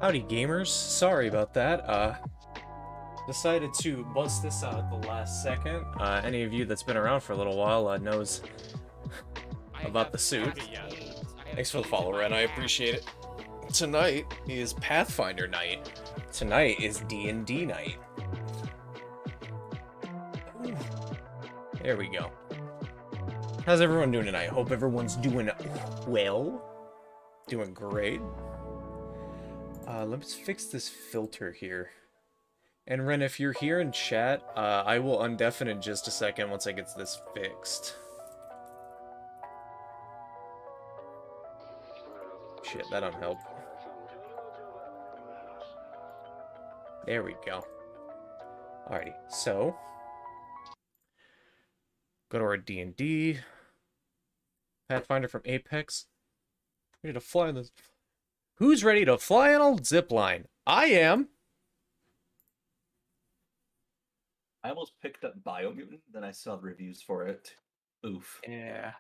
Howdy gamers, sorry about that. Decided to bust this out at the last second. Any of you that's been around for a little while knows about the suit. Thanks for the follow, Ren, I appreciate it. Tonight is Pathfinder night. Tonight is D&D night. Ooh. There we go. How's everyone doing tonight? Hope everyone's doing well. Doing great. Let's fix this filter here. And Ren, if you're here in chat, I will undeafen in just a second once I get this fixed. Shit, that don't help. There we go. Alrighty, so go to our D&D. Pathfinder from Apex. Ready to fly on this. Who's ready to fly on a zipline? I am. I almost picked up Biomutant, then I saw the reviews for it. Oof. Yeah.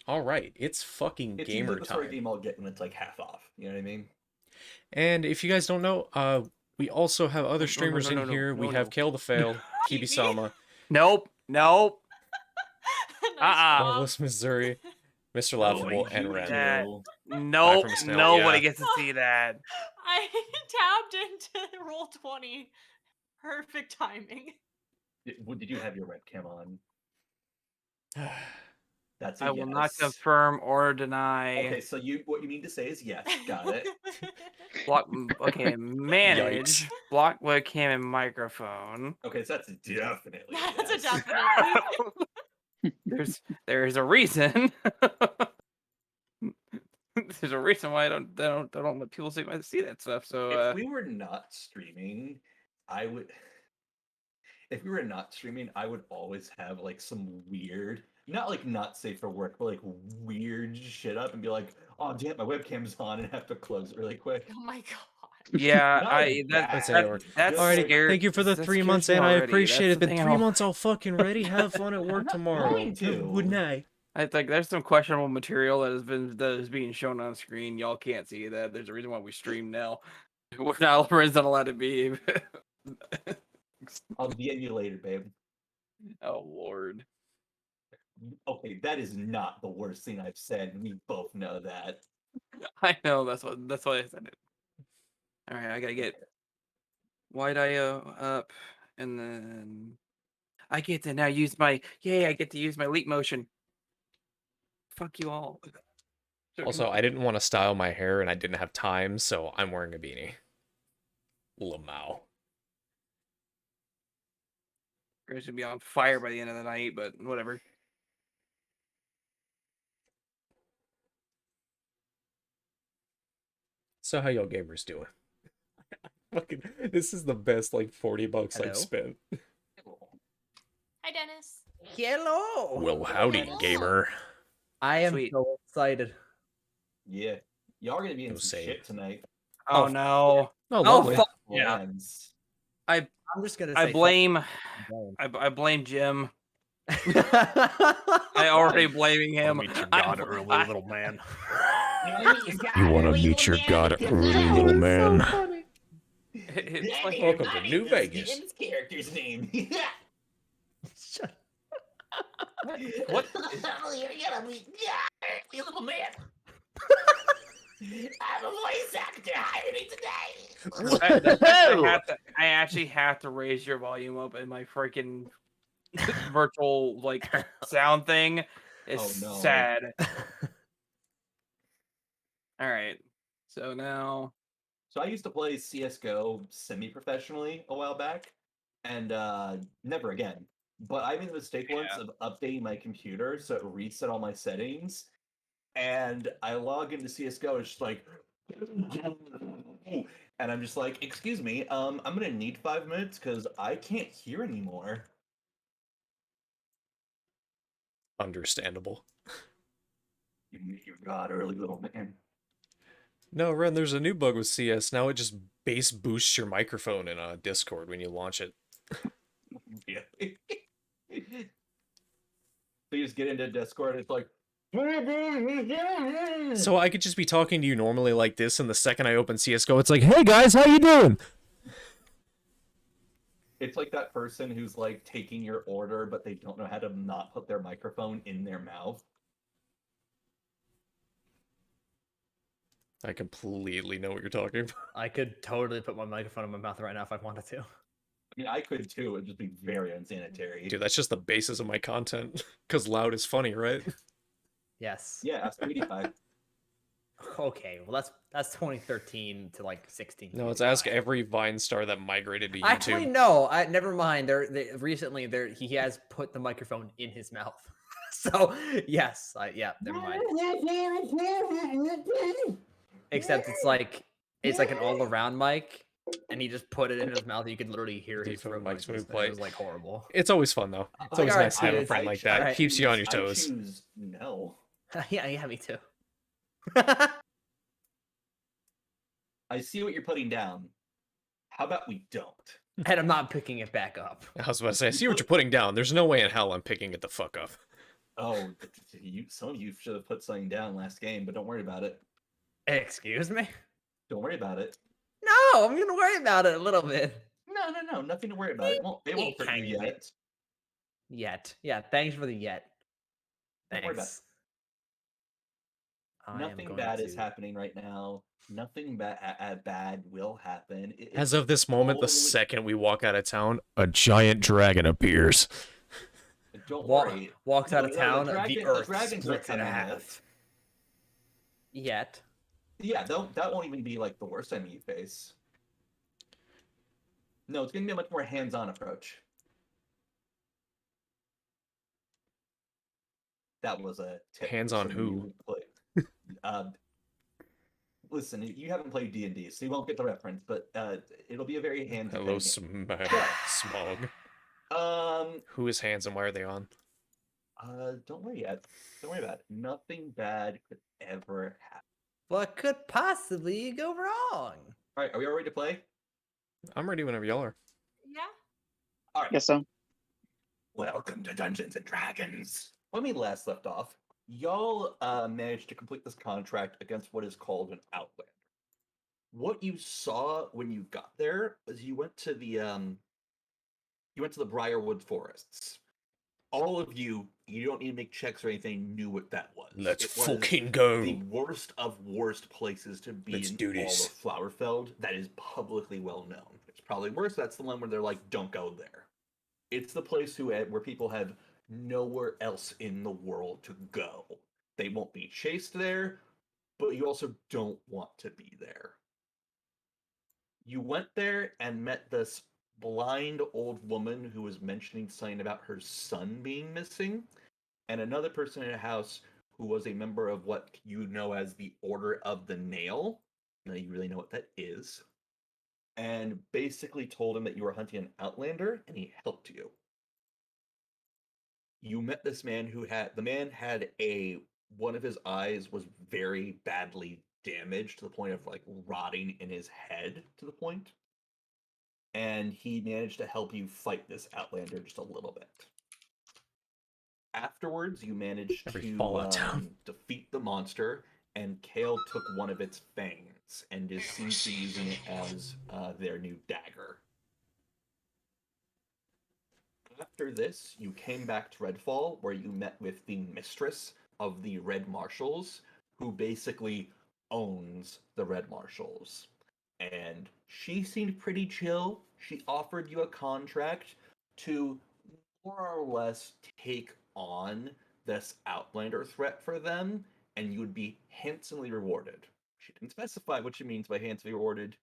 Alright, it's fucking It's gamer the sort of time. game I'll get when it's like half off. You know what I mean? And if you guys don't know, we also have other streamers in here. We have Kale the Fail, Kibi-sama, Nope. Nope. Marvelous Missouri, Mr. Laughable, and Ren. Nope. from Snail, Nobody yeah. gets to see that. I tapped into roll 20. Perfect timing. Did you have your webcam on? That's a I will yes. not confirm or deny. Okay, so what you mean to say is yes. Got it. Block. Okay, manage. Yikes. Block webcam and microphone. Okay, so that's definitely a That's a yes. definite. There's a reason. There's a reason why I don't let people see that stuff. So If we were not streaming, I would. If we were not streaming, I would always have like some weird, not safe for work, but like weird shit up and be like, oh damn, my webcam's on and have to close it really quick. Oh my god. yeah, Not that's Alrighty, scary. thank you for the That 3 scares months, me and I already. appreciate That's it. the Been thing 3 months all fucking ready. Have fun at work not tomorrow. going to. Good night. I think there's some questionable material that is being shown on screen. Y'all can't see that. There's a reason why we stream now. We're not allowed to be. I'll DM you later, babe. Oh Lord. Okay, that is not the worst thing I've said. And we both know that. I know that's why I said it. All right, I gotta get White IO up, and then I get to now use my I get to use my leap motion. Fuck you all. Also, I didn't want to style my hair and I didn't have time, so I'm wearing a beanie. Lamau. We're gonna be on fire by the end of the night, but whatever. So how y'all gamers doing? Fucking, this is the best like $40 Hello? I've spent. Hi, Dennis. Hello. Well, howdy, Hello. gamer. I am Sweet. so excited. Yeah. Y'all are gonna be in Go some save. shit tonight. Oh, Oh, no. Oh, lovely. fuck. Yeah. Plans. I'm just gonna say. I blame fuck I blame Jim. them. I already blaming him. Meet your I- god early, I- little man. You want to meet your god early, little man? it's like, Welcome to New Vegas. His character's name. Shut- What? You're gonna be you little man. I'm a voice actor. Hire me today. I actually have to raise your volume up in my freaking virtual like sound thing. It's Oh, no. sad. All right. So now So I used to play CS:GO semi-professionally a while back, and never again. But I made the mistake once of updating my computer so it reset all my settings, and I log into CS:GO, it's just like, and I'm just like, excuse me, I'm gonna need 5 minutes because I can't hear anymore. Understandable. You meet your god early, little man. No, Ren, there's a new bug with CS. Now it just bass boosts your microphone in Discord when you launch it. Yeah. So you just get into Discord, it's like, So I could just be talking to you normally like this, and the second I open CSGO, it's like, hey guys, how you doing? it's like that person who's like taking your order, but they don't know how to not put their microphone in their mouth. I completely know what you're talking about. I could totally put my microphone in my mouth right now if I wanted to. I mean, I could too. It'd just be very unsanitary. Dude, that's just the basis of my content. Because loud is funny, right? Yes. Yeah, ask PewDiePie. Okay. Well, that's 2013 to like 16. No, let's ask every Vine star that migrated to YouTube. Actually, no. Never mind. Recently he has put the microphone in his mouth. So yes, yeah. Never mind. Except it's like an all-around mic, and he just put it in his mouth. And you could literally hear his Different throat mics noises, when we and it play. was like horrible. It's always fun, though. It's Like, always alright, nice to have a dude, friend I like ch- that. alright. Keeps you on your I toes. choose no. Yeah, me too. I see what you're putting down. How about we don't? And I'm not picking it back up. I was about to say, I see what you're putting down. There's no way in hell I'm picking it the fuck up. Oh, some of you should have put something down last game, but don't worry about it. Excuse me? Don't worry about it. No, I'm gonna worry about it a little bit. No, nothing to worry about. It won't hurt you Tiny yet. Yet. Yeah, thanks for the yet. Don't worry about Thanks. I am Nothing going bad is to- happening right now. Nothing bad will happen. As of this moment, the totally- second we walk out of town, a giant dragon appears. Don't Wa- worry. walks out of The town, dragon- the the earth dragons are splits in coming half. Yet. Yeah, that won't even be like the worst enemy you face. No, it's gonna be a much more hands-on approach. That was a tip for Hands-on some of you who? who play- listen, you haven't played D&D, so you won't get the reference, but it'll be a very hands-on Hello, game. Smog. Um, Who is hands and why are they on? don't worry yet. Don't worry about it. Nothing bad could ever happen. What could possibly go wrong? All right, are we all ready to play? I'm ready whenever y'all are. Yeah. All right. Yes, so. Welcome to Dungeons and Dragons. When we last left off, y'all managed to complete this contract against what is called an Outlander. What you saw when you got there was you went to the Briarwood Forests, all of you don't need to make checks or anything, knew what that was. Let's It was fucking go. the worst of worst places to be Let's in do all this. of Flowerfeld that is publicly well known. It's probably worse. That's the one where they're like, don't go there. It's the place where people have nowhere else in the world to go. They won't be chased there, but you also don't want to be there. You went there and met this blind old woman who was mentioning something about her son being missing, and another person in a house who was a member of what you know as the Order of the Nail. Now you really know what that is. And basically told him that you were hunting an outlander, and he helped you. You met this man who had one of his eyes was very badly damaged to the point of like rotting in his head to the point. And he managed to help you fight this outlander just a little bit. Afterwards, you managed Every to Fallout town. defeat the monster, and Kale took one of its fangs and seems to be using it as their new dagger. After this, you came back to Redfall, where you met with the mistress of the Red Marshals, who basically owns the Red Marshals. And she seemed pretty chill. She offered you a contract to more or less take on this Outlander threat for them, and you would be handsomely rewarded. She didn't specify what she means by handsomely rewarded,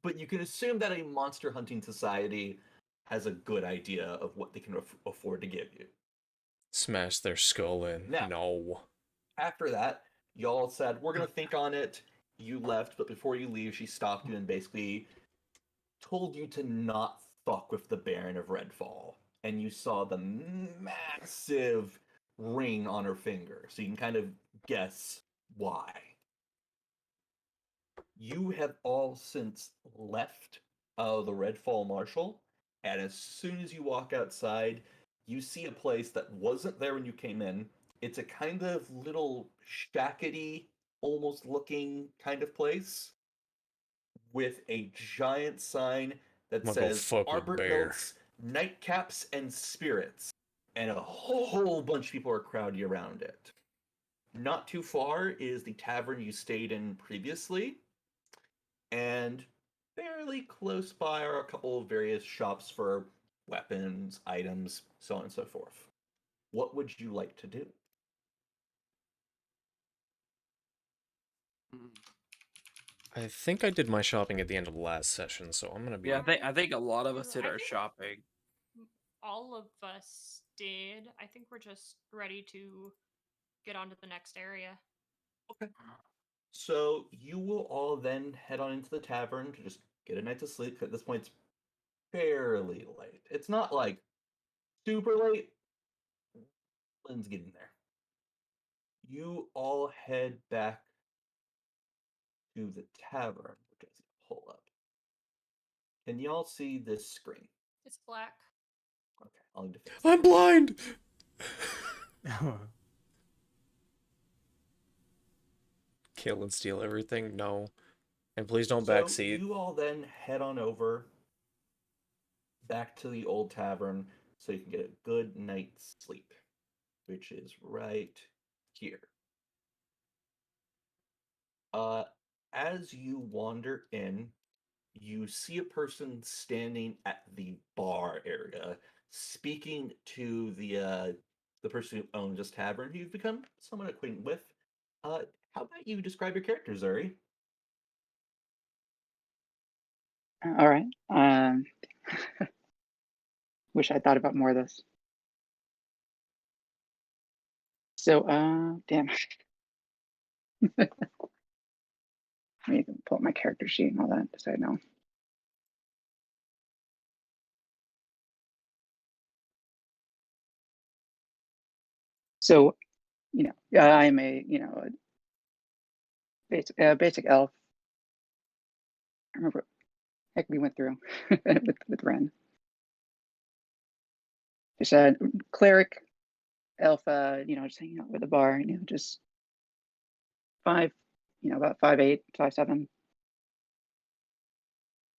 but you can assume that a monster hunting society has a good idea of what they can afford to give you. Smash their skull in. Now, No. after that, y'all said, we're going to think on it. You left, but before you leave, she stopped you and basically told you to not fuck with the Baron of Redfall. And you saw the massive ring on her finger, so you can kind of guess why. You have all since left the Redfall Marshal, and as soon as you walk outside, you see a place that wasn't there when you came in. It's a kind of little shackety, almost looking kind of place with a giant sign that I'm gonna go says fuck with Arbor Bear. Belts, Nightcaps, and Spirits. And a whole bunch of people are crowding around it. Not too far is the tavern you stayed in previously, and fairly close by are a couple of various shops for weapons, items, so on and so forth. What would you like to do? Mm. I think I did my shopping at the end of the last session, so I'm gonna be. Yeah, I think a lot of us did I our think- shopping. All of us did. I think we're just ready to get on to the next area. So you will all then head on into the tavern to just get a night to sleep. At this point, it's fairly late. It's not like super late. Lynn's getting there. You all head back to the tavern, which I see pull up. Can y'all see this screen? It's black. Okay, I'll need to fix I'm blind! Kill and steal everything? No. And please don't So backseat. you all then head on over back to the old tavern so you can get a good night's sleep, which is right here. As you wander in, you see a person standing at the bar area, speaking to the person who owns this tavern, who you've become somewhat acquainted with. How about you describe your character, Zuri? All right. Wish I thought about more of this. So, damn. I need to pull up my character sheet and all that so I know. So, I'm a, basic elf. I remember, heck, we went through with Ren. Just a cleric, elf, just hanging out with the bar, just about 5'8", 5'7",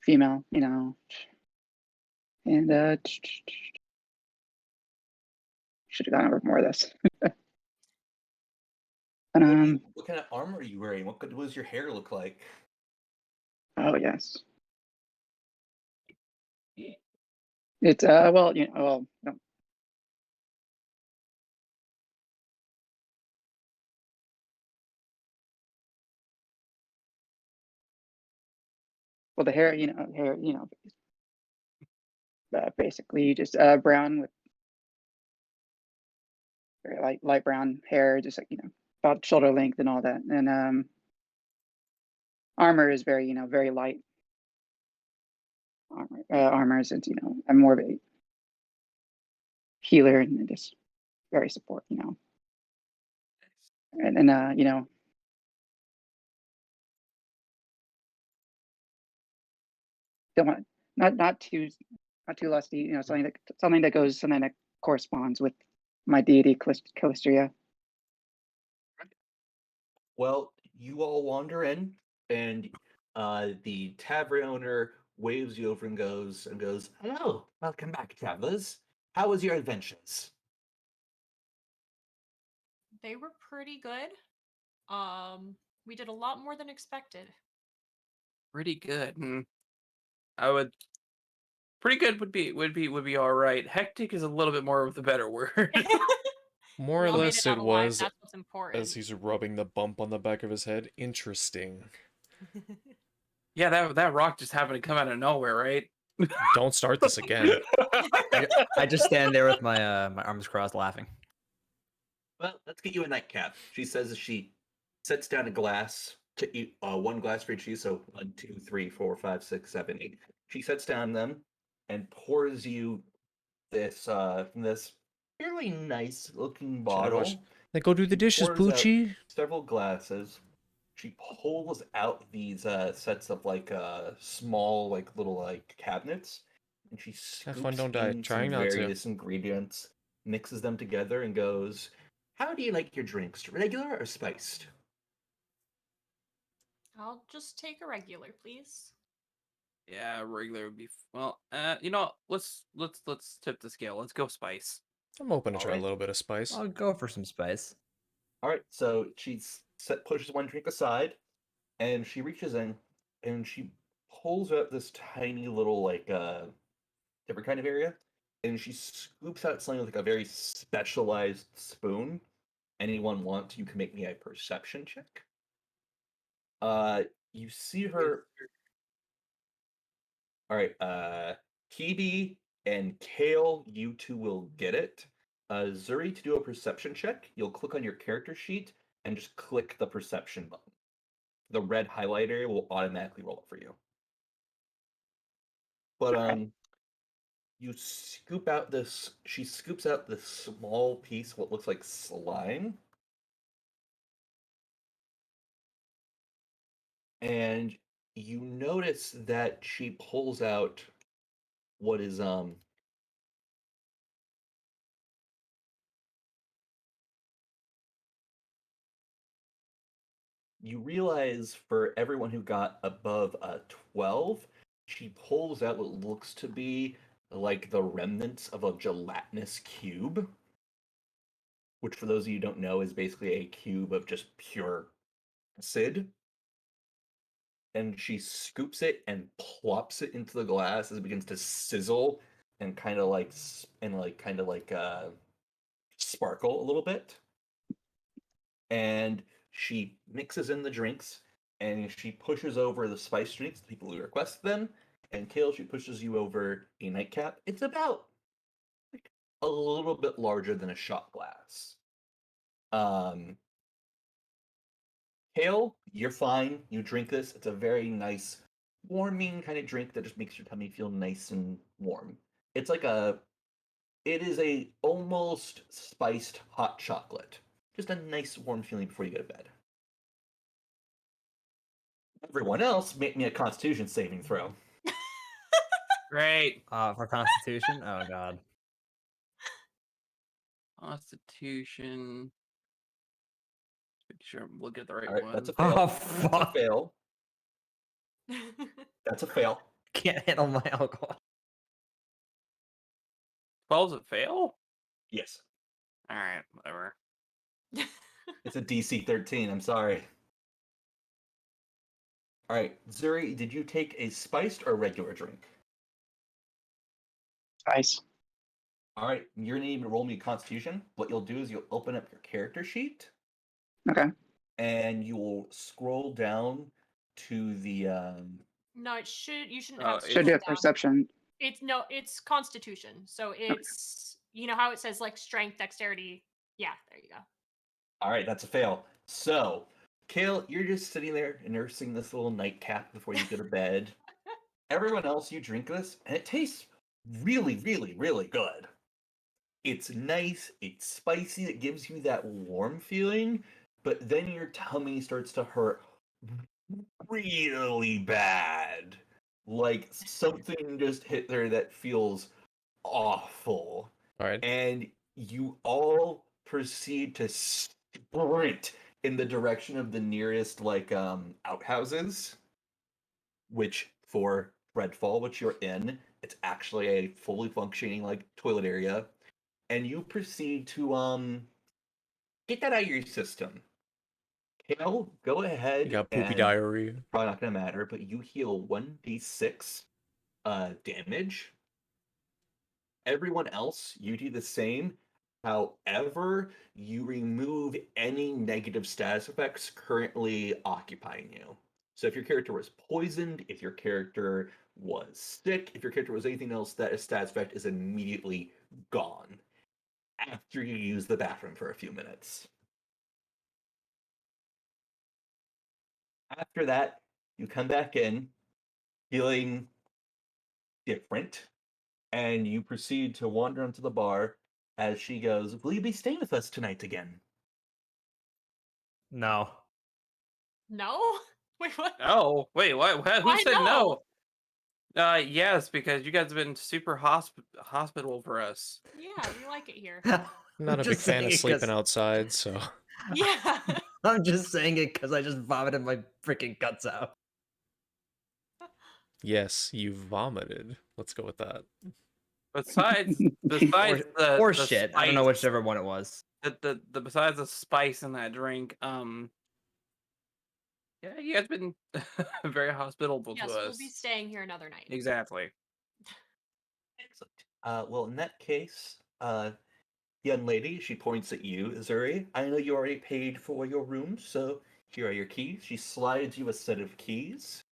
female, and should have gone over more of this. What kind of armor are you wearing? What does your hair look like? Oh yes. It's well, no. Well, the hair, basically just brown with very light brown hair, just like about shoulder length and all that. And armor is very very light armor. Armor is I'm more of a healer and just very support. And don't want not too lusty. Something that corresponds with my deity Calistria. Well, you all wander in, and the tavern owner waves you over and goes, "Hello, welcome back, travelers. How was your adventures?" They were pretty good. We did a lot more than expected. Pretty good. I would. Pretty good would be all right. Hectic is a little bit more of the better word. More We or all made less, it out it alive. was That's what's important. as he's rubbing the bump on the back of his head. Interesting. Yeah, that rock just happened to come out of nowhere, right? Don't start this again. I just stand there with my my arms crossed, laughing. Well, let's get you a nightcap. She says as she sets down a glass to eat one glass for each of you. So 1, 2, 3, 4, 5, 6, 7, 8. She sets down them and pours you this from this fairly nice looking bottle. Then go do the dishes, Pours out Poochie. several glasses. She pulls out these sets of small little cabinets, and she Have fun, scoops don't die. in Trying some not to. various ingredients, mixes them together, and goes, "How do you like your drinks? Regular or spiced?" I'll just take a regular, please. Yeah, regular would be well. Let's tip the scale. Let's go spice. I'm open to try a Alright. little bit of spice. I'll go for some spice. All right, so she pushes one drink aside, and she reaches in, and she pulls out this tiny little different kind of area, and she scoops out something with a very specialized spoon. Anyone want? You can make me a perception check. You see her. All right, Kibi and Kale, you two will get it. Zuri, to do a perception check, you'll click on your character sheet and just click the perception button. The red highlight area will automatically roll it for you. But you scoop out this. She scoops out this small piece, what looks like slime, and you notice that she pulls out what is you realize for everyone who got above a 12, she pulls out what looks to be like the remnants of a gelatinous cube, which for those of you who don't know is basically a cube of just pure acid. And she scoops it and plops it into the glass as it begins to sizzle and sparkle a little bit. And she mixes in the drinks and she pushes over the spice drinks, the people who request them. And Kale, she pushes you over a nightcap. It's about a little bit larger than a shot glass. Kale, you're fine. You drink this. It's a very nice, warming kind of drink that just makes your tummy feel nice and warm. It is a almost spiced hot chocolate. Just a nice warm feeling before you go to bed. Everyone else, make me a Constitution saving throw. Great. For Constitution? Oh god. Constitution. Make sure I'm looking at the right All right, one. that's a fail. Oh That's a fuck! fail. That's a fail. Can't handle my alcohol. 12's a fail? Yes. All right, whatever. It's a DC 13. I'm sorry. All right, Zuri, did you take a spiced or regular drink? Nice. All right, you're gonna need to roll me a Constitution. What you'll do is you'll open up your character sheet Okay. and you will scroll down to the. No, it should. You shouldn't Oh, have. to Should do scroll a down. perception. It's no. It's Constitution. So it's how it says like strength, dexterity. Yeah, there you go. All right, that's a fail. So, Kale, you're just sitting there nursing this little nightcap before you go to bed. Everyone else, you drink this, and it tastes really, really, really good. It's nice, it's spicy, it gives you that warm feeling, but then your tummy starts to hurt really bad. Like something just hit there that feels awful. All right. And you all proceed to sprint in the direction of the nearest outhouses, which for Redfall, which you're in, it's actually a fully functioning toilet area, and you proceed to get that out of your system. Kale, go ahead. You got poopy and diarrhea. Probably not gonna matter, but you heal 1d6 damage. Everyone else, you do the same. However, you remove any negative status effects currently occupying you. So if your character was poisoned, if your character was sick, if your character was anything else, that status effect is immediately gone after you use the bathroom for a few minutes. After that, you come back in feeling different, and you proceed to wander onto the bar as she goes, "Will you be staying with us tonight again?" No. No. Wait, what? Oh, wait, what? Who Why said no? no? Yes, because you guys have been super hospitable for us. Yeah, we like it here. I'm not a big just fan saying of it sleeping 'cause- outside, so Yeah. I'm just saying it because I just vomited my freaking guts out. yes, you vomited. Let's go with that. Besides Or, the or the shit. I don't know spice- whichever one it was. the besides the spice in that drink, yeah, you guys been very hospitable Yes, to we'll us. be staying here another night. Exactly. Excellent. Well, in that case, young lady, she points at you, Zuri. I know you already paid for your room, so here are your keys. She slides you a set of keys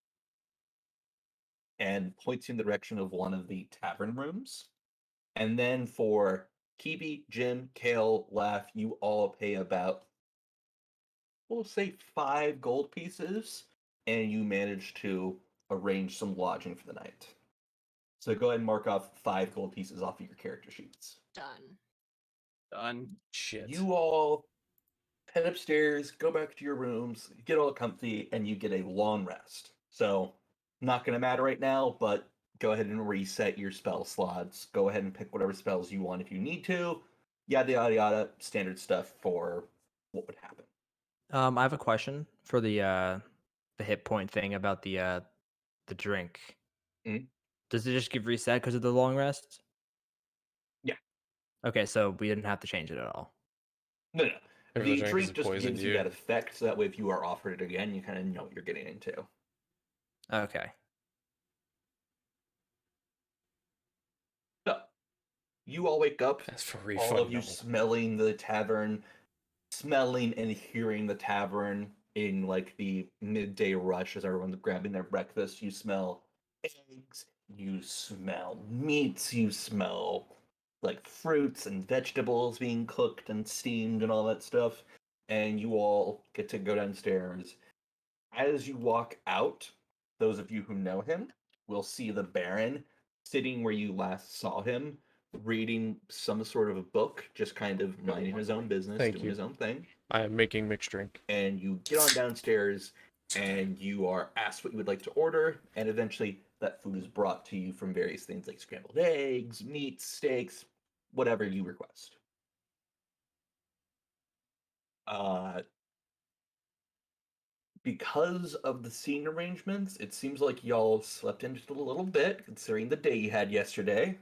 and points you in the direction of one of the tavern rooms. And then for Kibi, Jim, Kale, Laugh, you all pay about, we'll say, 5 gold pieces, and you manage to arrange some lodging for the night. So go ahead and mark off 5 gold pieces off of your character sheets. Done. Done. Shit. You all head upstairs, go back to your rooms, get all comfy, and you get a long rest. So, not going to matter right now, but go ahead and reset your spell slots. Go ahead and pick whatever spells you want if you need to. Yada, yada, yada. Standard stuff for what would happen. I have a question for the hit point thing about the drink. Mhm. Does it just give reset because of the long rest? Yeah. Okay, so we didn't have to change it at all. No. If the The drink drink has just poisoned gives you you. that effect, so that way if you are offered it again, you kind of know what you're getting into. Okay. So, you all wake up, As for all refund, of you no. smelling the tavern, smelling and hearing the tavern in the midday rush as everyone's grabbing their breakfast. You smell eggs, you smell meats, you smell fruits and vegetables being cooked and steamed and all that stuff. And you all get to go downstairs. As you walk out, those of you who know him will see the Baron sitting where you last saw him, reading some sort of a book, just kind of minding his own business, Thank doing you. his own thing. I am making mixed drink. And you get on downstairs and you are asked what you would like to order, and eventually that food is brought to you from various things like scrambled eggs, meats, steaks, whatever you request. Because of the scene arrangements, it seems like y'all slept in just a little bit, considering the day you had yesterday.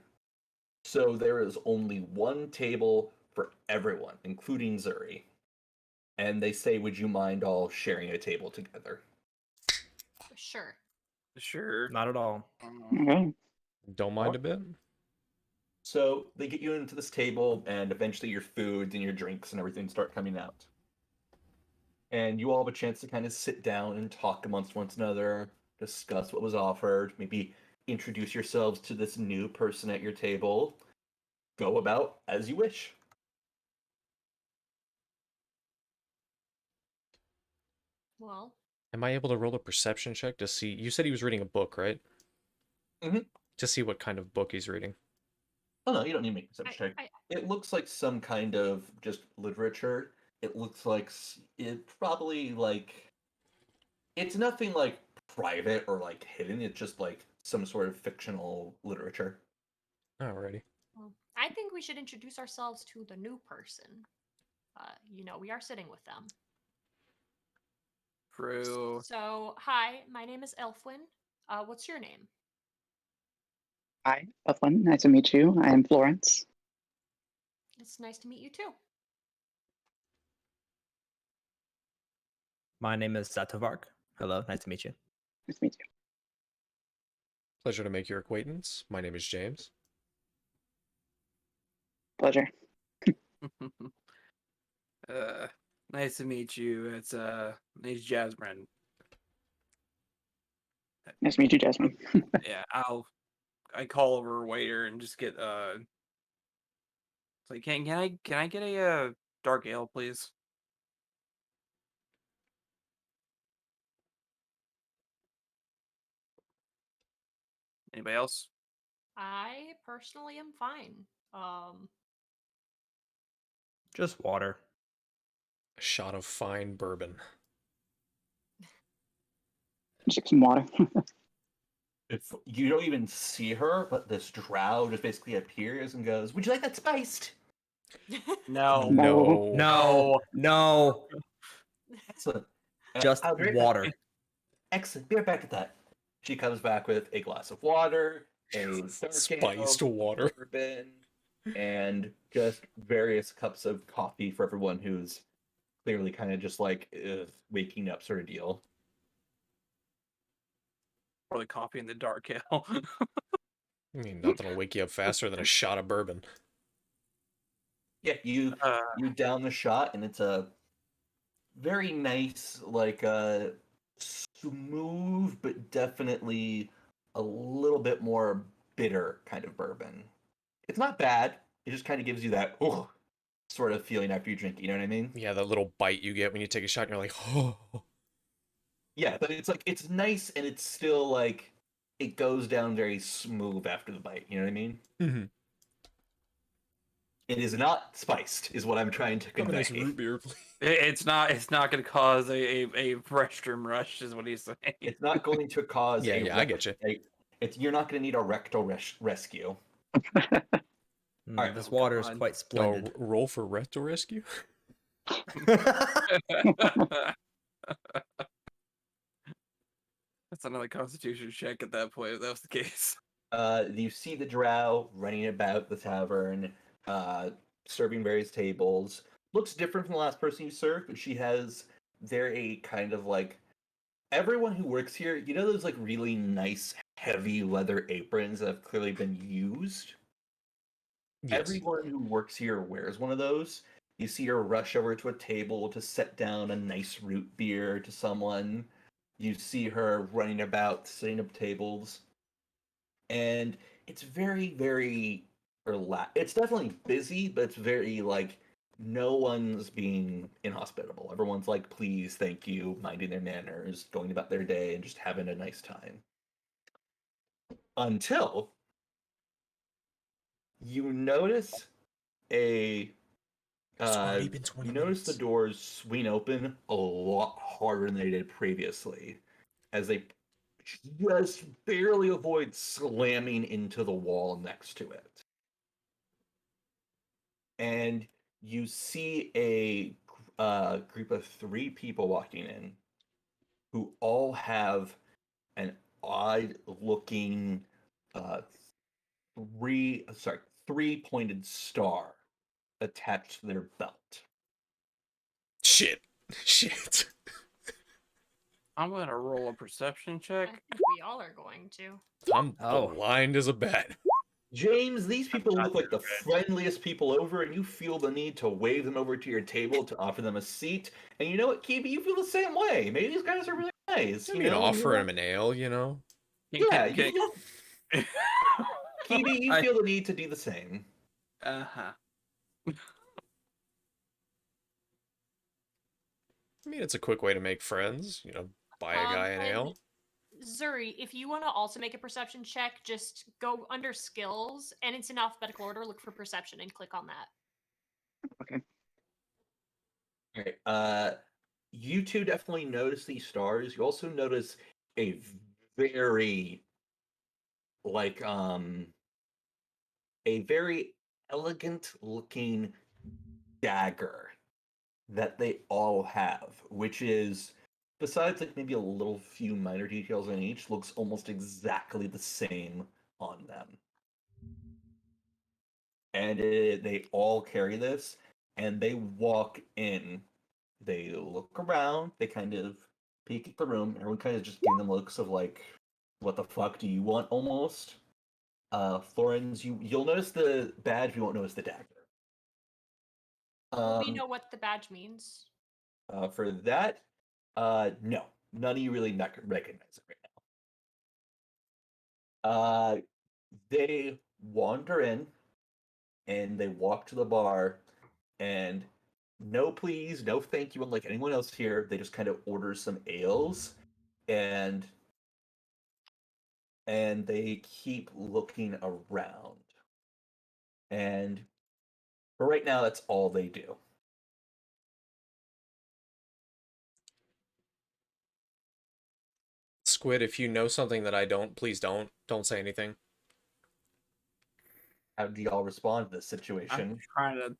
So there is only one table for everyone, including Zuri. And they say, would you mind all sharing a table together? Sure. Sure. Not at all. Okay. Don't mind a bit. So they get you into this table, and eventually your foods and your drinks and everything start coming out. And you all have a chance to kind of sit down and talk amongst one another, discuss what was offered, maybe introduce yourselves to this new person at your table. Go about as you wish. Well, Am I able to roll a perception check to see? You said he was reading a book, right? Mhm. To see what kind of book he's reading. Oh no, you don't need to make a perception check. I It looks like some kind of just literature. It looks like it probably like it's nothing like private or like hidden. It's just like some sort of fictional literature. Alrighty. well, I think we should introduce ourselves to the new person. We are sitting with them. True. So, hi, my name is Elfwin. What's your name? Hi, Evelyn. Nice to meet you. I am Florence. It's nice to meet you too. My name is Satovark. Hello, nice to meet you. Nice to meet you. Pleasure to make your acquaintance. My name is James. Pleasure. Nice to meet you. It's name's Jasmine. Nice to meet you, Jasmine. Yeah, I call over a waiter and just get it's like can I get a dark ale, please? Anybody else? I personally am fine. Just water. A shot of fine bourbon. Just get some water. If you don't even see her, but this drow just basically appears and goes, "Would you like that spiced?" No. No. No, no, Excellent. just I'll be right back. water. Excellent. Be right back at that. She comes back with a glass of water, a dark Spiced ale, water. bourbon, and just various cups of coffee for everyone who's clearly kind of just like waking up sort of deal. Or the coffee in the dark ale. I mean, nothing will wake you up faster than a shot of bourbon. Yeah, you Uh, you down the shot, and it's a very nice, like smooth, but definitely a little bit more bitter kind of bourbon. It's not bad. It just kind of gives you that sort of feeling after you drink. You know what I mean? Yeah, that little bite you get when you take a shot and you're like, oh. Yeah, but it's like it's nice, and it's still like it goes down very smooth after the bite. You know what I mean? Mhm. It is not spiced, is what I'm trying to Have a convey. nice root beer, please. it's not gonna cause a restroom rush, is what he's saying. It's not going to cause Yeah, a yeah, I get you. It's you're not going to need a rectal rescue. Alright. This Oh, water is God. quite Oh, splendid. roll for rectal rescue? That's another constitution check at that point, if that was the case. You see the drow running about the tavern, serving various tables. Looks different from the last person you served, but she has very kind of like everyone who works here. You know those like really nice heavy leather aprons that have clearly been used. Yes. Everyone who works here wears one of those. You see her rush over to a table to set down a nice root beer to someone. You see her running about, setting up tables. And it's very, very It's definitely busy, but it's very like no one's being inhospitable. Everyone's like, please, thank you, minding their manners, going about their day, and just having a nice time. Until you notice a It's already been 20 you notice the minutes. doors swing open a lot harder than they did previously, as they just barely avoid slamming into the wall next to it. And you see a group of three people walking in who all have an odd looking uh, three pointed star attached to their belt. Shit. Shit. I'm gonna roll a perception I check. think we all are going to. I'm Oh. blind as a bat. James, these people not look like the too bad. friendliest people over, and you feel the need to wave them over to your table to offer them a seat. And you know what, Kibi, you feel the same way. Maybe these guys are really nice. I You mean, know, offer him an ale, you know? yeah, Can- you feel, Kibi, you I- feel the need to do the same. Uh-huh. I mean, it's a quick way to make friends, you know, buy a guy an And ale. Zuri, if you want to also make a perception check, just go under skills, and it's in alphabetical order. Look for perception and click on that. Okay. All right. You two definitely notice these stars. You also notice a very, like, a very elegant looking dagger that they all have, which is, besides like maybe a little few minor details on each, looks almost exactly the same on them. And they all carry this, and they walk in. They look around. They kind of peek at the room. Everyone kind of just giving them looks of like, "What the fuck do you want?" Almost. Florens, you'll notice the badge. You won't notice the dagger. Will we know what the badge means? For that, no, none of you really recognize it right now. They wander in, and they walk to the bar, and no please, no thank you, unlike anyone else here. They just kind of order some ales, and they keep looking around. And for right now, that's all they do. Squid, if you know something that I don't, please don't. Don't say anything. How do y'all respond to this I'm situation? trying to.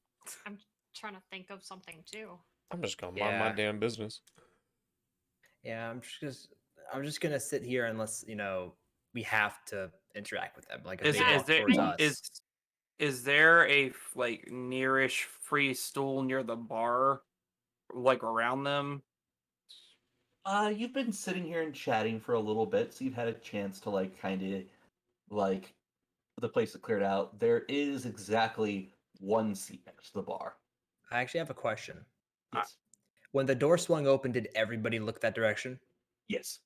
I'm trying to think of something too. I'm just gonna mind my Yeah. damn business. Yeah, I'm just gonna sit here unless we have to interact with them. Like if Is they Yeah. walk towards us. is there a like nearish free stool near the bar, like around them? You've been sitting here and chatting for a little bit, so you've had a chance to like kind of like the place that cleared out. There is exactly one seat next to the bar. I actually have a question. Yes. When the door swung open, did everybody look that direction? Yes.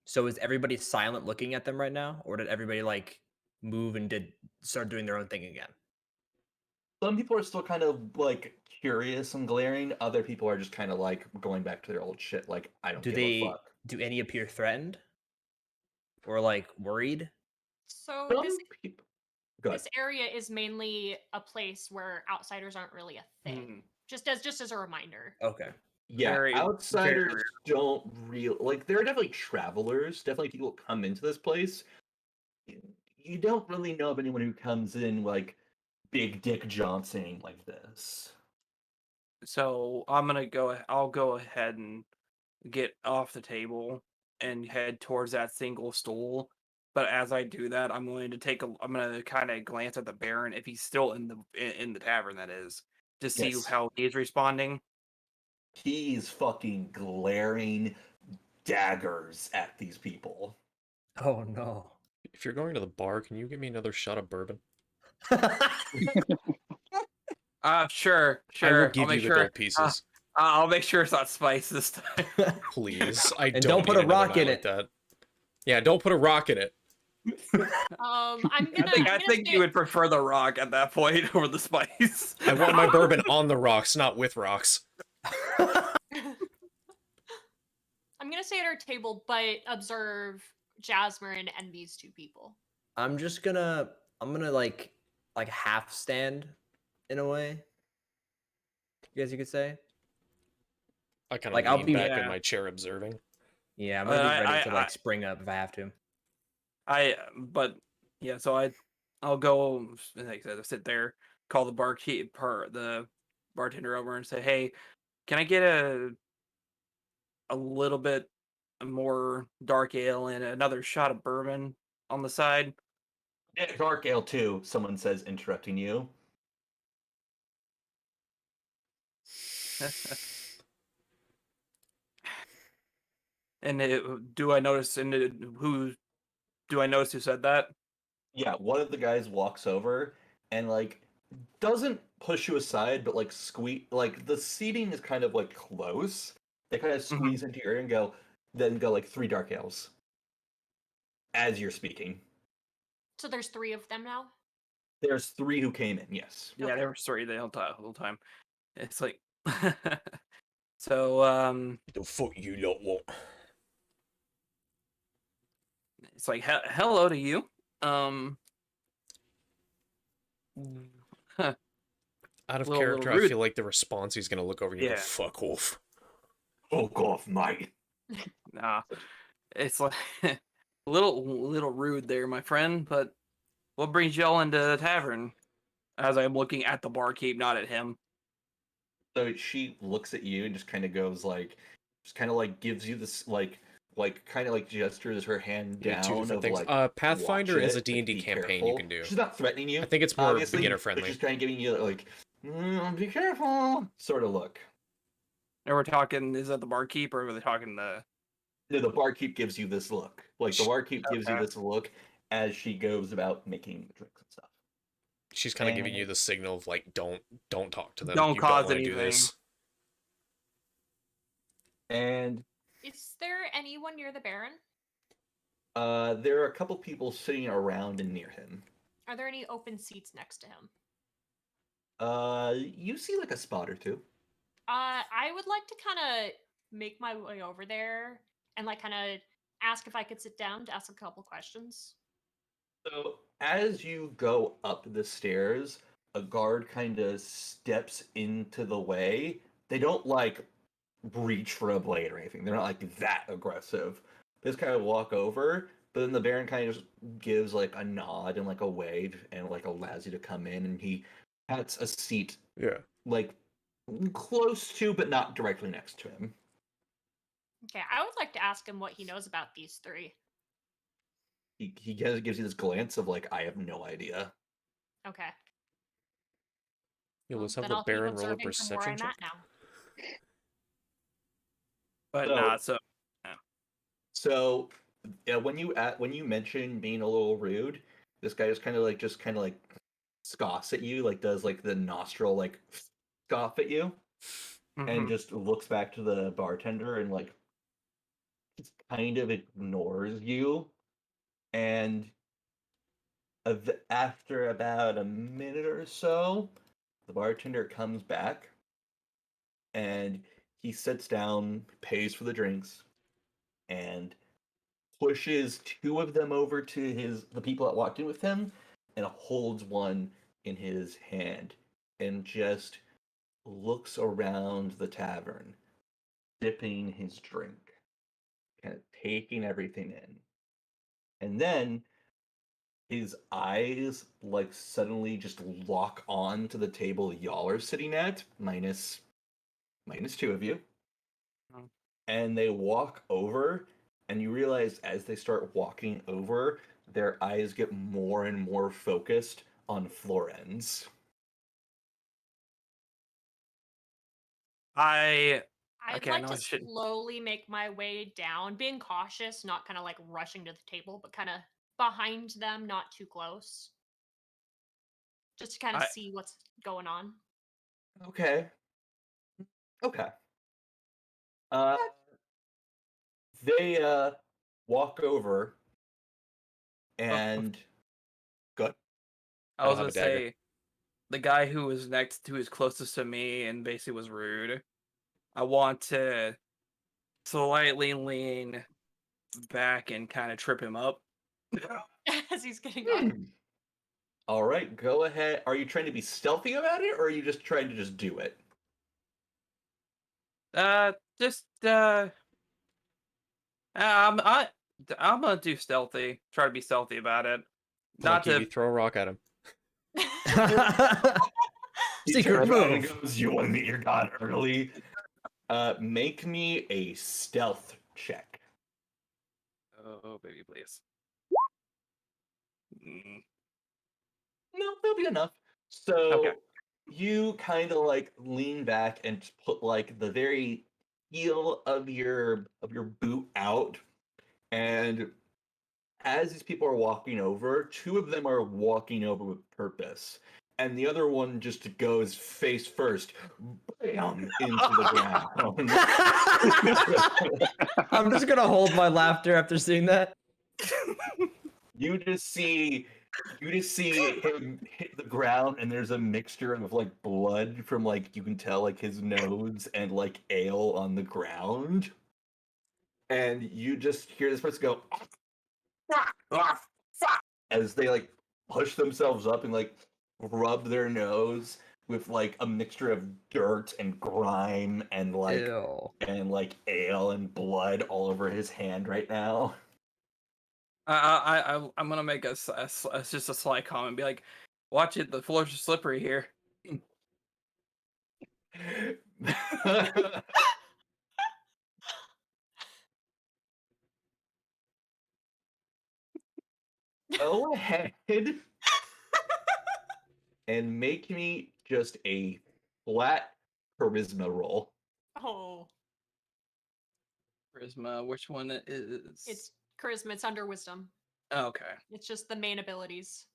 So is everybody silent looking at them right now, or did everybody like move and start doing their own thing again? Some people are still kind of like curious and glaring. Other people are just kind of like going back to their old shit. Like, I don't give a fuck. Do any appear threatened or like worried? So Some people. Go ahead. this area is mainly a place where outsiders aren't really a thing. Hmm. Just as a reminder. Okay. Yeah, Very- outsiders very rare. don't real like. There are definitely travelers. Definitely people who come into this place. You don't really know of anyone who comes in like Big Dick Johnson like this. So I'll go ahead and get off the table and head towards that single stool. But as I do that, I'm going to kind of glance at the Baron if he's still in the tavern. That is, to see Yes. how he's responding. He's fucking glaring daggers at these people. Oh no. If you're going to the bar, can you give me another shot of bourbon? Sure. I will I'll give make you the sure. gold pieces. I'll make sure it's not spice this time. Please. I And don't don't put need a another rock night in like it. that. Yeah, don't put a rock in it. I'm I gonna. think you would prefer the rock at that point over the spice. I want my bourbon on the rocks, not with rocks. I'm gonna stay at our table, but observe Jasmine and these two people. I'm gonna like half stand in a way. You guys, you could say. I kind of Like, I'll lean be- back in Yeah. my chair observing. Yeah, I'm gonna be ready I- to like spring up if I have to. I'll go, like I said, sit there, call the the bartender over and say, "Hey, can I get a little bit more dark ale and another shot of bourbon on the side?" Yeah, Dark Ale too, someone says, interrupting you. And do I notice? And who do I notice who said that? Yeah, one of the guys walks over and like doesn't push you aside, but like squeeze. Like the seating is kind of like close. They kind of squeeze into your ear and go, then go like 3 dark ales as you're speaking. So there's 3 of them now. There's 3 who came in. Yes. Yeah, Okay. they were sorry the whole time. It's like, so The fuck you lot want? it's like hello to you. Huh, Out of little character, I rude. feel like the response he's gonna look over and go, Yeah. fuck off. Fuck off, mate. Nah, it's like a little rude there, my friend. But what brings y'all into the tavern? As I'm looking at the barkeep, not at him. So she looks at you and just kind of goes like, just kind of like gives you this like kind of like gestures her hand Yeah, down 2 different of things. like Pathfinder watch is a it, D&D be campaign you careful. can do. She's not threatening you. I think it's more obviously, beginner but friendly. she's kind of giving you like, be careful, sort of look. And we're talking. Is that the barkeep, or are they talking the? No, the barkeep gives you this look. Like the barkeep gives you Okay. this look as she goes about making the drinks and stuff. She's kind of giving you the signal of like, don't talk to them. Don't You cause don't want to do anything. this. And Is there anyone near the Baron? there are a couple people sitting around and near him. Are there any open seats next to him? You see like a spot or two. I would like to kind of make my way over there and like kind of ask if I could sit down to ask a couple questions. So as you go up the stairs, a guard kind of steps into the way. They don't like reach for a blade or anything. They're not like that aggressive. They just kind of walk over, but then the Baron kind of just gives like a nod and like a wave and like allows you to come in, and he pats a seat Yeah. like close to but not directly next to him. Okay, I would like to ask him what he knows about these 3. He kind of gives you this glance of like, I have no idea. Okay. Yeah, let's Well, have then the I'll keep Baron roll a observing from where perception I'm check. at now. But So- not so. So when you mention being a little rude, this guy just kind of like scoffs at you, like does like the nostril like scoff at you, and Mhm. just looks back to the bartender and like just kind of ignores you. And after about a minute or so, the bartender comes back and he sits down, pays for the drinks, and pushes 2 of them over to the people that walked in with him, and holds one in his hand and just looks around the tavern, sipping his drink, kind of taking everything in. And then his eyes like suddenly just lock on to the table y'all are sitting at, minus 2 of you. Oh. And they walk over, and you realize as they start walking over, their eyes get more and more focused on Florence. I I'd Okay, I like know to I shouldn't- slowly make my way down, being cautious, not kind of like rushing to the table, but kind of behind them, not too close. Just to kind of I- see what's going on. Okay. Okay. Uh, they walk over and good. I was have gonna a dagger. say the guy who was next, who was closest to me and basically was rude. I want to slightly lean back and kind of trip him up. As he's getting up. All right, go ahead. Are you trying to be stealthy about it, or are you just trying to just do it? Just I'm gonna do stealthy. Try to be stealthy about it. Not Monkey, to. you throw a rock at him. He Secret turns around and move. goes, "You want to meet your god early?" Make me a stealth check. Oh, baby, please. No, that'll be enough. So, Okay. you kind of like lean back and just put like the very heel of your boot out, and as these people are walking over, two of them are walking over with purpose, and the other one just goes face first, bam, into the ground. I'm just gonna hold my laughter after seeing that. You just see him hit the ground, and there's a mixture of like blood from like you can tell like his nose and like ale on the ground, and you just hear this person go as they like push themselves up and like rub their nose with like a mixture of dirt and grime and Ew. like ale and blood all over his hand right now. I'm gonna make just a sly comment and be like, watch it, the floors are slippery here. Go ahead and make me just a flat charisma roll. Oh, Charisma, which one it is? it's charisma. It's under wisdom. Oh, okay. It's just the main abilities.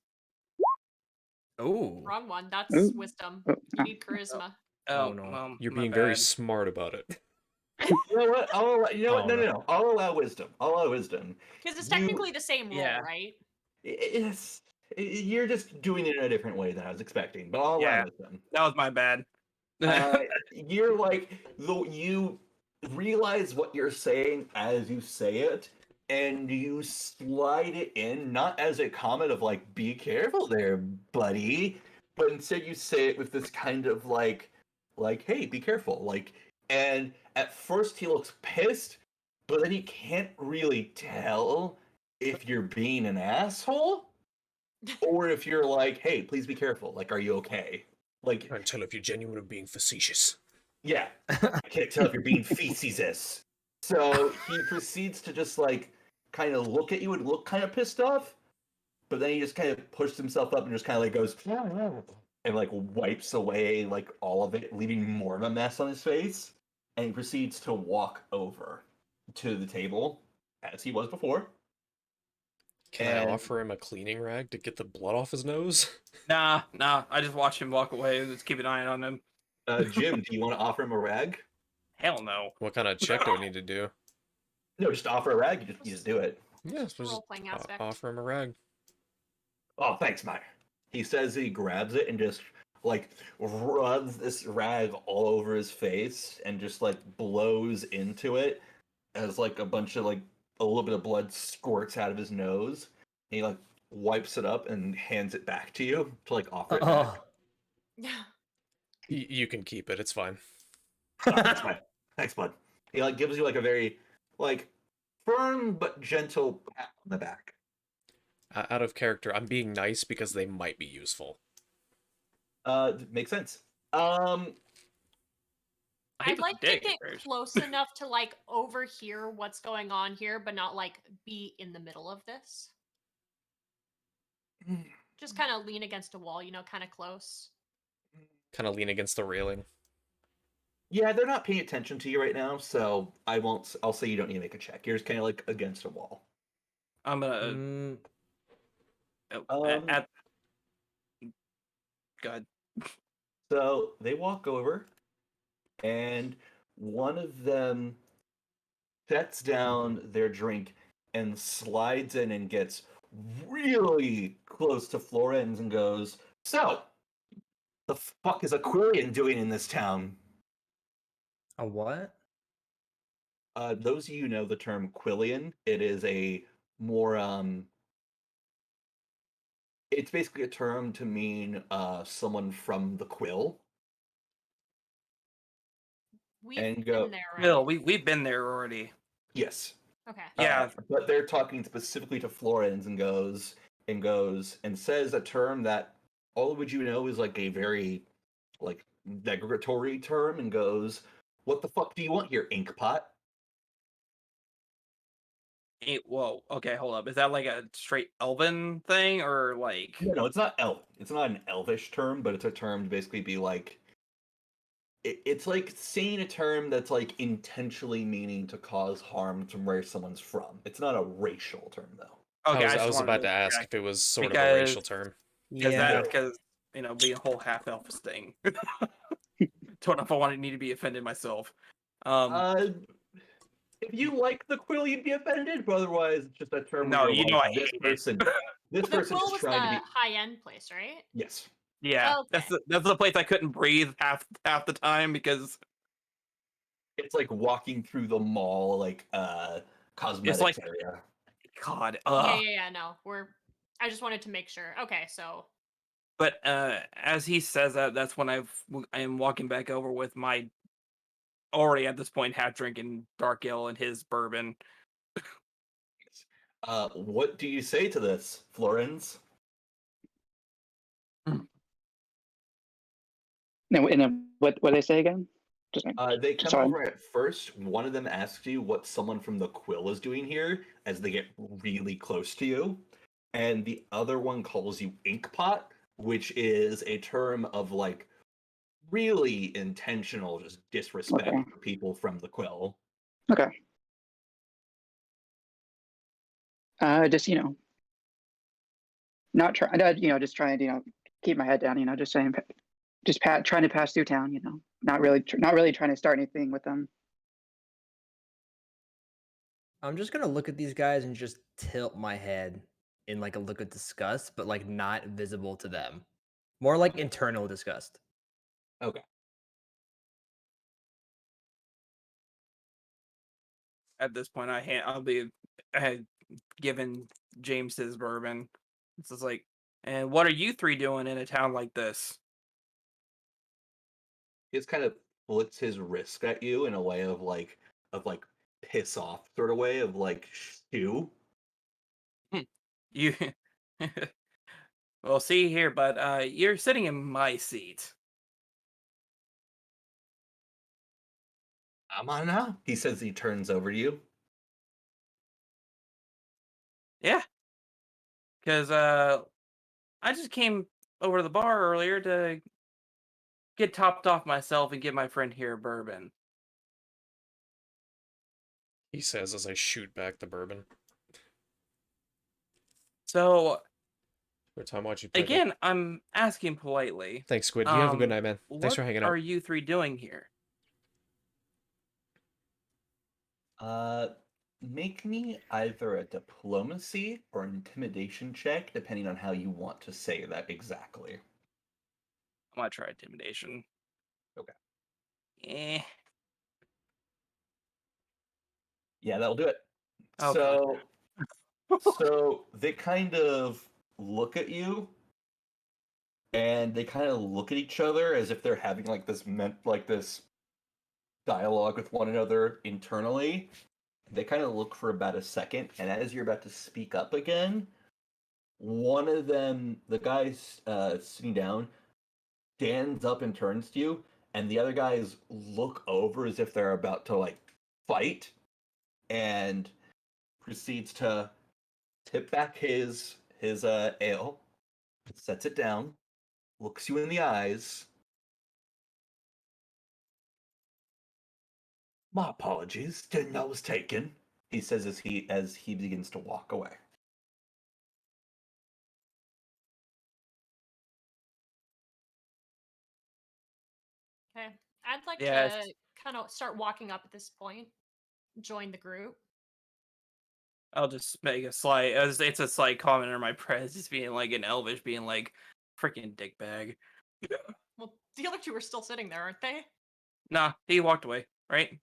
Ooh. Wrong one. That's Ooh. wisdom. Oh, You no. need charisma. Oh, no. well, You're my being very bad. smart about it. You know what? You know what? Oh, No, no. no, no. I'll allow wisdom. I'll allow wisdom. Because it's You- technically the same role, Yeah. right? It's you're just doing it in a different way than I was expecting, but I'll allow Yeah. wisdom. That was my bad. You're like you realize what you're saying as you say it, and you slide it in not as a comment of like "be careful there, buddy," but instead you say it with this kind of like "hey, be careful," like. And at first he looks pissed, but then he can't really tell if you're being an asshole or if you're like, "Hey, please be careful. Like, are you okay?" Like, Can't tell if you're genuine or being facetious. yeah, I can't tell if you're being feces. So he proceeds to just like kind of look at you and look kind of pissed off, but then he just kind of pushes himself up and just kind of like goes and like wipes away like all of it, leaving more of a mess on his face. And he proceeds to walk over to the table as he was before. Can And- I offer him a cleaning rag to get the blood off his nose? Nah. I just watch him walk away and just keep an eye on him. Jim, do you want to offer him a rag? Hell no. What kind of check do I need to do? No, just offer a rag. You just do it. Yeah, just Role-playing aspect. offer him a rag. Oh, thanks, Meyer. He says he grabs it and just like rubs this rag all over his face and just like blows into it as like a bunch of like a little bit of blood squirts out of his nose. He like wipes it up and hands it back to you to like offer it back. Oh. Yeah. You can keep it. It's fine. Thanks, bud. Thanks, bud. He like gives you like a very like firm but gentle pat on the back. Out of character, I'm being nice because they might be useful. Makes sense. I hate I'd to like to dig get first. close enough to like overhear what's going on here, but not like be in the middle of this. Just kind of lean against a wall, kind of close. Kind of lean against the railing. Yeah, they're not paying attention to you right now, so I won't. I'll say you don't need to make a check. You're just kind of like against a wall. I'm gonna Mm, at God. So they walk over, and one of them sets down their drink and slides in and gets really close to Florens and goes, "So, the fuck is Aquilian doing in this town?" a what? Those of you who know the term Quillian, it is a more it's basically a term to mean someone from the quill. We've And been go- there, right? Bill, we've been there already. Yes. Okay. Yeah. But they're talking specifically to Florens and says a term that all would you know is like a very like degradatory term and goes, "What the fuck do you want here, Inkpot?" Whoa, okay, hold up. Is that like a straight Elven thing, or like? No, it's not elf. It's not an elvish term, but it's a term to basically be like. It's like saying a term that's like intentionally meaning to cause harm to where someone's from. It's not a racial term though. Okay, I I just was wanted about to to ask check if it was sort of a because racial term. Yeah. because being a whole half elf thing. Don't know if I wanted need to be offended myself. Uh, if you like the quill, you'd be offended, but otherwise, it's just a term where No, you're like, I this hate it. person, this The person quill is was the trying to be. high end place, right? Yes, Yeah, Okay. that's the place I couldn't breathe half the time because it's like walking through the mall, like it's cosmetics like area. God. Yeah. No, I just wanted to make sure. Okay, so But as he says that, that's when I am walking back over with my already at this point half drinking dark ale and his bourbon. What do you say to this, Florence? No, and then what they say again? Just They come sorry. over at first. One of them asks you what someone from the Quill is doing here as they get really close to you. And the other one calls you Inkpot, which is a term of like really intentional just disrespect Okay. for people from the Quill. Okay. Just not try. Just trying to keep my head down. Just saying, just trying to pass through town. Not really, not really trying to start anything with them. I'm just gonna look at these guys and just tilt my head in like a look of disgust, but like not visible to them. More like internal disgust. Okay. At this point, I had given James his bourbon. It's just like, and what are you three doing in a town like this? He just kind of flips his wrist at you in a way of like piss off sort of way of like shoo. You well, see here, but you're sitting in my seat. Come on now. He says he turns over to you. Yeah, because I just came over to the bar earlier to get topped off myself and give my friend here a bourbon. He says as I shoot back the bourbon. So Every time I watch you play. again, I'm asking politely. Thanks, Squid. You have a good night, man. Thanks What for hanging are out. you three doing here? Make me either a diplomacy or intimidation check, depending on how you want to say that exactly. I'm gonna try intimidation. Okay. Eh. Yeah, that'll do it. Oh, God. So they kind of look at you, and they kind of look at each other as if they're having like this dialogue with one another internally. They kind of look for about a second, and as you're about to speak up again, one of them, the guy sitting down, stands up and turns to you, and the other guys look over as if they're about to like fight, and proceeds to tip back his ale, sets it down, looks you in the eyes. My apologies, didn't know it was taken. He says as he begins to walk away. okay. I'd like Yes. to kind of start walking up at this point, join the group. I'll just make a slight. It's a slight comment on my press, just being like an Elvish, being like, freaking dickbag. Well, the other two are still sitting there, aren't they? Nah, he walked away, right?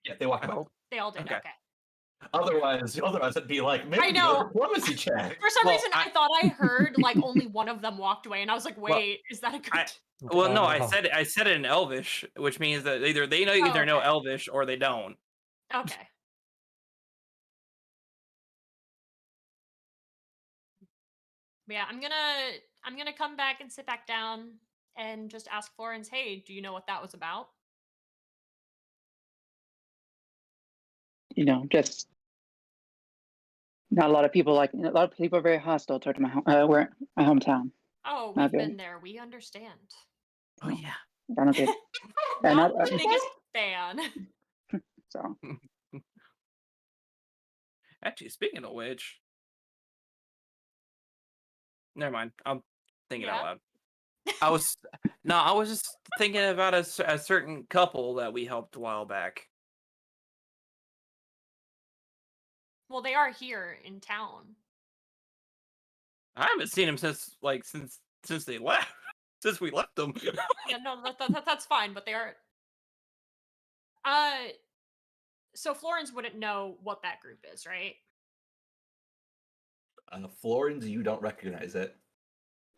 Yeah, they walk I away. hope. They all did. Okay. Okay. Otherwise it'd be like maybe know. a diplomacy check. For some Well, reason, I thought I heard like only one of them walked away, and I was like, Well, "Wait, is that a good?" I- Well, no, I Oh. said it in Elvish, which means that either they know Oh, know okay. Elvish or they don't. Okay. But yeah, I'm gonna come back and sit back down and just ask Florence, "Hey, do you know what that was about?" Just Not a lot of people like. A lot of people are very hostile toward my home. Where my hometown. Oh, Not we've good. been there. We understand. Oh yeah. I don't get. And Not not, the biggest fan. so Actually, speaking of which, never mind. I'm thinking out Yeah. loud. I was just thinking about a certain couple that we helped a while back. Well, they are here in town. I haven't seen them since they left. Since we left them. Yeah, no, that's fine, but they are. So Florence wouldn't know what that group is, right? Florins, you don't recognize it.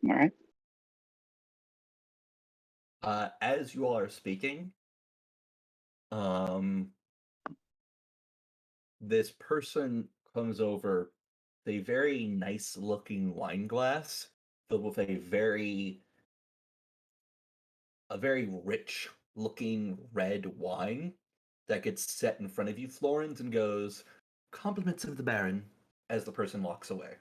all right. As you all are speaking, this person comes over with a very nice looking wine glass filled with a very rich looking red wine that gets set in front of you, Florence, and goes, "Compliments of the Baron," as the person walks away.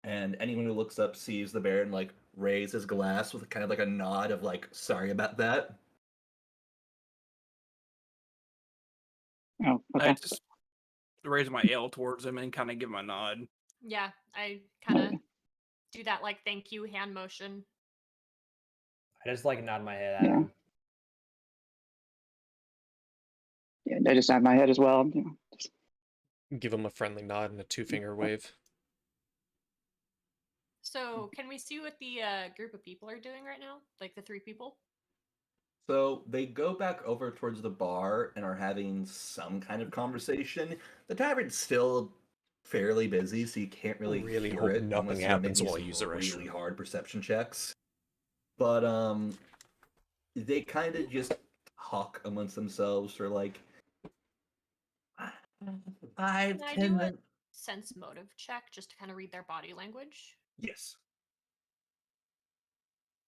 And anyone who looks up sees the Baron like raise his glass with kind of like a nod of like, "Sorry about that." Oh, I okay. just raise my ale towards him and kind of give him a nod. Yeah, I kind Oh, of yeah. do that like thank you hand motion. I just like nod my head at Yeah. him. Yeah, I just nod my head as well. You know, just, Give him a friendly nod and a two-finger wave. So, can we see what the group of people are doing right now? Like the 3 people? So they go back over towards the bar and are having some kind of conversation. The tavern's still fairly busy, so you can't really Really hear hope it nothing unless happens you're while I making use the some really restroom. hard perception checks. But they kind of just talk amongst themselves for like five, Can I 10 do a minutes. sense motive check just to kind of read their body language? Yes.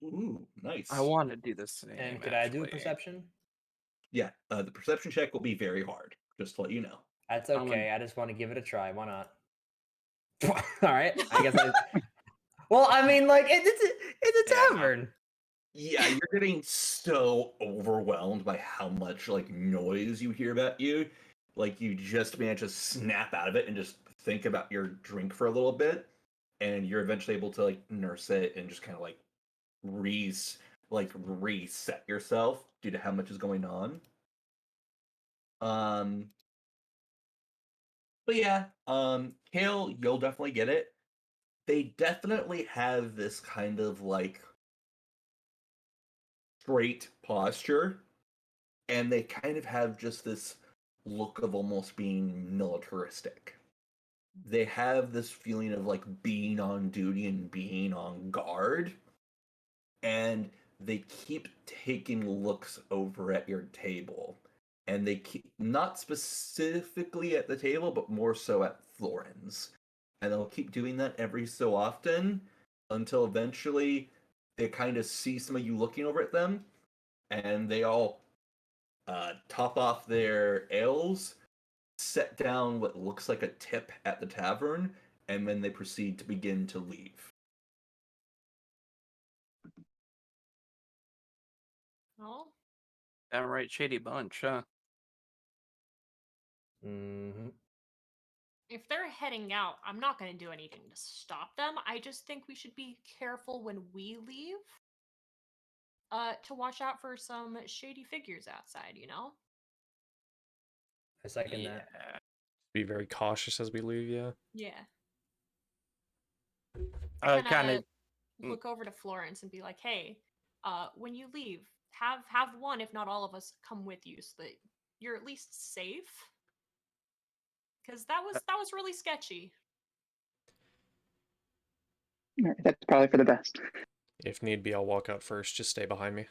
Ooh, nice. I want to do the same. And could I do a actually. perception? Yeah, the perception check will be very hard, just to let you know. That's I'm okay. I just want to give it a try. Why not? All right. I guess I. Well, I mean, like it's a Yeah. tavern. Yeah, you're getting so overwhelmed by how much like noise you hear about you. Like you just manage to snap out of it and just think about your drink for a little bit, and you're eventually able to like nurse it and just kind of like reset yourself due to how much is going on. Um, but yeah, Kale, you'll definitely get it. They definitely have this kind of like straight posture, and they kind of have just this look of almost being militaristic. They have this feeling of like being on duty and being on guard, and they keep taking looks over at your table. And they keep not specifically at the table, but more so at Florin's. And they'll keep doing that every so often until eventually they kind of see some of you looking over at them, and they all top off their ales, set down what looks like a tip at the tavern, and then they proceed to begin to leave. Oh, Downright shady bunch, huh? Mm-hmm. if they're heading out, I'm not going to do anything to stop them. I just think we should be careful when we leave. To watch out for some shady figures outside, you know? I second that. Be very cautious as we leave, yeah. Yeah. Kind Kind of. of look over to Florence and be like, "Hey, when you leave, have one, if not all of us, come with you so that you're at least safe." Because that was really sketchy. all right, that's probably for the best. If need be, I'll walk out first. Just stay behind me.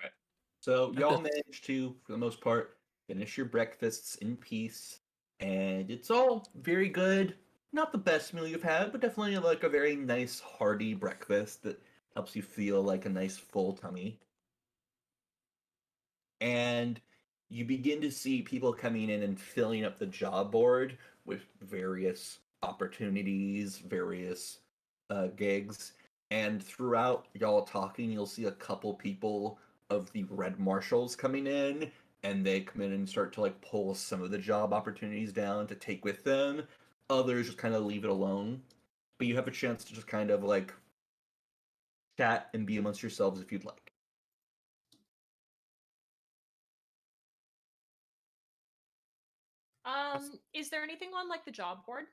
Right. So y'all managed to, for the most part, finish your breakfasts in peace, and it's all very good. Not the best meal you've had, but definitely like a very nice hearty breakfast that helps you feel like a nice full tummy. and you begin to see people coming in and filling up the job board with various opportunities, various gigs. And throughout y'all talking, you'll see a couple people of the Red Marshals coming in, and they come in and start to like pull some of the job opportunities down to take with them. Others just kind of leave it alone. But you have a chance to just kind of like chat and be amongst yourselves if you'd like. Is there anything on like the job board?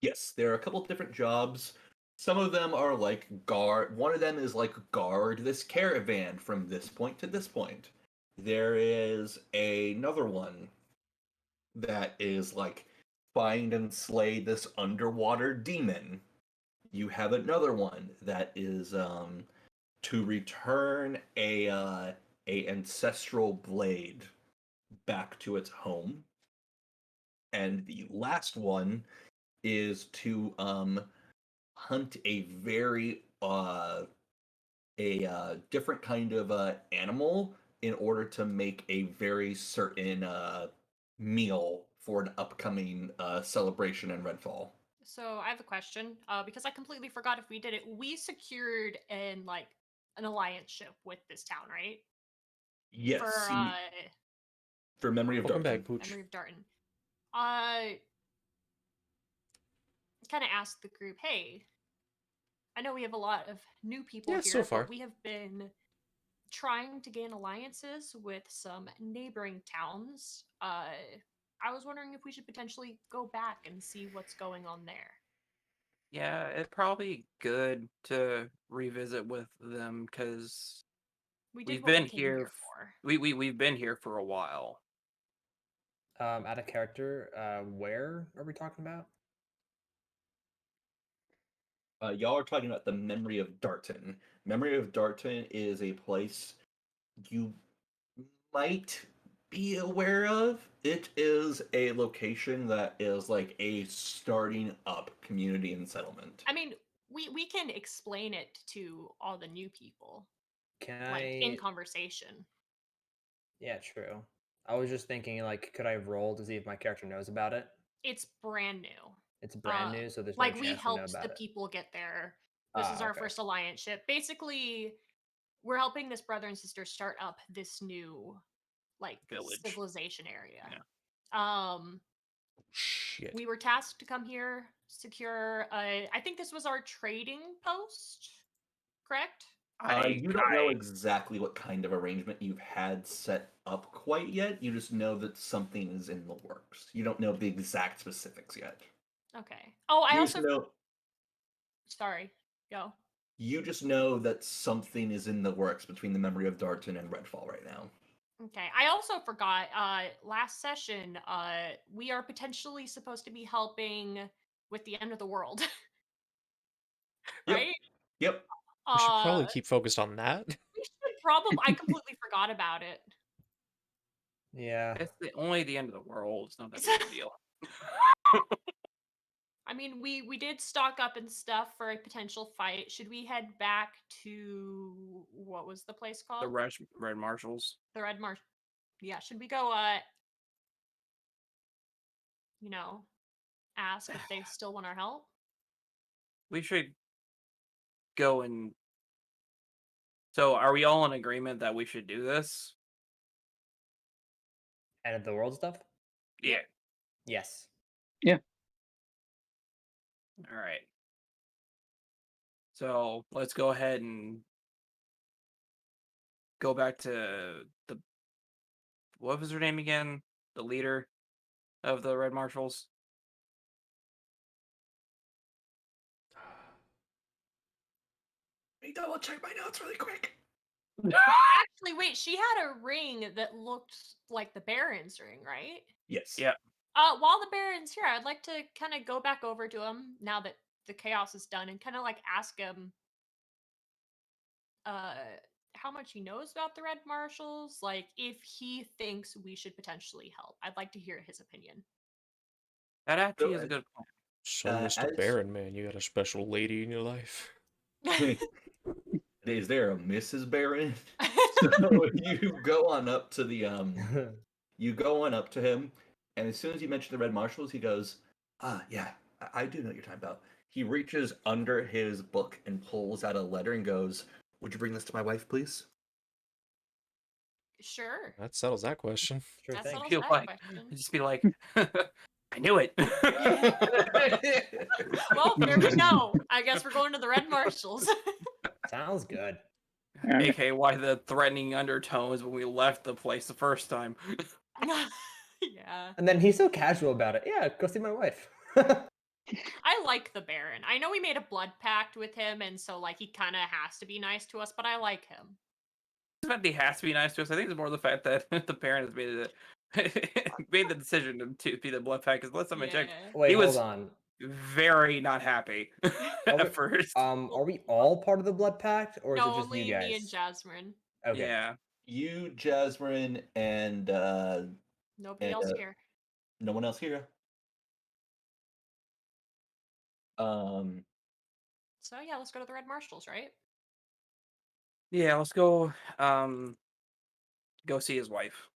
Yes, there are a couple different jobs. Some of them are like guard. One of them is like guard this caravan from this point to this point. There is another one that is like find and slay this underwater demon. You have another one that is to return a ancestral blade back to its home. And the last one is to hunt a very different kind of animal in order to make a very certain meal for an upcoming celebration in Redfall. So I have a question, because I completely forgot if we did it. We secured an alliance ship with this town, right? Yes, For for Memory of Welcome Darkton. back, Pooch. Memory of Darton. Kind of asked the group, hey, I know we have a lot of new people Yeah, here, so far. but we have been trying to gain alliances with some neighboring towns. I was wondering if we should potentially go back and see what's going on there. Yeah, it's probably good to revisit with them because We did we've what we been came here. here for. We've been here for a while. Out of character, where are we talking about? Y'all are talking about the Memory of Darton. Memory of Darton is a place you might be aware of. It is a location that is like a starting up community and settlement. I mean, we can explain it to all the new people, Can like in I? conversation. Yeah, true. I was just thinking, like, could I roll to see if my character knows about it? It's brand new. It's brand new, so there's no Like we chance to know helped about the it. people get there. This is our Okay. first alliance ship. Basically, we're helping this brother and sister start up this new like Village. civilization area. Yeah. Shit. We were tasked to come here, secure I think this was our trading post, correct? You don't know exactly what kind of arrangement you've had set up quite yet. You just know that something is in the works. You don't know the exact specifics yet. Okay. Oh, I You also just know. sorry. Go. You just know that something is in the works between the Memory of Darton and Redfall right now. Okay. I also forgot last session we are potentially supposed to be helping with the end of the world. Yep. Right? Yep. We should probably keep focused on that. We should probably I completely forgot about it. Yeah. It's only the end of the world. It's not that big a deal. I mean, we did stock up and stuff for a potential fight. Should we head back to what was the place called? The Red Marshals. The Red Marsh. Yeah, should we go ask if they still want our help? We should go and. So, are we all in agreement that we should do this? End of the world stuff? Yeah. Yes. All right. So let's go ahead and go back to what was her name again? The leader of the Red Marshals. Let me double check my notes really quick. Actually, wait, she had a ring that looked like the Baron's ring, right? Yes. Yeah. While the Baron's here, I'd like to kind of go back over to him now that the chaos is done and kind of like ask him how much he knows about the Red Marshals, like if he thinks we should potentially help. I'd like to hear his opinion. That actually is a good point. So, Mr. as- Baron, man, you got a special lady in your life. Is there a Mrs. Baron? So you go on up to the you go on up to him, and as soon as you mention the red marshals, he goes, yeah, I do know what you're talking about. He reaches under his book and pulls out a letter and goes, would you bring this to my wife, please? Sure. That settles that question. Sure That thing. settles Feel that like question. just be like, I knew it. Well, there we go. I guess we're going to the Red Marshals. Sounds good. Yeah. AKA why the threatening undertones when we left the place the first time. Yeah. And then he's so casual about it. Yeah, go see my wife. I like the Baron. I know we made a blood pact with him, and so like he kind of has to be nice to us, but I like him. It's not that he has to be nice to us. I think it's more the fact that the parent has made made the decision to be the blood pack. Because last time I checked, Wait, he hold was on. very not happy at first. Are we all part of the blood pact, or is No, it just you only me and guys? Jasmine. Okay. Yeah. You, Jasmine, and Nobody else here. no one else here. Um, So yeah, let's go to the Red Marshals, right? Yeah, let's go go see his wife.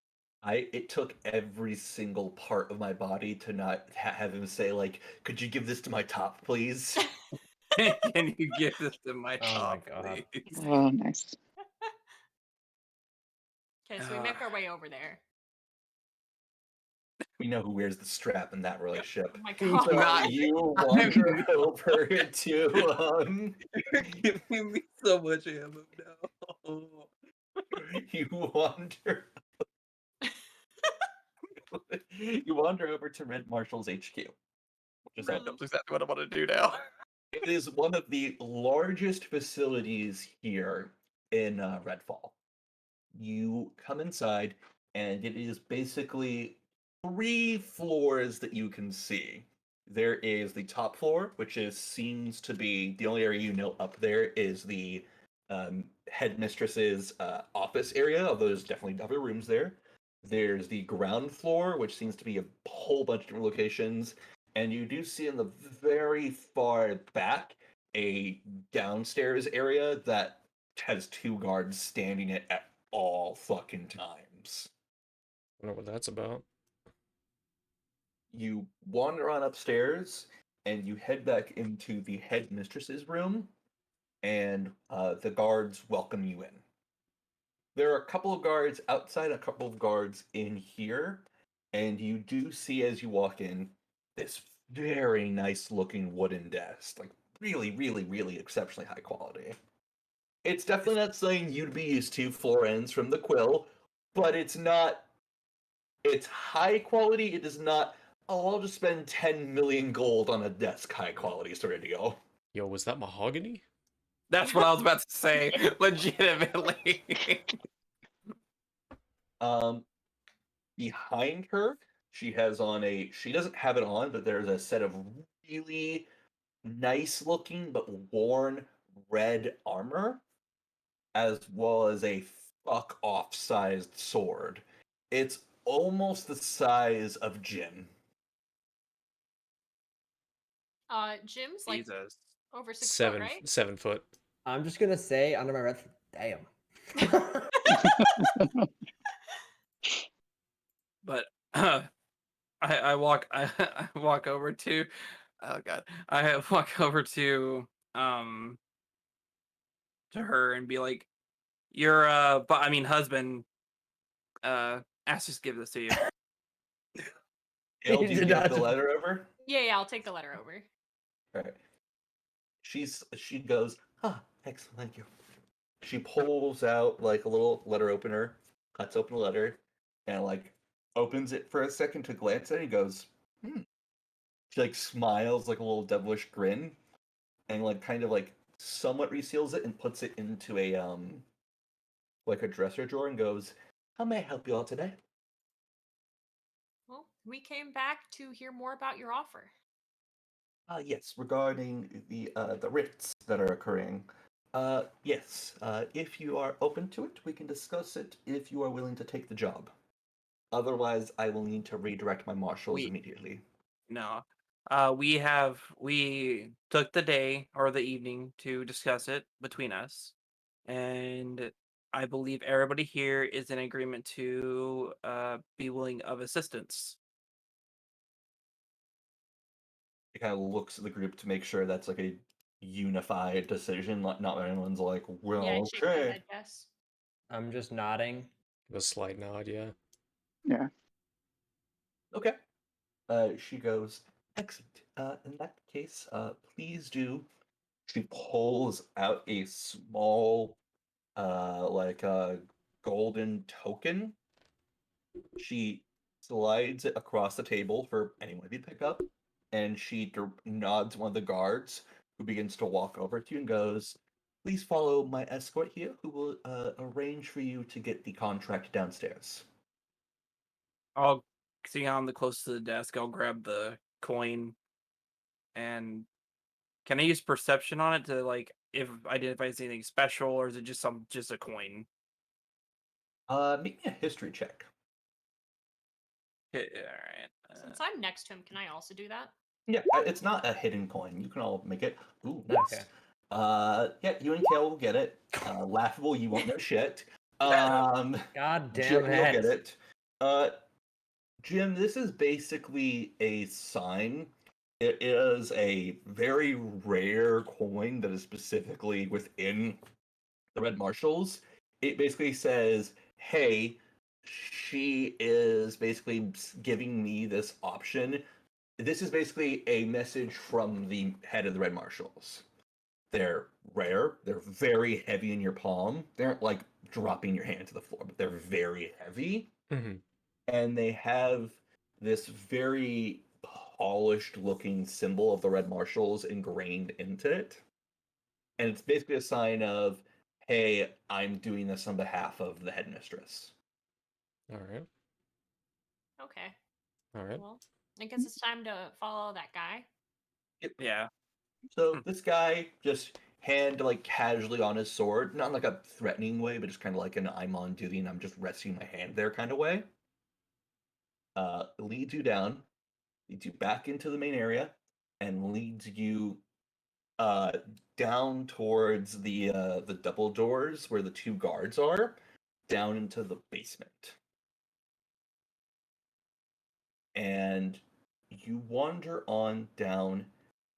it took every single part of my body to not have him say like, "Could you give this to my top, please?" Can you give this to my Oh my top, God. please? Oh, nice. Okay, so we make our way over there. We know who wears the strap in that relationship. Oh my He god. So Not- you wander over to You're giving me so much ammo now. you wander you wander over to Red Marshal's HQ, which is That's exactly what I want to do now. it is one of the largest facilities here in Redfall. You come inside, and it is basically 3 floors that you can see. There is the top floor, which seems to be the only area you know up there is the headmistress's office area, although there's definitely other rooms there. There's the ground floor, which seems to be a whole bunch of different locations, and you do see in the very far back a downstairs area that has 2 guards standing it at all fucking times. I don't know what that's about. You wander on upstairs and you head back into the headmistress's room, and the guards welcome you in. There are a couple of guards outside, a couple of guards in here, and you do see as you walk in this very nice looking wooden desk, like really, really, really exceptionally high quality. It's definitely not something you'd be used to, floor ends from the Quill, but it's not. It's high quality. It is not. Oh, I'll just spend 10 million gold on a desk. High quality sort of deal. Yo, was that mahogany? That's what I was about to say. Legitimately. Um, behind her, she has on a. She doesn't have it on, but there's a set of really nice looking but worn red armor, as well as a fuck off sized sword. It's almost the size of Jim. Jim's like Jesus. over 6 foot, Seven, right? 7 foot. I'm just gonna say under my breath, damn. But I walk I walk over to oh god. I walk over to her and be like, your husband asked us to give this to you. Il, He do you did give not the just- letter over? Yeah, I'll take the letter over. Right. She goes, excellent, thank you. She pulls out like a little letter opener, cuts open the letter, and like opens it for a second to glance at it and goes, She like smiles like a little devilish grin and like kind of like somewhat reseals it and puts it into a like a dresser drawer and goes, how may I help you all today? Well, we came back to hear more about your offer. Yes, regarding the writs that are occurring. Yes, if you are open to it, we can discuss it if you are willing to take the job. Otherwise, I will need to redirect my marshals We- immediately. No. We took the day or the evening to discuss it between us. And I believe everybody here is in agreement to be willing of assistance. He kind of looks at the group to make sure that's like a unified decision. Not that anyone's like, well, Yeah, I shake my okay. head, yes. I'm just nodding. Give a slight nod, yeah. Yeah. Okay. She goes, excellent. In that case, please do. She pulls out a small, like a golden token. She slides it across the table for anyone to pick up, and she nods one of the guards, who begins to walk over to you and goes, "Please follow my escort here, who will arrange for you to get the contract downstairs." I'll see on the close to the desk. I'll grab the coin, and can I use perception on it to like if identifies anything special, or is it just a coin? Make me a history check. Okay, all right. Since I'm next to him, can I also do that? Yeah, it's not a hidden coin. You can all make it. Ooh, nice. Okay. Yeah, you and Kale will get it. Laughable, you won't know shit. God Jim, damn you'll get it. it. Jim, this is basically a sign. It is a very rare coin that is specifically within the Red Marshals. It basically says, hey, she is basically giving me this option. This is basically a message from the head of the Red Marshals. They're rare. They're very heavy in your palm. They aren't like dropping your hand to the floor, but they're very heavy. Mm-hmm. And they have this very polished looking symbol of the Red Marshals ingrained into it. And it's basically a sign of, hey, I'm doing this on behalf of the headmistress. All right. Okay. All right. Well, I guess it's time to follow that guy. Yeah. So this guy just hand like casually on his sword, not like a threatening way, but just kind of like an I'm on duty and I'm just resting my hand there kind of way. Leads you down, leads you back into the main area, and leads you uh down towards the double doors where the two guards are, down into the basement. And you wander on down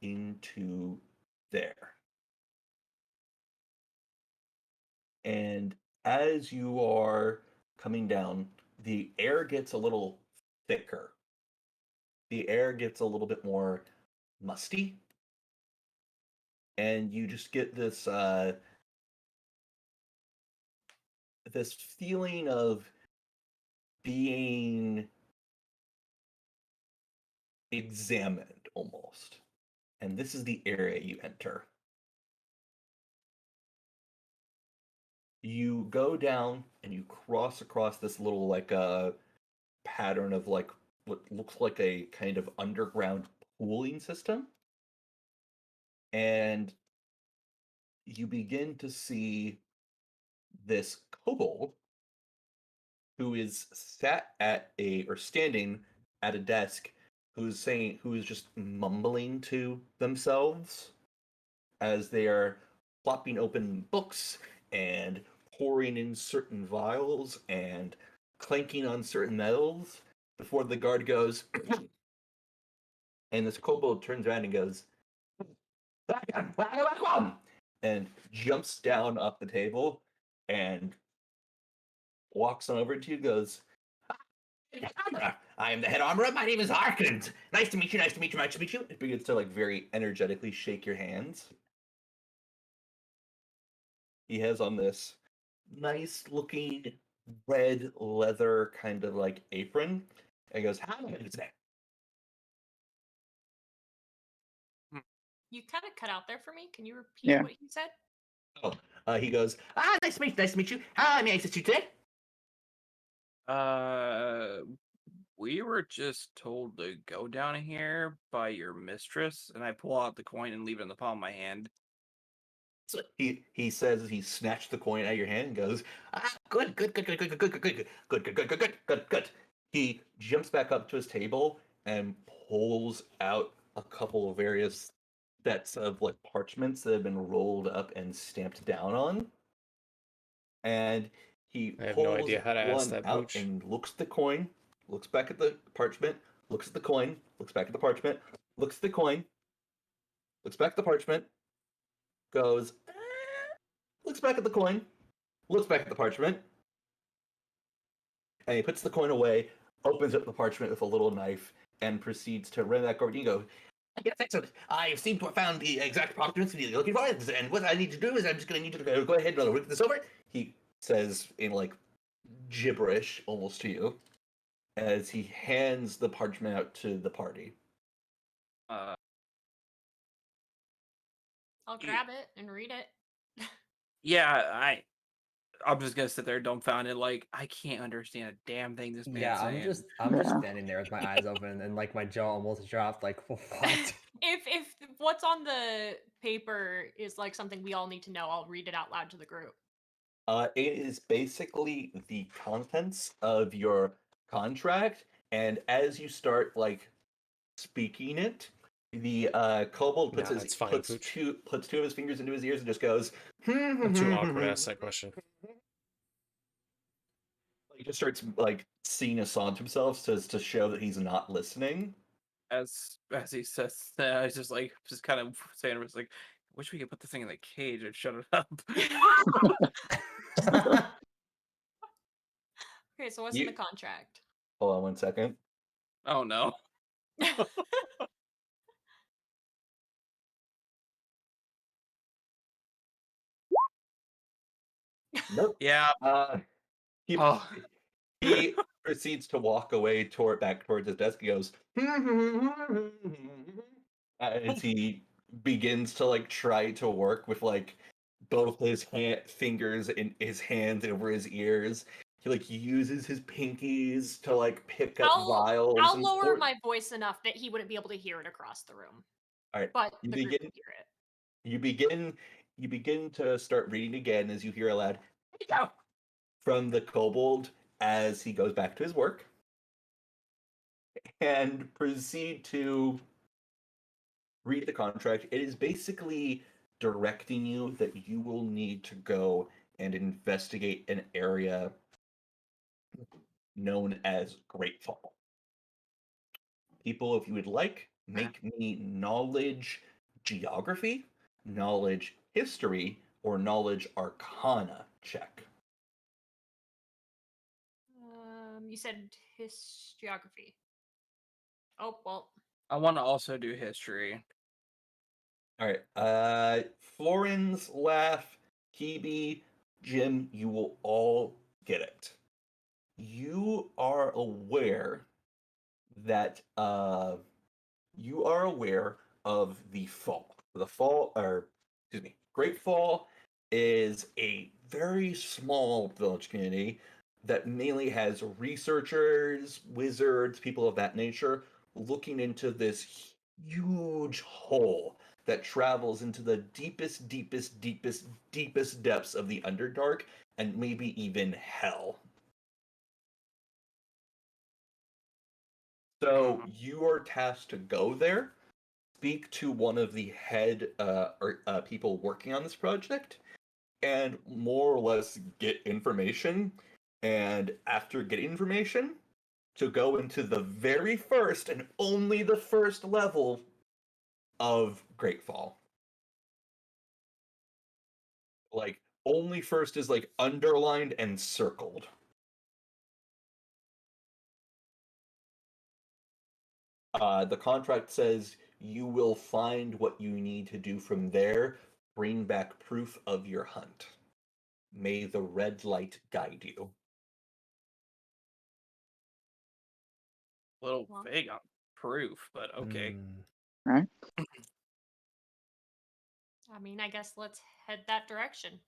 into there. And as you are coming down, the air gets a little thicker. The air gets a little bit more musty. And you just get this feeling of being examined almost. And this is the area you enter. You go down and you cross across this little like pattern of like what looks like a kind of underground pooling system. And you begin to see this kobold who is standing at a desk, who is just mumbling to themselves as they are plopping open books and pouring in certain vials and clanking on certain metals before the guard goes and this kobold turns around and goes and jumps down off the table and walks on over to you, goes, I am the head armorer. My name is Harkins. Nice to meet you. Nice to meet you. Nice to meet you. It begins to like very energetically shake your hands. He has on this nice looking red leather kind of like apron. And he goes, how am I doing today? You kind of cut out there for me. Can you repeat Yeah. what he said? Oh, he goes, nice to meet you. Nice to meet you. How may I assist you today? We were just told to go down here by your mistress, and I pull out the coin and leave it in the palm of my hand. So he says he snatched the coin out of your hand and goes, good. He jumps back up to his table and pulls out a couple of various sets of like parchments that have been rolled up and stamped down on. and he I have no pulls idea how to ask one that, out Pooch. and looks at the coin, looks back at the parchment, looks at the coin, looks back at the parchment, looks at the coin, looks back at the parchment, goes, looks back at the coin, looks back at the parchment, and he puts the coin away, opens up the parchment with a little knife, and proceeds to run back over to you and go, yes, excellent. I seem to have found the exact parchment you're looking for, and what I need to do is I'm just going to need you to go ahead and look this over. He says in like gibberish almost to you as he hands the parchment out to the party. Uh, I'll grab it and read it. yeah, I'm just gonna sit there dumbfounded, like I can't understand a damn thing this man's Yeah, saying. I'm just Yeah. standing there with my eyes open and like my jaw almost dropped. Like what? If what's on the paper is like something we all need to know, I'll read it out loud to the group. It is basically the contents of your contract, and as you start like speaking it, the kobold puts Nah, it's fine, Pooch. two of his fingers into his ears and just goes. I'm too awkward to ask that question. He just starts like singing a song to himself to show that he's not listening. As he says that, I was just kind of saying, "Was like, wish we could put this thing in the cage and shut it up." Okay, so what's in the contract? Hold on 1 second. Oh no! Nope. Yeah. He Oh. he proceeds to walk away back towards his desk. He goes as he begins to like try to work with like both his fingers in his hands over his ears. He like uses his pinkies to like pick up vials. I'll and lower my voice enough that he wouldn't be able to hear it across the room. All right, But you the group begin. can hear it. You begin to start reading again as you hear a loud "Go!" from the kobold as he goes back to his work, and proceed to read the contract. It is basically directing you that you will need to go and investigate an area known as Great Fall. People, if you would like, make me knowledge geography, knowledge history, or knowledge arcana check. You said geography. Oh well. I want to also do history. All right. Florins, Laugh, Kibi, Jim, you will all get it. You are aware that you are aware of the fall. The fall, or excuse me, Great Fall is a very small village community that mainly has researchers, wizards, people of that nature looking into this huge hole that travels into the deepest, deepest, deepest, deepest depths of the Underdark and maybe even hell. So you are tasked to go there, speak to one of the head people working on this project, and more or less get information. And after getting information, to go into the very first and only the first level of Great Fall. Like, only first is like underlined and circled. The contract says you will find what you need to do from there. Bring back proof of your hunt. May the red light guide you. A little Well. vague on proof, but okay. Right? I mean, I guess let's head that direction.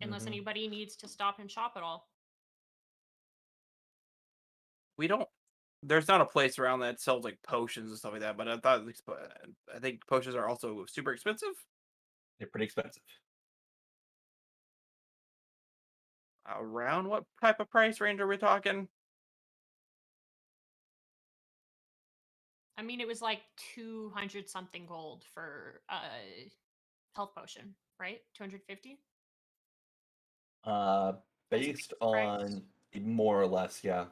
Unless Mhm. anybody needs to stop and shop at all. We don't. There's not a place around that sells like potions and stuff like that. But I think potions are also super expensive. They're pretty expensive. Around what type of price range are we talking? I mean, it was like 200 something gold for a health potion, right? 250? Based price. on more or less, yeah.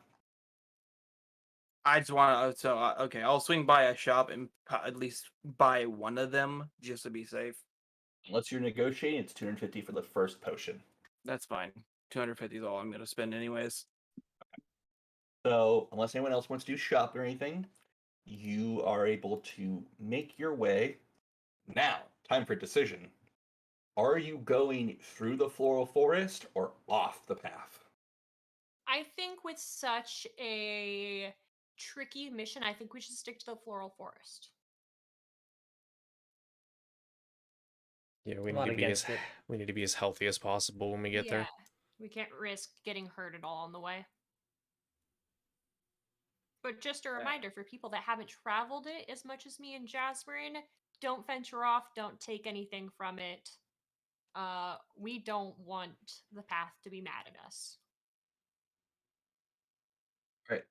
I just want to. Okay, I'll swing by a shop and at least buy one of them just to be safe. Unless you're negotiating, it's 250 for the first potion. That's fine. 250 is all I'm gonna spend anyways. So, unless anyone else wants to do shop or anything, you are able to make your way. Now, time for decision. Are you going through the floral forest or off the path? I think with such a tricky mission, I think we should stick to the floral forest. Yeah, I'm not against it. we need to be as healthy as possible when we get there. We can't risk getting hurt at all on the way. But just a reminder for people that haven't traveled it as much as me and Jasmine, don't venture off, don't take anything from it. We don't want the path to be mad at us. Right.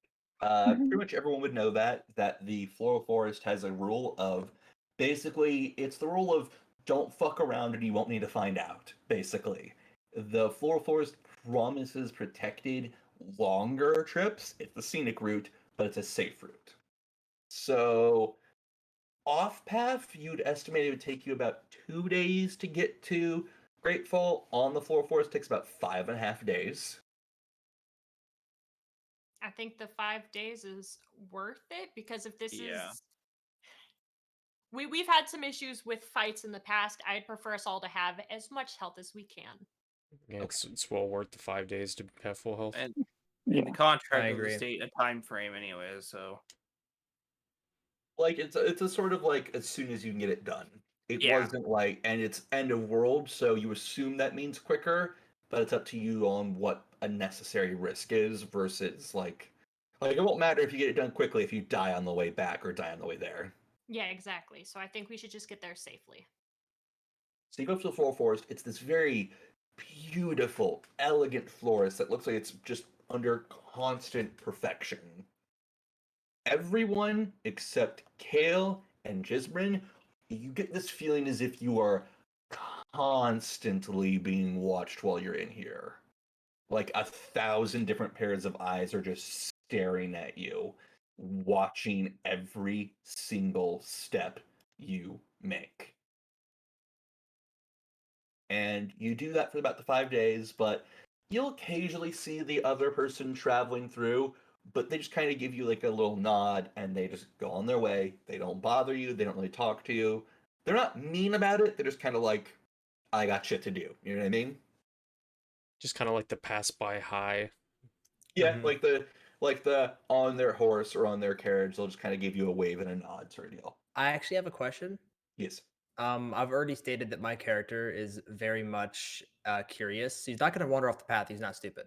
Pretty much everyone would know that the floral forest has a rule of basically it's the rule of don't fuck around and you won't need to find out. Basically, the floral forest promises protected longer trips. It's the scenic route, but it's a safe route. So off path, you'd estimate it would take you about 2 days to get to Great Fall. On the floral forest takes about 5.5 days. I think the 5 days is worth it because if this Yeah. is we've had some issues with fights in the past. I'd prefer us all to have as much health as we can. Yeah, it's well worth the 5 days to have full health. And Yeah. in the contract I of the agree. state, a time frame anyways. So Like it's a sort of like as soon as you can get it done. It Yeah. wasn't like, and it's end of world, so you assume that means quicker, but it's up to you on what a necessary risk is versus like it won't matter if you get it done quickly if you die on the way back or die on the way there. Yeah, exactly. So I think we should just get there safely. So you go to the floral forest. It's this very beautiful, elegant forest that looks like it's just under constant perfection. Everyone except Kale and Jisbrin, you get this feeling as if you are constantly being watched while you're in here. Like 1,000 different pairs of eyes are just staring at you, watching every single step you make. And you do that for about the 5 days, but you'll occasionally see the other person traveling through, but they just kind of give you like a little nod and they just go on their way. They don't bother you, they don't really talk to you. They're not mean about it, they're just kind of like, I got shit to do. You know what I mean? Just kind of like the pass by high. Yeah, Mhm. like the on their horse or on their carriage, they'll just kind of give you a wave and a nod sort of deal. I actually have a question. Yes. I've already stated that my character is very much curious. He's not going to wander off the path. He's not stupid,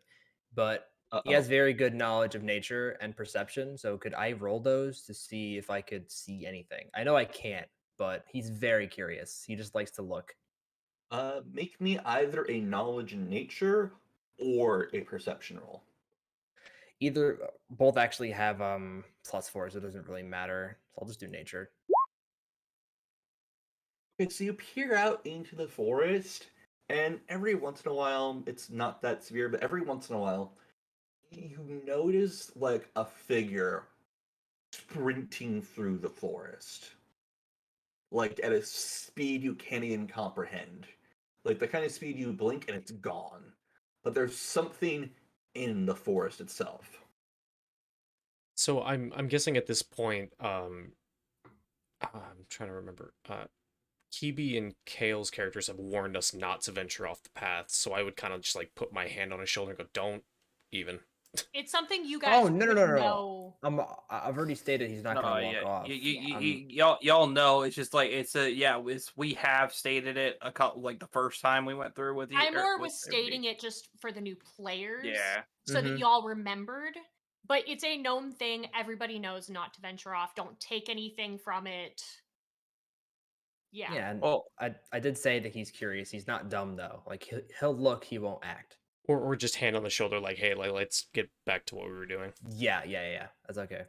but he has Uh-oh. very good knowledge of nature and perception. So could I roll those to see if I could see anything? I know I can't, but he's very curious. He just likes to look. Make me either a knowledge in nature or a perception roll. Either both actually have +4, so it doesn't really matter. So I'll just do nature. Okay, so you peer out into the forest, and every once in a while, it's not that severe, but every once in a while, you notice like a figure sprinting through the forest, like at a speed you can't even comprehend. Like the kind of speed you blink and it's gone. But there's something in the forest itself. So I'm guessing at this point, I'm trying to remember. Kibi and Kale's characters have warned us not to venture off the path, so I would kind of just like put my hand on his shoulder and go, "Don't even." It's something you guys Oh, no, no, would no, no, no. know. I've already stated he's not no, going to walk yeah, off. y'all know. It's just like we have stated it a couple like the first time we went through with you. I more was stating it just for the new players. Yeah. So that Mhm. y'all remembered. But it's a known thing. Everybody knows not to venture off. Don't take anything from it. Yeah. Yeah, and Well, I did say that he's curious. He's not dumb though. Like he'll look, he won't act. Or just hand on the shoulder, like, "Hey, like, let's get back to what we were doing." Yeah, yeah, yeah. That's okay.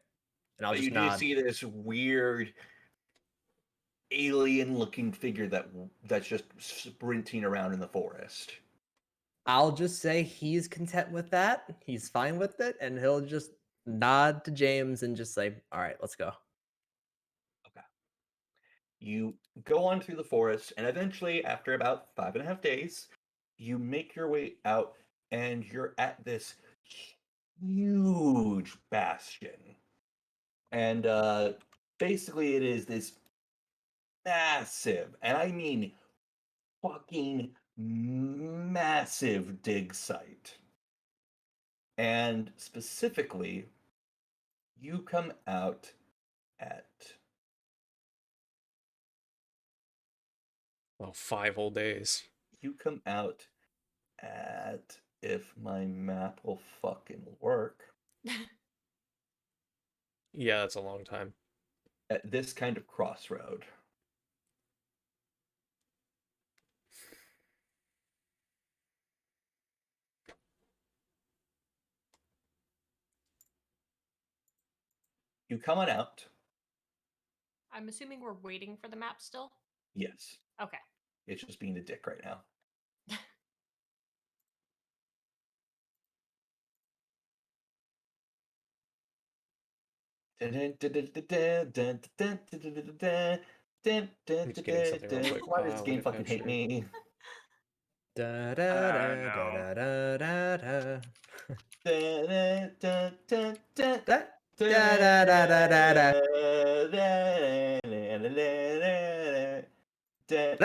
And I'll But you just do nod. see this weird alien looking figure that's just sprinting around in the forest. I'll just say he's content with that. He's fine with it, and he'll just nod to James and just say, "All right, let's go." You go on through the forest, and eventually, after about 5.5 days, you make your way out, and you're at this huge bastion. And basically, it is this massive, and I mean fucking massive dig site. And specifically, you come out at Oh, 5 whole days. you come out at, if my map will fucking work, Yeah, that's a long time. at this kind of crossroad. You come on out. I'm assuming we're waiting for the map still. Yes, Okay. it's just being a dick right now. I'm just getting something real quick. Why does this What game if fucking hate sure? me? Da da da no. da da da da. Da, da, da, da, Da da, da da da da da. da, Da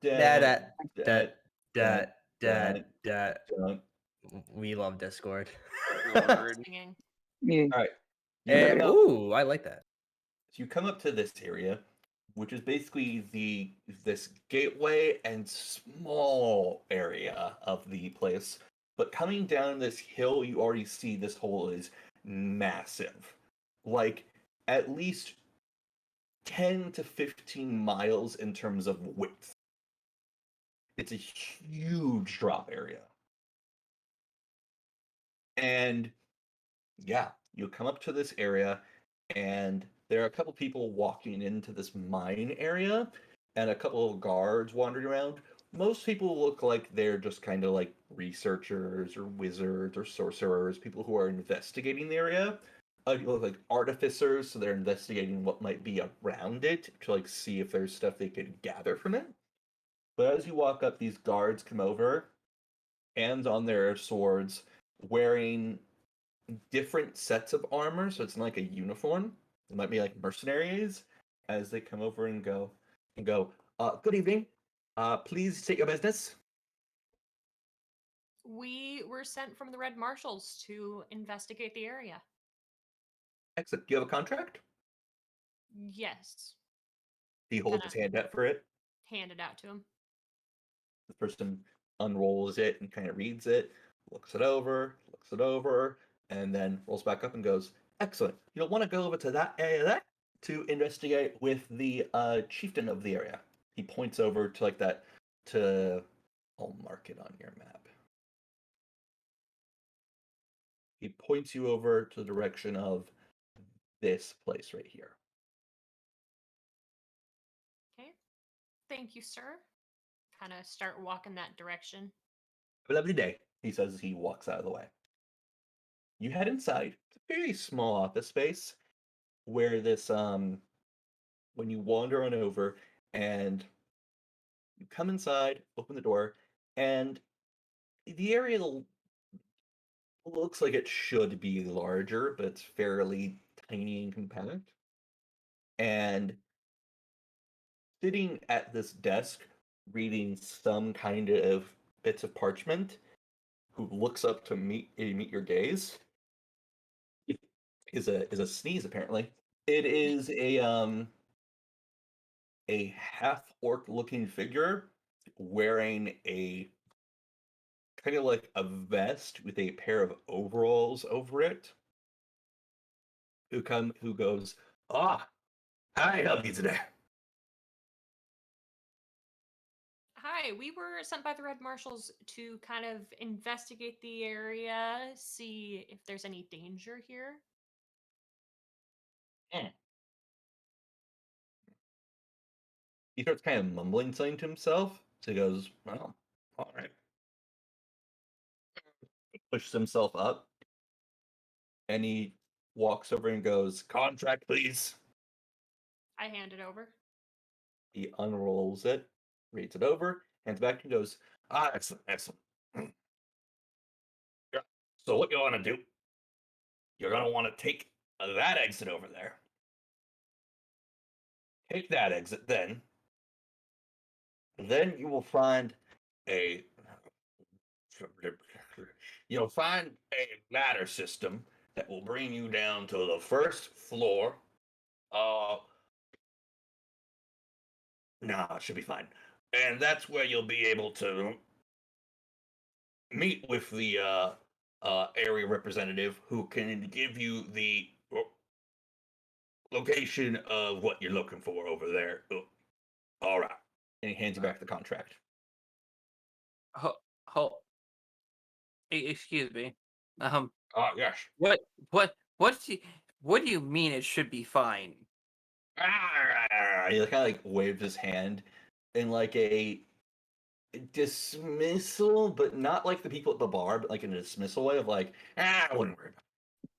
da da, da da da, da da da, da. da. We love Discord. Lord. Singing. Yeah. All right, you And come out. ooh, I like that. So you come up to this area, which is basically this gateway and small area of the place. But coming down this hill, you already see this hole is massive, like at least 10 to 15 miles in terms of width. It's a huge drop area. And yeah, you come up to this area, and there are a couple people walking into this mine area, and a couple of guards wandering around. Most people look like they're just kind of like researchers or wizards or sorcerers, people who are investigating the area. People look like artificers, so they're investigating what might be around it to like see if there's stuff they could gather from it. But as you walk up, these guards come over, hands on their swords, wearing different sets of armor, so it's not like a uniform. It might be like mercenaries as they come over and go, good evening. Please state your business. We were sent from the Red Marshals to investigate the area. Excellent. Do you have a contract? Yes. He holds his hand out for it. Hand it out to him. The person unrolls it and kind of reads it, looks it over, and then rolls back up and goes, excellent. You'll want to go over to that area there to investigate with the chieftain of the area. He points over to like that to I'll mark it on your map. He points you over to the direction of this place right here. Okay. Thank you, sir. Kind of start walking that direction. Have a lovely day, he says as he walks out of the way. You head inside. It's a very small office space where this when you wander on over and you come inside, open the door, and the area looks like it should be larger, but it's fairly tiny and compact. And sitting at this desk, reading some kind of bits of parchment, who looks up to meet your gaze, is a sneeze apparently. It is a half orc looking figure wearing a kind of like a vest with a pair of overalls over it, who goes, ah, how can I help you today? Hi, we were sent by the Red Marshals to kind of investigate the area, see if there's any danger here. Hmm. He starts kind of mumbling something to himself. So he goes, well, all right. pushes himself up, and he walks over and goes, "Contract, please." I hand it over. He unrolls it, reads it over, hands it back, and goes, "Ah, excellent, excellent. Yeah. So what you want to do? You're gonna want to take that exit over there. Take that exit, then you will find a you'll find a ladder system that will bring you down to the first floor. Uh, no, it should be fine. And that's where you'll be able to meet with the area representative who can give you the location of what you're looking for over there. All right. And he hands you back the contract. Ho, ho, excuse me. Ah, yes. What, what do you mean it should be fine? He kind of like waved his hand in like a dismissal, but not like the people at the bar, but like in a dismissal way of like, I wouldn't worry about it.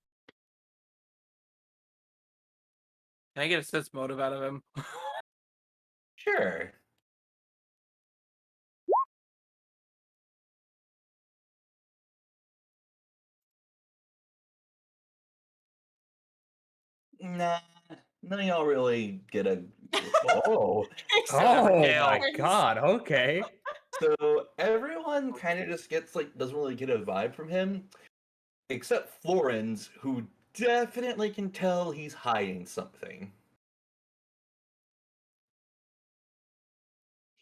Can I get a sense motive out of him? Sure. Nah, none of y'all really get a. Oh, Except Oh for my Florence. god, okay. so everyone kind of just gets like doesn't really get a vibe from him, except Florence, who definitely can tell he's hiding something.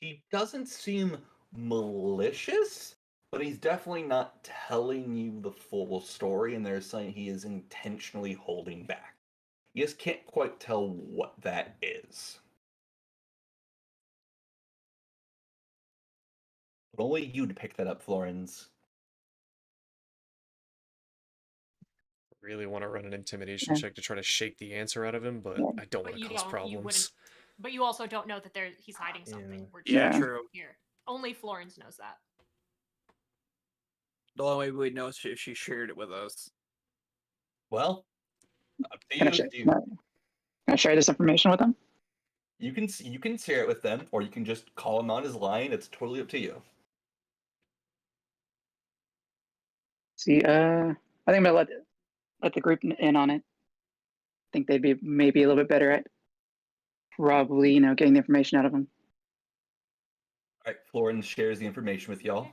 He doesn't seem malicious, but he's definitely not telling you the full story, and there's something he is intentionally holding back. You just can't quite tell what that is. But only you to pick that up, Florence. Really want to run an intimidation check to try to shake the answer out of him, but Yeah. I don't But want to you cause don't. You problems. wouldn't. But you also don't know that he's hiding something. Yeah. We're Yeah, just true. here. Only Florence knows that. The only way we'd know is if she shared it with us. Well, up to Can I, you. can I share this information with them? You can share it with them, or you can just call him on his line. It's totally up to you. See, I think I'm gonna let the group in on it. I think they'd be maybe a little bit better at probably, getting the information out of them. All right, Florence shares the information with y'all.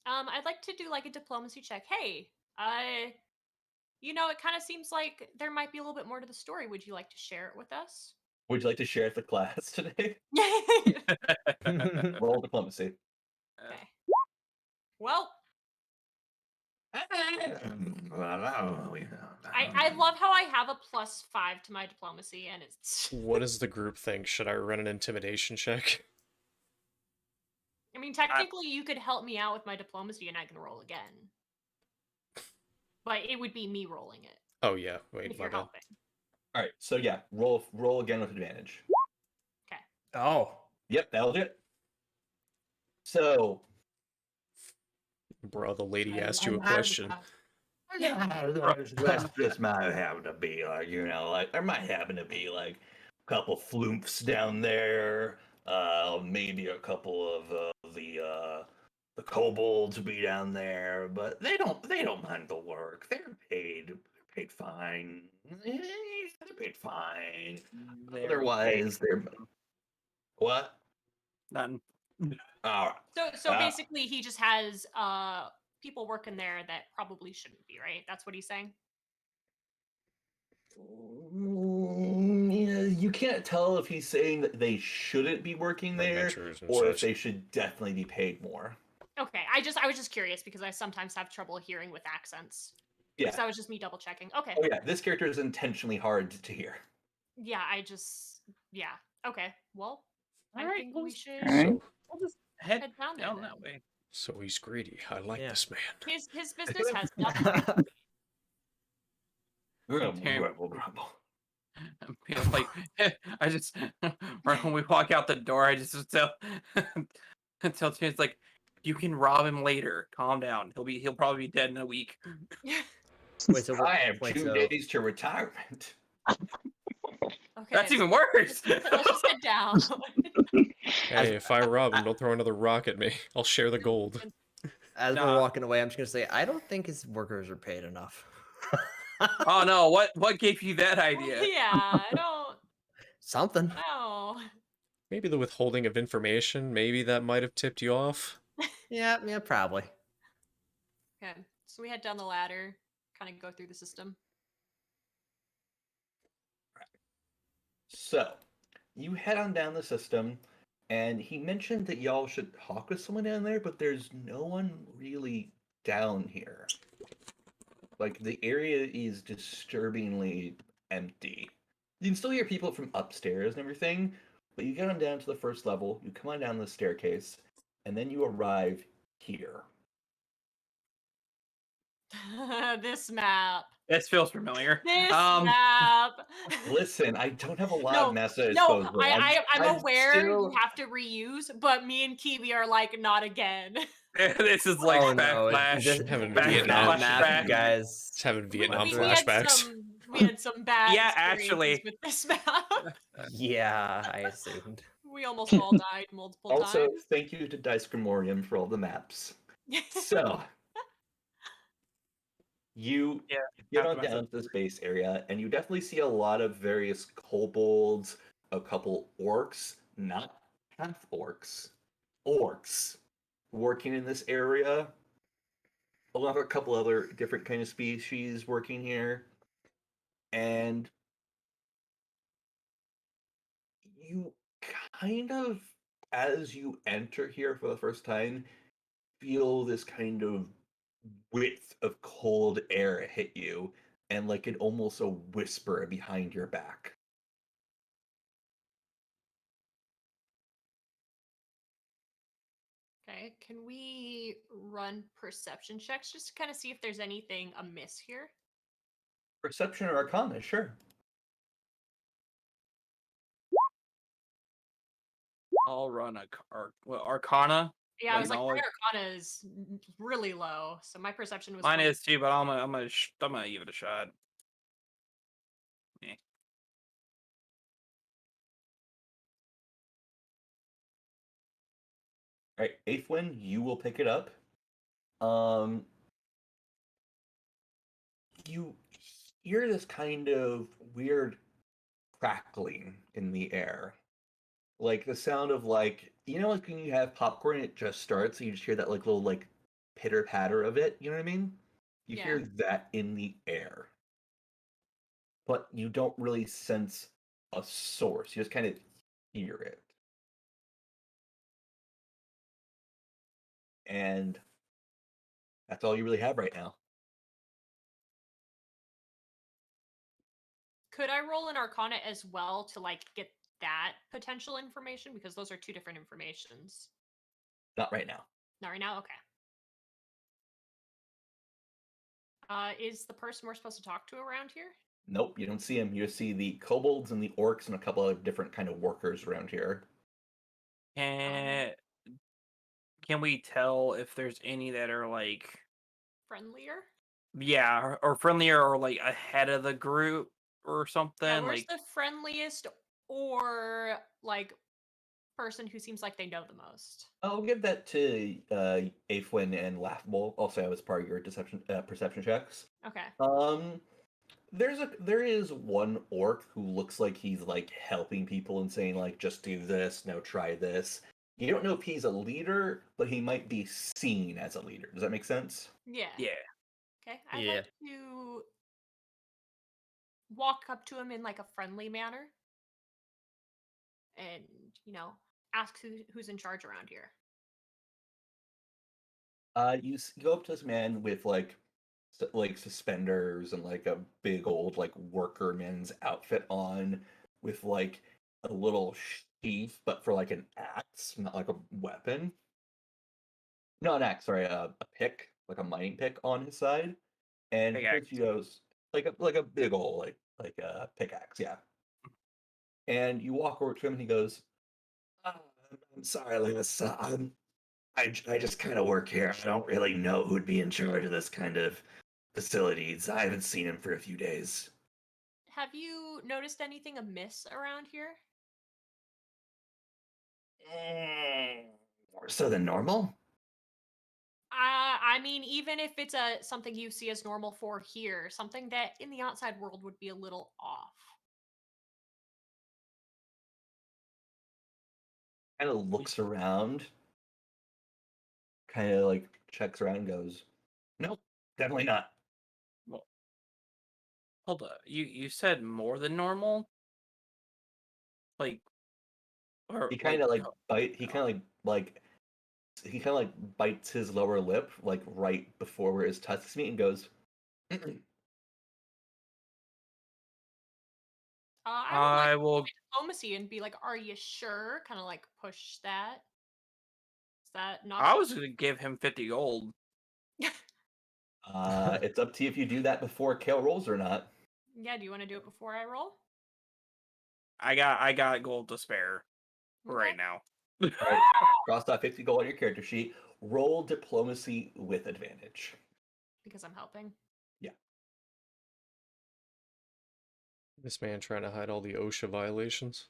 I'd like to do like a diplomacy check. Hey, it kind of seems like there might be a little bit more to the story. Would you like to share it with us? Would you like to share it with the class today? Okay. Roll diplomacy. Well, I I love how I have a +5 to my diplomacy, and it's. What does the group think? Should I run an intimidation check? I mean, technically, you could help me out with my diplomacy, and I can roll again. But it would be me rolling it Oh yeah, wait, if my you're bad. helping. All right, so yeah, roll again with advantage. Oh. Yep, that'll do it. So, Bro, the lady I- asked you a I- question. This might happen to be like, there might happen to be like a couple floomps down there, maybe a couple of the kobolds be down there, but they don't mind the work. They're paid fine. They're paid fine. Otherwise, they're what? None. All right. So basically, he just has people working there that probably shouldn't be, right? That's what he's saying. Yeah, you can't tell if he's saying that they shouldn't be working there Adventures and or if such. they should definitely be paid more. Okay, I was just curious because I sometimes have trouble hearing with accents. Yeah. So that was just me double checking. Okay. Oh yeah, this character is intentionally hard to hear. Yeah, yeah. Okay. Well, I Alright, think well, we should Alright. We'll just head head down there. down then. that way. So he's greedy. I like Yeah. this man. His business has nothing. Grumble. You know, like I just right when we walk out the door, I just tell Chance like, You can rob him later. Calm down. He'll probably be dead in a week. Wait, so I have wait, 2 so days to retirement. Okay. That's even worse. Let's just get down. Hey, if I rob him, don't throw another rock at me. I'll share the gold. as we're Nah. walking away, I'm just gonna say I don't think his workers are paid enough. Oh no! What gave you that idea? Yeah, I don't Something. know. Maybe the withholding of information, maybe that might have tipped you off. Yeah, probably. Okay, so we head down the ladder, kind of go through the system. So, you head on down the system, and he mentioned that y'all should talk with someone down there, but there's no one really down here. Like, the area is disturbingly empty. You can still hear people from upstairs and everything, but you get on down to the first level, you come on down the staircase, and then you arrive here. This map. This feels familiar. This map. Listen, I don't have a lot No, of maps at no, disposal. I'm aware still... you have to reuse, but me and Kiwi are like, not again. This is like Oh, no, backflash. this- Having back- Vietnam flashback. you guys. Just having Vietnam we flashbacks. had some bad Yeah, experiences actually. with this map. Yeah, I assumed. We almost all died multiple Also, times. thank you to Dice Grimorium for all the maps. So, you Yeah, get have on to mess down up. to the space area, and you definitely see a lot of various kobolds, a couple orcs, not half orcs, orcs, working in this area. A couple other different kind of species working here, and you kind of, as you enter here for the first time, feel this kind of width of cold air hit you, and like an almost a whisper behind your back. Okay, can we run perception checks just to kind of see if there's anything amiss here? Perception or Arcana, sure. I'll run Arcana. Yeah, I was like, my knowledge. Arcana is really low, so my perception was. Mine 20. is too, but I'm gonna give it a shot. Yeah. All right, Aethwin, you will pick it up. Um, you hear this kind of weird crackling in the air, like the sound of like like when you have popcorn and it just starts, and you just hear that like little like pitter patter of it. You know what I mean? You Yeah. hear that in the air, but you don't really sense a source. You just kind of hear it. And that's all you really have right now. Could I roll an Arcana as well to like get that potential information, because those are two different informations? Not right now. Not right now. Okay. Is the person we're supposed to talk to around here? Nope, you don't see him. You see the kobolds and the orcs and a couple of different kind of workers around here. Can we tell if there's any that are like Friendlier? or friendlier or like ahead of the group or something? Yeah, where's Like the friendliest or like person who seems like they know the most? I'll give that to Aethwin and Laughable. Also, that was part of your perception checks. Okay. There is one orc who looks like he's like helping people and saying like, just do this, no, try this. You don't know if he's a leader, but he might be seen as a leader. Does that make sense? Yeah. yeah. Okay. I'd Yeah. like to walk up to him in like a friendly manner and, ask who's in charge around here. You go up to this man with like suspenders and like a big old like workerman's outfit on, with like a little sheath, but for like an axe, not like a weapon. Not an axe, sorry, a pick, like a mining pick on his side, and Pickaxe. he goes like a big old like a pickaxe, yeah. And you walk over to him, and he goes, "I'm sorry, Lewis. I just kind of work here. I don't really know who'd be in charge of this kind of facilities. I haven't seen him for a few days. Have you noticed anything amiss around here? More so than normal. I mean, even if it's something you see as normal for here, something that in the outside world would be a little off. Kind of looks around, kind of like checks around, and goes, "Nope, definitely not." Well, hold up. You said more than normal? Like, or He kind of like oh, bite. He kind of he kind of like bites his lower lip, like right before where his tusks meet, and goes, "Mm-mm." I would like I to will. try diplomacy and be like, "Are you sure?" Kind of like push that. Is that not? I was gonna give him 50 gold. It's up to you if you do that before Kale rolls or not. Yeah. Do you want to do it before I roll? I got gold to spare Okay. right now. All right, cross off 50 gold on your character sheet. Roll diplomacy with advantage. Because I'm helping. This man trying to hide all the OSHA violations.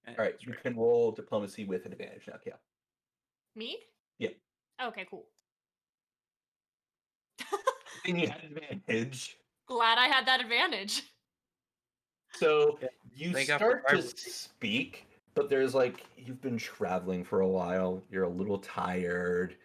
All right, you can roll diplomacy with advantage now, Kale. Me? Yeah. Okay. Cool. And you had advantage. Glad I had that advantage. So Yeah, you thank God for start to driver's seat. speak, but there's like you've been traveling for a while. You're a little tired.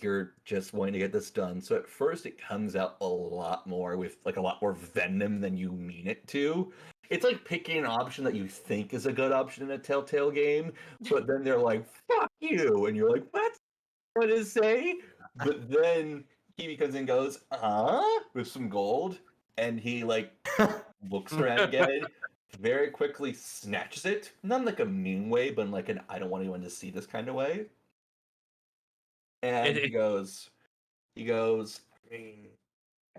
You're just wanting to get this done. So at first it comes out a lot more with like a lot more venom than you mean it to. It's like picking an option that you think is a good option in a Telltale game, but then they're like, fuck you. And you're like, that's what to say. But then he comes and goes, with some gold. And he like looks around again, very quickly snatches it. Not in like a mean way, but in like an I don't want anyone to see this kind of way. And It- he goes, I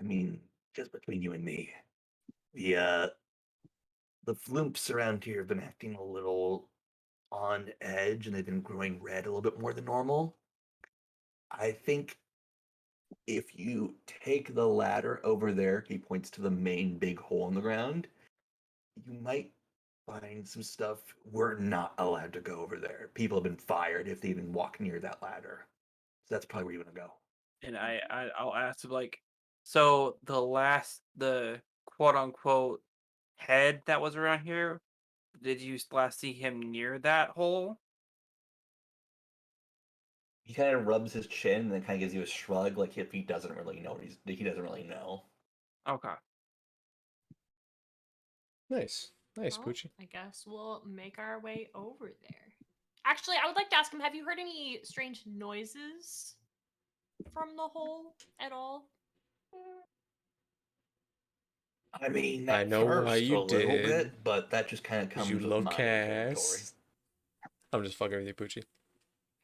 mean, just between you and me, the the flumps around here have been acting a little on edge, and they've been growing red a little bit more than normal. I think if you take the ladder over there, he points to the main big hole in the ground, you might find some stuff. We're not allowed to go over there. People have been fired if they even walk near that ladder. So that's probably where you want to go. and I'll ask him like, so the quote unquote head that was around here, did you last see him near that hole? He kind of rubs his chin and then kind of gives you a shrug, like if he doesn't really know. He doesn't really know. Okay. Nice. Nice, Well, Poochie. I guess we'll make our way over there. Actually, I would like to ask him, have you heard any strange noises from the hole at all? I mean, I at know why first you a little did. bit, but that just kind of 'Cause comes you with love my territory. Cass. I'm just fucking with you, Poochie.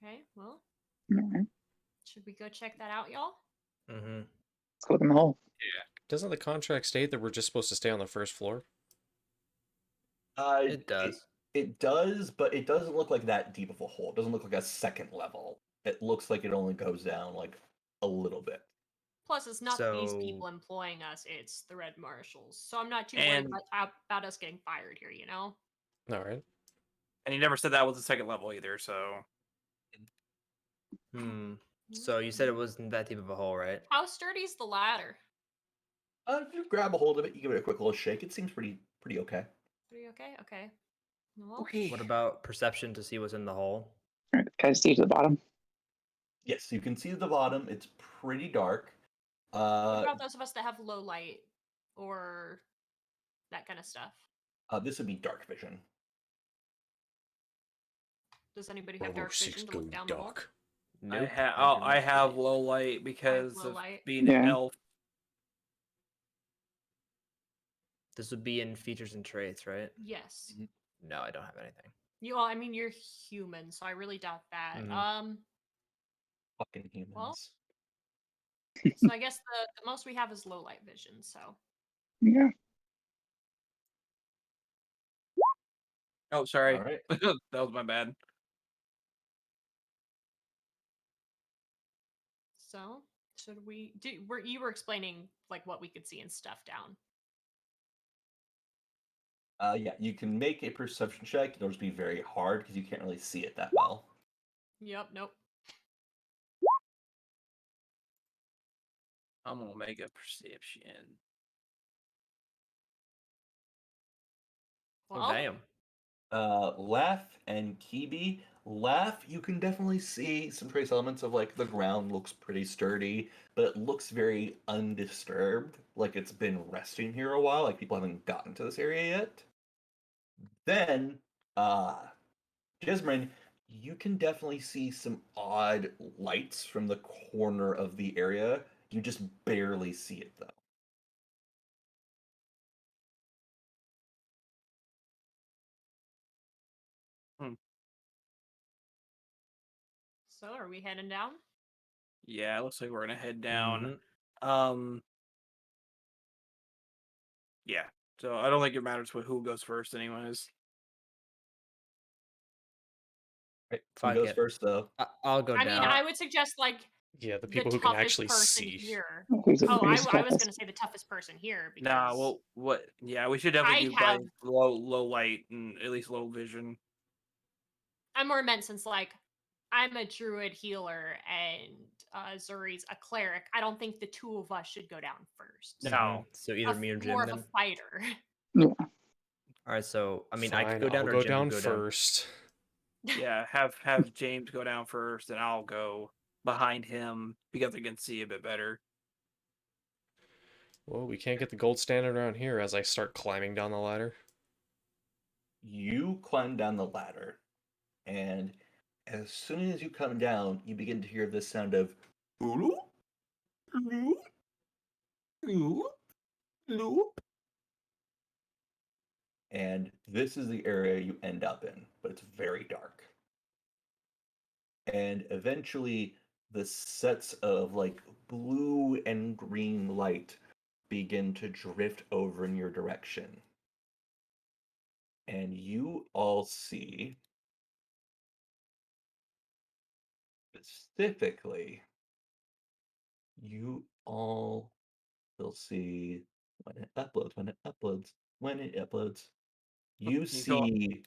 Okay, well, Alright, should we go check that out, y'all? Mm-hmm. let's look in the hole. Doesn't the contract state that we're just supposed to stay on the first floor? It does. It does, but it doesn't look like that deep of a hole. It doesn't look like a second level. It looks like it only goes down like a little bit. Plus, it's not these So- people employing us, it's the Red Marshals. So I'm not too And- worried about us getting fired here, you know? All right. And he never said that was the second level either, so So you said it wasn't that deep of a hole, right? How sturdy's the ladder? You grab a hold of it, you give it a quick little shake. It seems pretty okay. Pretty okay? Okay. Well, okay. What about perception to see what's in the hole? Alright, can I see to the bottom? Yes, you can see the bottom. It's pretty dark. what Uh, about those of us that have low light or that kind of stuff? this would be dark vision. Does anybody have dark vision to look down the hole? Nope. I do have not. low light because low of light. being Yeah. an elf. This would be in features and traits, right? Yes. No, I don't have anything. Well, I mean, you're human, so I really doubt that. Mhm. Fucking humans. Well. So I guess the most we have is low light vision. So Yeah. Oh, sorry. All right. That was my bad. So, should we do? You were explaining like what we could see and stuff down. Yeah, you can make a perception check. It'll just be very hard because you can't really see it that well. Yep. Nope. I'm gonna make a perception. Oh, Well, damn. Laugh and Kibi. Laugh, you can definitely see some trace elements of like the ground looks pretty sturdy, but it looks very undisturbed, like it's been resting here a while, like people haven't gotten to this area yet. Then, Jesmine, you can definitely see some odd lights from the corner of the area. You just barely see it though. so are we heading down? Yeah, it looks like we're gonna head down. Mhm. Yeah. So I don't think it matters who goes first, anyways. Right, who Fuck goes it. first though? I'll go I mean, down. I would suggest like Yeah, the the people who can toughest actually person see. here. Who's the Oh, biggest, I was toughest? gonna say the toughest person here because Nah, well, what? Yeah, we should definitely I do by have. low light and at least low vision. I more meant since like I'm a druid healer and Zuri's a cleric. I don't think the two of us should go down first. No. Mhm. So either me or Jim More of then. a fighter. Yeah. All right. So I mean, I could Fine, go down I'll or go Jim down could go down. first. Yeah, have James go down first, and I'll go behind him because I can see a bit better. Well, we can't get the gold standard around here as I start climbing down the ladder. You climb down the ladder, and as soon as you come down, you begin to hear this sound of loop, loop, loop, loop. And this is the area you end up in, but it's very dark. And eventually, the sets of like blue and green light begin to drift over in your direction. And you all see, specifically, you all will see when it uploads, when it uploads, when it uploads. You You go. see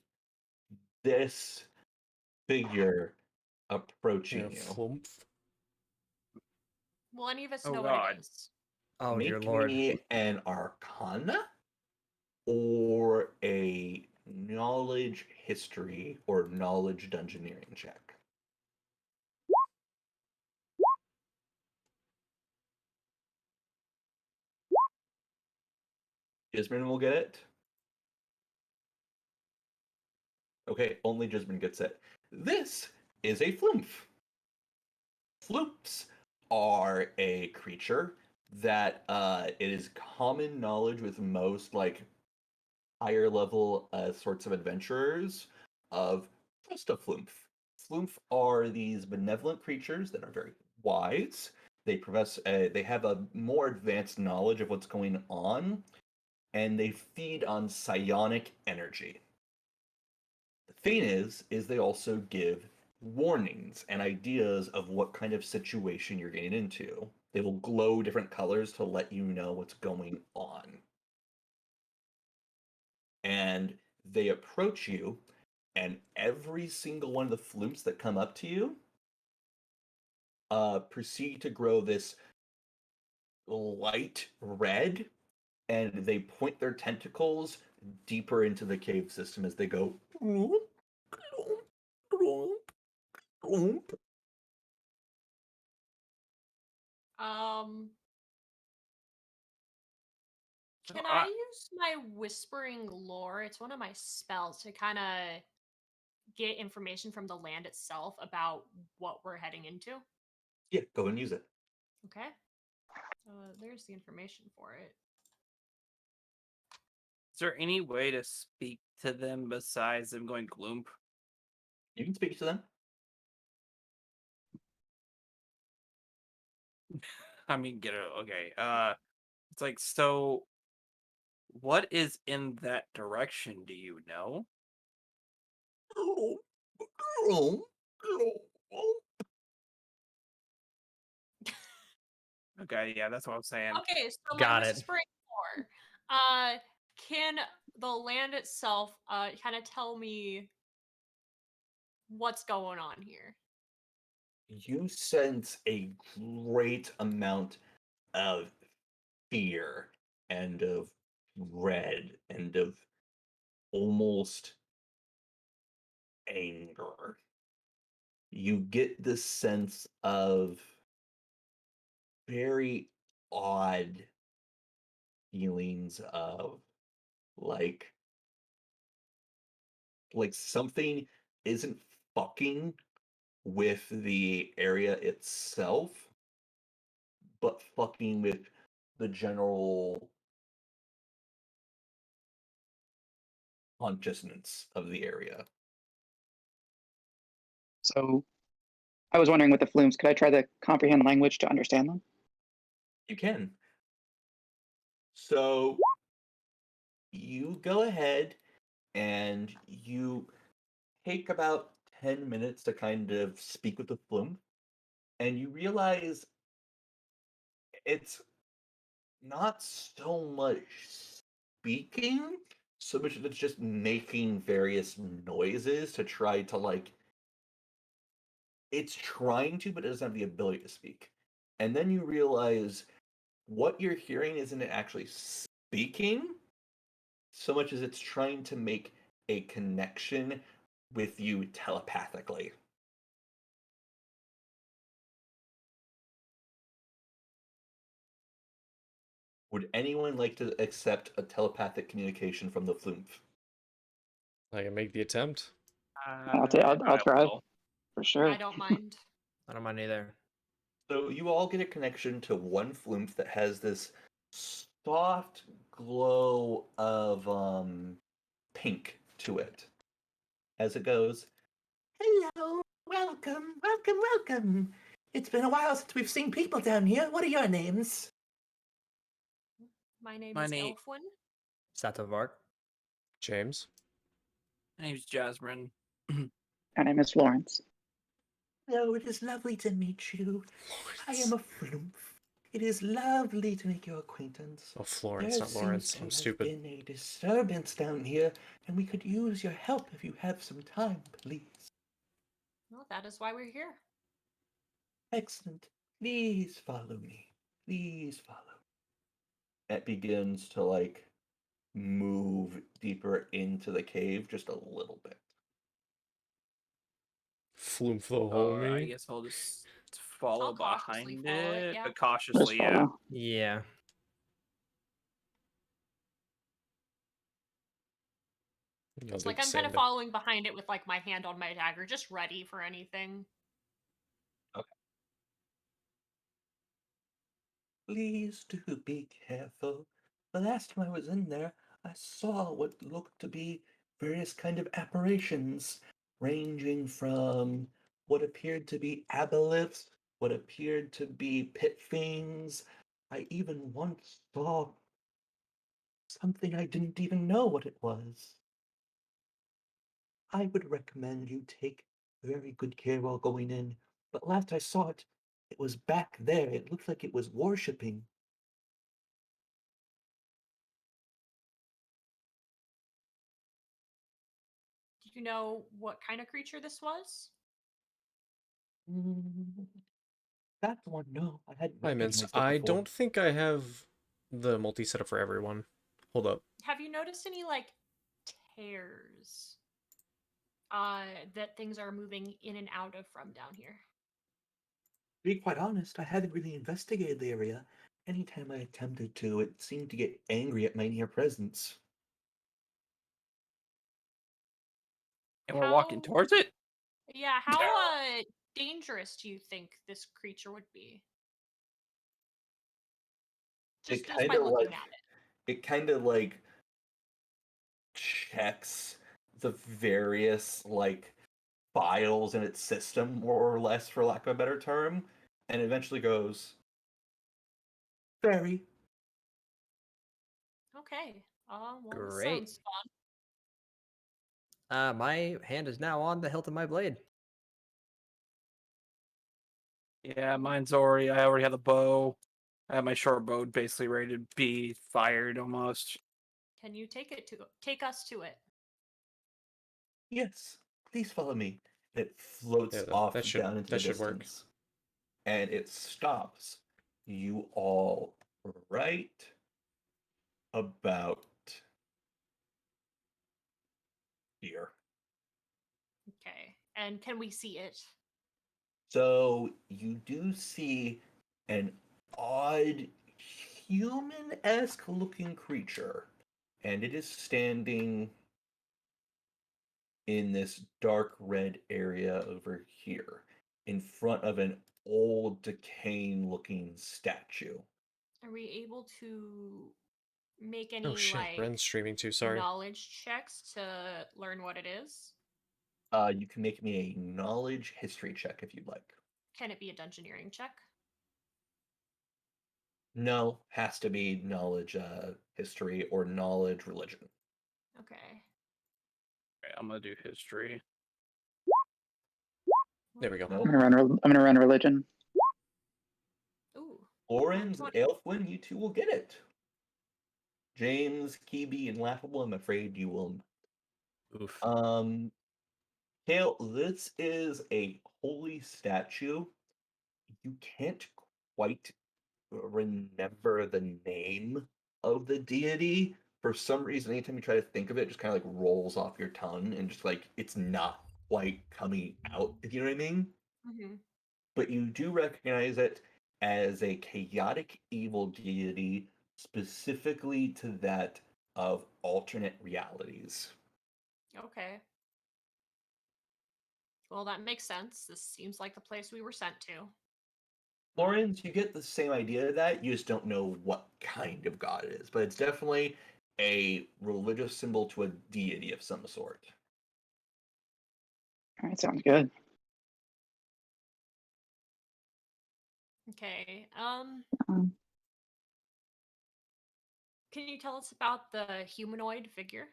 this figure Yeah, approaching you. flump. Will any of us Oh know what God. it is? Oh dear Make lord. me an Arcana or a knowledge history or knowledge dungeoneering check. Gisman will get it. Okay, only Gisman gets it. This is a flumph. Floops are a creature that it is common knowledge with most like higher level sorts of adventurers of just a flumph. Flumph are these benevolent creatures that are very wise. They profess they have a more advanced knowledge of what's going on, and they feed on psionic energy. The thing is they also give warnings and ideas of what kind of situation you're getting into. They will glow different colors to let you know what's going on. And they approach you, and every single one of the flumps that come up to you proceed to grow this light red, and they point their tentacles deeper into the cave system as they go. Um, So can I use my whispering lore? It's one of my spells to kind of get information from the land itself about what we're heading into. Yeah, go and use it. Okay. There's the information for it. is there any way to speak to them besides them going gloom? You can speak to them. I mean, get it. Okay. It's like, so what is in that direction? Do you know? Okay, yeah, that's what I'm saying. Okay, so my Got it. whispering more. Can the land itself kind of tell me what's going on here? You sense a great amount of fear and of dread and of almost anger. You get this sense of very odd feelings of like something isn't fucking with the area itself, but fucking with the general consciousness of the area. So I was wondering with the flumes, could I try to comprehend language to understand them? You can. So you go ahead and you take about 10 minutes to kind of speak with the flume, and you realize it's not so much speaking, so much as it's just making various noises to try to like it's trying to, but it doesn't have the ability to speak. And then you realize what you're hearing isn't actually speaking so much as it's trying to make a connection with you telepathically. Would anyone like to accept a telepathic communication from the flume? I can make the attempt. I'll I try will. for sure. I don't mind. I don't mind either. So you all get a connection to one flume that has this soft glow of pink to it. As it goes, hello, welcome, welcome, welcome. It's been a while since we've seen people down here. What are your names? My name My is name- Elfwin. Satovark. James. My name's Jasmine. My name is Florence. Hello, it is lovely to meet you. I am a flume. It is lovely to make your acquaintance. Oh, Florence, not Lawrence. I'm stupid. Been a disturbance down here, and we could use your help if you have some time, please. Well, that is why we're here. Excellent. Please follow me. Please follow. It begins to like move deeper into the cave just a little bit. Flume flow I homie. guess I'll just follow I'll cautiously behind follow it, it, yeah. but Just cautiously, yeah. follow. Yeah. I'll It's do like the I'm kind of same. following behind it with like my hand on my dagger, just ready for anything. Please do be careful. The last time I was in there, I saw what looked to be various kind of apparitions, ranging from what appeared to be aboleths, what appeared to be pit fiends. I even once saw something I didn't even know what it was. I would recommend you take very good care while going in, but last I saw it, it was back there. It looked like it was worshipping. Do you know what kind of creature this was? Mm, that one, no, I hadn't Hi, Mince. recognized it I before. don't think I have the multi setup for everyone. Hold up. Have you noticed any like tears that things are moving in and out of from down here? To be quite honest, I haven't really investigated the area. Anytime I attempted to, it seemed to get angry at my near presence. And we're walking How- towards it? Yeah, how dangerous do you think this creature would be? Just by looking at it. It kind of like checks the various like files in its system, more or less, for lack of a better term, and eventually goes, very. Okay. Well, this Great. sounds fun. My hand is now on the hilt of my blade. Yeah, mine's already. I already have the bow. I have my short bow basically ready to be fired almost. Can you take us to it? Yes, please follow me. It floats Yeah, off that should down into the work. distance. And it stops you all right about here. Okay. And can we see it? So you do see an odd human-esque looking creature, and it is standing in this dark red area over here in front of an old decaying looking statue. Are we able to make Oh any shit, Ren's streaming too. Sorry. knowledge checks to learn what it is? You can make me a knowledge history check if you'd like. Can it be a dungeoneering check? No, has to be knowledge history or knowledge religion. Okay. Okay, I'm gonna do history. There we go. Nope. I'm gonna run religion. Ooh. Orange, 20. Elfwin, you two will get it. James, Kibi, and Laughable, I'm afraid you will. Oof. Kale, this is a holy statue. You can't quite remember the name of the deity. For some reason, anytime you try to think of it, it just kind of like rolls off your tongue and just like it's not quite coming out. If you know what I mean? Mm-hmm. But you do recognize it as a chaotic evil deity, specifically to that of alternate realities. Okay. Well, that makes sense. This seems like the place we were sent to. Florence, you get the same idea of that, you just don't know what kind of god it is, but it's definitely a religious symbol to a deity of some sort. All right, sounds good. Okay. Um, Can you tell us about the humanoid figure?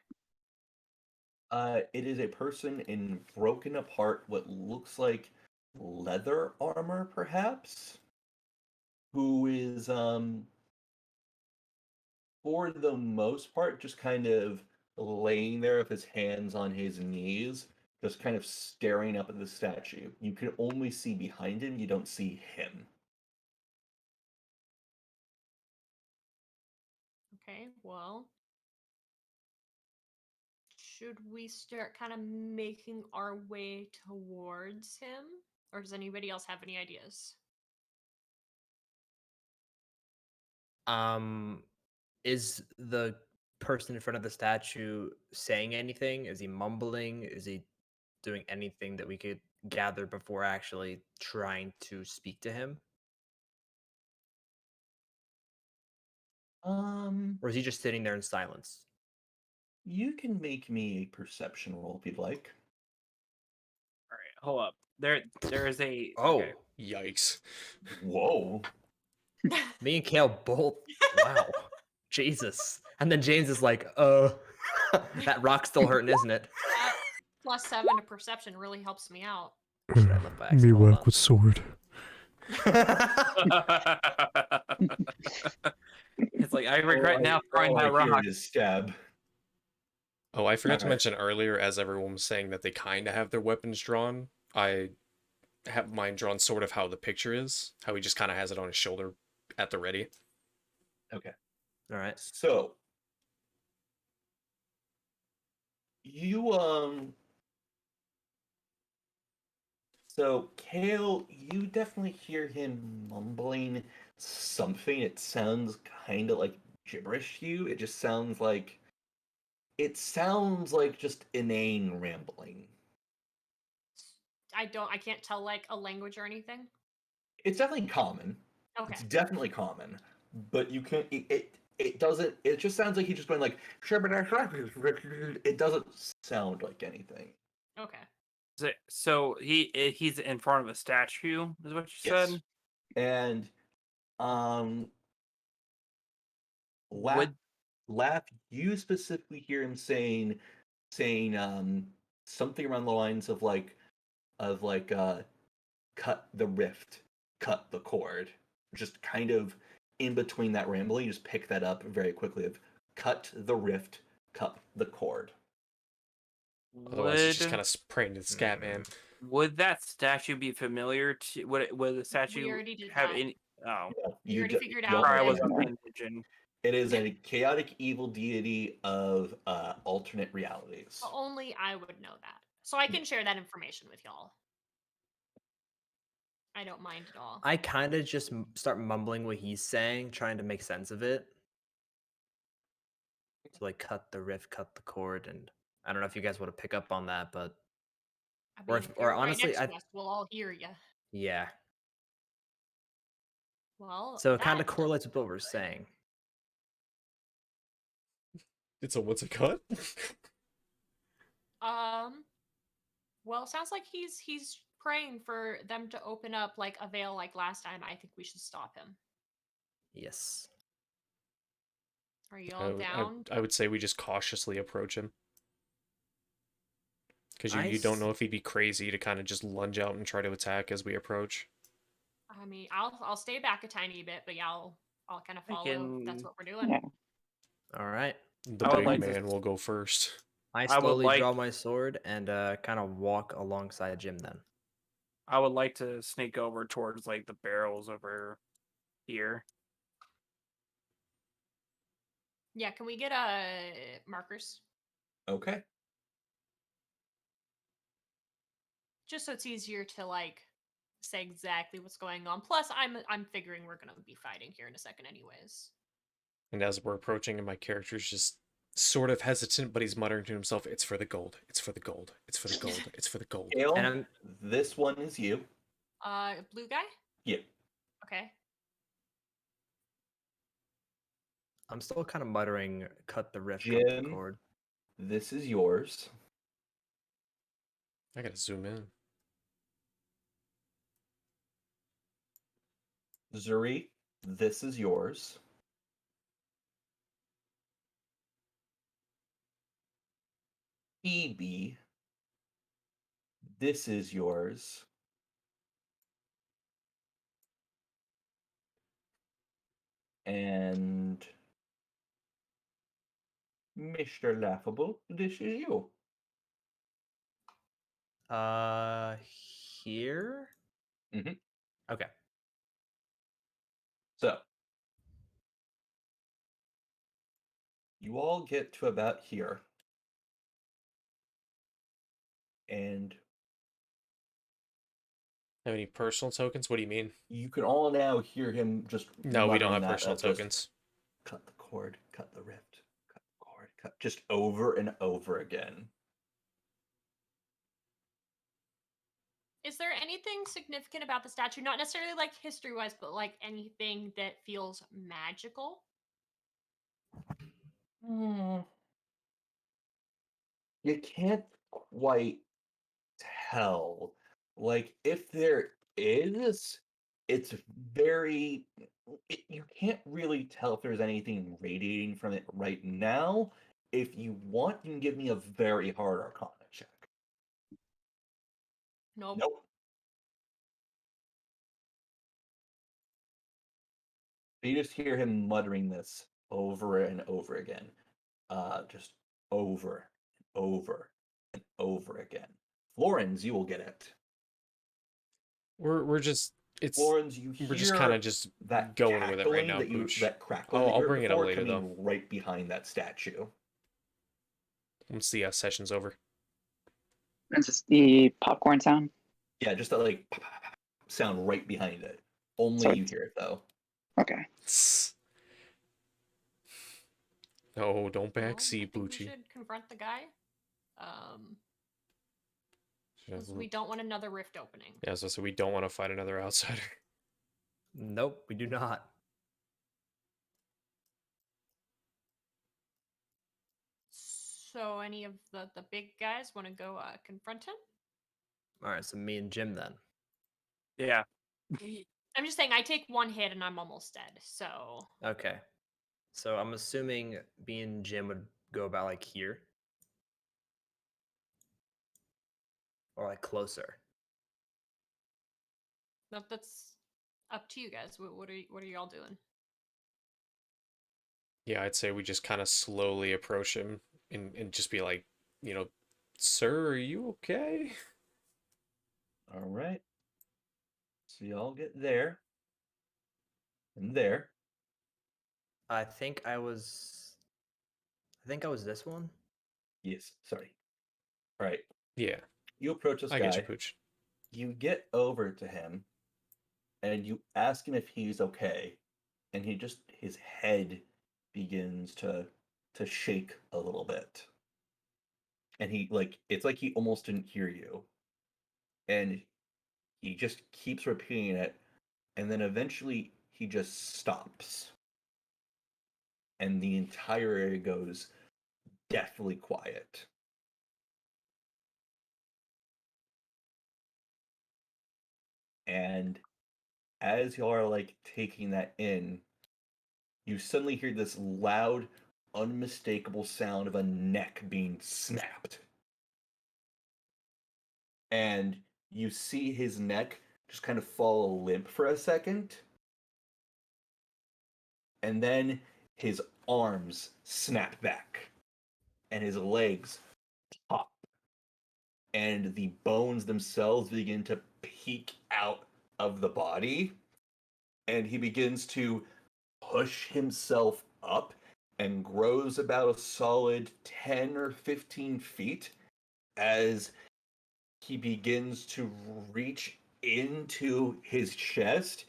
It is a person in broken apart, what looks like leather armor, perhaps, who is for the most part, just kind of laying there with his hands on his knees, just kind of staring up at the statue. You can only see behind him, you don't see him. Okay, well, should we start kind of making our way towards him? Or does anybody else have any ideas? Is the person in front of the statue saying anything? Is he mumbling? Is he doing anything that we could gather before actually trying to speak to him? Um, Or is he just sitting there in silence? you can make me a perception roll if you'd like. All right, hold up. There is a. Oh, Okay. Yikes. Whoa. me and Kale both. Wow. Jesus. And then James is like, that rock's still hurting, isn't it? That +7 to perception really helps me out. Shit, I left by Me accident. Hold work on. with sword. It's like I regret now throwing All that I hear rock. is stab. Oh, I forgot to Alright. mention earlier, as everyone was saying that they kind of have their weapons drawn. I have mine drawn sort of how the picture is, how he just kind of has it on his shoulder at the ready. Okay. All right. So you so Kale, you definitely hear him mumbling something. It sounds kind of like gibberish to you. It sounds like just inane rambling. I can't tell like a language or anything. It's definitely common. Okay. It's definitely common, but you can't. It doesn't. It just sounds like he's just going like. It doesn't sound like anything. Okay. So he's in front of a statue, is what you Yes. said. And laugh, Would laugh. You specifically hear him saying something around the lines of cut the rift, cut the cord. Just kind of in between that rambling, you just pick that up very quickly of cut the rift, cut the cord. Otherwise, he's just Would kind of praying to the scat man. would that statue be familiar to would the statue already did have that. any oh We already figured don't- out sorry, I that- wasn't Yeah. paying attention. It is a chaotic evil deity of alternate realities. But only I would know that. So I can share that information with y'all. I don't mind at all. I kind of just start mumbling what he's saying, trying to make sense of it. So like cut the riff, cut the cord, and I don't know if you guys want to pick up on that, but I or mean, if- if or you're honestly, right next to I- us, we'll all hear you. yeah. Well, So it kind of that- correlates with what we're saying. It's a what's a cut? Well, it sounds like he's praying for them to open up like a veil like last time. I think we should stop him. Yes. Are y'all down? I would say we just cautiously approach him. Because I you don't know s- if he'd be crazy to kind of just lunge out and try to attack as we approach. I mean, I'll stay back a tiny bit, but yeah, I'll kind of I follow. That's can- what we're doing. Yeah. All right. The I would big like to- man will go first. I would slowly draw like- my sword and kind of walk alongside Jim then. I would like to sneak over towards like the barrels over here. Yeah, can we get markers Okay. just so it's easier to like say exactly what's going on? Plus, I'm figuring we're gonna be fighting here in a second, anyways. And as we're approaching, and my character's just sort of hesitant, but he's muttering to himself, "It's for the gold. It's for the gold. It's for the gold. It's for the gold." Gale, And I'm this one is you. Blue guy. Yeah. Okay. I'm still kind of muttering, cut the riff, cut the Jim. cord. This is yours. I gotta zoom in. Zuri, this is yours. Phoebe, this is yours. And Mr. Laughable, this is you. Here? Mhm. Okay. So, you all get to about here. And Have any personal tokens? What do you mean? you can all now hear him just. No, we don't muttering have that personal of just, tokens. Cut the cord, cut the rift, cut the cord, cut. Just over and over again. Is there anything significant about the statue? Not necessarily like history wise, but like anything that feels magical? You can't quite tell. Like, if there is, it's very. You can't really tell if there's anything radiating from it right now. If you want, you can give me a very hard Arcana check. Nope. Nope. You just hear him muttering this over and over again. Just over and over and over again. Florence, you will get it. We're just Florence, you hear we're just kind of just that going with it right cackling now, that you Pooch. that crackling. I'll that you heard bring it up before later, coming right behind that statue. Once the session's over. This is the popcorn sound. Yeah, just that like pop, pop, pop, pop sound right behind it. Only So you it's- hear it though. Okay. No, don't Well, I backseat, think we Bucci. should confront the guy. 'Cause we don't want another rift opening. Yeah, so we don't want to fight another outsider. Nope, we do not. So any of the big guys want to go confront him? All right, so me and Jim then. Yeah. I'm just saying I take one hit and I'm almost dead. So Okay. So I'm assuming me and Jim would go about like here. or like closer? That's up to you guys. What are y'all doing? Yeah, I'd say we just kind of slowly approach him and just be like, sir, are you okay? All right. So y'all get there. And there. I think I was this one. Yes, sorry. All right. Yeah, You approach this I guy. get you, Pooch. You get over to him and you ask him if he's okay. And his head begins to shake a little bit. And it's like he almost didn't hear you. And he just keeps repeating it, and then eventually he just stops. And the entire area goes deathly quiet. And as y'all are like taking that in, you suddenly hear this loud, unmistakable sound of a neck being snapped. And you see his neck just kind of fall limp for a second. And then his arms snap back. And his legs pop. And the bones themselves begin to peek out of the body. And he begins to push himself up and grows about a solid 10 or 15 feet as he begins to reach into his chest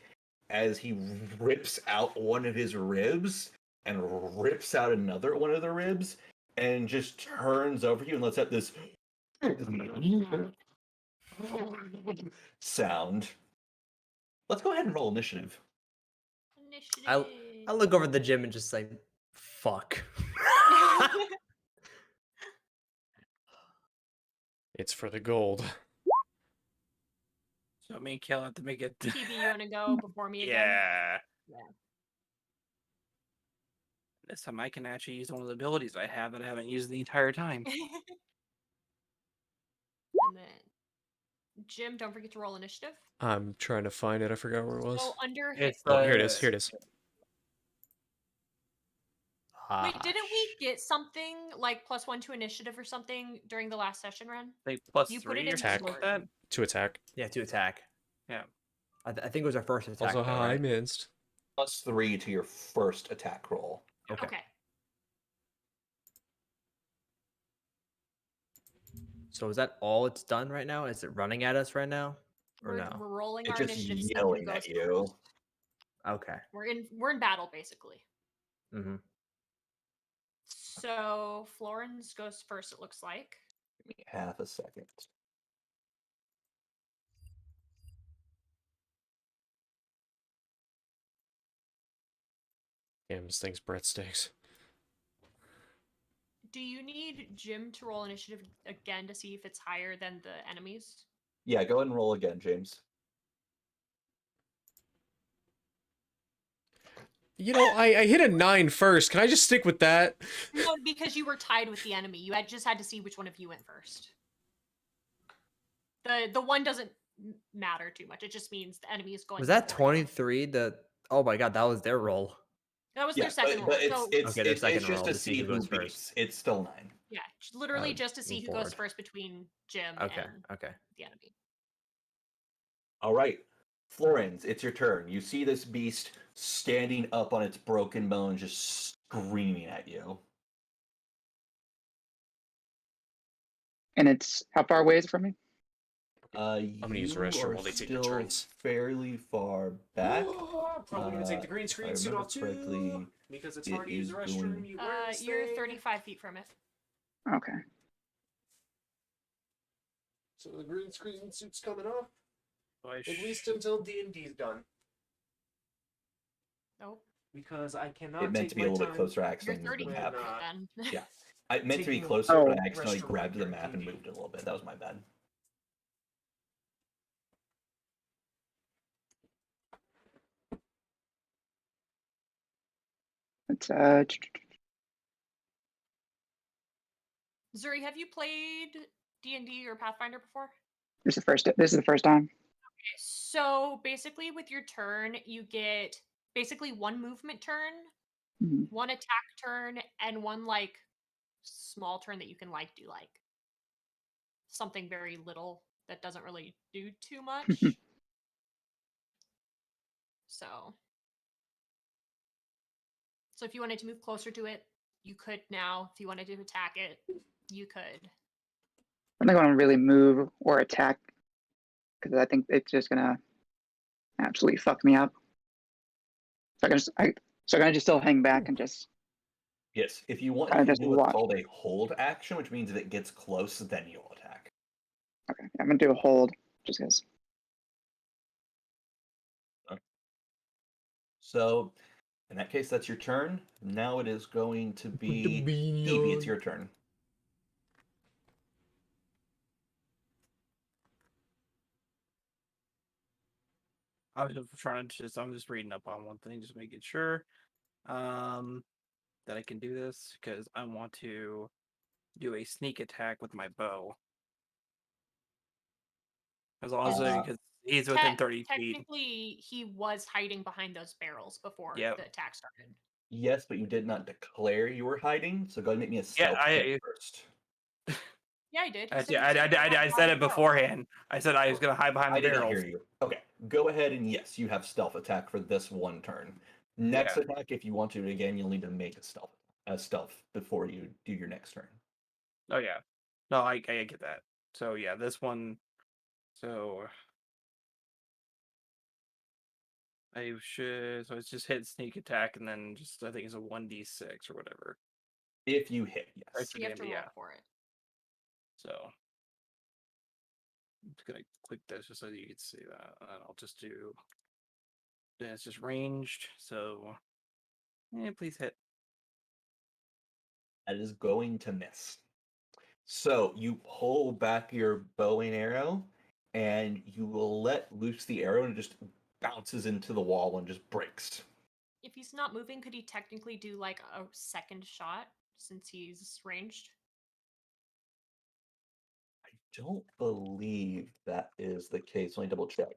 as he rips out one of his ribs and rips out another one of the ribs and just turns over you and lets out this sound. Let's go ahead and roll initiative. Initiative. I look over at the gym and just say, "Fuck." It's for the gold. So me and Kel have to make it. TB, you want to go before me again? Yeah. Yeah. This time I can actually use one of the abilities I have that I haven't used the entire time. And then Jim, don't forget to roll initiative. I'm trying to find it. I forgot where it was. So under It's Oh, here it is. Here it is. Wait, didn't we Gosh. get something like +1 to initiative or something during the last session, Ren? Like plus You put it 3 in or something Attack. like that. To attack. Yeah, to attack. Yeah. I think it was our first attack. Also, though, I right? missed. +3 to your first attack roll. Okay. So is that all it's done right now? Is it running at us right now, or We're, no? we're rolling It's our just initiative. See who yelling goes at you. first. Okay. We're in battle basically. Mm-hmm. So Florence goes first. It looks like. Give me half a second. Damn, this thing's breadsticks. Do you need Jim to roll initiative again to see if it's higher than the enemies? Yeah, go ahead and roll again, James. I hit a 9 first. Can I just stick with that? No, because you were tied with the enemy. You just had to see which one of you went first. The one doesn't matter too much. It just means the enemy is going. Was that before you. 23? Oh my god, that was their roll. That was their second roll. but So Okay, their second it's just roll to to see who goes beats. first. It's still 9. yeah, literally just to see move who goes forward. first between Jim Okay. and Okay. the enemy. All right, Florence, it's your turn. You see this beast standing up on its broken bones, just screaming at you. And it's how far away is it from me? I'm gonna use the restroom while they take their turns. Fairly far back. Probably gonna take the green if I screen suit remember off too. correctly, Because it's it hard to use is the restroom. going- You wear this You're thing. 35 feet from it. Okay. So the green screen suit's coming off. So I At least until D&D's done. Nope. Because I cannot It meant take to be my a little time. bit closer. I You're accidentally 30 moved feet the when, map. then. Yeah, I meant to be taking a closer, Oh. but I accidentally restroom grabbed the during map and D&D. moved it a little bit. That was my bad. It's Zuri, have you played D&D or Pathfinder before? This is the first time. So basically, with your turn, you get basically one movement turn, Mhm. one attack turn, and one like small turn that you can like do like something very little that doesn't really do too much. So if you wanted to move closer to it, you could now. If you wanted to attack it, you could. I'm not going to really move or attack because I think it's just gonna absolutely fuck me up. So I can just still hang back and just Yes, if you want, kind you of can just do what's watch. called a hold action, which means if it gets close, then you'll attack. Okay, I'm gonna do a hold just because. So, in that case, that's your turn. Now it is going to be Evie. It's your turn. I was just trying to I'm just reading up on one thing, just making sure that I can do this because I want to do a sneak attack with my bow. As long as Uh, because he's within 30 feet. Technically, he was hiding behind those barrels before Yep. the attack started. Yes, but you did not declare you were hiding, so go ahead and make me a Yeah, stealth check first. Yeah, I did. He I, said he I, was gonna hide I said behind it the barrels. beforehand. I said I was gonna hide behind I the did not barrels. hear you. Okay, go ahead and yes, you have stealth attack for this one turn. Next Yeah. attack, if you want to, again, you'll need to make a stealth before you do your next turn. Oh yeah. No, I get that. So yeah, this one. So I should. So it's just hit sneak attack, and then just I think it's a 1d6 or whatever. If you hit, yes. Extra You have to damage, roll yeah. for it. So I'm just gonna click this just so you can see that, and I'll just do. Then it's just ranged. So please hit. That is going to miss. So you pull back your bow and arrow, and you will let loose the arrow, and it just bounces into the wall and just breaks. If he's not moving, could he technically do like a second shot since he's ranged? I don't believe that is the case. Let me double check.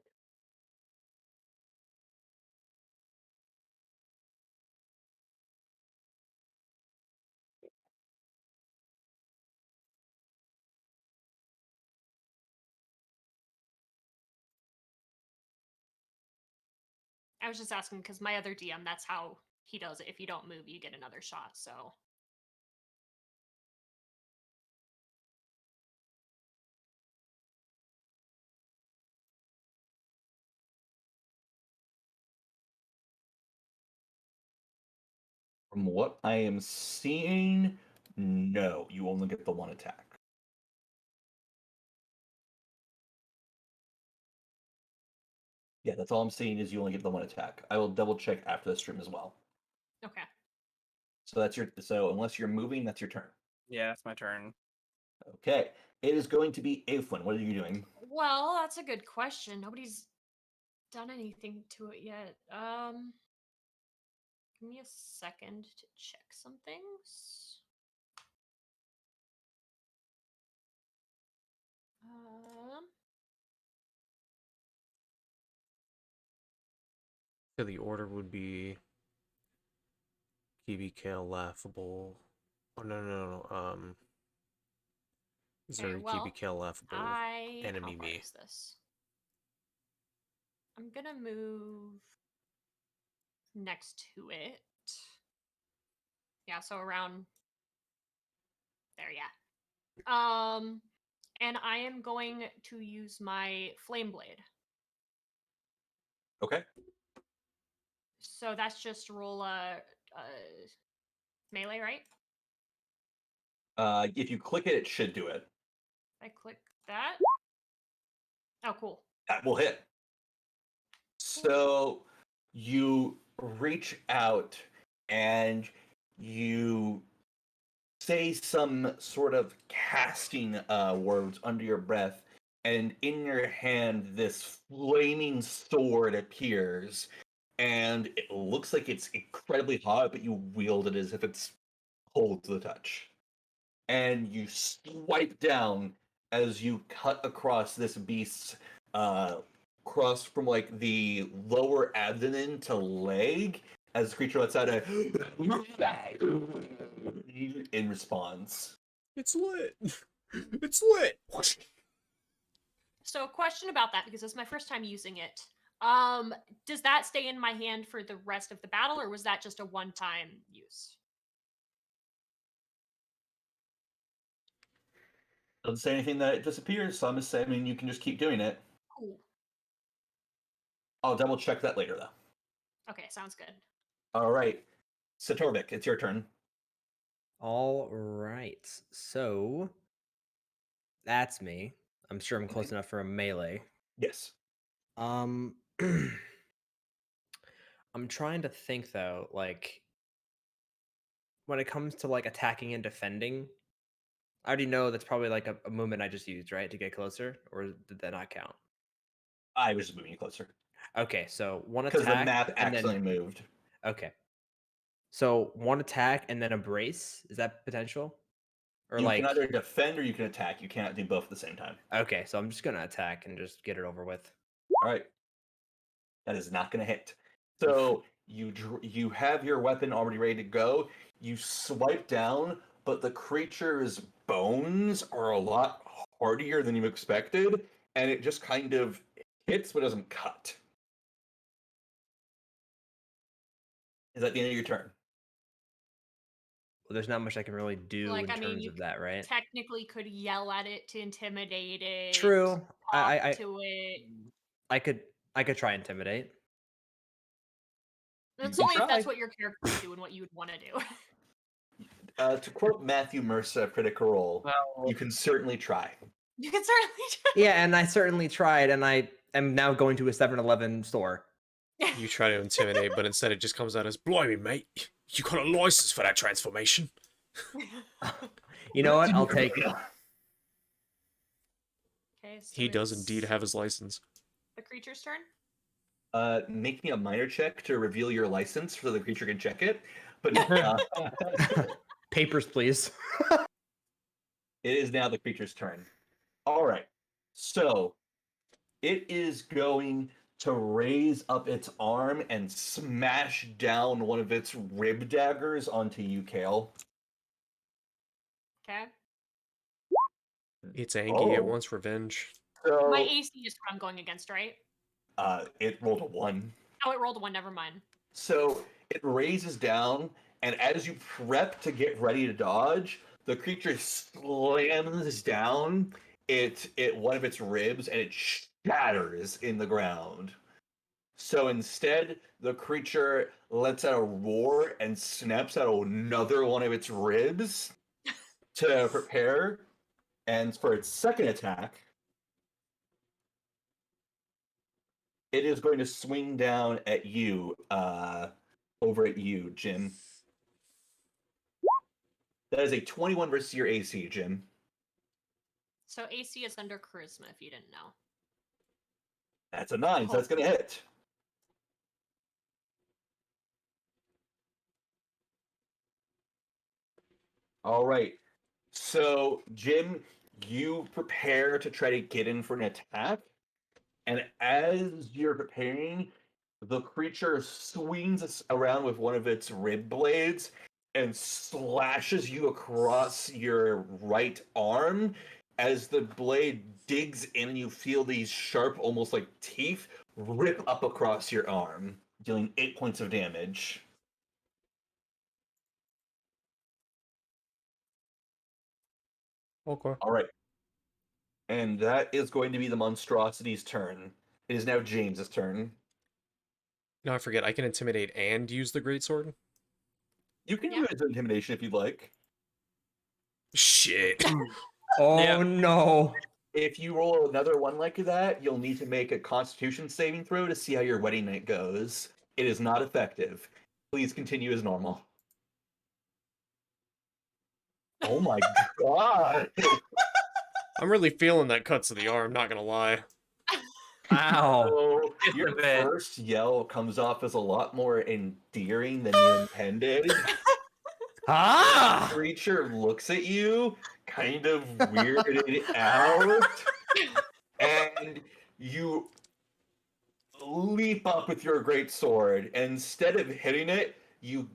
I was just asking because my other DM, that's how he does it. If you don't move, you get another shot. So From what I am seeing, no, you only get the one attack. Yeah, that's all I'm seeing is you only get the one attack. I will double check after the stream as well. okay. So unless you're moving, that's your turn. Yeah, it's my turn. Okay. It is going to be Aiflin. What are you doing? Well, that's a good question. Nobody's done anything to it yet. Give me a second to check some things. Um, So the order would be Kibi, Kale, Laughable. Oh no. okay, Zuri, well, Kibi, Kale, Laughable, how Enemy far Me. is this? I'm gonna move next to it. Yeah, so around there, yeah. And I am going to use my flame blade. Okay. So that's just roll a melee, right? If you click it, it should do it. I click that. Oh, cool. That will hit. So you reach out and you say some sort of casting words under your breath, and in your hand, this flaming sword appears, and it looks like it's incredibly hot, but you wield it as if it's cold to the touch. And you swipe down, as you cut across this beast's cross from like the lower abdomen to leg, as the creature lets out a in response. It's lit. It's lit. So, a question about that, because it's my first time using it. Does that stay in my hand for the rest of the battle, or was that just a one-time use? Doesn't say anything that it disappears, so I'm assuming you can just keep doing it. Cool. I'll double check that later, though. Okay, sounds good. All right, Satorvik, it's your turn. All right. So that's me. I'm sure I'm close enough for a melee. Yes. I'm trying to think though, like when it comes to like attacking and defending, I already know that's probably like a movement I just used, right? To get closer, or did that not count? I was just moving you closer. Okay, so one Because attack the map and accidentally then moved. okay. So one attack and then a brace, is that potential? Or You like can either defend or you can attack. You cannot do both at the same time. okay, so I'm just gonna attack and just get it over with. All right. That is not going to hit. So you have your weapon already ready to go. You swipe down, but the creature's bones are a lot hardier than you expected, and it just kind of hits but doesn't cut. Is that the end of your turn? Well, there's not much I can really do Like, in I mean, terms you of that, right? technically could yell at it to intimidate it. True. Talk to it. I could try intimidate. That's can only if that's try. what your character would do and what you would want to do. To quote Matthew Mercer, Critical Role, Well, you can certainly try. You can certainly try. Yeah, and I certainly tried, and I am now going to a 7-Eleven store. You try to intimidate, but instead it just comes out as, "Blimey, mate, you got a license for that transformation." You know what? I'll take it. Okay, so He does indeed it's have his license. the creature's turn. Make me a minor check to reveal your license so the creature can check it. But Papers, please. it is now the creature's turn. All right. So it is going to raise up its arm and smash down one of its rib daggers onto you, Kale. Okay. It's angry. It Oh. wants revenge. So My AC is what I'm going against, right? it rolled a 1. Oh, it rolled a 1. Never mind. So it raises down, and as you prep to get ready to dodge, the creature slams down one of its ribs, and it shatters in the ground. So instead, the creature lets out a roar and snaps out another one of its ribs to prepare. And for its second attack, it is going to swing down at you, over at you, Jim. That is a 21 versus your AC, Jim. So AC is under charisma, if you didn't know. That's a 9, so that's going to hit. All right. So, Jim, you prepare to try to get in for an attack. And as you're preparing, the creature swings around with one of its rib blades and slashes you across your right arm. As the blade digs in, and you feel these sharp, almost like teeth, rip up across your arm, dealing 8 points of damage. Okay. All right. And that is going to be the monstrosity's turn. It is now James's turn. No, I forget. I can intimidate and use the greatsword. You can Yeah. use intimidation if you'd like. Shit. Oh Yeah. no. If you roll another one like that, you'll need to make a Constitution saving throw to see how your wedding night goes. It is not effective. Please continue as normal. Oh my god! I'm really feeling that cut to the arm. Not gonna lie. Wow. So It's your a bit. first yell comes off as a lot more endearing than you intended. Ah! Creature looks at you, kind of weirded out, and you leap up with your great sword. Instead of hitting it, you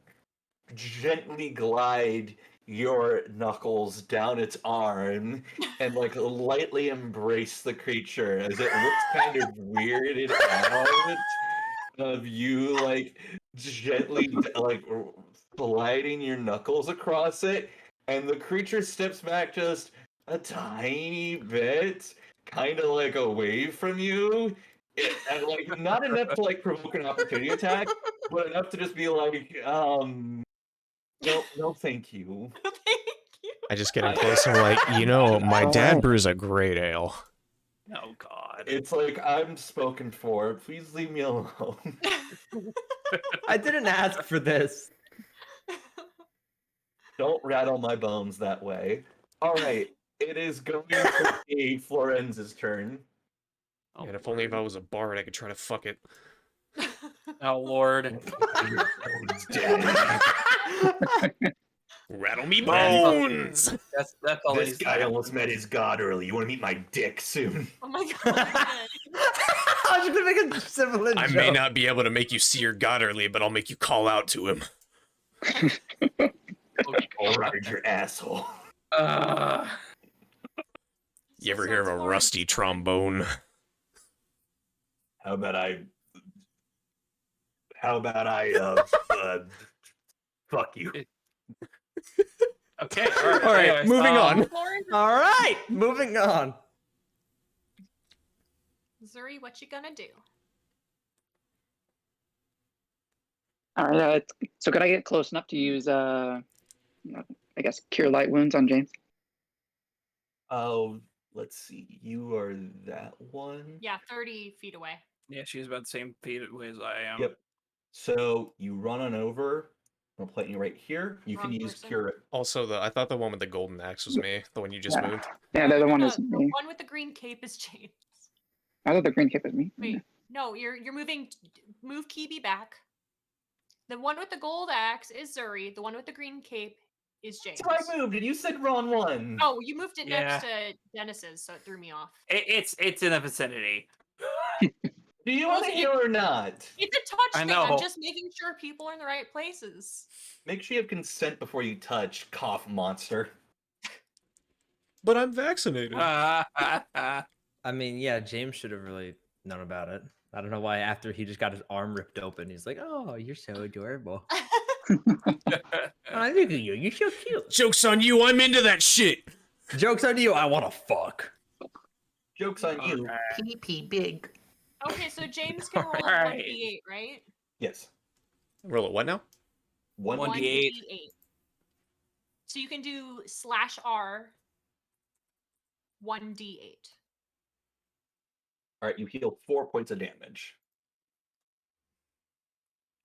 gently glide your knuckles down its arm and like lightly embrace the creature as it looks kind of weirded out of you like gently like sliding your knuckles across it, and the creature steps back just a tiny bit, kind of like away from you, and like not enough to like provoke an opportunity attack, but enough to just be like, no, thank you. Thank you. I just get in close and like, my dad brews a great ale. Oh God. It's like, I'm spoken for. Please leave me alone. I didn't ask for this. Don't rattle my bones that way. All right, it is going to be Florenz's turn. Oh, And if only if I was a bard, I could try to fuck it. oh Lord. He's dead. Rattle me That's- bones! That's all This he's guy almost met his god early. You want to meet my dick soon? Oh my god. I was gonna make a similar I joke. may not be able to make you see your god early, but I'll make you call out to him. I'll ride your asshole. You ever hear of a rusty trombone? How about I fuck you? Okay. All right, anyways, moving on. Florence, All right, moving on. Zuri, what you gonna do? All right. So could I get close enough to use, I guess, Cure Light Wounds on James? Oh, let's see. You are that one. Yeah, 30 feet away. Yeah, she's about the same feet away as I am. Yep. So you run on over. I'm gonna plant you right here. You can Wrong use person. cure. Also, I thought the one with the golden axe was me, the one you just Yeah. moved. Yeah, the other one No, is the me. one with the green cape is James. I thought the green cape was me. Wait, no, you're moving. Move Kibi back. The one with the gold axe is Zuri. The one with the green cape is James. So I moved, and you said wrong one. Oh, you moved it next Yeah. to Dennis's, so it threw me off. It's in the vicinity. Do you want to hear or not? It's a touch I thing. know. I'm just making sure people are in the right places. Make sure you have consent before you touch, cough monster. But I'm vaccinated. I mean, yeah, James should have really known about it. I don't know why after he just got his arm ripped open, he's like, "Oh, you're so adorable. I look at you. You're so cute." Joke's on you, I'm into that shit! Joke's on you. I want to fuck. Joke's on you. Alright. Pee big. Okay, so James can roll a Alright. 1d8, right? Yes. Roll it what now? 1d8. So you can do /R 1d8. All right, you heal 4 points of damage.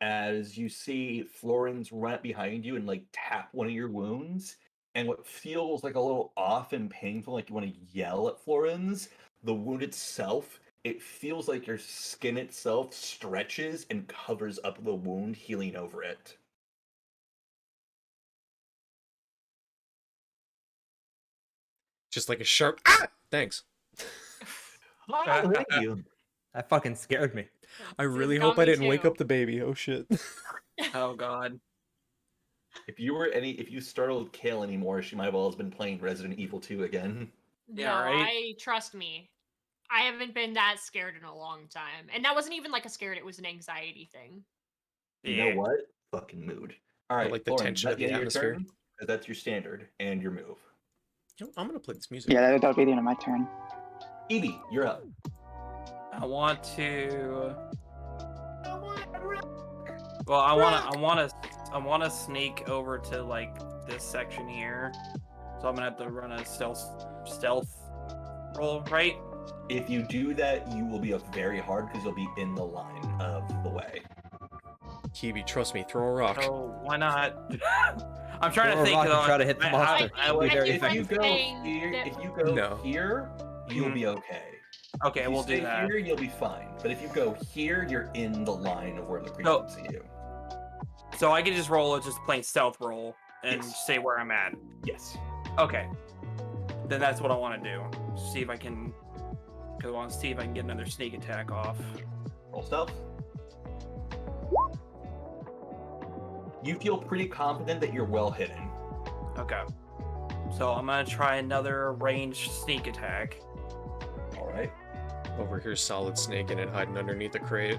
As you see Florence run up behind you and like tap one of your wounds, and what feels like a little off and painful, like you want to yell at Florence, the wound itself, it feels like your skin itself stretches and covers up the wound, healing over it. Just like a sharp thanks. Oh, thank you. That fucking scared me. I really got hope I me didn't wake too. up the baby. Oh shit. Oh God. If you startled Kale anymore, she might well have been playing Resident Evil 2 again. Yeah, No, right? trust me. I haven't been that scared in a long time. And that wasn't even like a scared, it was an anxiety thing. You Yeah. know what? Fucking mood. All right, like the Lauren, tension is of that the end your atmosphere. turn? 'Cause that's your standard and your move. I'm gonna play this music. Yeah, that'll be the end of my turn. Evie, you're up. I want to. Well, I want to sneak over to like this section here, so I'm gonna have to run a stealth roll, right? If you do that, you will be up very hard because you'll be in the line of the way. Kibi, trust me, throw a rock. Oh, why not? I'm trying Throw to a think. rock and though, try to hit the monster. I It'll be would- very think If you effective. go saying here, that- if you go No. here, you'll Mhm. be okay. Okay, If you we'll stay do that. here, you'll be fine. But if you go here, you're in the line of where the creature No. can see you. So I can just roll a just plain stealth roll and Yes. say where I'm at. Yes. Okay. then that's what I want to do. See if I can. Because I want to see if I can get another sneak attack off. Roll stealth. You feel pretty confident that you're well hidden. Okay. So I'm gonna try another ranged sneak attack. All right. Over here, Solid snaking and hiding underneath the crate.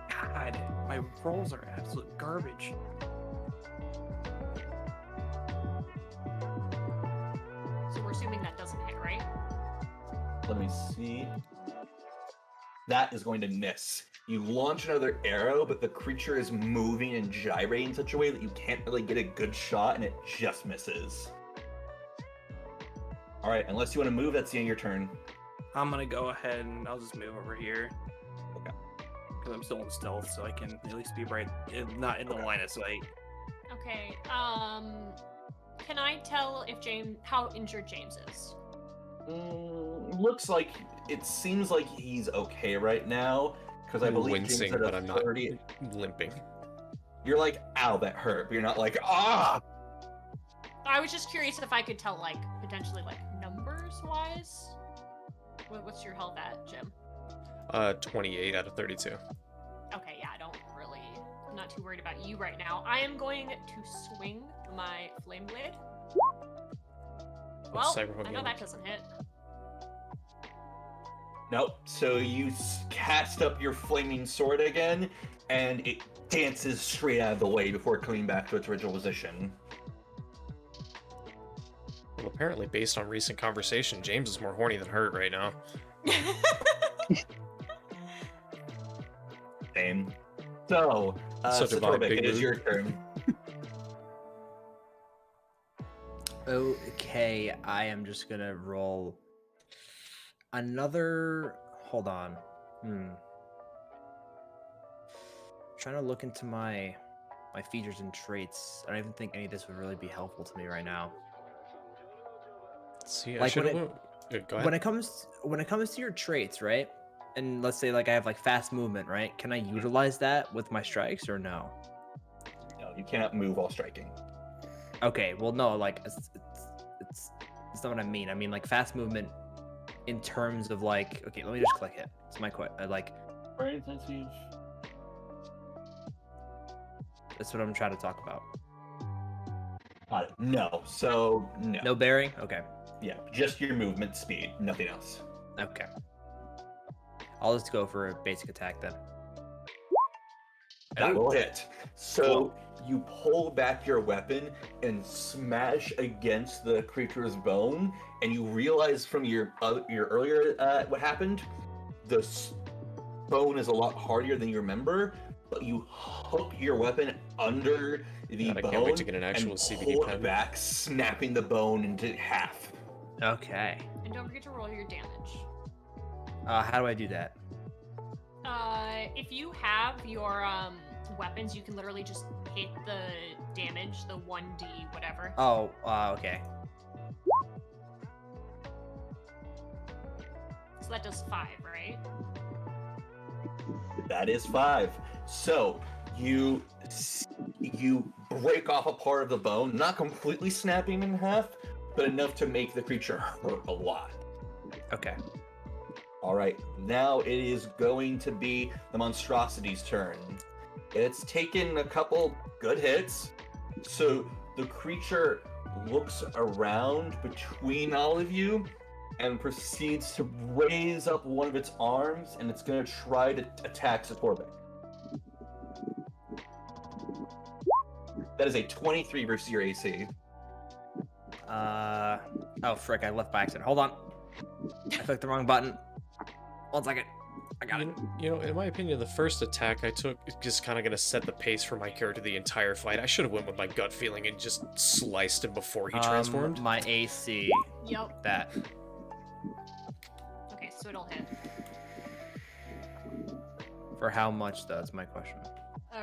God, my rolls are absolute garbage. So we're assuming that doesn't hit, right? Let me see. That is going to miss. You launch another arrow, but the creature is moving and gyrating in such a way that you can't really get a good shot, and it just misses. All right, unless you want to move, that's the end of your turn. I'm gonna go ahead and I'll just move over here. Okay. Because I'm still in stealth, so I can at least be not in the line of sight. Okay. Can I tell if how injured James is? Looks like it seems like he's okay right now, because I believe Wincing, James had a but I'm not 30. limping. You're like, ow, that hurt, but you're not like, ah. I was just curious if I could tell, like, potentially, like, numbers-wise. What's your health at, Jim? 28 out of 32. Okay, yeah, I'm not too worried about you right now. I am going to swing my flame blade. Well, Cyberpunk I know game. that doesn't hit. Nope. So you cast up your flaming sword again, and it dances straight out of the way before coming back to its original position. Well, apparently, based on recent conversation, James is more horny than hurt right now. Same. So, Such a vibe, Satorbeck, big it is mood. your turn. Okay, I am just gonna roll another. Hold on. Trying to look into my features and traits. I don't even think any of this would really be helpful to me right now. See, I Like, should when have. Go ahead. When it comes to your traits, right? And let's say like I have like fast movement, right? Can I utilize that with my strikes or no? No, you cannot move while striking. Okay, well no, like it's not what I mean. I mean like fast movement in terms of like, okay, let me just click it. It's my like Right, that's what I'm trying to talk about. no. So, no. No bearing? Okay. Yeah, just your movement speed, nothing else. Okay. I'll just go for a basic attack then. That Ooh. will hit. So you pull back your weapon and smash against the creature's bone, and you realize from your earlier what happened. The bone is a lot hardier than you remember, but you hook your weapon under the God, I bone can't wait to get an actual and CBD pull pen. it back, snapping the bone into half. Okay. And don't forget to roll your damage. How do I do that? If you have your weapons, you can literally just hit the damage, the 1d whatever. Oh, okay. So that does 5, right? That is 5. So you break off a part of the bone, not completely snapping in half, but enough to make the creature hurt a lot. Okay. All right, now it is going to be the monstrosity's turn. It's taken a couple good hits, so the creature looks around between all of you and proceeds to raise up one of its arms, and it's going to try to attack Satorbeck. That is a 23 versus your AC. Oh frick, I left by accident. Hold on. I clicked the wrong button. 1 second. I got it. You know, in my opinion, the first attack I took is just kind of going to set the pace for my character the entire fight. I should have went with my gut feeling and just sliced him before he transformed. My AC. Yep. That. Okay, so it'll hit. For how much though? That's my question.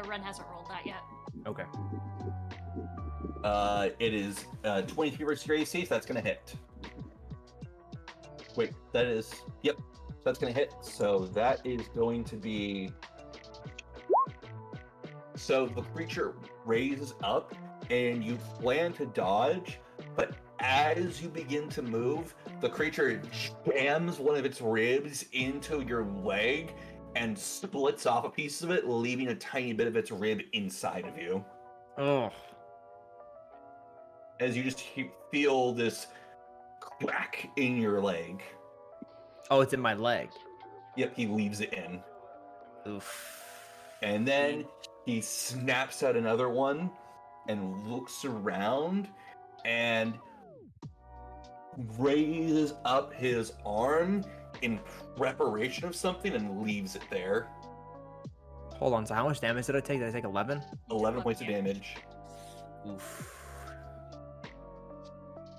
Ren hasn't rolled that yet. Okay. It is 23 versus your AC, so that's going to hit. Wait, that is... Yep, so that's going to hit. So that is going to be... So the creature raises up, and you plan to dodge, but as you begin to move, the creature jams one of its ribs into your leg and splits off a piece of it, leaving a tiny bit of its rib inside of you. Oh. As you just feel this crack in your leg. Oh, it's in my leg. Yep, he leaves it in. Oof. And then he snaps out another one and looks around and raises up his arm in preparation of something and leaves it there. Hold on, so how much damage did I take? Did I take 11? 11 points of damage. Oof.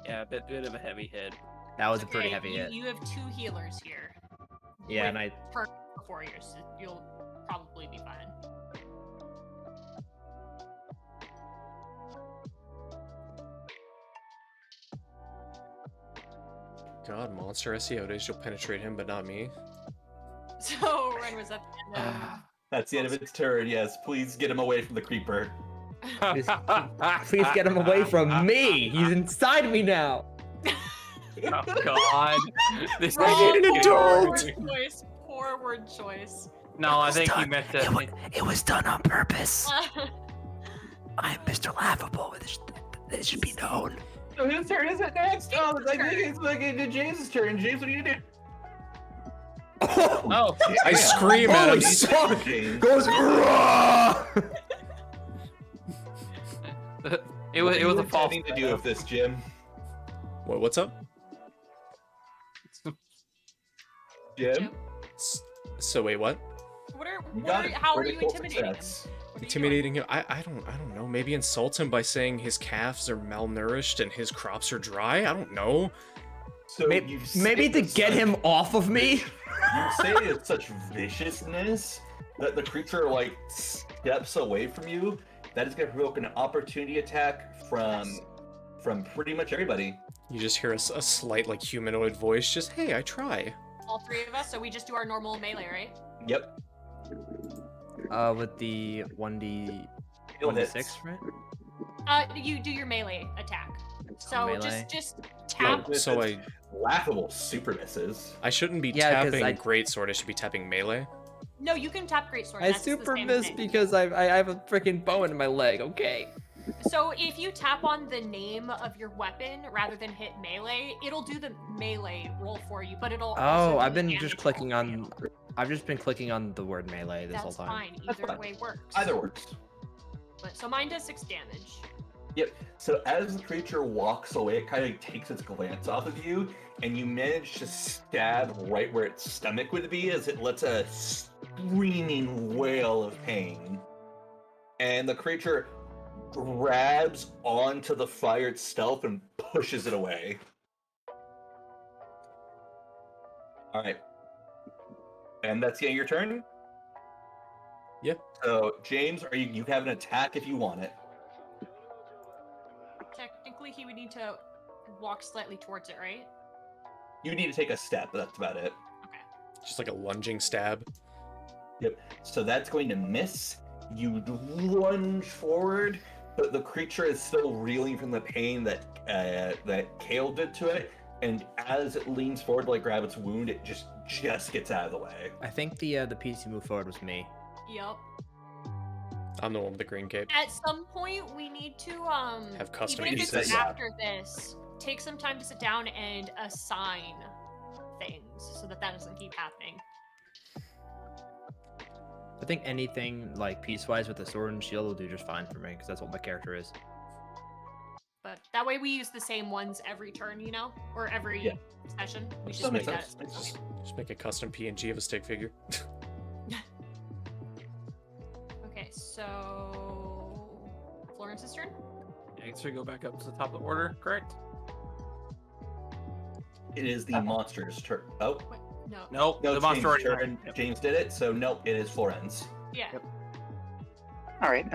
Yeah, a bit of a heavy hit. That was a pretty Okay, heavy hit. You have 2 healers here. Yeah, and I... Per before yours, so you'll probably be fine. God, monster. I see how it is. You'll penetrate him, but not me. So Ren was at the end of That's the end of its turn, yes. Please get him away from the creeper. Please get him away from me! He's inside me now! Oh God! This Wrong need an adult. Poor word choice. Poor word choice. No, I think he meant to. It was done on purpose. I'm Mr. Laughable. This should be known. So whose turn is it next? Oh, I Turn. think it's like James' turn. James, what are you gonna do? Oh, I scream at him. Holy fuck! James. Goes "Rah!" it was a false. Nothing to do with this, Jim. What's up? Jim? So wait, what? How are you intimidating him? Success. What are you doing? Intimidating him? I don't know. Maybe insult him by saying his calves are malnourished and his crops are dry. I don't know. So Maybe, you maybe say to with get such- him off of me. You say it with such viciousness that the creature like steps away from you. That is going to provoke an opportunity attack from pretty much everybody. You just hear a slight like humanoid voice. Just hey, I try. All 3 of us, so we just do our normal melee, right? Yep. With the 1d Kill 1d6, hits. right? You do your melee attack. It's So melee. just Oh, tap. This so is laughable super misses. I shouldn't be Yeah, 'cause tapping I- greatsword. I should be tapping melee. No, you can tap greatsword. I That's the super same miss thing. because I have a freaking bow in my leg. Okay. So if you tap on the name of your weapon rather than hit melee, it'll do the melee roll for you, but it'll. also Oh, do I've the been damage just roll clicking for on. you. I've just been clicking on the word melee this That's whole time. fine. That's Either fine. way works. Either works. But, so mine does 6 damage. Yep. So as the creature walks away, it kind of takes its glance off of you, and you manage to stab right where its stomach would be as it lets a screaming wail of pain. And the creature grabs onto the fire itself and pushes it away. Alright. And that's the end of your turn? Yep. So, James, you have an attack if you want it. Technically, he would need to walk slightly towards it, right? You need to take a step, but that's about it. Okay. Just like a lunging stab. Yep. So that's going to miss. You lunge forward, but the creature is still reeling from the pain that Kale did to it. And as it leans forward to like grab its wound, it just gets out of the way. I think the piece you moved forward was me. Yep. I'm the one with the green cape. At some point, we need to Have custom even if pieces. it's after this, take some time to sit down and assign things so that doesn't keep happening. I think anything like piece-wise with the sword and shield will do just fine for me because that's what my character is. But that way we use the same ones every turn, you know, or every Yeah. session. We That should makes make that. sense. Just make a custom PNG of a stick figure. Okay, so Florence's turn. I guess we go back up to the top of the order, correct? It is the monster's turn. Oh, Wait, no. Nope. no, the James' monster already turn. Yep. James did it, so nope, it is Florence. Yeah. Yep. All right.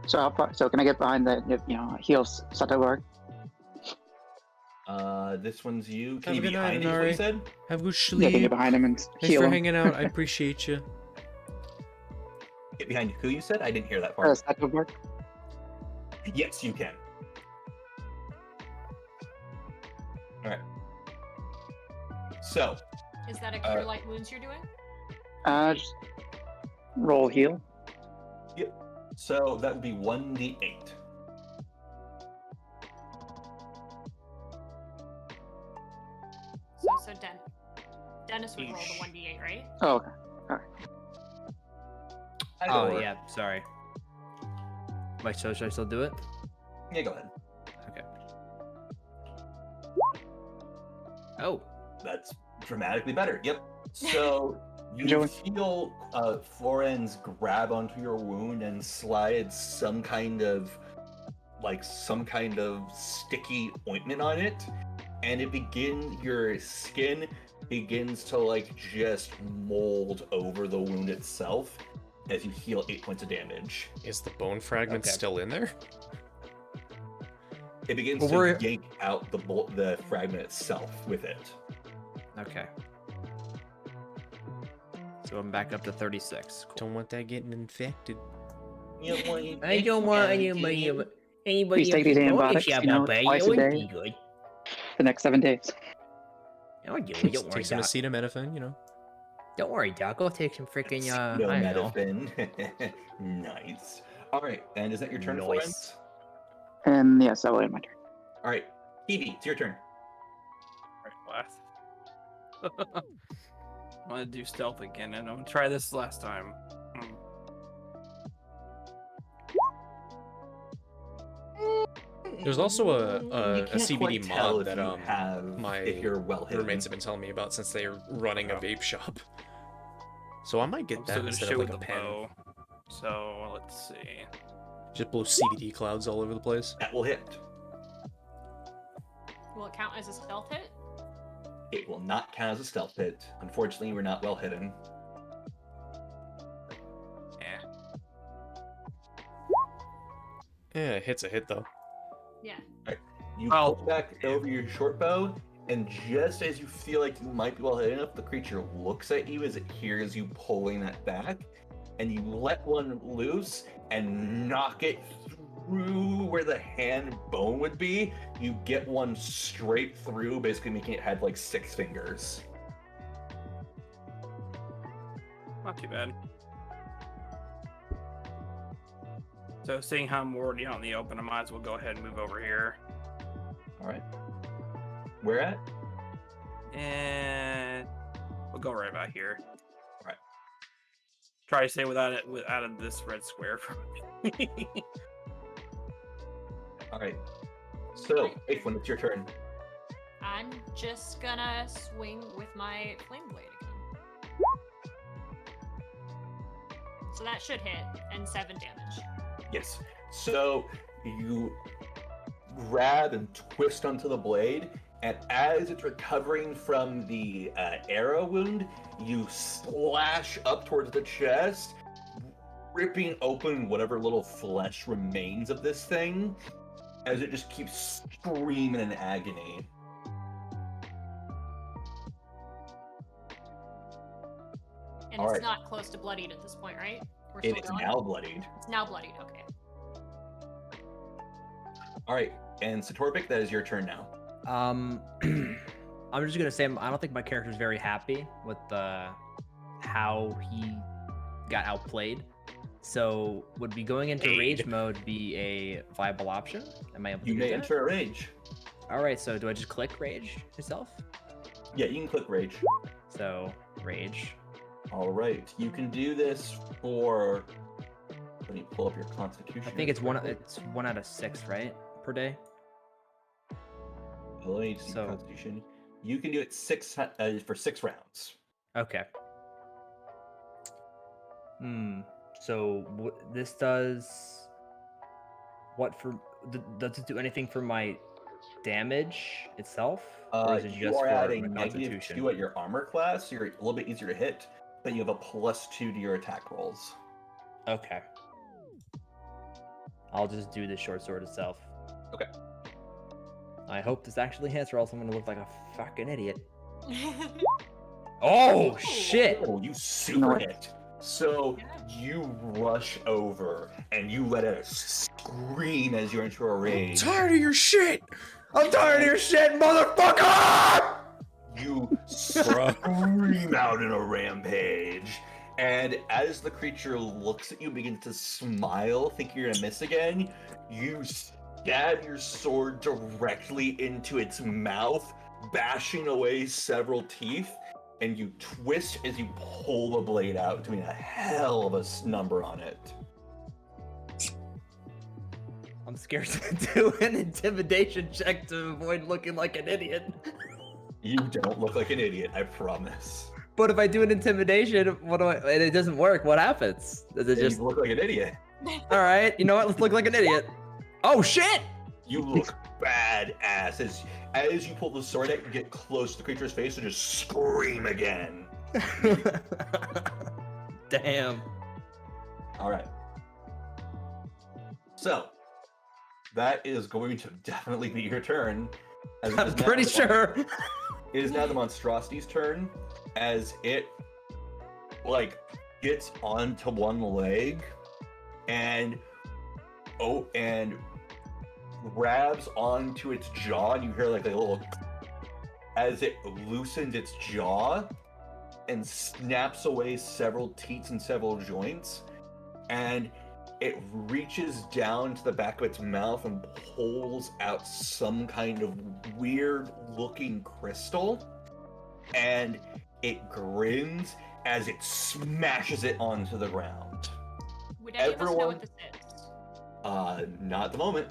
So how far? So can I get behind the heels? Does that work? This one's you. Can Have you a be good night, behind him? Is what you Inari. said? Have a good Yeah, I can get sleep. behind him and Thanks heal for him. hanging out. I appreciate you. Get behind who you said? I didn't hear that part. Statue of Mark. Yes, you can. All right. So, Is that a cure light wounds you're doing? Just roll heal. so that would be 1d8. So Dennis would roll the 1d8, right? Oh, okay. Either Oh or. yeah, sorry. Wait, so should I still do it? Yeah, go ahead. Okay. Oh. That's dramatically better. Yep. So you Enjoy. feel Floren's grab onto your wound and slide some kind of sticky ointment on it, and your skin begins to like just mold over the wound itself as you heal 8 points of damage. Is the bone fragment Okay. still in there? It begins Well, to we're- yank out the fragment itself with it. Okay. So I'm back up to 36. Cool. Don't want that getting infected. I don't want anybody Please take these antibiotics, twice a day Good. the next 7 days. I'll do it. Take Don't worry, some Doc. acetaminophen, Don't worry, Doc. I'll take some freaking No I don't know. medicine. Nice. All right, and is that your turn, Nice. Florence? And yes, that will end my turn. All right, Evie, it's your turn. Last. I'm gonna do stealth again, and I'm gonna try this last time. There's also You a can't CBD quite tell mod if that you have my if you're well hidden. roommates have been telling me about since they're running a vape shop. So I might get I'm that still gonna instead shoot of like with a the pen. bow. So let's see. Just blow CBD clouds all over the place. That will hit. Will it count as a stealth hit? It will not count as a stealth hit. Unfortunately, we're not well hidden. Yeah. Yeah, hit's a hit though. Yeah. You Oh. pull back over your short bow, and just as you feel like you might be well hidden enough, the creature looks at you as it hears you pulling that back, and you let one loose and knock it through where the hand bone would be. You get one straight through, basically making it have like 6 fingers. Not too bad. So seeing how I'm already out in the open, I might as well go ahead and move over here. All right. Where at? And we'll go right about here. Right. Try to stay without of this red square from me. All right. So, when it's your turn. I'm just gonna swing with my flame blade again. So that should hit, and 7 damage. Yes. So you grab and twist onto the blade, and as it's recovering from the arrow wound, you slash up towards the chest, ripping open whatever little flesh remains of this thing, as it just keeps screaming in agony. And All it's right. not close to bloodied at this point, right? We're It still is going? now bloodied. It's now bloodied, okay. All right, and Satorbic, that is your turn now. I'm just gonna say I don't think my character is very happy with how he got outplayed. So would be going into rage mode be a viable option? Am I able to You do may that? enter a rage. All right. So do I just click rage itself? Yeah, you can click rage. So rage. All right, you can do this for. Let me pull up your constitution. I think it's one out of 6, right, per day. Let me see So- constitution. You can do it for 6 rounds. Okay. So this does what for? Does it do anything for my damage itself, or is it You just are for at a my negative constitution? 2 at your armor class, so you're a little bit easier to hit, but you have a +2 to your attack rolls. Okay. I'll just do the short sword itself. Okay. I hope this actually hits, or else I'm gonna look like a fucking idiot. Oh shit! Oh, you super Nice. hit. So Yeah. you rush over and you let out a scream as you enter a rage. Tired of your shit! I'm tired of your shit, motherfucker! You scream out in a rampage. And as the creature looks at you, begins to smile, thinking you're gonna miss again, you stab your sword directly into its mouth, bashing away several teeth, and you twist as you pull the blade out, doing a hell of a number on it. I'm scared to do an intimidation check to avoid looking like an idiot. You don't look like an idiot, I promise. But if I do an intimidation, what do I? And it doesn't work. What happens? Does it You just? look like an idiot. All right. You know what? Let's look like an idiot. Oh shit! You look badass as you pull the sword out, you get close to the creature's face and just scream again. Damn. All right. So that is going to definitely be your turn. As it I'm is now pretty the sure. It is now the monstrosity's turn as it gets onto one leg and grabs onto its jaw, and you hear like a little as it loosens its jaw and snaps away several teats and several joints, and it reaches down to the back of its mouth and pulls out some kind of weird looking crystal, and it grins as it smashes it onto the ground. Would any of us know Everyone- what this is? Not at the moment.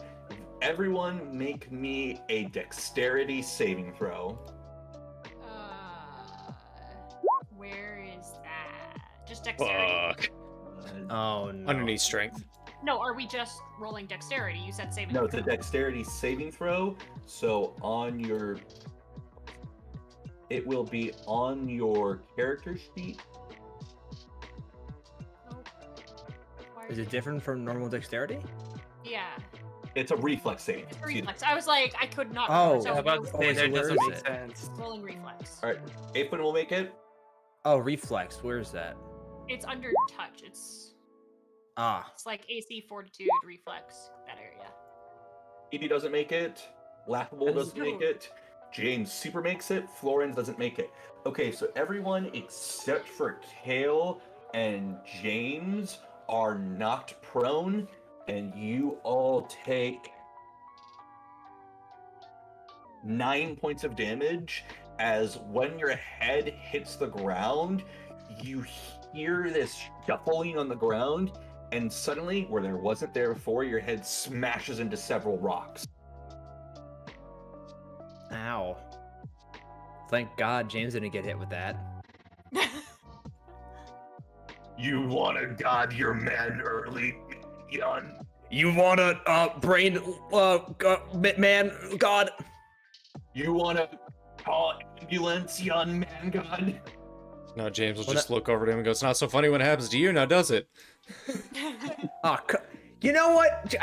Everyone make me a dexterity saving throw. Where is that? Just dexterity. Oh no. Underneath strength. No, are we just rolling dexterity? You said saving. No, it's a throw. dexterity saving throw. So it will be on your character sheet. Nope. Why Is are it different from normal dexterity? Yeah, It's a reflex save. it's a Excuse me. reflex. I was like, I could not. Oh. remember, I was so about to Oh, say so that where doesn't is make it? sense. rolling reflex. All right, Apin will make it. Oh, reflex. Where's that? It's under touch. It's Ah. like AC, fortitude, reflex, that area. Evie doesn't make it. Laughable doesn't No. make it. James super makes it. Florence doesn't make it. Okay, so everyone except for Kale and James are knocked prone, and you all take 9 points of damage as when your head hits the ground, you hear this shuffling on the ground, and suddenly, where there wasn't there before, your head smashes into several rocks. Ow. Thank God James didn't get hit with that. You wanna god your man early, young? You wanna brain man God? You wanna call ambulance, young man god? No, James will Well, just look over to him and go, "It's not so funny when it happens to you, now does it?" You know what?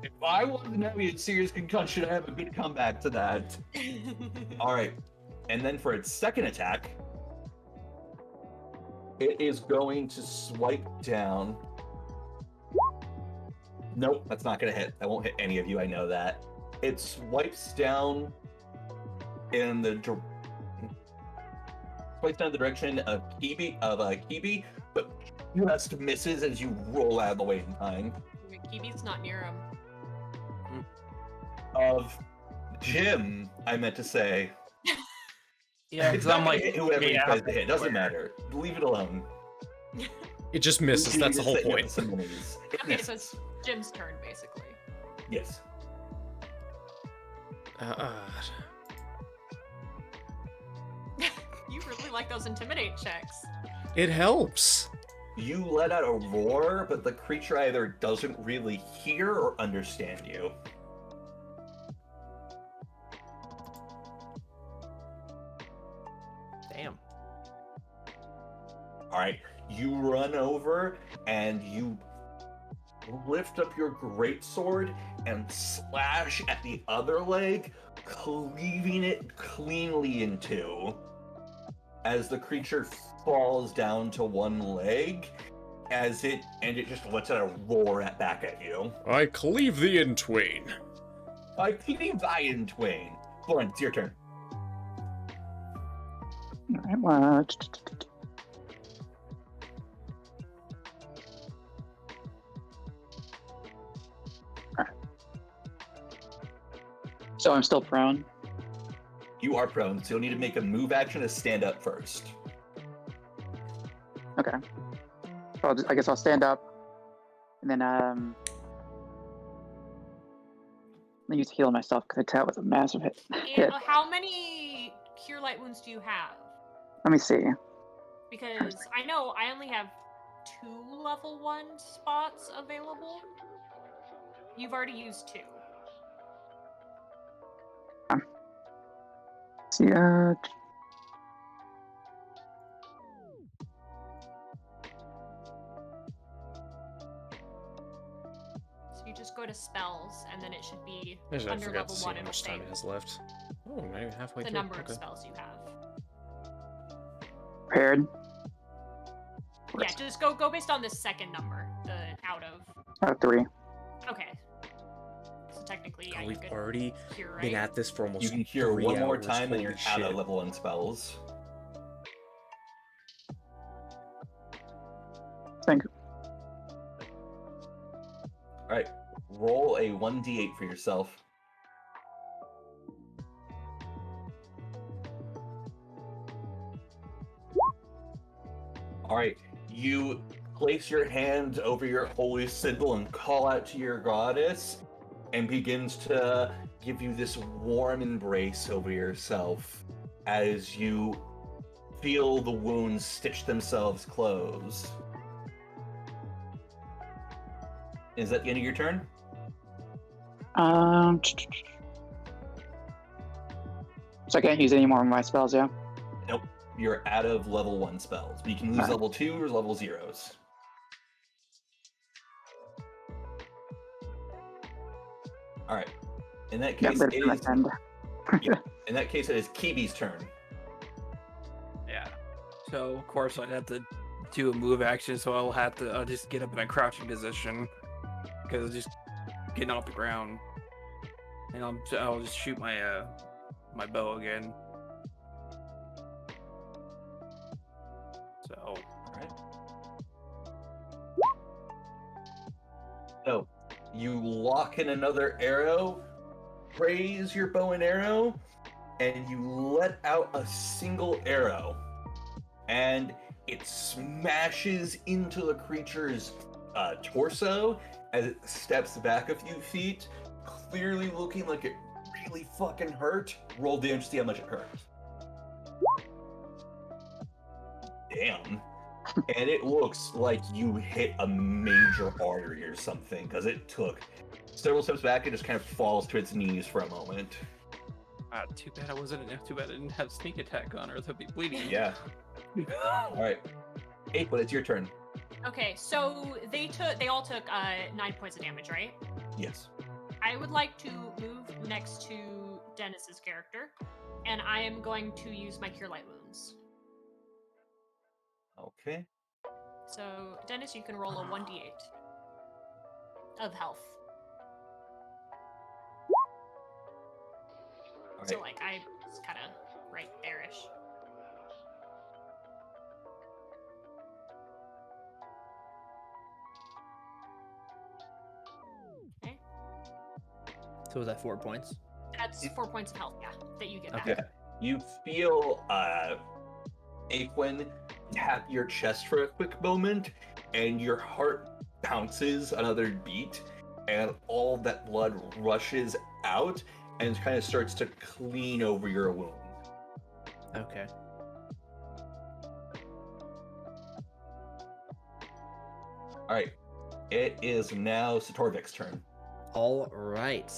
If I wasn't having a serious concussion, I have a good comeback to that. Alright, and then for its second attack, it is going to swipe down. Nope, that's not gonna hit. That won't hit any of you, I know that. It swipes down in the direction of Kibi, but just misses as you roll out of the way in time. Kibi's not near him. Of Jim, I meant to say. Yeah, It's because not I'm gonna like, hit whoever he yeah, tries to hit. Doesn't matter. Leave it alone. It just misses, that's the whole Just set you up point. with some minis. It Okay, misses. so it's Jim's turn, basically. Yes. You really like those intimidate checks. It helps. You let out a roar, but the creature either doesn't really hear or understand you. Damn. Alright, you run over and you lift up your greatsword and slash at the other leg, cleaving it cleanly in two. as the creature falls down to one leg, and it just lets out a roar back at you. I cleave thee in twain. I cleave thy in twain. Lauren, it's your turn. All right, well, so I'm still prone. You are prone, so you'll need to make a move action to stand up first. Okay. So I guess I'll stand up, and then I use heal myself because that was a massive hit. And how many cure light wounds do you have? Let me see. Because I know I only have 2 level 1 spots available. You've already used 2. See, So you just go to spells, and then it should be I under forgot level to see 1. how It'll much say time it has left. Oh, not even halfway the through. number of Okay. spells you have. prepared. Yeah, just go based on the second number, the out of. 3. Okay. So technically, yeah, Oh, you we've could already cure, right? been at this for almost You can cure 3 one more hours. time, and Holy you're shit. out of level 1 spells. Thank you. Alright, roll a 1d8 for yourself. Alright, you place your hand over your holy symbol and call out to your goddess, and begins to give you this warm embrace over yourself as you feel the wounds stitch themselves closed. Is that the end of your turn? So I can't use any more of my spells, yeah? Nope. You're out of level 1 spells. But you can lose Alright. level 2 or level 0s. Alright. In that Yeah, case, but it my is friend. in that case it is Kibi's turn. Yeah. So of course I'd have to do a move action, so I'll just get up in a crouching position because just getting off the ground, and I'll just shoot my my bow again. So Alright. So you lock in another arrow, raise your bow and arrow, and you let out a single arrow. And it smashes into the creature's torso as it steps back a few feet, clearly looking like it really fucking hurt. Roll damage to see how much it hurt. Damn. And it looks like you hit a major artery or something, because it took several steps back and just kind of falls to its knees for a moment. too bad I didn't have sneak attack on her. They'll be bleeding. Yeah. Alright. April, it's your turn. Okay, so they all took 9 points of damage, right? Yes. I would like to move next to Dennis's character, and I am going to use my cure light wounds. Okay. So Dennis, you can roll a 1d8 of health. Alright. So like I was kind of right there-ish. Okay, So was that 4 points? that's 4 points of health, yeah, that you get back. Okay. You feel Aquin tap your chest for a quick moment, and your heart bounces another beat, and all that blood rushes out and kind of starts to clean over your wound. Okay. Alright. It is now Satorvik's turn. All right.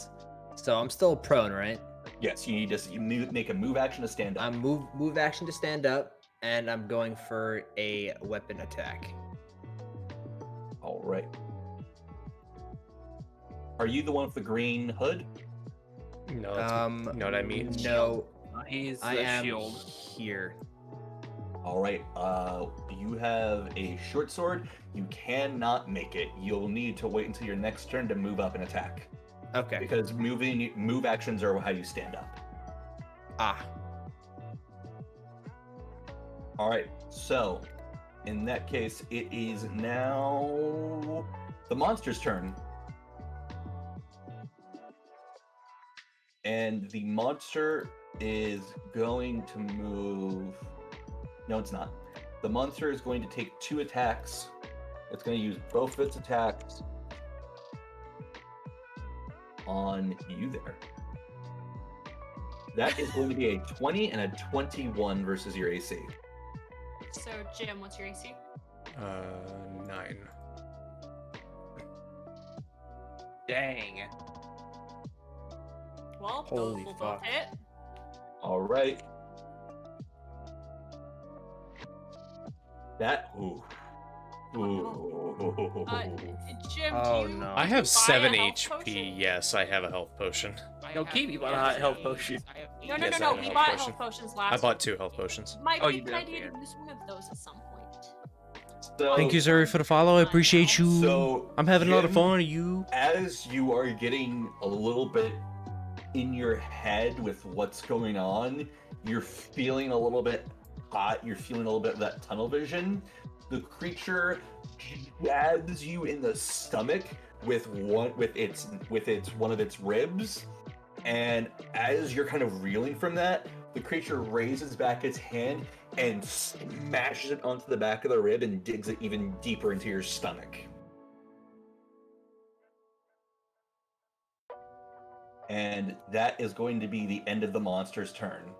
So I'm still prone, right? Yes, you need to make a move action to stand up. I'm move action to stand up, and I'm going for a weapon attack. Alright. Are you the one with the green hood? No, that's, you know what I mean? No, He's I the am shield. here. All right. You have a short sword. You cannot make it. You'll need to wait until your next turn to move up and attack. Okay. Because move actions are how you stand up. Ah. All right. So, in that case, it is now the monster's turn. And the monster is going to move. No, it's not. The monster is going to take 2 attacks. It's going to use both of its attacks on you there. That is going to be a 20 and a 21 versus your AC. So, Jim, what's your AC? 9. Dang. Well, Holy will fuck. both hit. All right. That. Ooh. Ooh. Jim, Oh, do you no. I did have you buy a 7 health HP. potion? Yes, I have a health potion. No, Kiwi bought a health potion. No, Yes, I no. have a We health bought potion. health potions I last. bought 2 health potions. Might Oh, be you a good did? idea Okay. to use one of those at some point. So, Thank you, Zuri, for the follow. I appreciate you. So, I'm having a lot of Jim, fun. You. As you are getting a little bit in your head with what's going on, you're feeling a little bit hot. You're feeling a little bit of that tunnel vision. The creature jabs you in the stomach with one of its ribs, and as you're kind of reeling from that, the creature raises back its hand and smashes it onto the back of the rib and digs it even deeper into your stomach. And that is going to be the end of the monster's turn.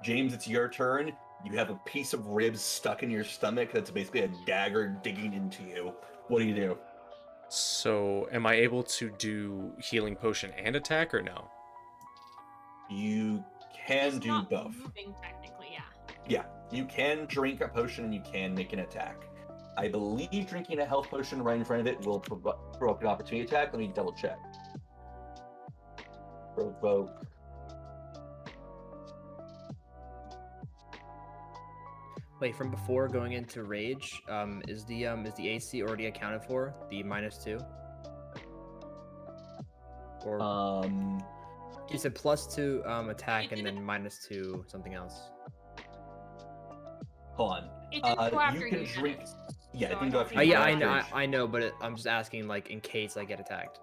James, it's your turn. You have a piece of ribs stuck in your stomach that's basically a dagger digging into you. What do you do? So, am I able to do healing potion and attack, or no? You can He's do not both. moving technically, yeah. Yeah, you can drink a potion and you can make an attack. I believe drinking a health potion right in front of it will provoke an opportunity attack. Let me double check. Provoke. Wait, from before going into rage, is the AC already accounted for? The -2? Or it's a +2 attack It and then didn't- -2 something else. Hold on. It didn't go after you can you, drink. Dennis. Yeah, So it didn't go don't after think you. Yeah, it I went know, after I know, but I'm just asking, like, in case I get attacked.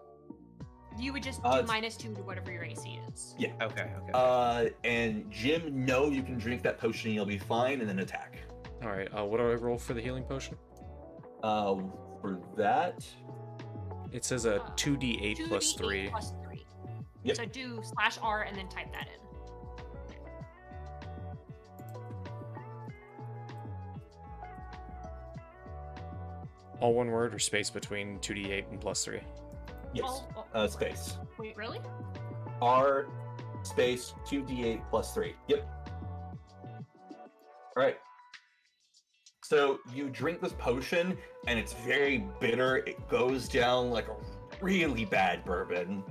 You would just do it's- -2 to whatever your AC is. Yeah. Okay, okay. And Jim, no, you can drink that potion and you'll be fine, and then attack. All right. What do I roll for the healing potion? For that, It says a 2d8 2d8 plus 3. plus 3. Yep. So do /R and then type that in. All one word or space between 2d8 and plus 3? yes, space. Wait, really? R space 2d8 plus 3. Yep. All right. So you drink this potion, and it's very bitter. It goes down like a really bad bourbon,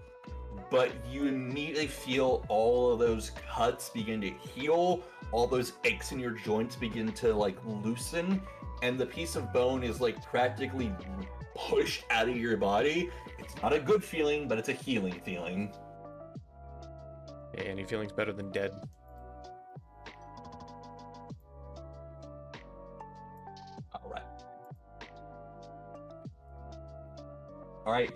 but you immediately feel all of those cuts begin to heal, all those aches in your joints begin to like loosen, and the piece of bone is like practically pushed out of your body. It's not a good feeling, but it's a healing feeling. Yeah, any feelings better than dead? All right. All right.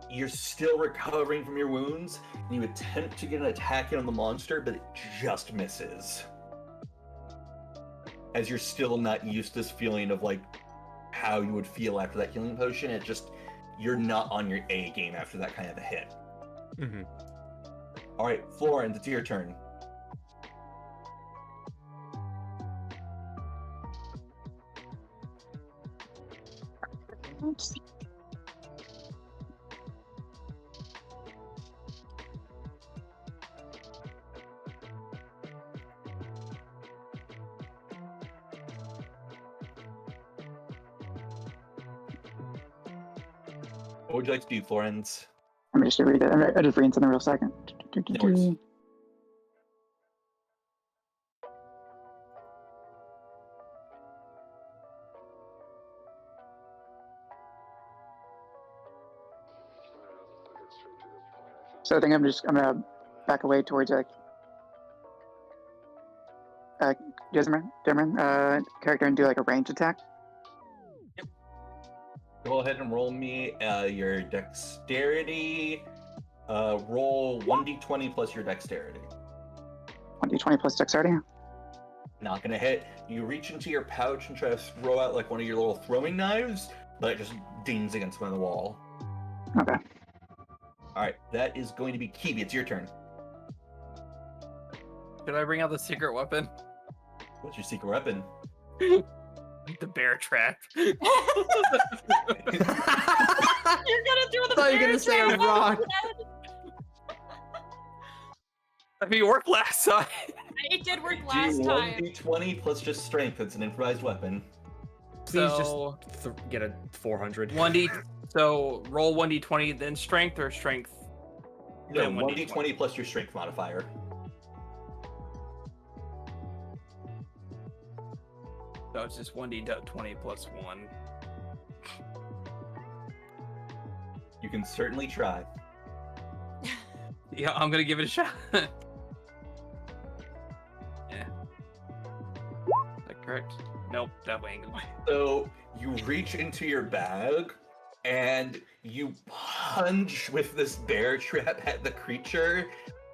You're still recovering from your wounds, and you attempt to get an attack in on the monster, but it just misses. As you're still not used to this feeling of like how you would feel after that healing potion, you're not on your A game after that kind of a hit. Mm-hmm. All right, Florence, it's your turn. Let's see. What would you like to do, Florence? Let me just read it. I just read something real second. No worries. So I think I'm gonna back away towards Dismon, character and do like a range attack. Go ahead and roll me your dexterity. Roll 1d20 plus your dexterity. 1d20 plus dexterity. Not gonna hit. You reach into your pouch and try to throw out like one of your little throwing knives, but it just dings against one of the wall. Okay. Alright, that is going to be Kiwi. It's your turn. Should I bring out the secret weapon? What's your secret weapon? The bear trap. You're gonna throw the thought you were bear gonna say a trap over rock. his head? I mean, it worked last time. It did work Do last time. 1d20 plus just strength. It's an improvised weapon. Please So, just get a 400. 1d. So roll 1d20, then strength or strength. No, then 1d20 plus your strength modifier. So it's just 1d20 plus 1. You can certainly try. Yeah, I'm gonna give it a shot. Yeah. Is that correct? Nope, that way ain't going. So you reach into your bag and you punch with this bear trap at the creature,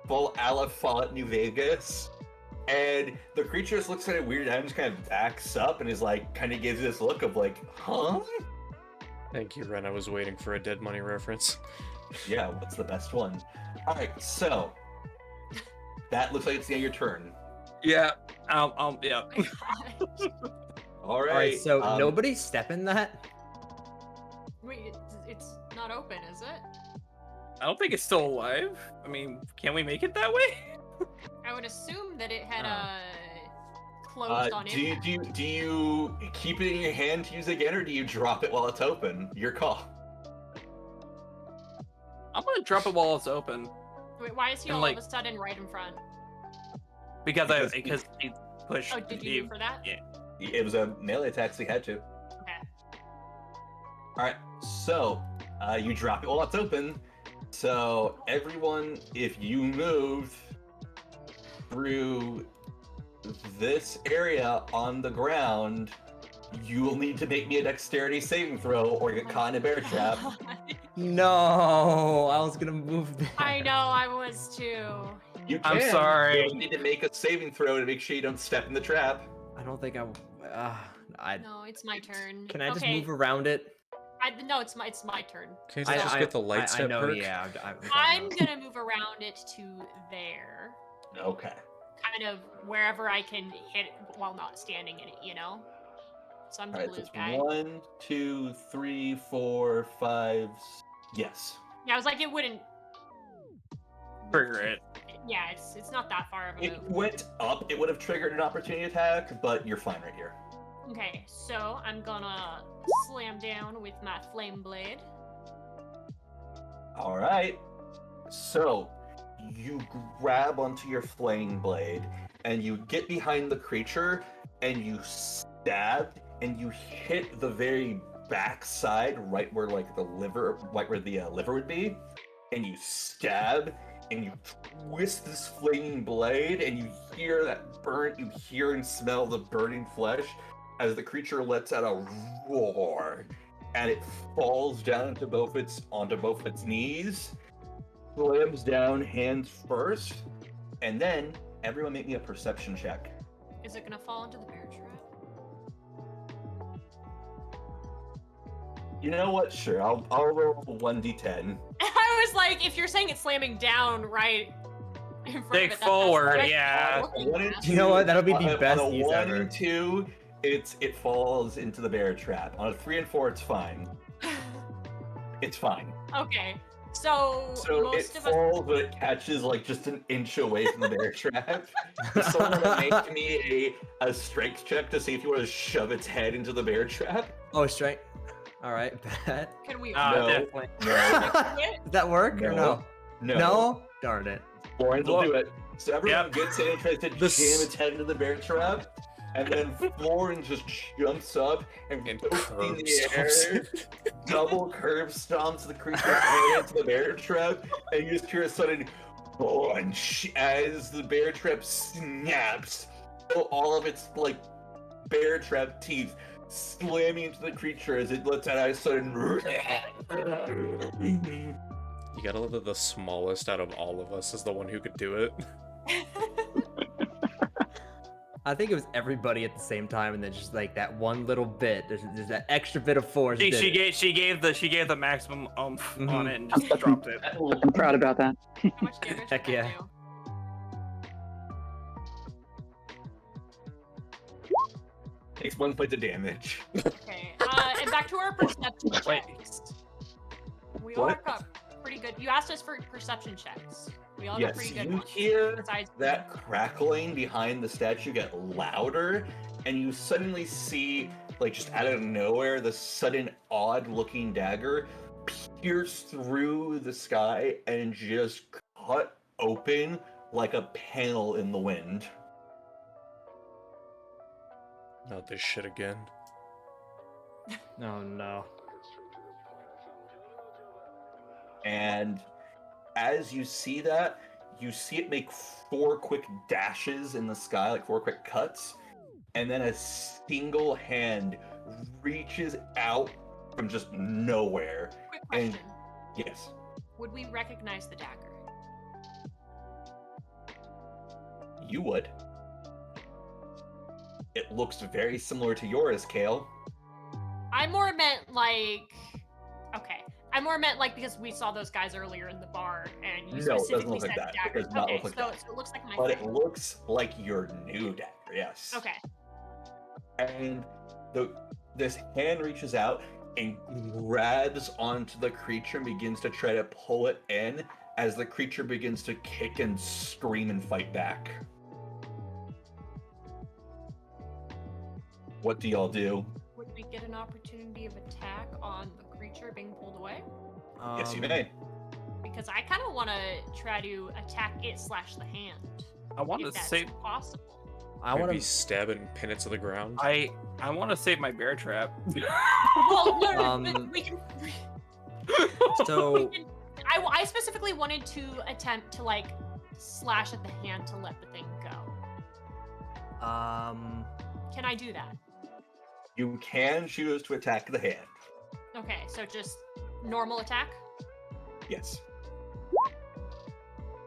full a la Fallout New Vegas. And the creature just looks kind of weird and just kind of backs up and is like, kind of gives this look of like, huh? Thank you, Ren. I was waiting for a Dead Money reference. Yeah, what's the best one? Alright, so that looks like it's the end of your turn. Yeah, yeah. Oh my gosh. Alright. Alright, so nobody step in that? Wait, it's not open, is it? I don't think it's still alive. I mean, can we make it that way? I would assume that it had Oh. closed on do you keep it in your hand to use again, or do you drop it while it's open? Your call. I'm gonna drop it while it's open Wait, why is he and, all like- of a sudden right in front? because Because he pushed. Oh, did you do for that? Yeah. It was a melee attack, so you had to. Okay. Alright, so you drop it while it's open. So everyone, if you move through this area on the ground, you will need to make me a dexterity saving throw or get caught in a bear trap. No, I was gonna move there. I know, I was too. You I'm can, sorry. You'll need to make a saving throw to make sure you don't step in the trap. I don't think I. No, it's my turn. Can I just okay. move around it? No, it's my turn. Can I- I just get the light I step know, perk? yeah. I'm gonna move around it to there. Okay. Kind of wherever I can hit it while not standing in it, you know? So I'm the Alright, so blue it's guy. 1, 2, 3, 4, 5. Yes. Yeah, I was like, it wouldn't. Trigger it. Yeah, it's not that far of a It move. went up, it would have triggered an opportunity attack, but you're fine right here. Okay, so I'm gonna slam down with my flame blade. Alright. So, you grab onto your flame blade, and you get behind the creature, and you stab, and you hit the very back side, right where like the liver, right where the liver would be, and you stab, and you twist this flaming blade, and you hear that burn, you hear and smell the burning flesh, as the creature lets out a roar, and it falls down onto both its knees, slams down hands first, and then everyone make me a perception check. Is it gonna fall into the bear trap? You know what? Sure, I'll roll 1d10. I was like, if you're saying it's slamming down right in front Dig of it, forward, that's yeah. what I'm One looking and at. You know what? That'll be the on best a use 1 ever. and 2, it falls into the bear trap. On a 3 and 4, it's fine. It's fine. Okay, so So it most of us. falls, but it catches like just an inch away from the bear trap. Does someone want to make me a strength check to see if you want to shove its head into the bear trap? Oh, straight. All right, bet. Can we? No. Definitely. No. Does that work or no? No. Darn it. Florence will do it. So everyone Yep. gets in and tries to jam its head into the bear trap, and then Florence just jumps up and And goes in curb the air, stomps it. double curve stomps the creature right into the bear trap, and you just hear a sudden punch as the bear trap snaps. So all of its like bear trap teeth slamming into the creature as it lets out a sudden. You gotta love that the smallest out of all of us is the one who could do it. I think it was everybody at the same time, and then just like that one little bit. There's that extra bit of force. She gave the maximum oomph on it and just I'm dropped it. I'm proud about that. How much damage Heck did that yeah. do? Takes 1 point of damage. Okay, and back to our perception Wait. checks. We all What? got pretty good. You asked us for perception checks. We all got Yes, pretty good you ones. hear Besides that crackling behind the statue get louder, and you suddenly see, like just out of nowhere, the sudden odd-looking dagger pierce through the sky and just cut open like a panel in the wind. Not this shit again. Oh no. And as you see that, you see it make 4 quick dashes in the sky, like 4 quick cuts, and then a single hand reaches out from just nowhere. quick And question. yes, Would we recognize the dagger? you would. It looks very similar to yours, Kale. I more meant like, okay. I more meant like because we saw those guys earlier in the bar, and you No, it doesn't specifically look like said that. It daggers. does not Okay, look like so, that. so it looks like my But thing. it looks like your new dagger, yes. Okay. And this hand reaches out and grabs onto the creature and begins to try to pull it in as the creature begins to kick and scream and fight back. What do y'all do? Would we get an opportunity of attack on the creature being pulled away? Yes, you may. Because I kind of want to try to attack it / the hand. I want if to that's save. possible. I want Maybe to. stab it and pin it to the ground. I want to save my bear trap. Well, no, Um, we can. So I specifically wanted to attempt to like slash at the hand to let the thing go. Can I do that? You can choose to attack the hand. Okay, so just normal attack. Yes.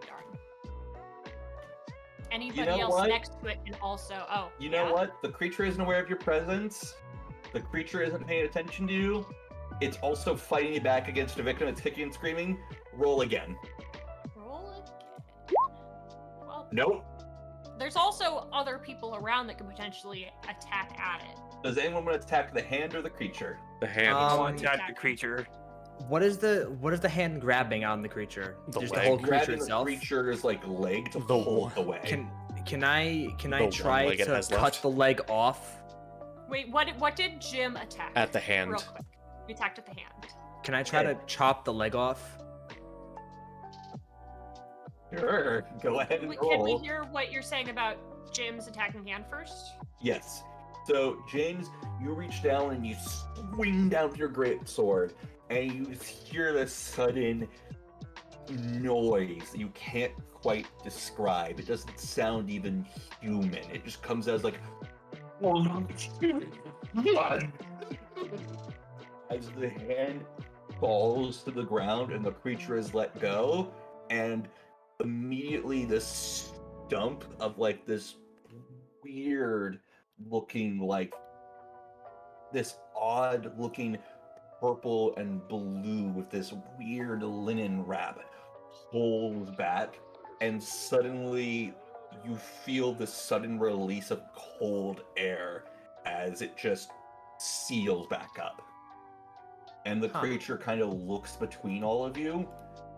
Darn. Anybody know else what? next to it can also. Oh, You know yeah? what? The creature isn't aware of your presence. The creature isn't paying attention to you. It's also fighting you back against a victim that's kicking and screaming. Roll again. Roll again. Well, Nope. there's also other people around that could potentially attack at it. Does anyone want to attack the hand or the creature? The hand. I Um, want to attack the creature. what is the hand grabbing on the creature? The Just leg. the whole creature Grabbing itself. the creature's like leg to The pull one- it away. Can I The one try leg it to has cut left. the leg off? Wait, what did Jim attack? At the hand. Real quick. He attacked at the hand. Can I try to chop the leg off? Sure. Go ahead and roll. Can we hear what you're saying about Jim's attacking hand first? Yes. So, James, you reach down and you swing down with your great sword, and you hear this sudden noise that you can't quite describe. It doesn't sound even human. It just comes as like as the hand falls to the ground and the creature is let go, and immediately this stump of like this weird looking, like this odd looking purple and blue with this weird linen wrap pulls back, and suddenly you feel the sudden release of cold air as it just seals back up. And the Huh. creature kind of looks between all of you,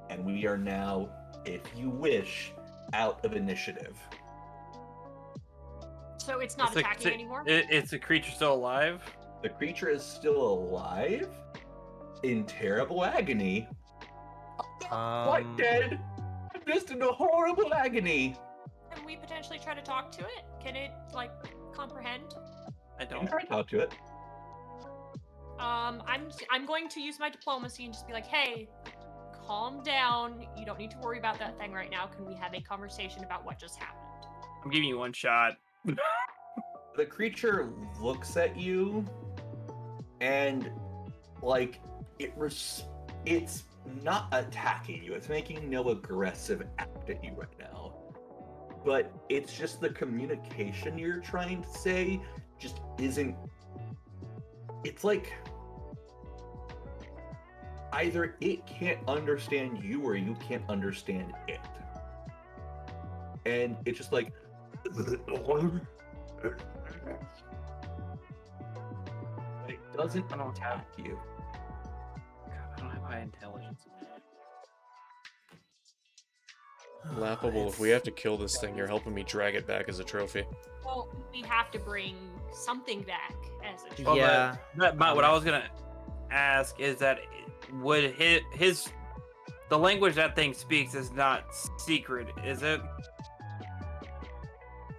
and we are now, if you wish, out of initiative. So it's not attacking anymore? It's a creature still alive. The creature is still alive, in terrible agony. Not dead, just in a horrible agony. Can we potentially try to talk to it? Can it, like, comprehend? I You can don't. try to talk to it. I'm going to use my diplomacy and just be like, hey, calm down. You don't need to worry about that thing right now. Can we have a conversation about what just happened? I'm giving you one shot. The creature looks at you, and like it's not attacking you. It's making no aggressive act at you right now. But it's just the communication you're trying to say just isn't. It's like either it can't understand you or you can't understand it. And it's just like it doesn't I don't have. attack you. God, I don't have high intelligence. Laughable. If we have to kill this thing, you're helping me drag it back as a trophy. Well, we have to bring something back as a Well, Yeah. But what I was gonna ask is that would his the language that thing speaks is not secret, is it?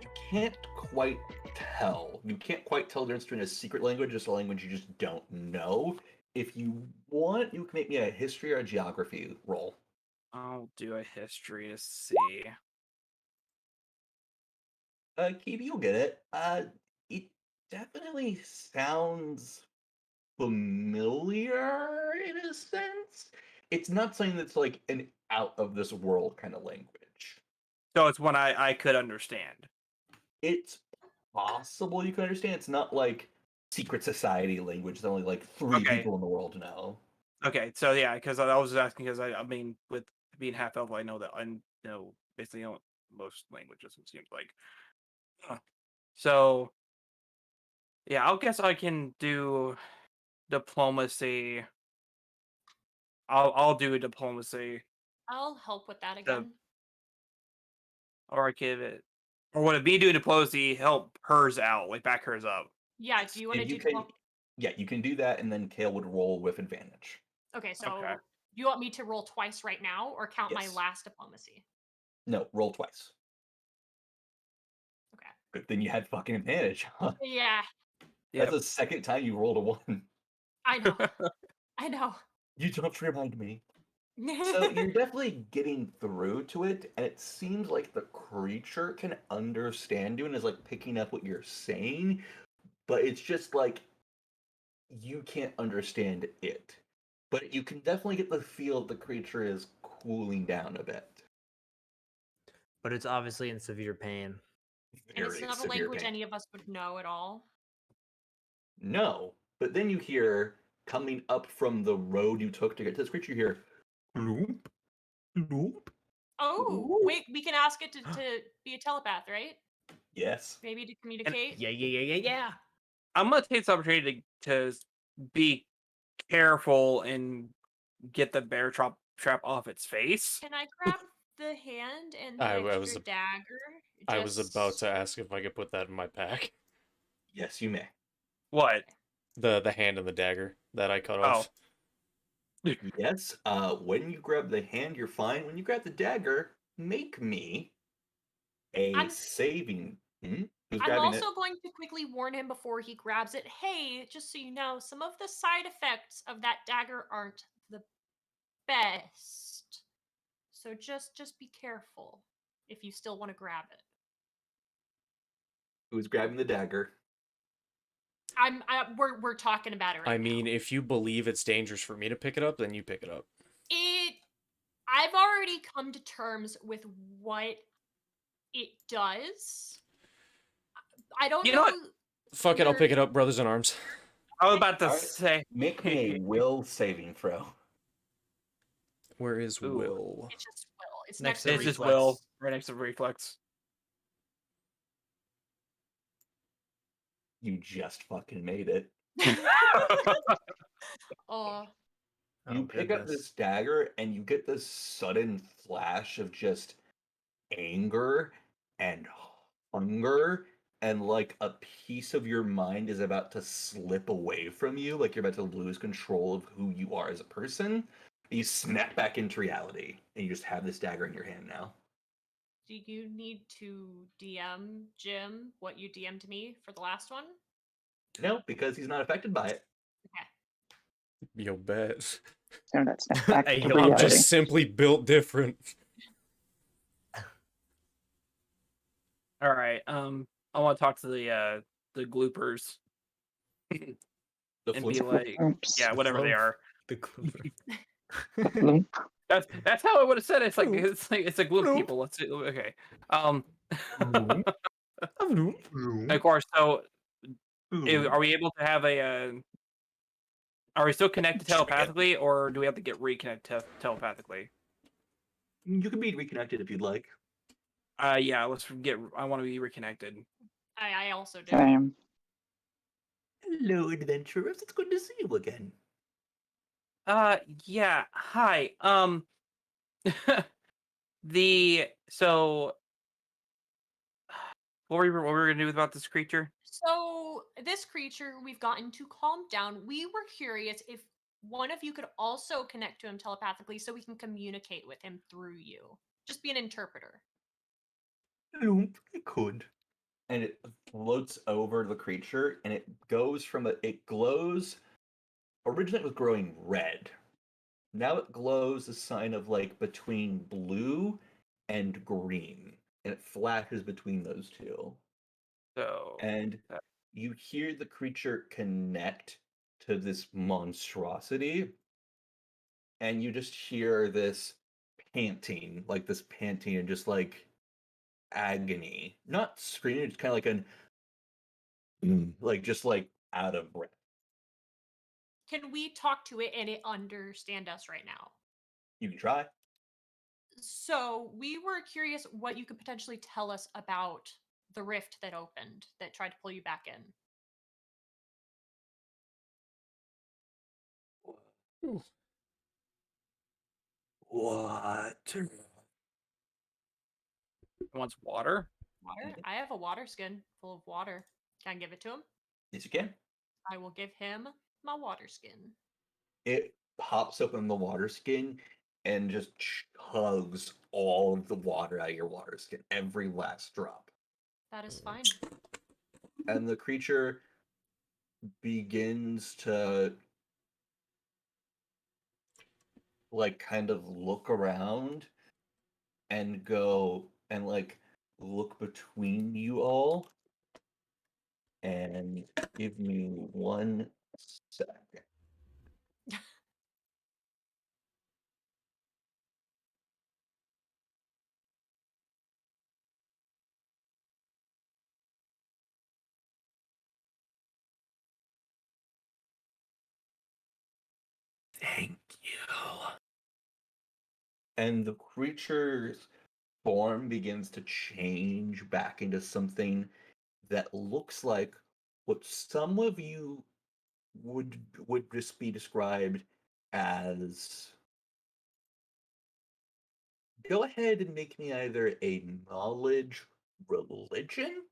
You can't quite tell. You can't quite tell the difference between a secret language and a language you just don't know. If you want, you can make me a history or a geography roll. I'll do a history to see. Keith, you'll get it. It definitely sounds familiar in a sense. It's not something that's like an out of this world kind of language. So it's one I could understand. It's possible you can understand. It's not like secret society language that only like three Okay. people in the world know. Okay, so yeah, because I was asking because I mean with being half elf, I know that I know basically most languages. It seems like. So yeah, I guess I can do diplomacy. I'll do a diplomacy, I'll help with that The- again. or I give it, or would it be doing diplomacy help hers out, like back hers up? Yeah, do you want to And do you can, yeah, you can do that, and then Kale would roll with advantage. Okay, so Okay. you want me to roll twice right now or count my Yes. last diplomacy? No, roll twice. Okay. Good thing you had fucking advantage, huh? Yeah, That's the second time you rolled a 1. I know. I know. You don't remind me. So you're definitely getting through to it, and it seems like the creature can understand you and is like picking up what you're saying, but it's just like you can't understand it. But you can definitely get the feel the creature is cooling down a bit. But it's obviously in severe pain. And it's Very not a severe language pain. any of us would know at all. No, but then you hear coming up from the road you took to get to this creature, you hear bloop, bloop. Oh, Ooh. wait, we can ask it to be a telepath, right? Yes. Maybe to communicate. Yeah. I'm gonna take this opportunity to be careful and get the bear trap off its face. Can I grab the hand and the I extra was- dagger? I was about to ask if I could put that in my pack. Yes, you may. What? The hand and the dagger that I cut off. Yes. When you grab the hand, you're fine. When you grab the dagger, make me a I'm- saving. Who's I'm grabbing also it? going to quickly warn him before he grabs it. Hey, just so you know, some of the side effects of that dagger aren't the best. So just be careful if you still want to grab it. Who's grabbing the dagger? We're talking about it right I now. mean, if you believe it's dangerous for me to pick it up, then you pick it up. I've already come to terms with what it does. I don't You know. know what? Fuck it, I'll pick it up, brothers in arms. I was about to Alright. say. Make me a will saving throw. Where is Ooh. Will? It's just will. It's Next next to to It's just reflex. Will right next to reflex. You just fucking made it. Oh, You pick up this dagger and you get this sudden flash of just anger and hunger, and like a piece of your mind is about to slip away from you, like you're about to lose control of who you are as a person. You snap back into reality and you just have this dagger in your hand now. do you need to DM Jim what you DM'd me for the last one? No, because he's not affected by it. Okay. Yo, bet. So that's back Hey, to yo, I'm reality. just simply built different. All right. I want to talk to the gloopers The and be fluke. like, Oops. yeah, whatever they are. The Clover. Bloop. That's how I would have said it. It's like Bloop. it's a gloop Bloop. people. Let's do okay. Um, Bloop. of course. So, are we able to have a? Are we still connected telepathically, or do we have to get reconnected telepathically? You can be reconnected if you'd like. Yeah. Let's get. I want to be reconnected. I also do. Same. Hello, adventurers. It's good to see you again. Yeah. Hi. So what were we gonna do about this creature? So this creature, we've gotten to calm down. We were curious if one of you could also connect to him telepathically so we can communicate with him through you. Just be an interpreter. I could. And it floats over the creature, and it goes from it glows. Originally, it was growing red. Now it glows a sign of like between blue and green, and it flashes between those two. So And that- you hear the creature connect to this monstrosity, and you just hear this panting, and just like agony. Not screaming, it's kind of like like just like out of breath. Can we talk to it and it understand us right now? You can try. So we were curious what you could potentially tell us about the rift that opened that tried to pull you back in. Ooh. What? it wants water. Water? I have a water skin full of water. Can I give it to him? Yes, you can. I will give him my water skin. It pops open the water skin and just chugs all of the water out of your water skin, every last drop. That is fine. And the creature begins to like kind of look around and go and like look between you all and give me 1 second. Thank you. And the creature's form begins to change back into something that looks like what some of you would just be described as. Go ahead and make me either a knowledge religion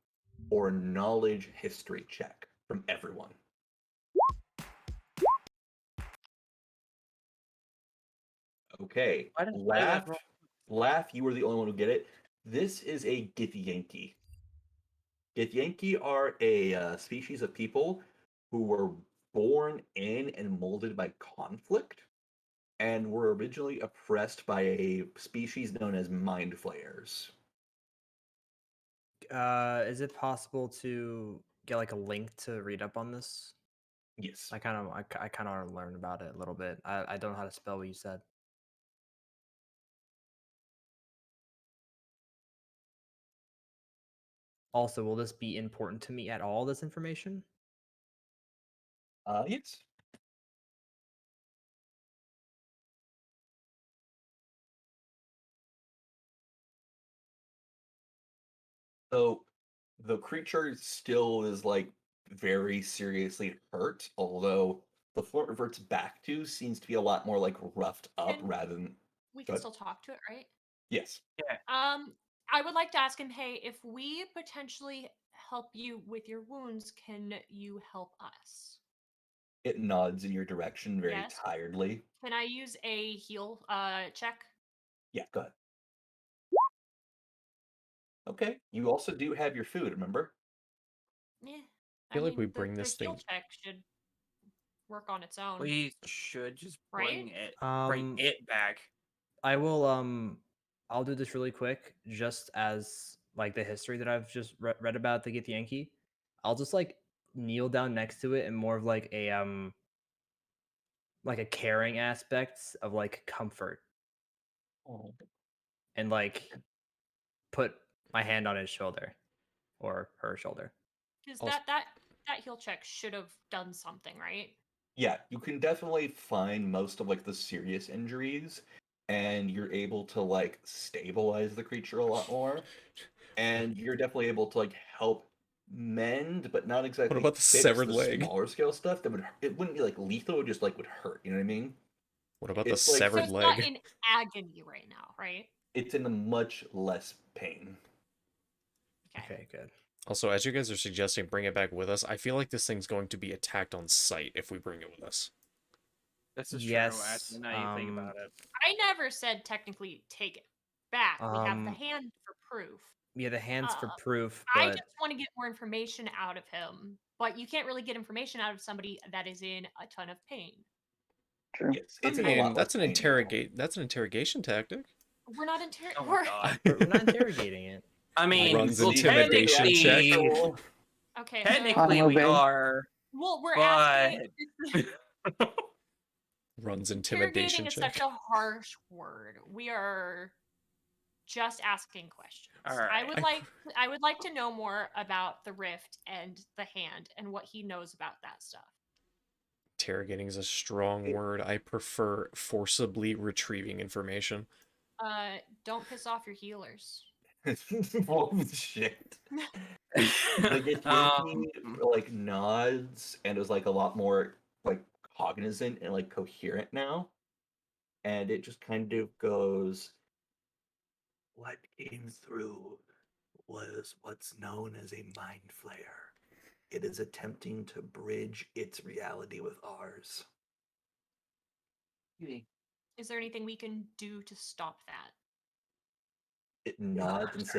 or knowledge history check from everyone. Okay, Why did laugh, that roll? laugh. You were the only one who get it. This is a Githyanki. Githyanki are a species of people who were born in and molded by conflict, and were originally oppressed by a species known as mind flayers. Is it possible to get like a link to read up on this? Yes. I kind of want to learn about it a little bit. I don't know how to spell what you said. Also, will this be important to me at all, this information? Yes. So the creature still is like very seriously hurt, although the floor it reverts back to seems to be a lot more like roughed up Can rather than. we Go can ahead. still talk to it, right? Yes. I would like to ask him, hey, if we potentially help you with your wounds, can you help us? It nods in your direction very Yes. tiredly. Can I use a heal check? Yeah, go ahead. Okay. You also do have your food, remember? Yeah. I feel like we the bring this heal thing. check should work on its own. We should just Right? bring it back. I will I'll do this really quick, just as like the history that I've just read about the Githyanki. I'll just like kneel down next to it and more of like a caring aspect of like comfort Oh. and like put my hand on his shoulder or her shoulder. Because Also- that heal check should have done something, right? Yeah, you can definitely find most of like the serious injuries, and you're able to like stabilize the creature a lot more. And you're definitely able to like help mend, but not exactly about the fix severed the leg? smaller scale stuff that it wouldn't be like lethal, it just like would hurt, you know what I mean? What about the It's like- So severed it's not leg? in agony right now, right? It's in a much less pain. Okay, good. Also, as you guys are suggesting, bring it back with us. I feel like this thing's going to be attacked on sight if we bring it with us. This is true. Yes, Actually, now you think about it. I never said technically take it back. We have the Um, hand for proof. Yeah, the hands for Uh, proof, I but just want to get more information out of him. But you can't really get information out of somebody that is in a ton of pain. True. Yes, I it's in a lot mean, less that's an pain now. That's an interrogation tactic. We're not Oh my god. we're not interrogating it. I mean, Runs well, intimidation check. technically, Okay. technically I'll we obey. are, Well, we're but asking. Runs Interrogating intimidation is check. such a harsh word. We are just asking questions. All right. I would like to know more about the rift and the hand and what he knows about that stuff. Interrogating is a strong word. I prefer forcibly retrieving information. Don't piss off your healers. Oh shit. The Githyanki like nods and is like a lot more like cognizant and like coherent now. And it just kind of goes, what came through was what's known as a mind flare. It is attempting to bridge its reality with ours. Is there anything we can do to stop that? It nods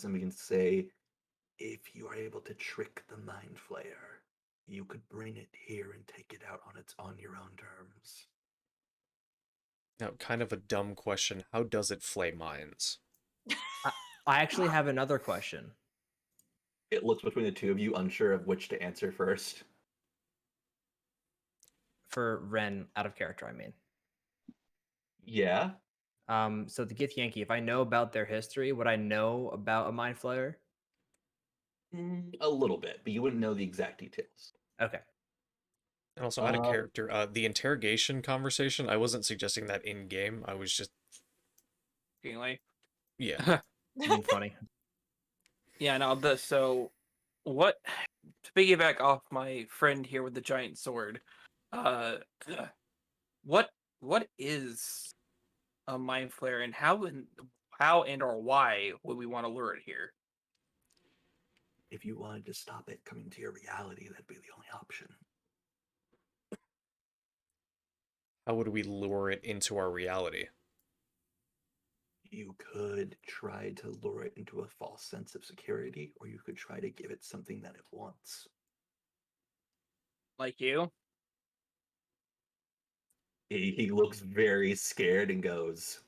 and we can say, if you are able to trick the mind flayer, you could bring it here and take it out on your own terms. Now, kind of a dumb question. How does it flay minds? I actually have another question. It looks between the two of you, unsure of which to answer first. For Ren, out of character, I mean. Yeah. So the Githyanki, if I know about their history, would I know about a mind flayer? A little bit, but you wouldn't know the exact details. Okay. And also, out of character, the interrogation conversation, I wasn't suggesting that in game. I was just, Like, yeah. Being funny. yeah, no, so what, to piggyback off my friend here with the giant sword, what is a mind flare, and how and or why would we want to lure it here? If you wanted to stop it coming to your reality, that'd be the only option. How would we lure it into our reality? You could try to lure it into a false sense of security, or you could try to give it something that it wants. Like you? He looks very scared and goes,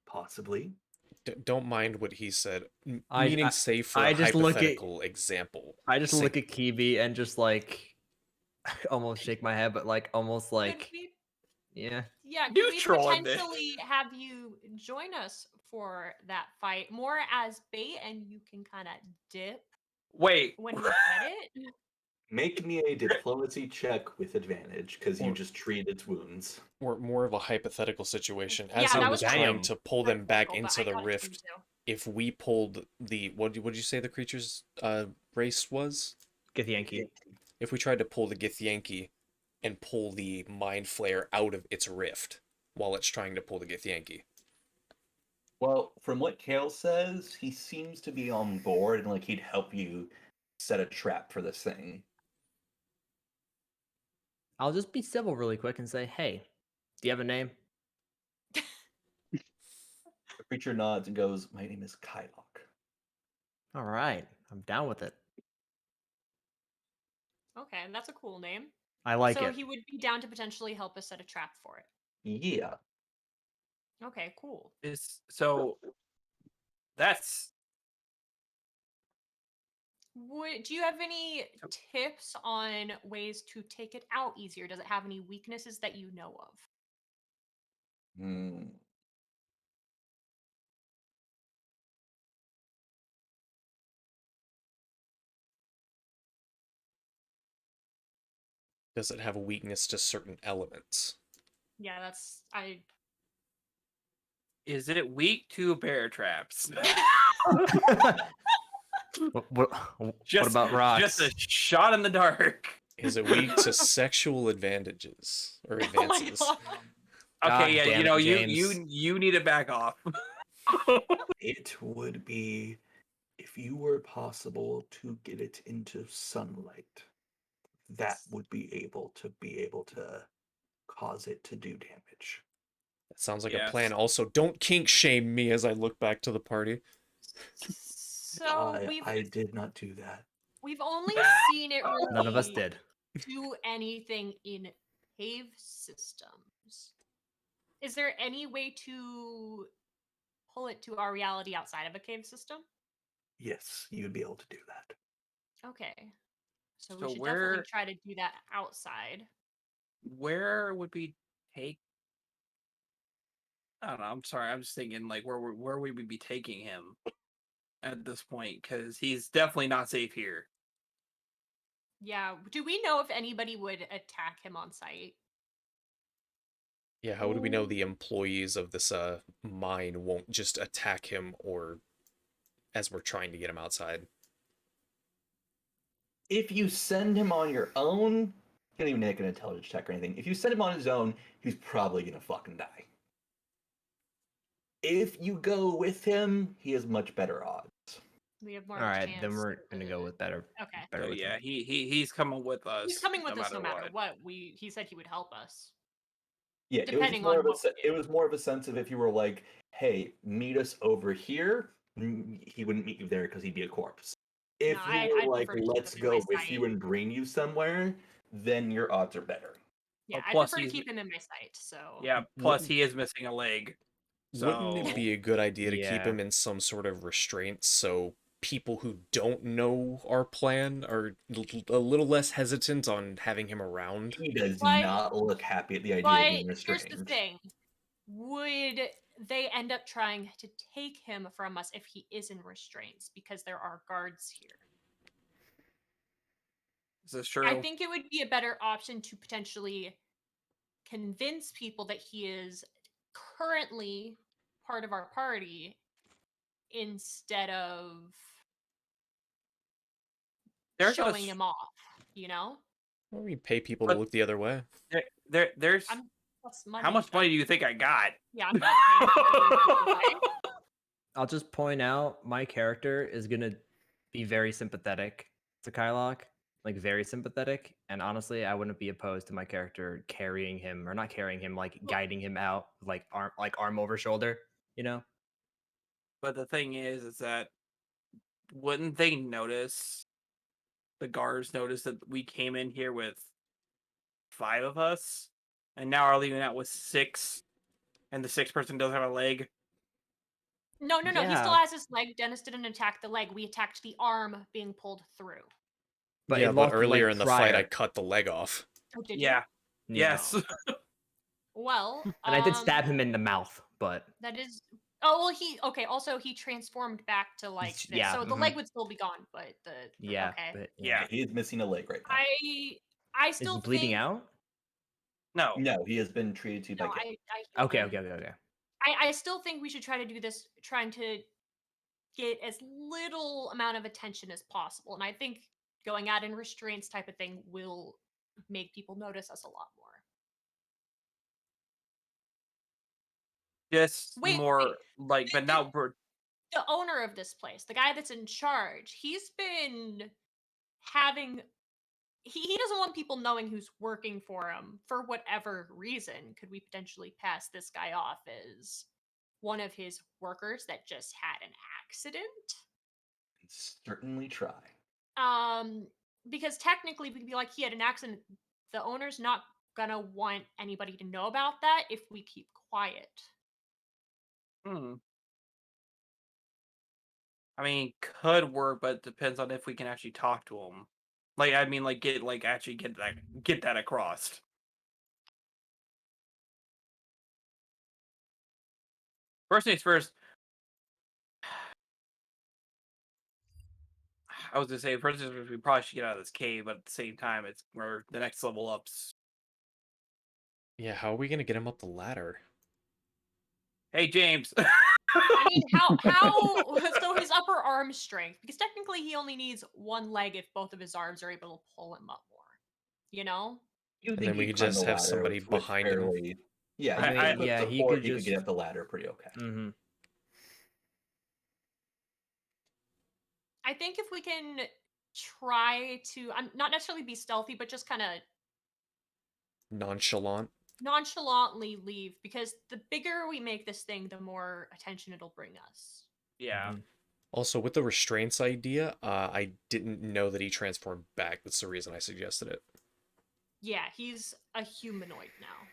possibly. Don't mind what he said. I- Meaning, I- say for I a just look at- hypothetical example. I just Say- look at Kibi and just like almost shake my head, but like almost Could like we, yeah. yeah, could we Neutral in this. potentially have you join us for that fight more as bait, and you can kind of dip Wait, when we get it? Make me a diplomacy check with advantage, because you Or- just treat its wounds. Or more of a hypothetical situation. Yeah, As he that was was trying damn. to pull them back Hypothetical, but into I the got it from rift, you too. if we pulled the what'd you say the creature's race was? Githyanki. If we tried to pull the Githyanki and pull the mind flare out of its rift while it's trying to pull the Githyanki. Well, from what Kale says, he seems to be on board and like he'd help you set a trap for this thing. I'll just be civil really quick and say, hey, do you have a name? The creature nods and goes, my name is Kylock. All right. I'm down with it. Okay, that's a cool name. I like so it. he would be down to potentially help us set a trap for it. Yeah. Okay, cool. So that's Do you have any tips on ways to take it out easier? Does it have any weaknesses that you know of? Hmm. Does it have a weakness to certain elements? Yeah, that's I. is it weak to bear traps? What Just about rocks? Just a shot in the dark. Is it weak to sexual advantages or Oh my advances? god. Okay, God yeah, damn you it, know, James. you need to back off. It would be if you were possible to get it into sunlight, that would be able to cause it to do damage. That sounds like a Yes. plan. Also, don't kink shame me as I look back to the party. So I did not do that. we've only seen it really None of us did. do anything in cave systems. Is there any way to pull it to our reality outside of a cave system? Yes, you'd be able to do that. Okay. So we So should definitely where try to do that outside. where would we take? I don't know. I'm sorry. I'm just thinking like where would we be taking him at this point? Because he's definitely not safe here. Yeah. Do we know if anybody would attack him on site? Yeah, how would we know the employees of this mine won't just attack him or as we're trying to get him outside? If you send him on your own, you don't even make an intelligence check or anything. If you send him on his own, he's probably gonna fucking die. If you go with him, he has much better odds. We have more All of a right, chance. then we're gonna go with better. Okay. Better So with yeah, him. he's coming with us. He's coming with us no matter what. what. He said he would help us. Yeah, it was Depending more on of a what we it do. was more of a sense of if you were like, "Hey, meet us over here," he wouldn't meet you there because he'd be a corpse. If you were I'd like, prefer to keep "Let's him in my go with you sight. and bring you somewhere," then your odds are better. Yeah, I'd Plus prefer to he's keep him in my sight. So yeah. Plus he is missing a leg. Wouldn't it So be a good idea to keep Yeah. him in some sort of restraints so people who don't know our plan are a little less hesitant on having him around? He does But- not look happy at the idea of But being here's restrained. the thing. Would they end up trying to take him from us if he is in restraints? Because there are guards here. is this true? I think it would be a better option to potentially convince people that he is currently part of our party instead of There's showing a him off, you know? Well, we pay people to But- look the other way. there's I'm plus money. how much but- money do you think I got? Yeah, I'm not paying people to look away. I'll just point out my character is gonna be very sympathetic to Kylock, like very sympathetic. And honestly, I wouldn't be opposed to my character carrying him or not carrying him, like guiding him out, like arm over shoulder. You know? But the thing is that wouldn't they notice? The guards noticed that we came in here with 5 of us, and now are leaving out with 6, and the 6th person doesn't have a leg. No. He still Yeah. has his leg. Dennis didn't attack the leg. We attacked the arm being pulled through. But yeah, it but lost the earlier leg in the fight, I prior. cut the leg off. Oh, did Yeah. you? Yes. Well, And I did stab him in the mouth, but That is. Oh well, also he transformed back to like this, yeah, so the mhm. leg would still be gone, but yeah, okay. but Yeah. He is missing a leg right now. I Is still he bleeding think, out? No. No, he has been treated to by No, Kate. I Okay, healed okay, him. okay. I still think we should try to do this, trying to get as little amount of attention as possible, and I think going out in restraints type of thing will make people notice us a lot more. Just Wait, more like, but The- now we're The owner of this place, the guy that's in charge, he's been having he doesn't want people knowing who's working for him for whatever reason. Could we potentially pass this guy off as one of his workers that just had an accident? Certainly try. because technically we could be like, he had an accident. The owner's not gonna want anybody to know about that if we keep quiet. Hmm. I mean, could work, but it depends on if we can actually talk to him. Like, I mean, like actually get that across. First things first. I was gonna say first things first, we probably should get out of this cave, but at the same time, it's where the next level ups. Yeah, how are we gonna get him up the ladder? Hey, James. I mean, how so his upper arm strength, because technically he only needs one leg if both of his arms are able to pull him up more. You know? You And think then we he'd could climb the just have ladder somebody with behind him. fairly... Yeah, I- you think with yeah, he support, could he could get just- up the ladder pretty okay. Mm-hmm. I think if we can try to not necessarily be stealthy, but just kind of Nonchalant. nonchalantly leave, because the bigger we make this thing, the more attention it'll bring us. Yeah. Mhm. Also, with the restraints idea, I didn't know that he transformed back. That's the reason I suggested it. Yeah, he's a humanoid now.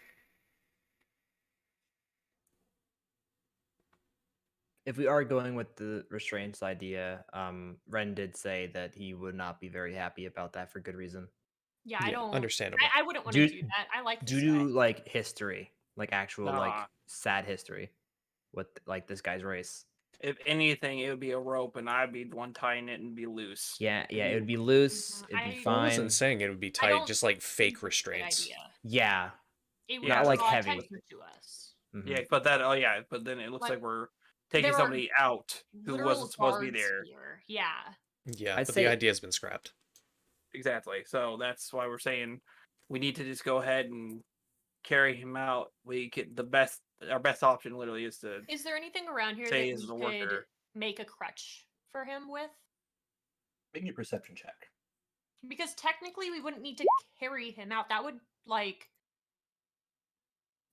If we are going with the restraints idea, Ren did say that he would not be very happy about that for good reason. Yeah, I don't. Understandable. I wouldn't want to Due- do that. I like this Due guy. to like history, like actual like Nah. sad history with like this guy's race. If anything, it would be a rope, and I'd be the one tying it and be loose. Yeah, It'd yeah, be- it would be loose. It'd be I- I fine. wasn't saying it would be tight, don't just like fake think it's a good restraints. idea. Yeah. It would Yeah, Not like draw heavy. attention to us. Mhm. Yeah, but that. Oh yeah, but then it looks Like, like we're taking there are somebody out who Literal wasn't supposed to be guards there. here. Yeah. Yeah, I'd but say- the idea's been scrapped. Exactly. So that's why we're saying we need to just go ahead and carry him out. We could our best option literally is to Is there anything around here say that as we a could worker. make a crutch for him with? Make me a perception check. Because technically we wouldn't need to carry him out. That would make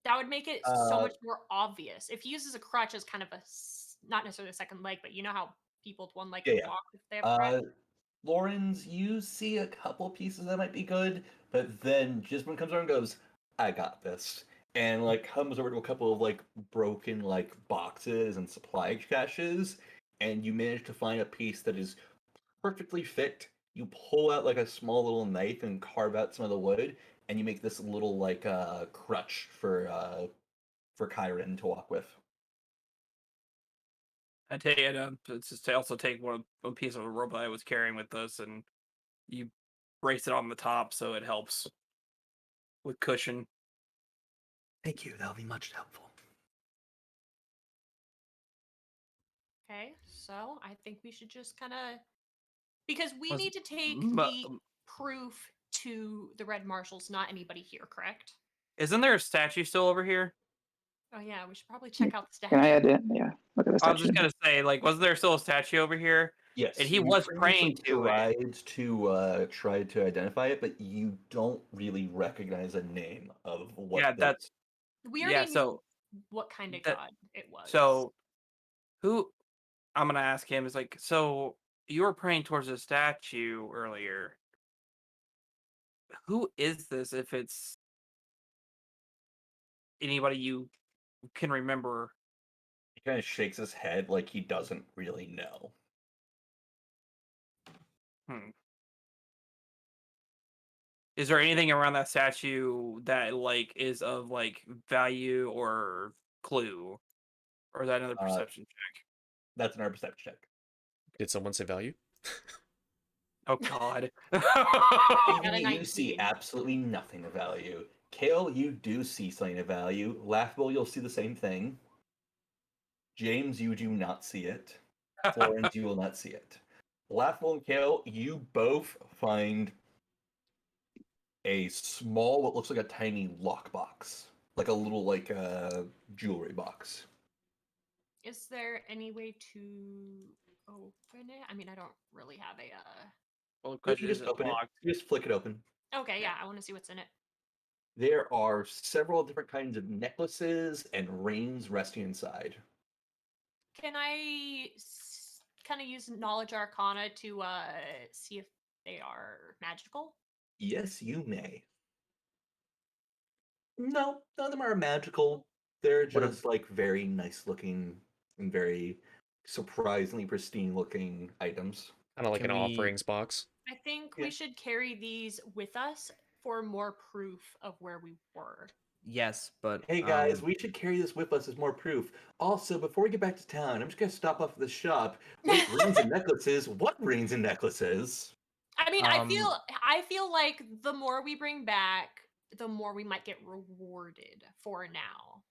it so much more obvious. If he uses a crutch as kind of not necessarily a second leg, but you know how people with one leg Yeah, can yeah. walk if they have a crutch? Lawrence, you see a couple pieces that might be good, but then just when it comes around and goes, I got this. And like comes over to a couple of like broken like boxes and supply caches, and you manage to find a piece that is perfectly fit. You pull out like a small little knife and carve out some of the wood, and you make this little like crutch for Kyron to walk with. I tell you, it's just to also take one piece of a rope I was carrying with us, and you brace it on the top so it helps with cushion. Thank you. That'll be much helpful. Okay, so I think we should just kind of, because we Was- need to take m- the proof to the Red Marshals, not anybody here, correct? Isn't there a statue still over here? Oh yeah, we should probably check out the statue. Can I add it? Yeah. Look at the I was statue. just gonna say, like, wasn't there still a statue over here? Yes, And he you was previously praying to it. tried to identify it, but you don't really recognize a name of what. Yeah, that's We yeah. already knew So what kind of that- god it was. so who? I'm gonna ask him. Is like, so you were praying towards a statue earlier. Who is this? If it's anybody you can remember. He kind of shakes his head like he doesn't really know. Is there anything around that statue that like is of like value or clue, or is that another perception check? That's another perception check. Did someone say value? Oh God. Got a Evie, you see 19. absolutely nothing of value. Kale, you do see something of value. Laughable, you'll see the same thing. James, you do not see it. Florence, you will not see it. Laughable and Kale, you both find a small, what looks like a tiny lockbox, like a little jewelry box. Is there any way to open it? I mean, I don't really have a. Well, the You question just is open it. locked. You just flick it open. Okay, yeah, I want to see what's in it. There are several different kinds of necklaces and rings resting inside. Can I kind of use knowledge arcana to see if they are magical? Yes, you may. No, none of them are magical. They're What just like very nice looking and very surprisingly pristine looking items. Kind of like Can an we- offerings box. I think Yeah. we should carry these with us for more proof of where we were. Yes, but Hey guys, we should carry this with us as more proof. Also, before we get back to town, I'm just gonna stop off at the shop. Wait, rings and necklaces? What rings and necklaces? I mean, Um, I feel like the more we bring back, the more we might get rewarded for now.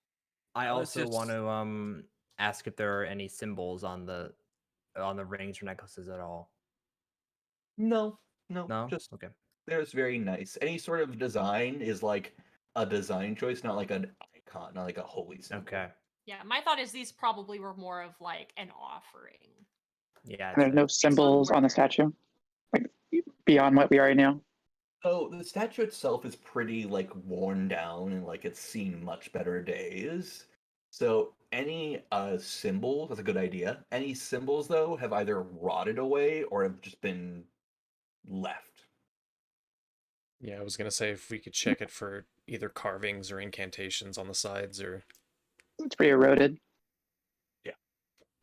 I Let's also want just- to ask if there are any symbols on the rings or necklaces at all. No, no, No? just Okay. they're just very nice. Any sort of design is like a design choice, not like an icon, not like a holy symbol. Okay. Yeah, my thought is these probably were more of like an offering. Yeah. And there's no symbols on the statue, like beyond what we already know. Oh, the statue itself is pretty like worn down and like it's seen much better days. So any symbols, that's a good idea. Any symbols though have either rotted away or have just been left. Yeah, I was gonna say if we could check it for either carvings or incantations on the sides, or It's pretty eroded.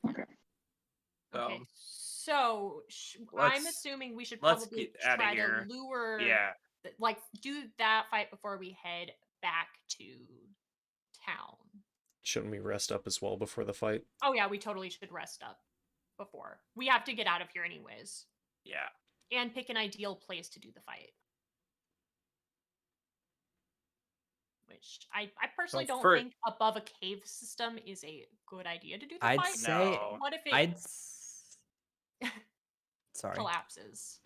Okay, Um, so I'm let's- assuming we should let's probably get outta try here. to lure, Yeah. like do that fight before we head back to town. shouldn't we rest up as well before the fight? Oh yeah, we totally should rest up before. We have to get out of here anyways, Yeah. and pick an ideal place to do the fight. Which I personally Well, don't for- think above a cave system is a good idea to do the I'd fight. say No. What if it I'd sorry. collapses?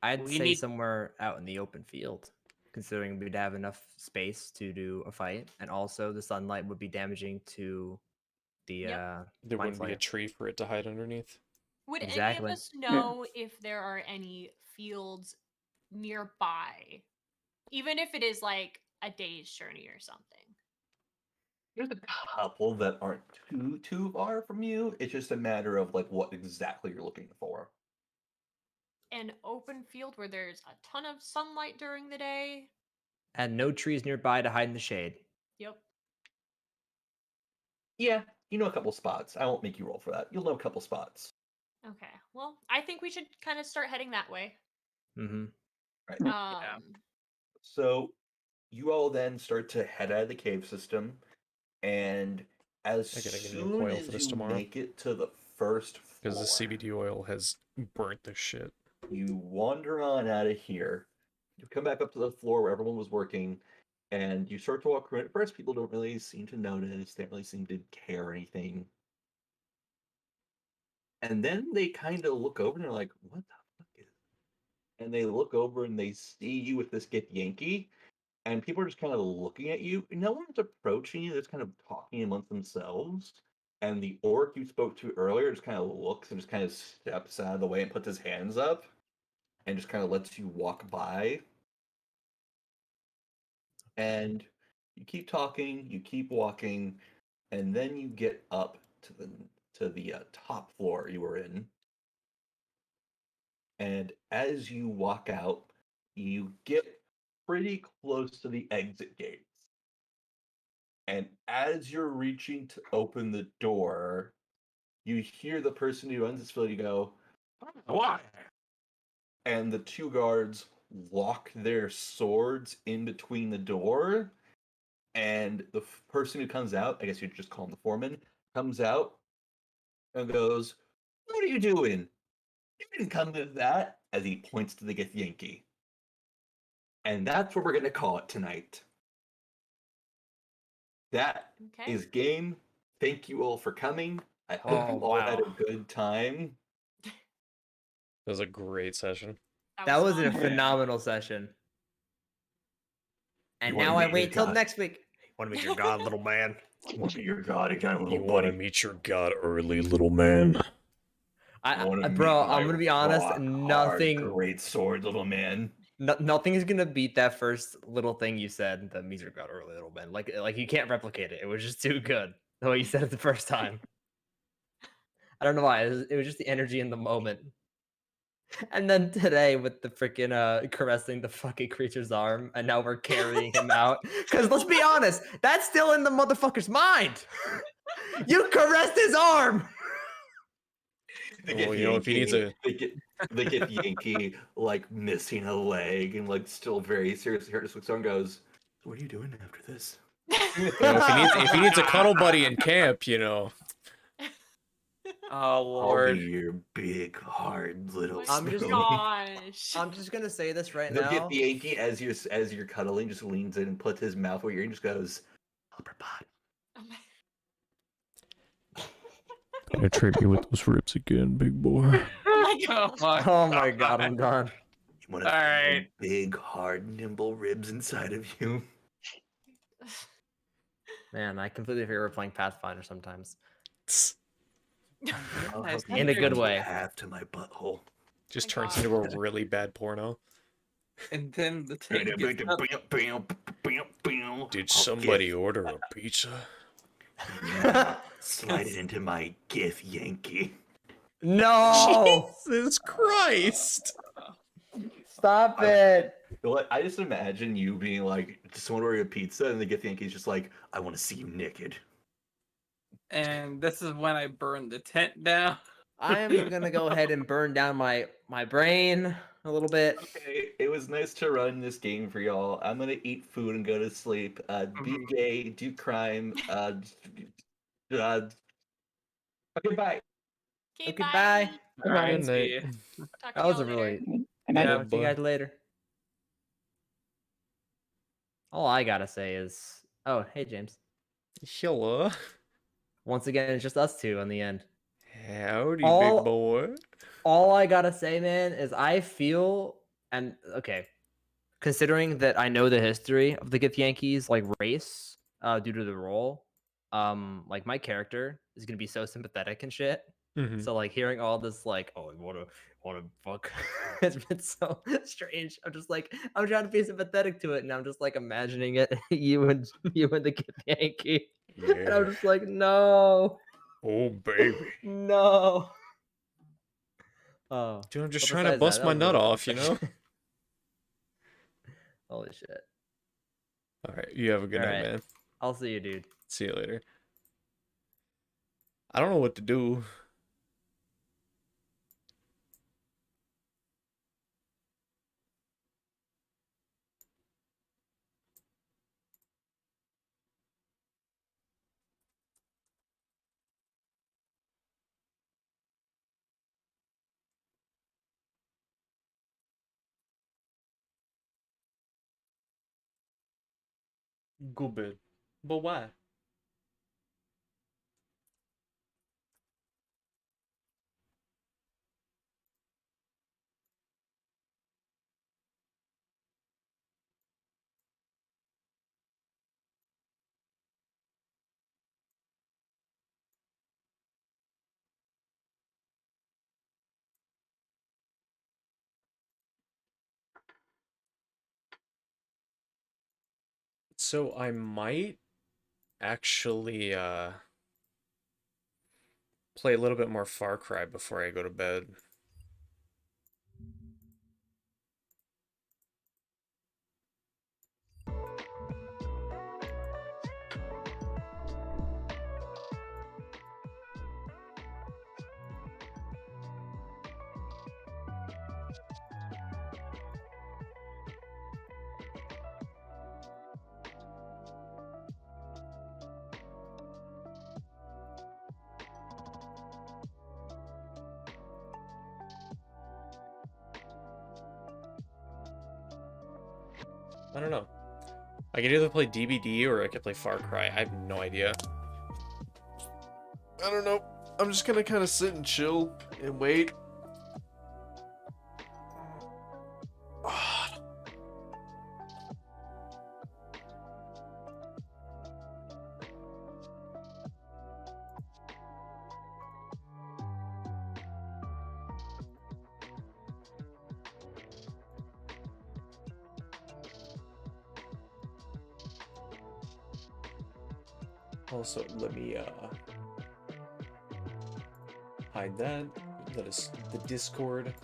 I'd We say need- somewhere out in the open field, considering we'd have enough space to do a fight, and also the sunlight would be damaging to the Yep. There Mind wouldn't be a Flayer. tree for it to hide underneath. Would any Exactly. of us know if there are any fields nearby? Even if it is like a day's journey or something. There's a couple that aren't too far from you. It's just a matter of like what exactly you're looking for. An open field where there's a ton of sunlight during the day. and no trees nearby to hide in the shade. Yep. Yeah, you know a couple spots. I won't make you roll for that. You'll know a couple spots. Okay. Well, I think we should kind of start heading that way. Mm-hmm. So you all then start to head out of the cave system, and as I gotta get a new soon coil as for this you tomorrow. make it to the first floor, Because the CBD oil has burnt the shit. you wander on out of here. You come back up to the floor where everyone was working, and you start to walk around. At first, people don't really seem to notice. They don't really seem to care or anything. And then they kind of look over and they're like, "What the fuck is?" And they look over and they see you with this Get Yankee, and people are just kind of looking at you. No one's approaching you. They're just kind of talking amongst themselves. And the orc you spoke to earlier just kind of looks and just kind of steps out of the way and puts his hands up, and just kind of lets you walk by. And you keep talking, you keep walking, and then you get up to the top floor you were in. And as you walk out, you get pretty close to the exit gates. And as you're reaching to open the door, you hear the person who runs this facility go, "Why?" And the two guards lock their swords in between the door. And the person who comes out, I guess you'd just call him the foreman, comes out and goes, "What are you doing? You didn't come with that," as he points to the Get Yankee. And that's what we're going to call it tonight. That Okay. is game. Thank you all for coming. I hope you Oh, all had a wow. good time. That was a great session. That was a fun. phenomenal session. And You wanna now I meet wait your till god. next week. Want to meet your god, little man? Want to be your god again, little You want to buddy? meet your god early, little man? Wanna Bro, meet my I'm gonna be honest. rock hard, Nothing, great sword, little man. nothing is gonna beat that first little thing you said. The meter got early, little man. Like you can't replicate it. It was just too good the way you said it the first time. I don't know why. It was just the energy in the moment. And then today with the freaking caressing the fucking creature's arm, and now we're carrying him out. Because let's be honest, that's still in the motherfucker's mind. You caressed his arm. They Well, get you know, if he needs Yankee, a they get Yankee like missing a leg and like still very seriously hurt. So someone goes, "What are you doing after this?" you know, if he needs a cuddle buddy in camp, you know. Oh I'll be lord. your big hard little My I'm just- spoon. gosh. I'm just gonna say this right They'll now. get the Yankee as you're cuddling, just leans in and puts his mouth where you're and just goes, upper body. Oh my- Penetrate me with those ribs again, big boy. Oh my Oh my god, I'm done. You want to Alright. big, hard, nimble ribs inside of you. Man, I completely forget we're playing Pathfinder sometimes. I'll Nice. help you In a make good one way. Half to my butthole. Just My turns God. into a really bad porno. And then the tank gets up. Did somebody order a pizza? Slide it into my GIF, Yankee. No! Jesus Christ! Stop it! You know what? I just imagine you being like, someone ordering a pizza, and the GIF Yankee's just like, I want to see you naked. And this is when I burned the tent down. I am gonna go ahead and burn down my brain a little bit. Okay, it was nice to run this game for y'all. I'm gonna eat food and go to sleep. Be Mhm. gay, do crime. Okay, bye. Okay, bye. All right, Good see night. ya. Talk to That was y'all a later. really. And I, Yeah. Talk to you guys later. All I gotta say is, oh, hey James. Hello. Once again, it's just us two on the end. Howdy, All- big boy. All I gotta say, man, is I feel, and okay, considering that I know the history of the Gith Yankees like race, due to the role, like my character is gonna be so sympathetic and shit. Mhm. So like hearing all this like, oh, wanna fuck, it's been so strange. I'm just like, I'm trying to be sympathetic to it, and I'm just like imagining it, you and the Gith Yankee, and I'm Yeah. just like, no, Oh, baby. no. Oh, Dude, I'm just but trying to besides that, bust that my was nut really fun off, you know? session. Holy shit. Alright, you have a good night, Alright. man. I'll see you, dude. See you later. I don't know what to do. Good. But why? So I might actually play a little bit more Far Cry before I go to bed. I don't know. I could either play DBD or I could play Far Cry. I have no idea. I don't know. I'm just gonna kind of sit and chill and wait. Also, let me hide that. Let us the Discord.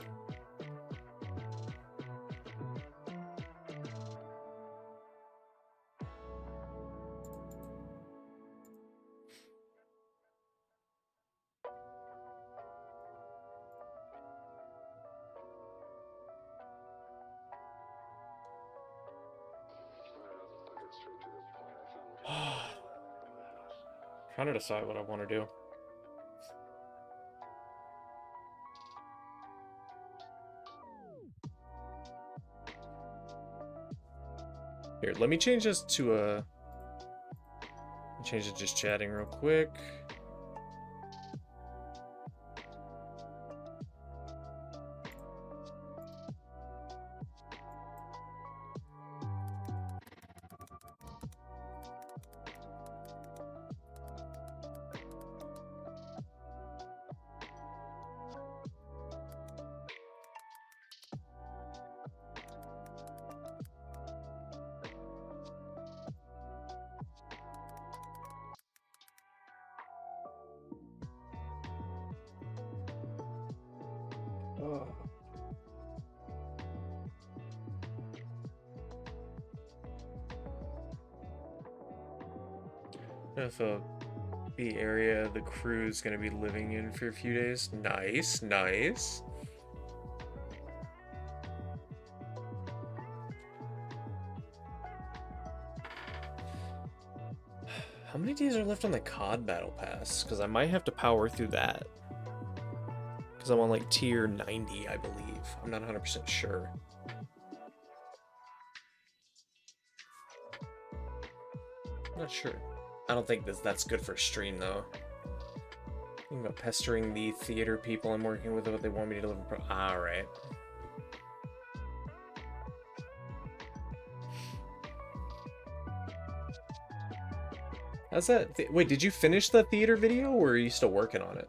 trying to decide what I want to do. Here, let me change this to a... Change it to just chatting real quick. If the area the crew is going to be living in for a few days. Nice, nice. How many days are left on the COD Battle Pass? Because I might have to power through that. Because I'm on like tier 90, I believe. I'm not 100% sure. Not sure. I don't think that's good for a stream, though. Thinking about pestering the theater people I'm working with what they want me to deliver. Alright. How's that? Wait, did you finish the theater video, or are you still working on it?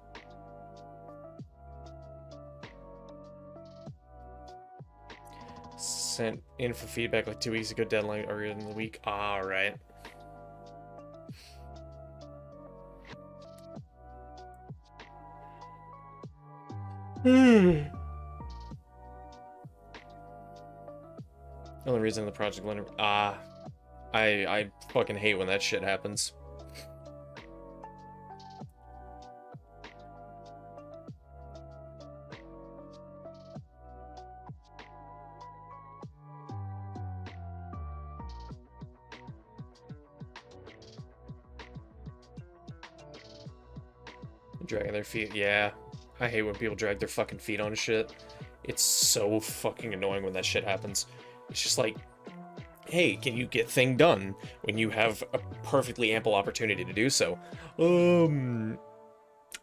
Sent in for feedback like 2 weeks ago, deadline earlier in the week. Alright. Only reason the project went. I fucking hate when that shit happens. Dragging their feet, yeah. I hate when people drag their fucking feet on shit. It's so fucking annoying when that shit happens. It's just like, hey, can you get thing done when you have a perfectly ample opportunity to do so?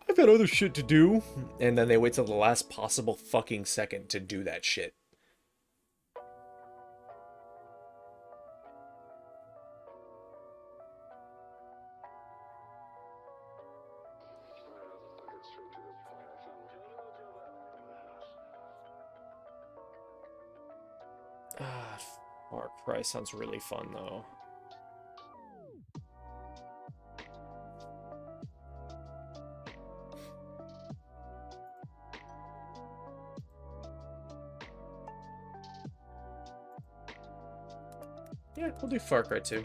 I've got other shit to do. And then they wait till the last possible fucking second to do that shit. Far Cry sounds really fun, though. Yeah, we'll do Far Cry 2.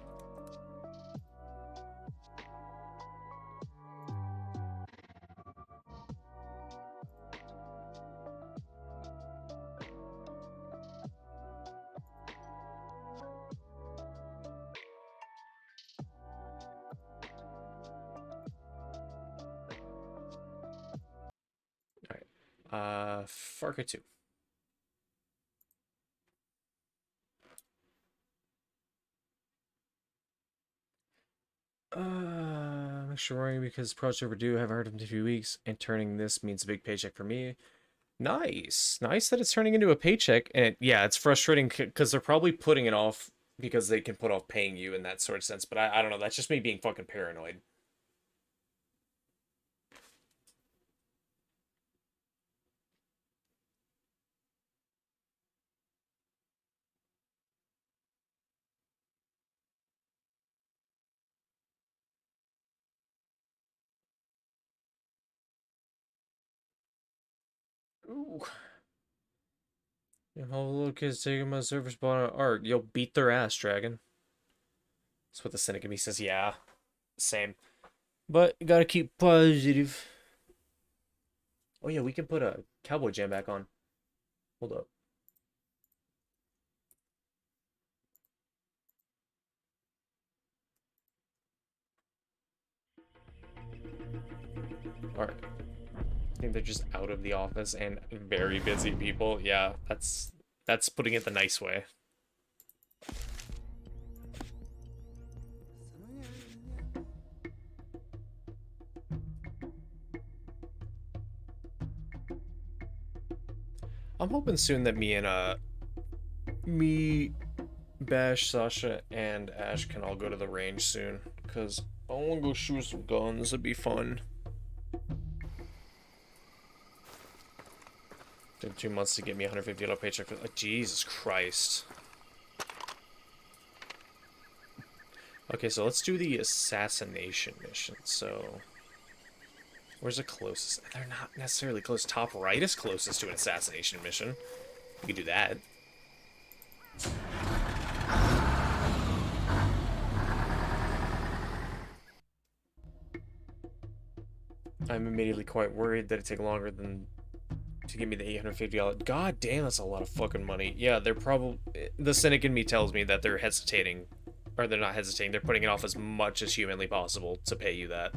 Far Cry 2. I'm actually worrying because project overdue. I haven't heard of him in a few weeks, and turning this means a big paycheck for me. Nice. Nice that it's turning into a paycheck. And yeah, it's frustrating because they're probably putting it off because they can put off paying you in that sort of sense. But I don't know. That's just me being fucking paranoid. Ooh. If all the little kids taking my service bought on art, you'll beat their ass, Dragon. That's what the cynic in me says. Yeah, same. But you gotta keep positive. Oh yeah, we can put a Cowboy Jam back on. Hold up. Alright. I think they're just out of the office and very busy people. Yeah, that's putting it the nice way. I'm hoping soon that me, Bash, Sasha, and Ash can all go to the range soon, because I want to go shoot some guns. It'd be fun. Took 2 months to get me a $150 paycheck. For, Jesus Christ. Okay, so let's do the assassination mission. So, where's the closest? They're not necessarily close. Top right is closest to an assassination mission. We could do that. I'm immediately quite worried that it'd take longer than to give me the $850. God damn, that's a lot of fucking money. Yeah, they're probably... The cynic in me tells me that they're hesitating. Or they're not hesitating, they're putting it off as much as humanly possible to pay you that.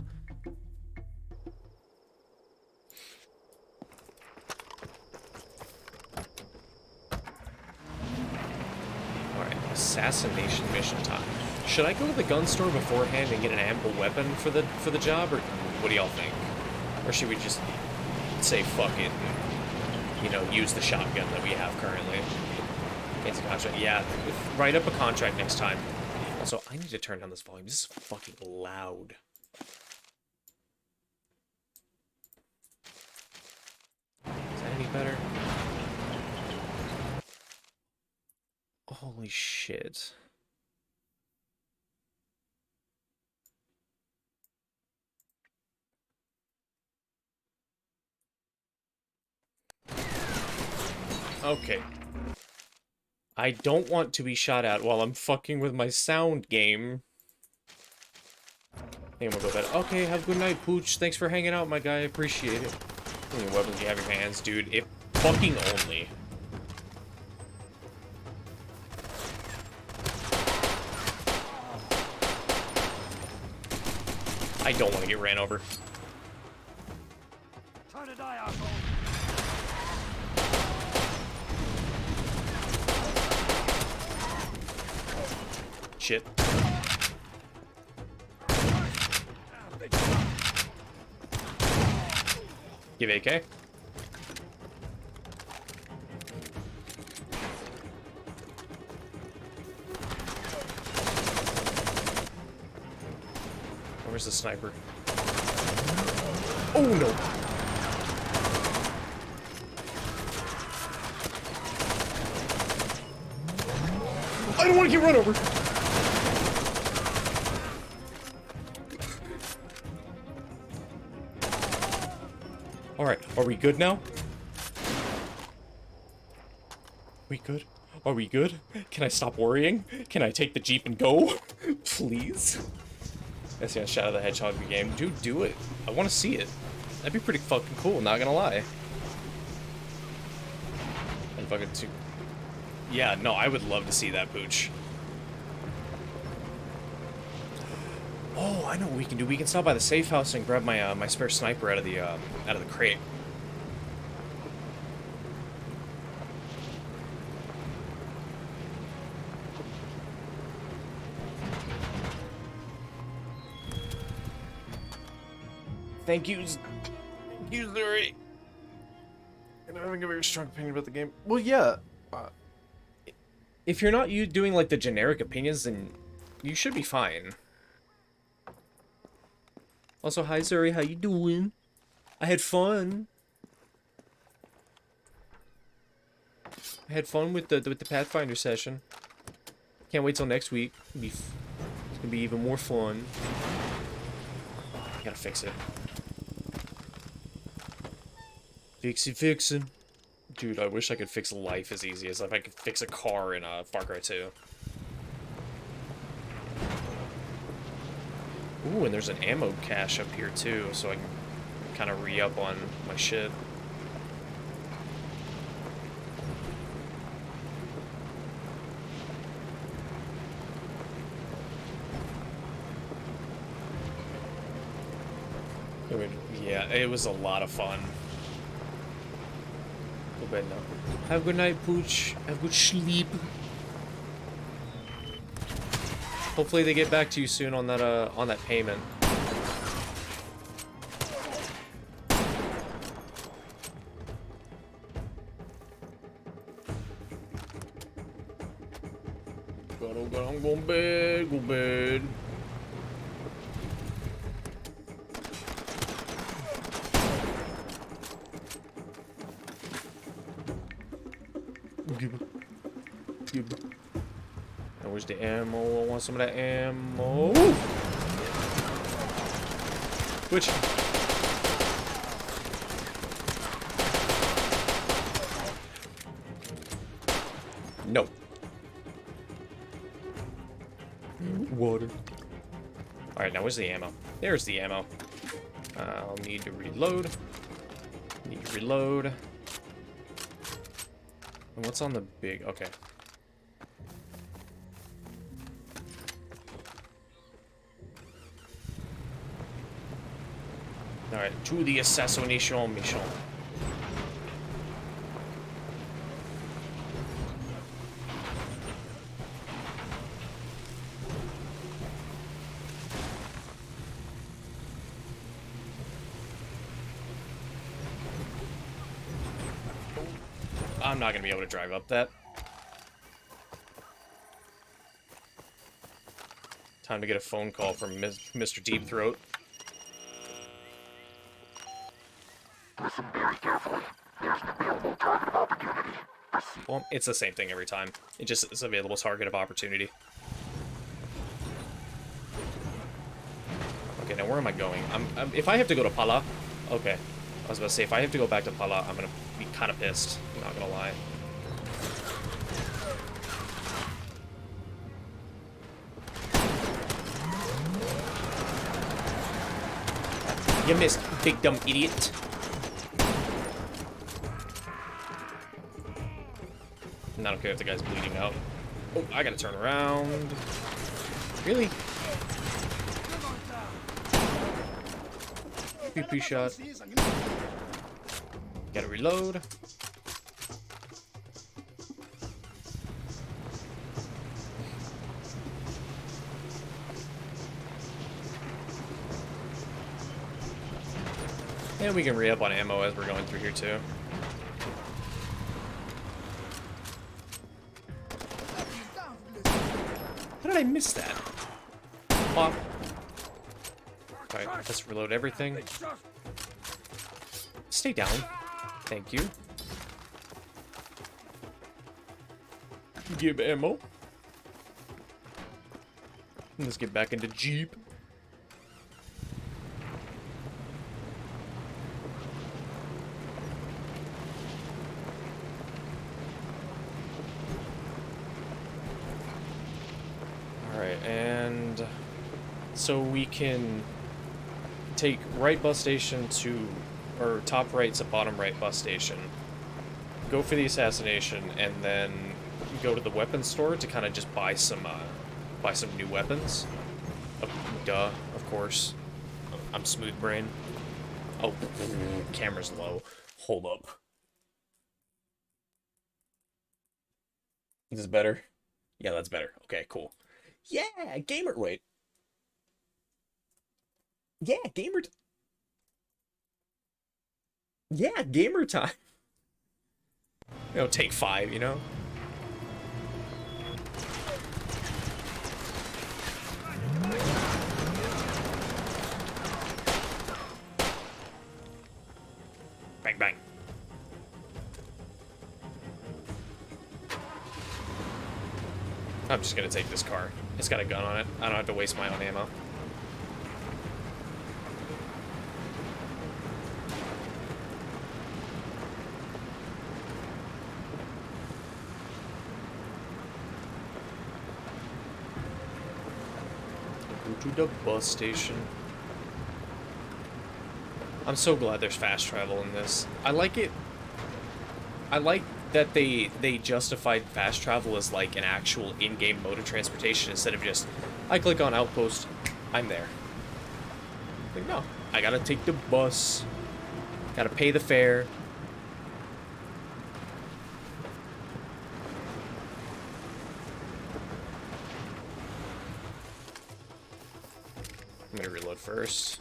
Alright, assassination mission time. Should I go to the gun store beforehand and get an ample weapon for the job, or what do y'all think? Or should we just say fuck it and, you know, use the shotgun that we have currently? Against a contract. Yeah, write up a contract next time. Also, I need to turn down this volume. This is fucking loud. Is that any better? Holy shit. Okay. I don't want to be shot at while I'm fucking with my sound game. I think I'm gonna go bed. Okay, have a good night, Pooch. Thanks for hanging out, my guy. I appreciate it. How many weapons you have in your hands, dude? If fucking only. I don't want to get ran over. Try to die, asshole. Shit. Give AK. Where's the sniper? Oh no! I don't want to get run over! Alright, are we good now? We good? Are we good? Can I stop worrying? Can I take the Jeep and go? Please? I see a Shadow the Hedgehog game. Dude, do it. I want to see it. That'd be pretty fucking cool, not gonna lie. And fucking too. Yeah, no, I would love to see that, Pooch. Oh, I know what we can do. We can stop by the safe house and grab my my spare sniper out of the crate. Thank you, Larry. And I'm having a very strong opinion about the game. Well, yeah. If you're not doing like the generic opinions, then you should be fine. Also, hi Zuri, how you doing? I had fun. I had fun with the Pathfinder session. Can't wait till next week. It's gonna be even more fun. Gotta fix it. Fixin'. Dude, I wish I could fix life as easy as if I could fix a car in Far Cry 2. Ooh, and there's an ammo cache up here too, so I can kind of re-up on my shit. Yeah, it was a lot of fun. Go bed now. Have a good night, Pooch. Have good sleep. Hopefully they get back to you soon on that payment. Go bed, go bed. Give. Now where's the ammo? I want some of that ammo. Which? No. Water. Alright, now where's the ammo? There's the ammo. I'll need to reload. Need to reload. And what's on the big... Okay. Alright, to the assassination mission. I'm not gonna be able to drive up that. Time to get a phone call from Mr. Deep Throat. Listen very carefully. There's an available target of opportunity. Well, it's the same thing every time. It just is available target of opportunity. Okay, now where am I going? If I have to go to Pala... Okay. I was about to say, if I have to go back to Pala, I'm gonna be kind of pissed. I'm not gonna lie. You missed, big dumb idiot. Not okay if the guy's bleeding out. Oh, I gotta turn around. Really? PP shot. Gotta reload. And we can re-up on ammo as we're going through here too. How did I miss that? Pop. Alright, let's reload everything. Stay down. Thank you. Give ammo. Let's get back into Jeep. Alright, and so we can take right bus station to, or top right to bottom right bus station, go for the assassination, and then go to the weapons store to kind of just buy some new weapons. Duh, of course. I'm smooth brain. Oh, camera's low. Hold up. Is this better? Yeah, that's better. Okay, cool. Yeah, gamer. Wait. Yeah, gamer. Yeah, gamer time. You know, take 5, you know? Bang, bang. I'm just gonna take this car. It's got a gun on it. I don't have to waste my own ammo. Go to the bus station. I'm so glad there's fast travel in this. I like it. I like that they justified fast travel as like an actual in-game mode of transportation instead of just, I click on outpost, I'm there. Like, no, I gotta take the bus. Gotta pay the fare. I'm gonna reload first.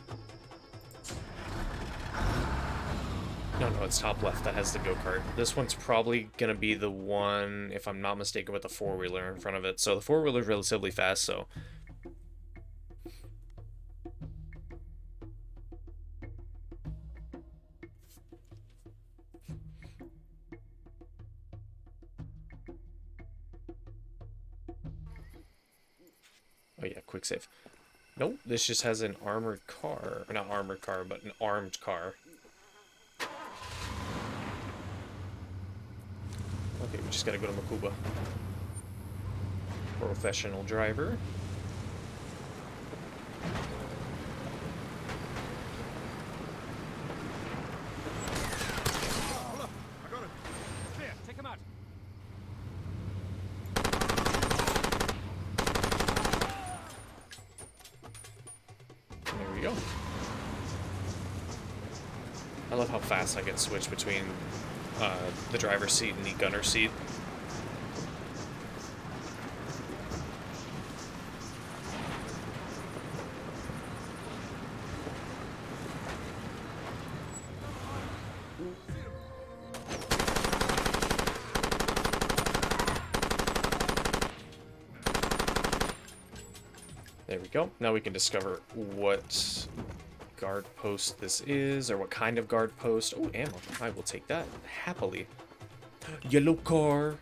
No, it's top left that has the go-kart. This one's probably gonna be the one, if I'm not mistaken, with the four-wheeler in front of it. So the four-wheeler is relatively fast, so... Oh yeah, quick save. Nope, this just has an armored car. Or not armored car, but an armed car. Okay, we just gotta go to Makuba. Professional driver. There we go. I love how fast I can switch between the driver's seat and the gunner seat. There we go. Now we can discover what guard post this is, or what kind of guard post. Oh, ammo. I will take that happily. Yellow car.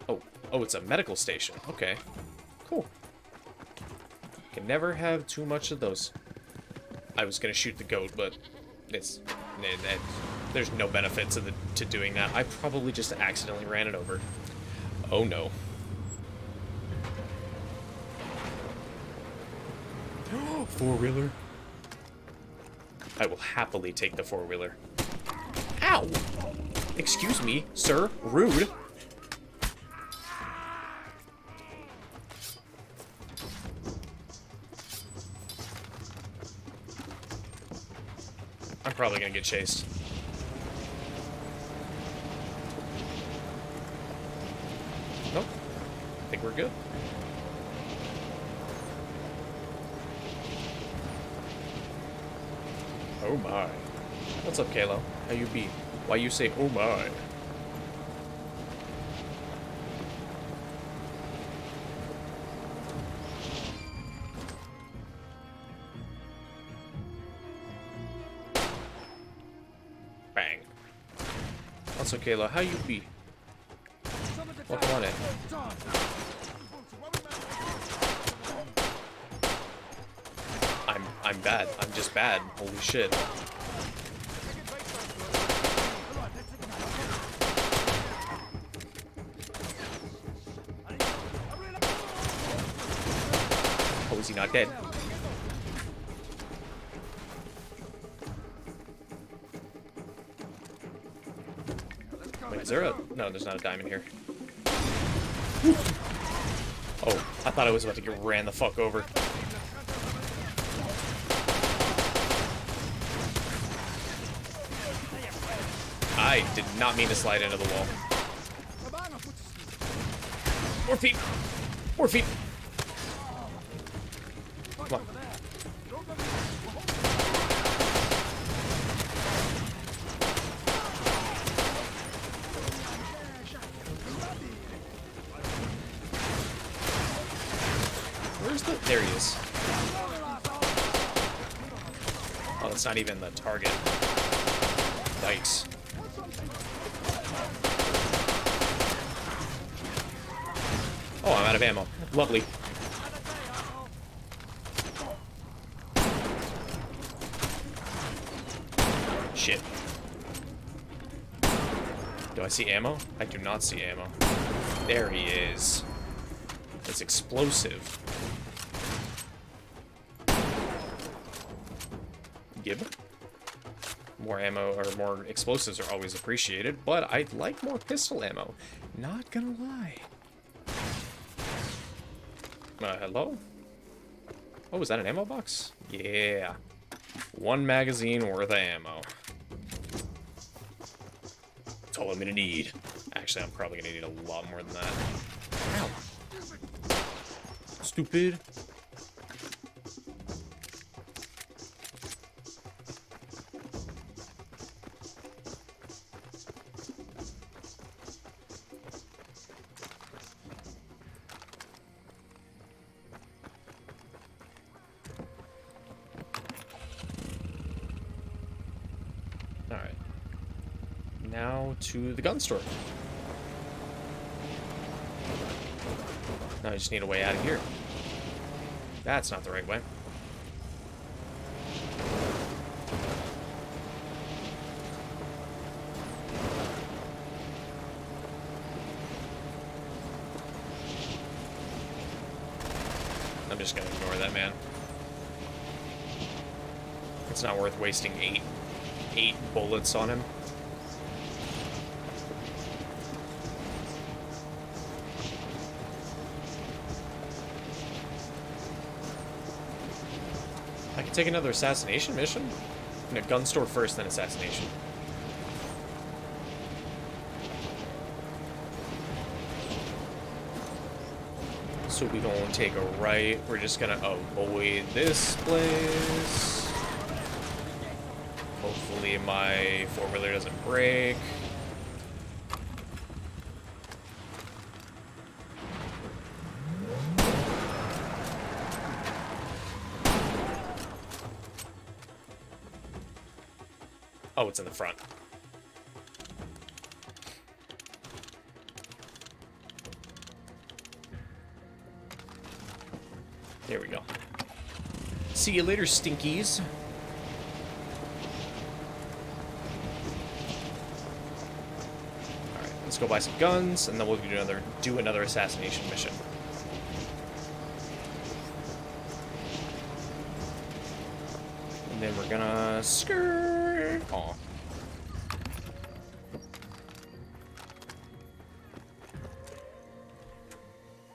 Oh, it's a medical station. Okay, cool. Can never have too much of those. I was gonna shoot the goat, but there's no benefit to doing that. I probably just accidentally ran it over. Oh no. Four-wheeler. I will happily take the four-wheeler. Ow! Excuse me, sir. Rude. I'm probably gonna get chased. Nope. I think we're good. Oh my. What's up, Kalo? How you be? Why you say, oh my? Bang. What's up, Kalo? How you be? Welcome on in. I'm bad. I'm just bad. Holy shit. Oh, is he not dead? Wait, is there a... No, there's not a diamond here. Oh, I thought I was about to get ran the fuck over. I did not mean to slide into the wall. More feet! More feet! Come on. Where's the... There he is. Oh, that's not even the target. Yikes. Oh, I'm out of ammo. Lovely. Shit. Do I see ammo? I do not see ammo. There he is. It's explosive. Gib. More ammo, or more explosives are always appreciated, but I'd like more pistol ammo. Not gonna lie. Hello? Oh, is that an ammo box? Yeah. 1 magazine worth of ammo. That's all I'm gonna need. Actually, I'm probably gonna need a lot more than that. Ow. Stupid. Alright. Now to the gun store. Now I just need a way out of here. That's not the right way. I'm just gonna ignore that, man. It's not worth wasting eight bullets on him. I can take another assassination mission? No, gun store first, then assassination. So we gonna take a right. We're just gonna avoid this place. Hopefully my four-wheeler doesn't break. Oh, it's in the front. There we go. See you later, stinkies. Alright, let's go buy some guns, and then we'll do another assassination mission. And then we're gonna skirt. Aw.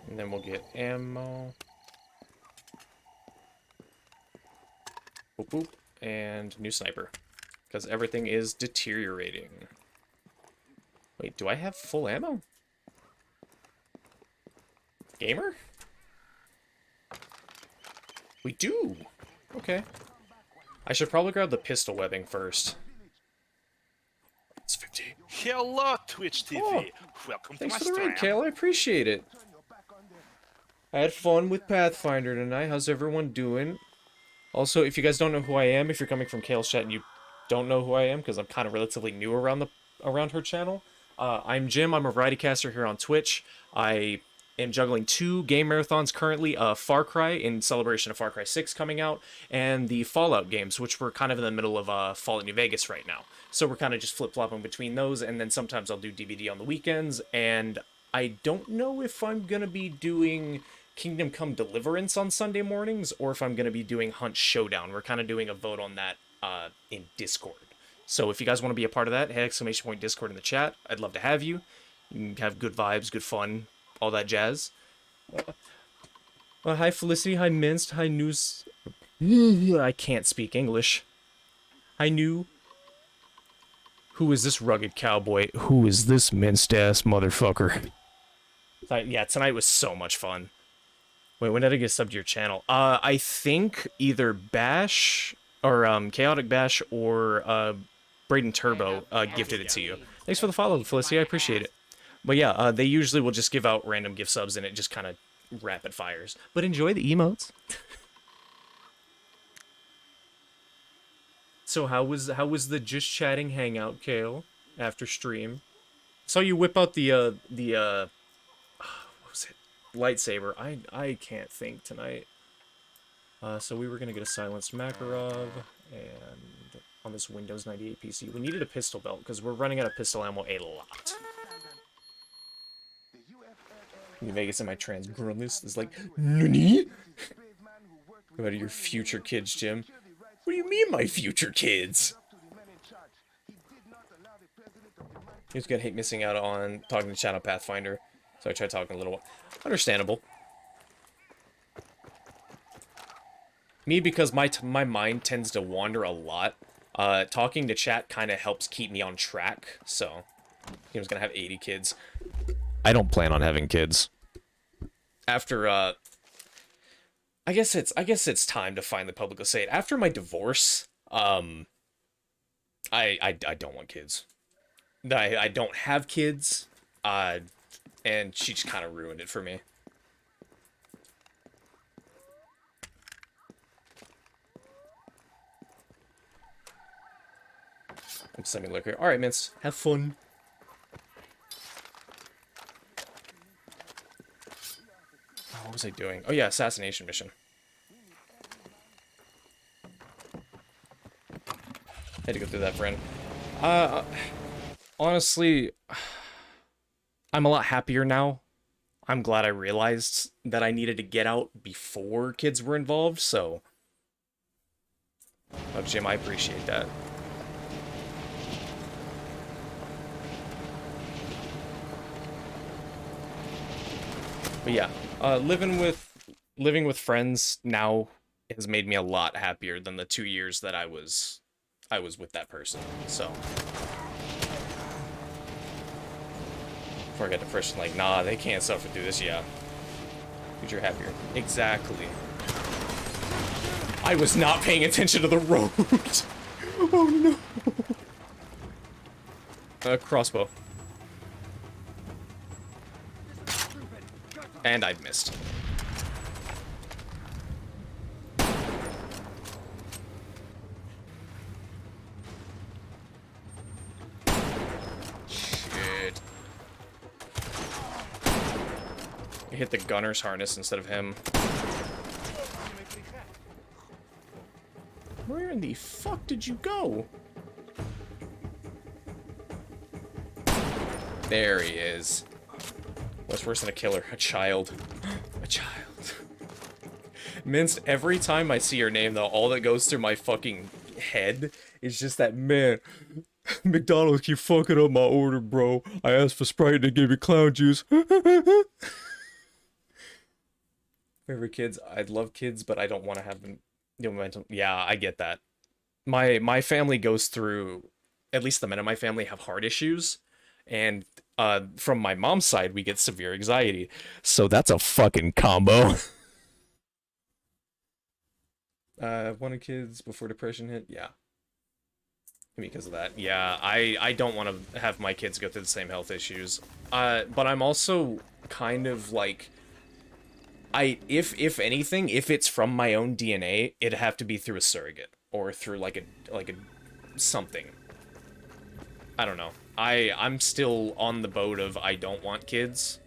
And then we'll get ammo. Boop, boop. And new sniper. Because everything is deteriorating. Wait, do I have full ammo? Gamer? We do! Okay. I should probably grab the pistol webbing first. It's 50. Hello, Twitch TV. Oh, Welcome thanks to for my the raid, stream. Kale. I appreciate it. I had fun with Pathfinder tonight. How's everyone doing? Also, if you guys don't know who I am, if you're coming from Kale's chat and you don't know who I am, because I'm kind of relatively new around her channel, I'm Jim. I'm a variety caster here on Twitch. I am juggling 2 game marathons currently, Far Cry in celebration of Far Cry 6 coming out, and the Fallout games, which we're kind of in the middle of Fallout New Vegas right now. So we're kind of just flip-flopping between those, and then sometimes I'll do DVD on the weekends, and I don't know if I'm going to be doing Kingdom Come Deliverance on Sunday mornings, or if I'm going to be doing Hunt Showdown. We're kind of doing a vote on that in Discord. So if you guys want to be a part of that, hit !Discord in the chat. I'd love to have you. You can have good vibes, good fun, all that jazz. Hi Felicity, hi Minced, hi News. I can't speak English. Hi New. Who is this rugged cowboy? Who is this minced ass motherfucker? Yeah, tonight was so much fun. Wait, when did I get subbed to your channel? I think either Bash or Chaotic Bash or Braden Turbo gifted it to you. Thanks for the follow, Felicity. I appreciate it. But yeah, they usually will just give out random gift subs and it just kind of rapid fires. But enjoy the emotes. So how was the just chatting hangout, Kale, after stream? Saw you whip out the what was it? Lightsaber. I can't think tonight. So we were gonna get a silenced Makarov and on this Windows 98 PC. We needed a pistol belt because we're running out of pistol ammo a lot. New Vegas and my trans girlness is like, Nani? What about your future kids, Jim? What do you mean, my future kids? He's gonna hate missing out on talking to Channel Pathfinder, so I tried talking a little. Understandable. Me, because my mind tends to wander a lot, talking to chat kind of helps keep me on track, so... He was gonna have 80 kids. I don't plan on having kids. After, I guess it's time to finally publicly say it. After my divorce, I don't want kids. I don't have kids, and she just kind of ruined it for me. I'm semi-liquor. Alright, Mince. Have fun. Oh, what was I doing? Oh yeah, assassination mission. Had to go through that, friend. Honestly, I'm a lot happier now. I'm glad I realized that I needed to get out before kids were involved, so... Oh, Jim, I appreciate that. But yeah, living with friends now has made me a lot happier than the 2 years that I was with that person. So before I got depression, like, nah, they can't suffer through this. Yeah, because you're happier. Exactly. I was not paying attention to the road. Oh no. Crossbow. And I missed. Shit. I hit the gunner's harness instead of him. Where in the fuck did you go? There he is. What's worse than a killer? A child. A child. Minced, every time I see your name, though, all that goes through my fucking head is just that, man, McDonald's keep fucking up my order, bro. I asked for Sprite and they gave me clown juice. Favorite kids? I'd love kids, but I don't want to have them. Mental. Yeah, I get that. My family goes through, at least the men in my family have heart issues, and from my mom's side, we get severe anxiety. So that's a fucking combo. Wanted kids before depression hit? Yeah. Because of that. Yeah, I don't want to have my kids go through the same health issues. But I'm also kind of like... if anything, if it's from my own DNA, it'd have to be through a surrogate. Or through like a something. I don't know. I'm still on the boat of I don't want kids,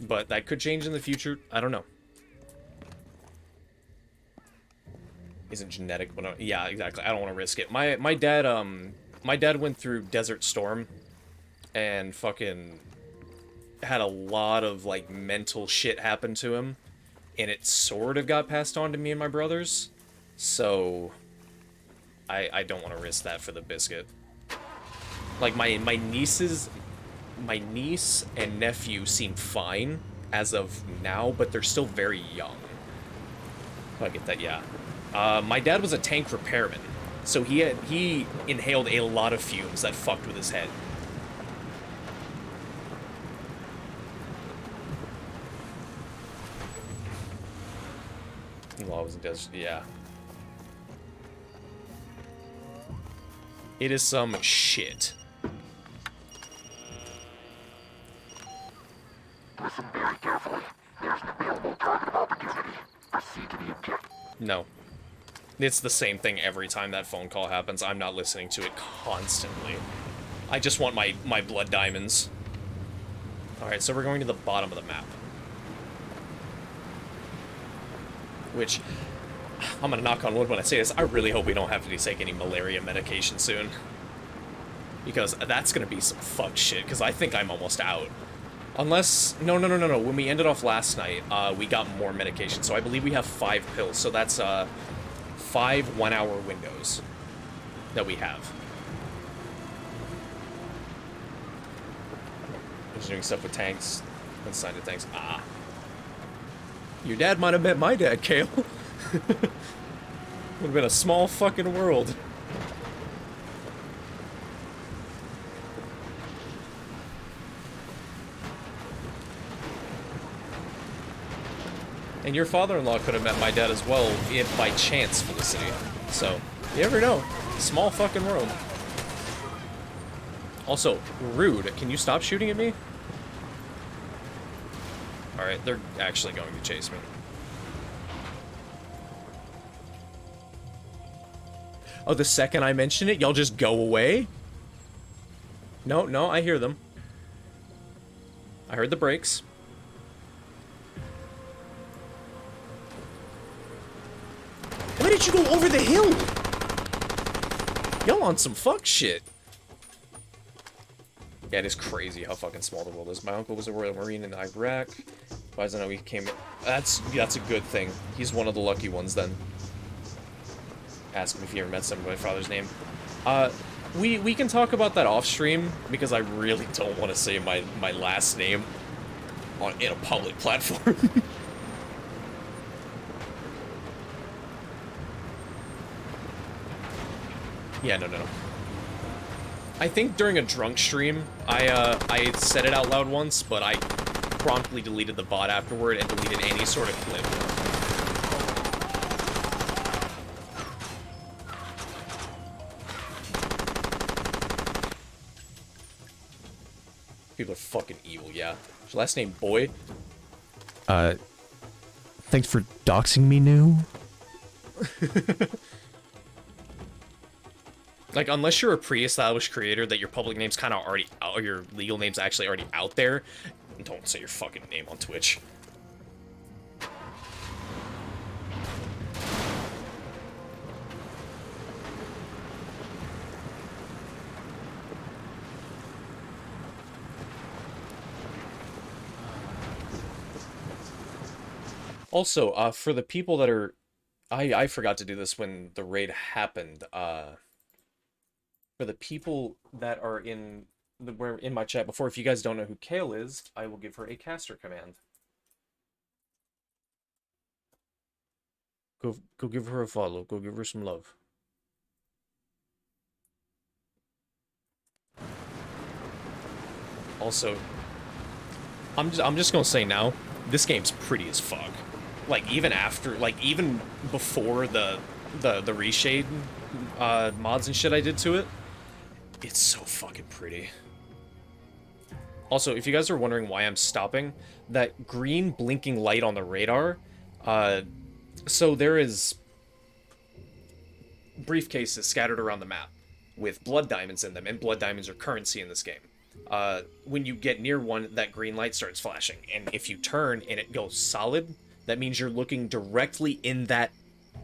but that could change in the future. I don't know. Isn't genetic, but yeah, exactly. I don't want to risk it. My dad went through Desert Storm, and fucking had a lot of like mental shit happen to him, and it sort of got passed on to me and my brothers. So I don't want to risk that for the biscuit. Like, my niece and nephew seem fine as of now, but they're still very young. Oh, I get that, yeah. My dad was a tank repairman, so he inhaled a lot of fumes that fucked with his head. Law was in desert, yeah. It is some shit. Listen very carefully. There's an available target opportunity. Proceed to the objective. No. It's the same thing every time that phone call happens. I'm not listening to it constantly. I just want my blood diamonds. Alright, so we're going to the bottom of the map. Which, I'm gonna knock on wood when I say this, I really hope we don't have to take any malaria medication soon. Because that's gonna be some fucked shit, because I think I'm almost out. Unless, no. When we ended off last night, we got more medication, so I believe we have 5 pills, so that's, 5 one-hour windows that we have. Just doing stuff with tanks, inside the tanks. Ah. Your dad might have met my dad, Kale. Would have been a small fucking world. And your father-in-law could have met my dad as well, if by chance, Felicity. So, you never know. Small fucking world. Also, rude. Can you stop shooting at me? Alright, they're actually going to chase me. Oh, the second I mention it, y'all just go away? No, no, I hear them. I heard the brakes. Why did you go over the hill? Y'all on some fuck shit. Yeah, it is crazy how fucking small the world is. My uncle was a Royal Marine in Iraq. Why doesn't know he came? That's a good thing. He's one of the lucky ones then. Ask him if he ever met someone by my father's name. We can talk about that off stream because I really don't want to say my last name in a public platform. Yeah, no. I think during a drunk stream, I said it out loud once, but I promptly deleted the bot afterward and deleted any sort of clip. People are fucking evil, yeah. Is your last name Boy? Thanks for doxing me, new. Like, unless you're a pre-established creator that your public name's kind of already out, or your legal name's actually already out there, don't say your fucking name on Twitch. Also, for the people that are... I forgot to do this when the raid happened, for the people that are in my chat before, if you guys don't know who Kale is, I will give her a caster command. Go give her a follow. Go give her some love. Also, I'm just gonna say now, this game's pretty as fuck. Like even before the reshade mods and shit I did to it, it's so fucking pretty. Also, if you guys are wondering why I'm stopping, that green blinking light on the radar, so there is briefcases scattered around the map with blood diamonds in them, and blood diamonds are currency in this game. When you get near one, that green light starts flashing, and if you turn and it goes solid, that means you're looking directly in that,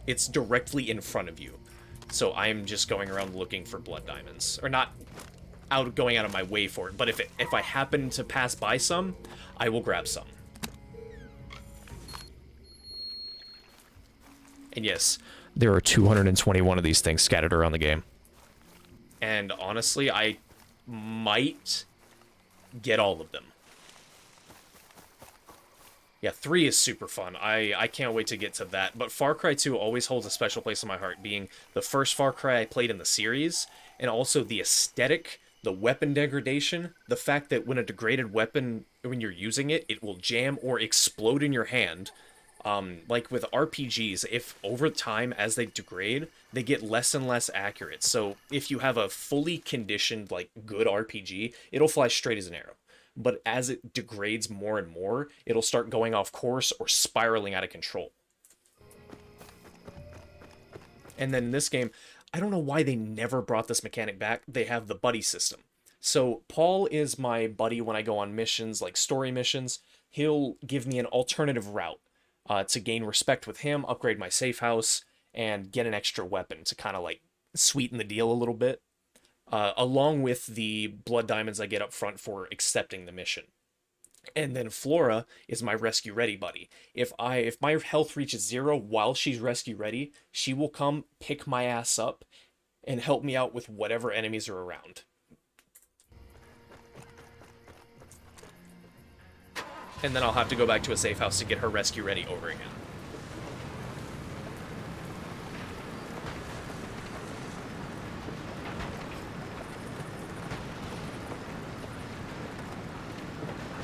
it's directly in front of you. So I'm just going around looking for blood diamonds. Or not going out of my way for it, but if I happen to pass by some, I will grab some. And yes, there are 221 of these things scattered around the game. And honestly, I might get all of them. Yeah, 3 is super fun. I can't wait to get to that. But Far Cry 2 always holds a special place in my heart, being the first Far Cry I played in the series, and also the aesthetic, the weapon degradation, the fact that when a degraded weapon, when you're using it, it will jam or explode in your hand. Like with RPGs, if over time, as they degrade, they get less and less accurate. So if you have a fully conditioned, like, good RPG, it'll fly straight as an arrow. But as it degrades more and more, it'll start going off course or spiraling out of control. And then in this game, I don't know why they never brought this mechanic back. They have the buddy system. So Paul is my buddy when I go on missions, like story missions. He'll give me an alternative route to gain respect with him, upgrade my safe house, and get an extra weapon to kind of like sweeten the deal a little bit. Along with the blood diamonds I get up front for accepting the mission. And then Flora is my rescue ready buddy. If my health reaches 0 while she's rescue ready, she will come pick my ass up and help me out with whatever enemies are around. And then I'll have to go back to a safe house to get her rescue ready over again.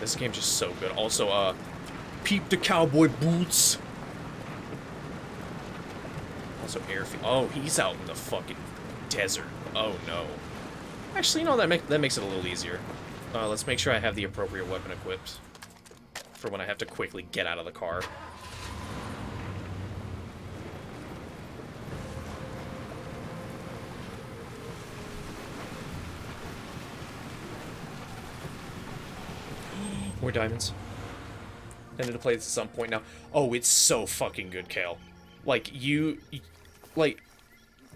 This game's just so good. Also, peep the cowboy boots. Also, airfield. Oh, he's out in the fucking desert. Oh, no. Actually, no, that makes it a little easier. Let's make sure I have the appropriate weapon equipped for when I have to quickly get out of the car. More diamonds. I need to play this at some point now. Oh, it's so fucking good, Kale. Like,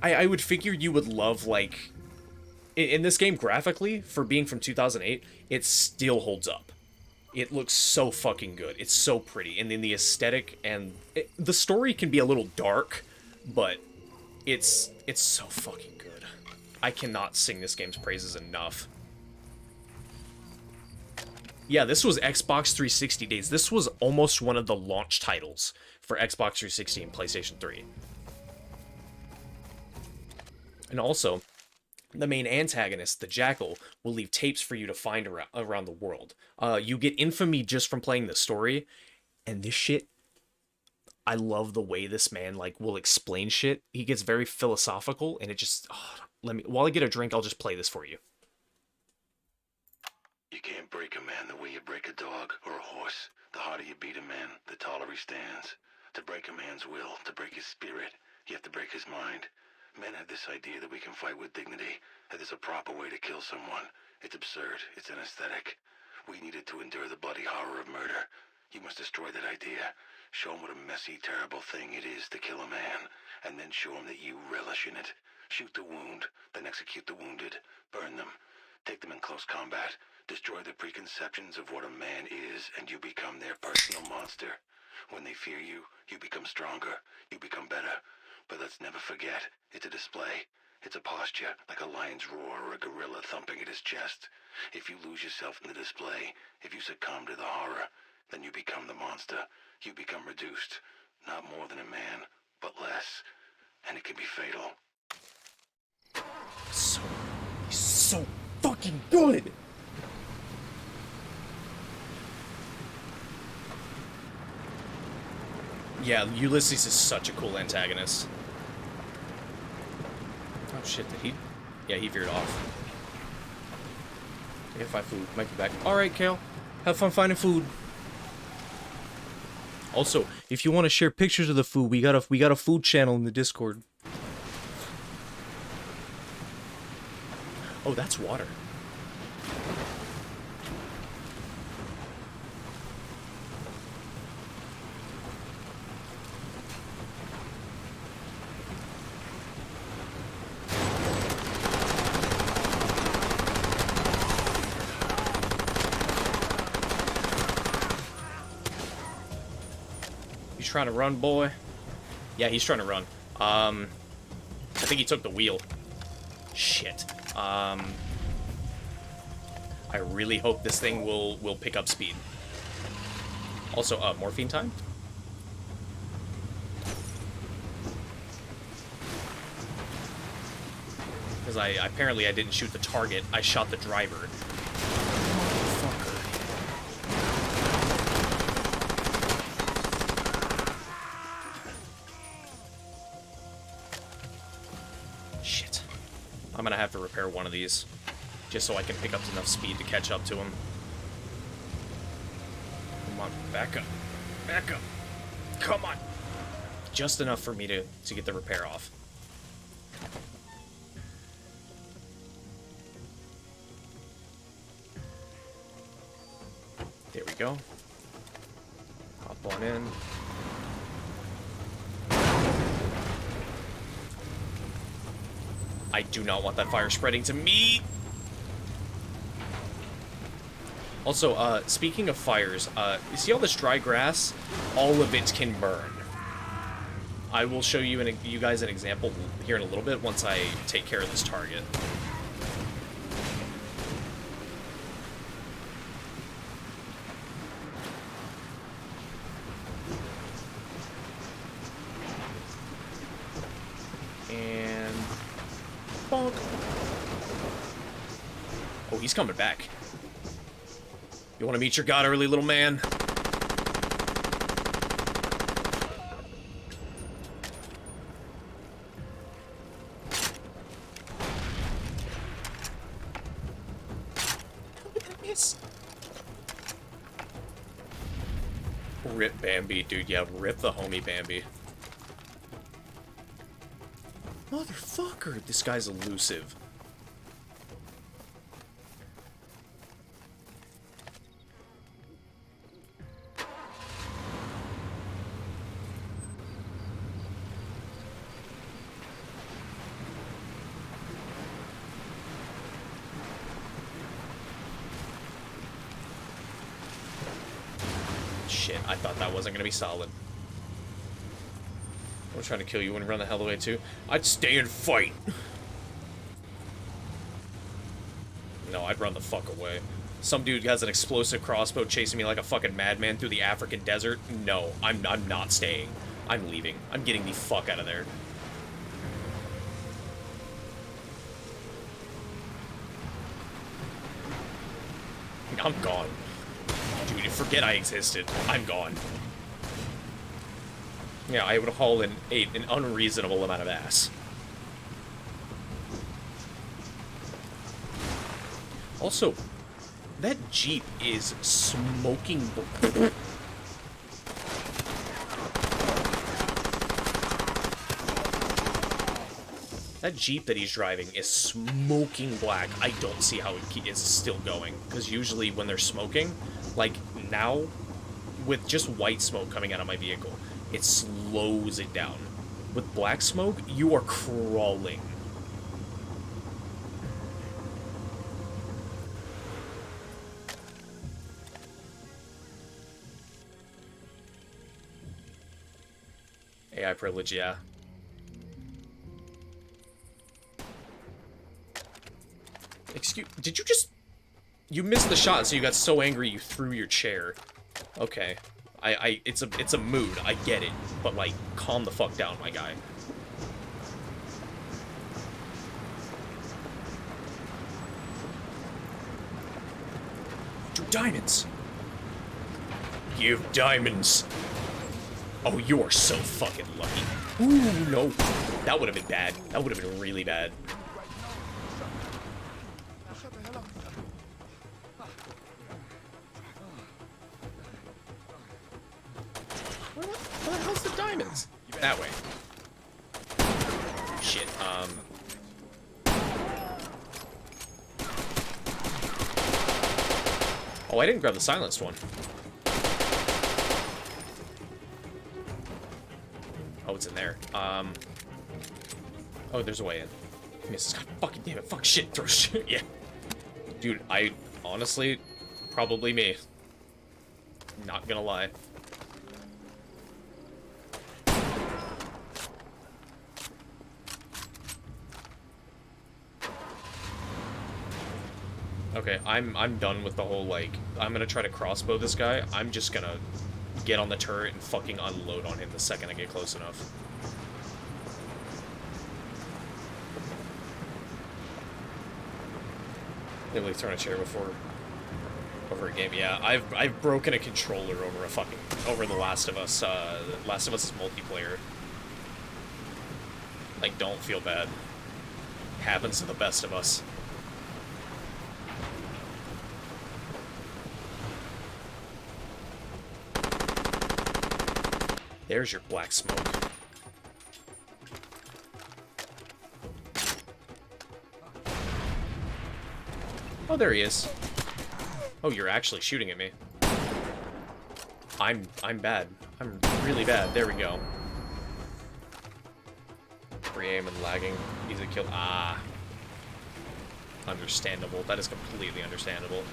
I would figure you would love, like, in this game, graphically, for being from 2008, it still holds up. It looks so fucking good. It's so pretty. And then the aesthetic and... the story can be a little dark, but it's so fucking good. I cannot sing this game's praises enough. Yeah, this was Xbox 360 days. This was almost one of the launch titles for Xbox 360 and PlayStation 3. And also, the main antagonist, the Jackal, will leave tapes for you to find around the world. You get infamy just from playing the story, and this shit, I love the way this man, like, will explain shit. He gets very philosophical, and it just, while I get a drink, I'll just play this for you. You can't break a man the way you break a dog or a horse. The harder you beat a man, the taller he stands. To break a man's will, to break his spirit, you have to break his mind. Men have this idea that we can fight with dignity, that there's a proper way to kill someone. It's absurd. It's anesthetic. We needed to endure the bloody horror of murder. You must destroy that idea. Show him what a messy, terrible thing it is to kill a man, and then show him that you relish in it. Shoot the wound, then execute the wounded. Burn them. Take them in close combat. Destroy the preconceptions of what a man is, and you become their personal monster. When they fear you, you become stronger. You become better. But let's never forget, it's a display. It's a posture, like a lion's roar or a gorilla thumping at his chest. If you lose yourself in the display, if you succumb to the horror, then you become the monster. You become reduced. Not more than a man, but less. And it can be fatal. So fucking good! Yeah, Ulysses is such a cool antagonist. Oh shit, did he? Yeah, he veered off. I gotta find food. Might be back. Alright, Kale. Have fun finding food. Also, if you want to share pictures of the food, we got a food channel in the Discord. Oh, that's water. You trying to run, boy? Yeah, he's trying to run. I think he took the wheel. Shit. I really hope this thing will pick up speed. Also, morphine time? Because apparently I didn't shoot the target, I shot the driver. Shit. I'm gonna have to repair one of these, just so I can pick up enough speed to catch up to him. Come on, back up. Back up. Come on. Just enough for me to get the repair off. There we go. Hop on in. I do not want that fire spreading to me. Also, speaking of fires, you see all this dry grass? All of it can burn. I will show you you guys an example here in a little bit once I take care of this target. And bonk. Oh, he's coming back. You want to meet your god early, little man? Rip Bambi, dude. Yeah, rip the homie Bambi. Motherfucker, this guy's elusive. Shit, I thought that wasn't gonna be solid. I was trying to kill you and run the hell away too. I'd stay and fight. No, I'd run the fuck away. Some dude has an explosive crossbow chasing me like a fucking madman through the African desert. No, I'm not staying. I'm leaving. I'm getting the fuck out of there. I'm gone. Dude, forget I existed. I'm gone. Yeah, I would haul an unreasonable amount of ass. Also, that Jeep is smoking. That Jeep that he's driving is smoking black. I don't see how it's still going. Because usually when they're smoking, like now, with just white smoke coming out of my vehicle, it slows it down. With black smoke, you are crawling. AI privilege, yeah. Excuse, did you just... You missed the shot, so you got so angry you threw your chair. Okay. It's a mood, I get it. But, like, calm the fuck down, my guy. Two diamonds! Give diamonds! Oh, you are so fucking lucky. Ooh, no. That would have been bad. That would have been really bad. Where the hell's the diamonds? That way. Shit, Oh, I didn't grab the silenced one. Oh, it's in there. Oh, there's a way in. Misses. God fucking damn it. Fuck shit. Throw shit. Yeah. Dude, I honestly, probably me. Not gonna lie. Okay, I'm done with the whole, like, I'm gonna try to crossbow this guy. I'm just gonna get on the turret and fucking unload on him the second I get close enough. Nearly thrown a chair before over a game. Yeah, I've broken a controller over the Last of Us. Last of Us is multiplayer. Like, don't feel bad. Happens to the best of us. There's your black smoke. Oh, there he is. Oh, you're actually shooting at me. I'm bad. I'm really bad. There we go. Free aim and lagging. Easy kill. Ah. Understandable. That is completely understandable.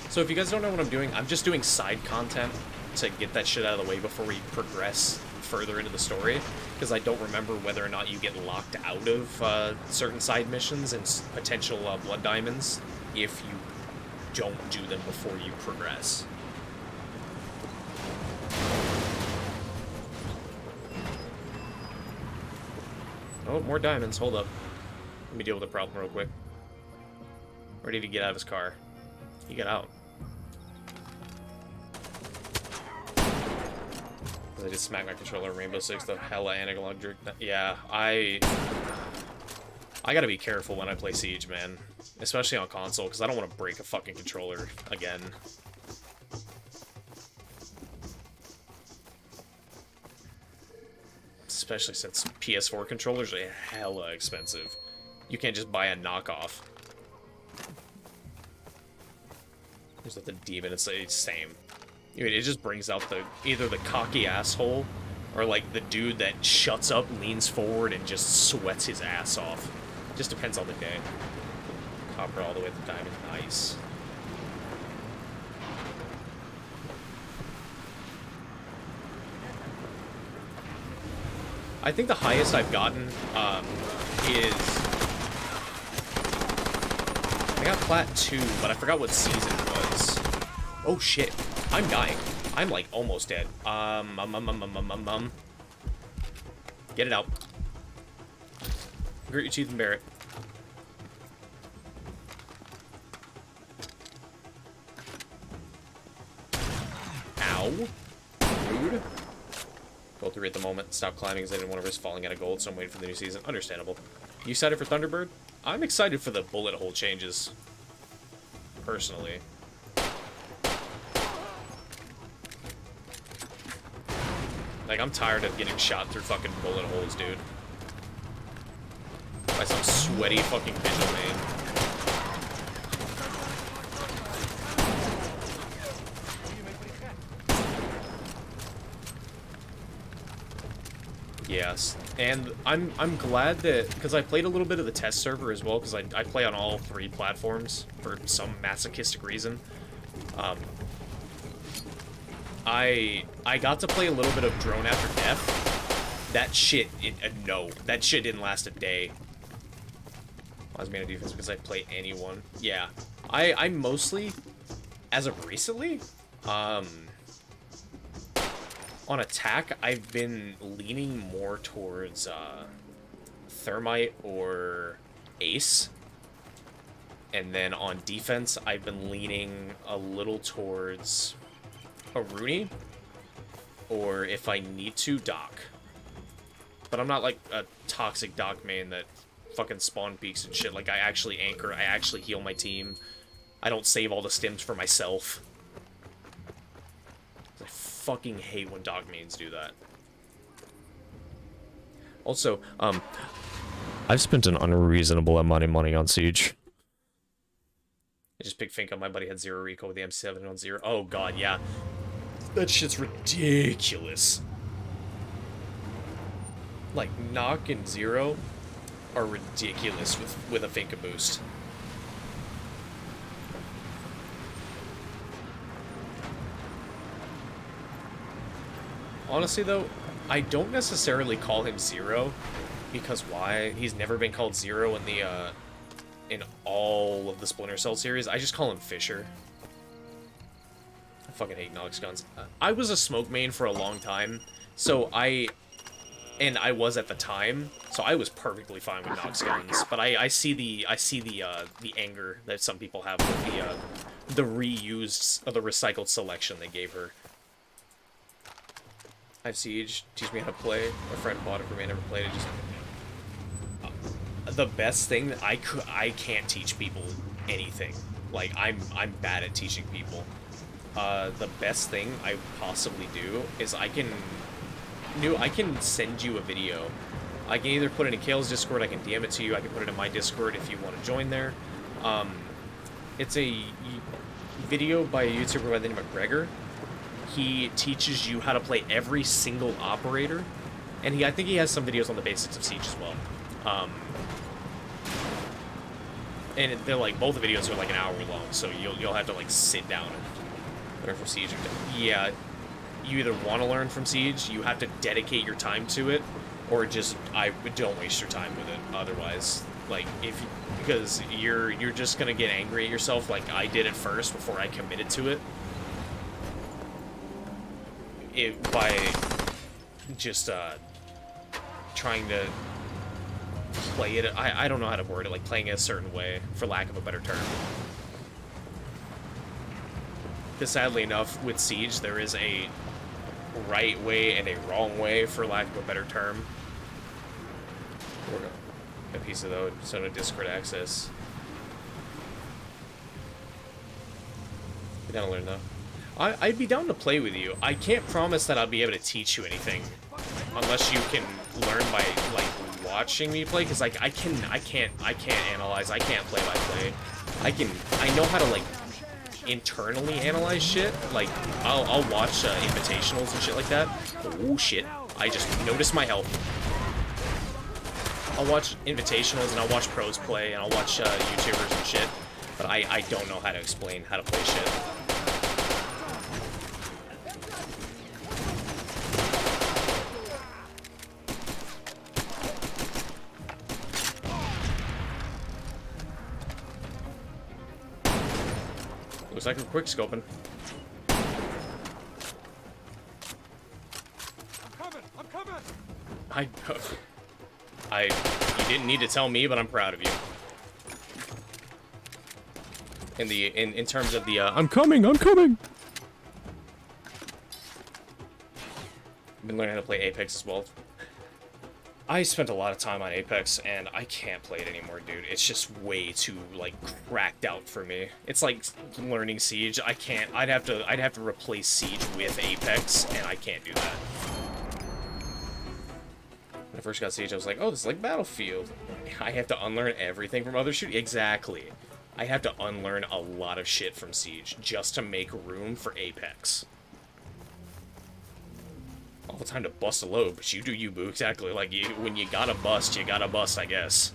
So if you guys don't know what I'm doing, I'm just doing side content to get that shit out of the way before we progress further into the story, because I don't remember whether or not you get locked out of certain side missions and potential blood diamonds if you don't do them before you progress. Oh, more diamonds. Hold up. Let me deal with the problem real quick. Ready to get out of his car. He got out. I just smacked my controller in Rainbow Six, the hella analog jerk. Yeah, I gotta be careful when I play Siege, man. Especially on console, because I don't want to break a fucking controller again. Especially since PS4 controllers are hella expensive. You can't just buy a knockoff. There's like the demon, it's the same. I mean, it just brings out the either the cocky asshole or like the dude that shuts up, leans forward, and just sweats his ass off. Just depends on the day. Copper all the way to diamond, nice. I think the highest I've gotten is I got Plat 2, but I forgot what season it was. Oh shit, I'm dying. I'm like almost dead. Get it out. Grit your teeth and bear it. Ow. Rude. Go through at the moment. Stop climbing because I didn't want to risk falling out of gold, so I'm waiting for the new season. Understandable. You excited for Thunderbird? I'm excited for the bullet hole changes. Personally. Like, I'm tired of getting shot through fucking bullet holes, dude. By some sweaty fucking vigil main. Yes, and I'm glad that, because I played a little bit of the test server as well, because I play on all 3 platforms for some masochistic reason. I got to play a little bit of Drone After Death. That shit, no, that shit didn't last a day. I was main defense because I play anyone. Yeah, I mostly, as of recently, on attack, I've been leaning more towards Thermite or Ace. And then on defense, I've been leaning a little towards Aruni. Or if I need to, Doc. But I'm not like a toxic Doc main that fucking spawn peaks and shit. Like, I actually anchor, I actually heal my team. I don't save all the stims for myself. I fucking hate when dog mains do that. Also, I've spent an unreasonable amount of money on Siege. I just picked Finka. My buddy had 0 Rico with the M7 on 0. Oh god, yeah. That shit's ridiculous. Like, Knock and 0 are ridiculous with a Finka boost. Honestly, though, I don't necessarily call him 0, because why? He's never been called 0 in the, in all of the Splinter Cell series. I just call him Fisher. I fucking hate Nox guns. I was a smoke main for a long time, so I was at the time, so I was perfectly fine with Nox guns. But I see the anger that some people have with the reused, the recycled selection they gave her. I have Siege, teach me how to play. My friend bought it for me, I never played it. Just the best thing that I can't teach people anything. Like, I'm bad at teaching people. The best thing I possibly do is I can send you a video. I can either put it in Kale's Discord, I can DM it to you, I can put it in my Discord if you want to join there. It's a video by a YouTuber by the name of Gregor. He teaches you how to play every single operator, and I think he has some videos on the basics of Siege as well. And they're like, both the videos are like an hour long, so you'll have to like sit down and learn from Siege. Yeah, you either want to learn from Siege, you have to dedicate your time to it, or just don't waste your time with it. Otherwise, like because you're just gonna get angry at yourself, like I did at first before I committed to it. By just trying to play it. I don't know how to word it, like playing it a certain way, for lack of a better term. Because sadly enough, with Siege, there is a right way and a wrong way, for lack of a better term. A piece of those, so no Discord access. Be down to learn though. I'd be down to play with you. I can't promise that I'll be able to teach you anything, unless you can learn by like watching me play. Because like I can't analyze. I can't play by play. I know how to like internally analyze shit. Like I'll watch invitationals and shit like that. Oh shit! I just noticed my health. I'll watch invitationals and I'll watch pros play and I'll watch YouTubers and shit. But I don't know how to explain how to play shit. Looks like we're quick scoping. I'm coming! You didn't need to tell me, but I'm proud of you. In terms of the I'm coming. I've been learning how to play Apex as well. I spent a lot of time on Apex, and I can't play it anymore, dude. It's just way too, like, cracked out for me. It's like learning Siege. I can't. I'd have to replace Siege with Apex, and I can't do that. When I first got Siege, I was like, oh, this is like Battlefield. I have to unlearn everything from other shooters. Exactly. I have to unlearn a lot of shit from Siege just to make room for Apex. All the time to bust a load, but you do you, boo. Exactly. Like, when you gotta bust, I guess.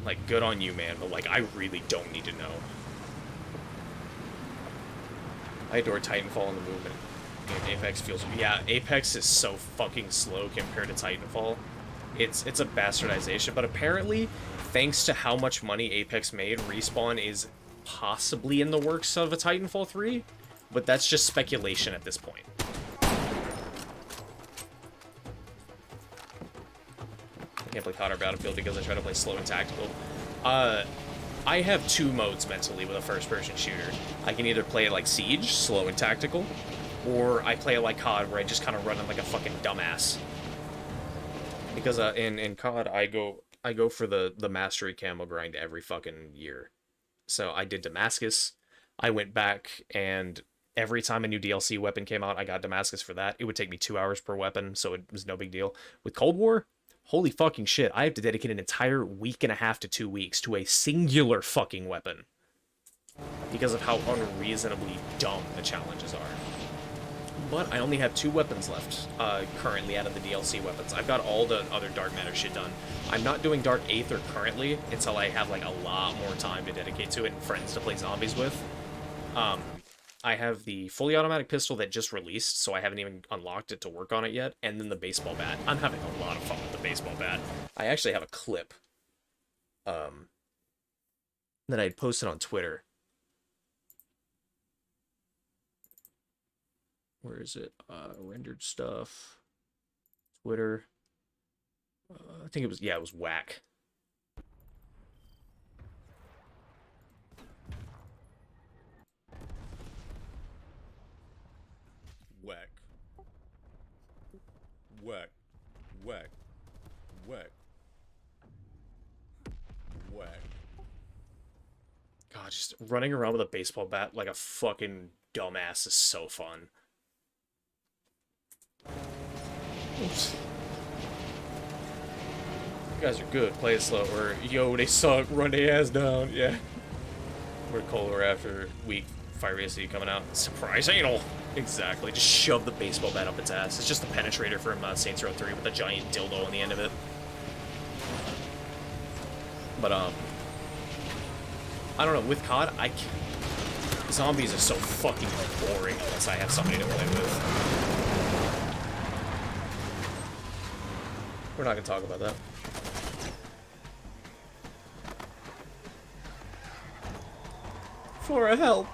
Like, good on you, man, but, like, I really don't need to know. I adore Titanfall and the movement. Apex feels... Yeah, Apex is so fucking slow compared to Titanfall. It's a bastardization, but apparently, thanks to how much money Apex made, Respawn is possibly in the works of a Titanfall 3, but that's just speculation at this point. I can't play COD or Battlefield because I try to play slow and tactical. I have two modes mentally with a first-person shooter. I can either play it like Siege, slow and tactical, or I play it like COD, where I just kind of run it like a fucking dumbass. Because in COD, I go for the mastery camo grind every fucking year. So I did Damascus. I went back, and every time a new DLC weapon came out, I got Damascus for that. It would take me 2 hours per weapon, so it was no big deal. With Cold War, holy fucking shit, I have to dedicate an entire week and a half to 2 weeks to a singular fucking weapon. Because of how unreasonably dumb the challenges are. But I only have 2 weapons left, currently, out of the DLC weapons. I've got all the other Dark Matter shit done. I'm not doing Dark Aether currently, until I have, like, a lot more time to dedicate to it and friends to play zombies with. I have the fully automatic pistol that just released, so I haven't even unlocked it to work on it yet, and then the baseball bat. I'm having a lot of fun with the baseball bat. I actually have a clip, that I had posted on Twitter. Where is it? Rendered stuff. Twitter. I think it was, yeah, it was whack. Whack. Whack. Whack. Whack. Whack. God, just running around with a baseball bat like a fucking dumbass is so fun. Oops. You guys are good. Play it slow. Or, yo, they suck. Run their ass down. Yeah. We're colder after week Fire AC coming out. Surprise anal. Exactly. Just shove the baseball bat up its ass. It's just the penetrator from Saints Row 3 with a giant dildo on the end of it. But, I don't know. With COD, zombies are so fucking boring unless I have somebody to play with. We're not gonna talk about that. For a help.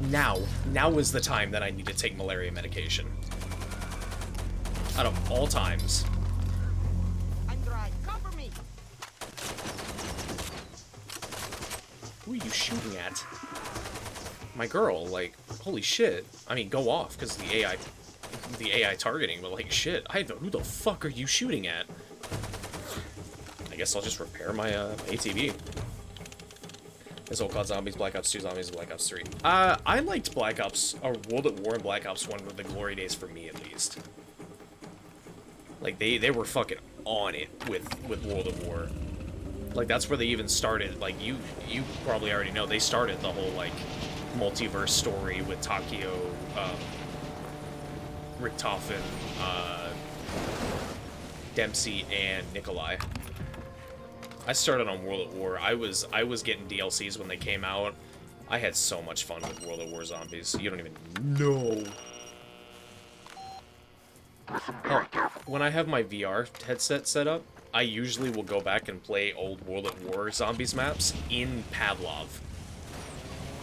Now is the time that I need to take malaria medication. Out of all times. I'm dry. Cover me. Who are you shooting at? My girl, like, holy shit. I mean, go off, because the AI targeting, but like, shit, who the fuck are you shooting at? I guess I'll just repair my ATV. This old COD Zombies, Black Ops 2 Zombies, and Black Ops 3. I liked Black Ops, or World at War and Black Ops 1 were the glory days for me, at least. Like, they were fucking on it with World at War. Like, that's where they even started, like, you probably already know, they started the whole, like, multiverse story with Takio, Richtofen, Dempsey, and Nikolai. I started on World at War. I was getting DLCs when they came out. I had so much fun with World at War Zombies. You don't even know. Hell, when I have my VR headset set up, I usually will go back and play old World at War Zombies maps in Pavlov.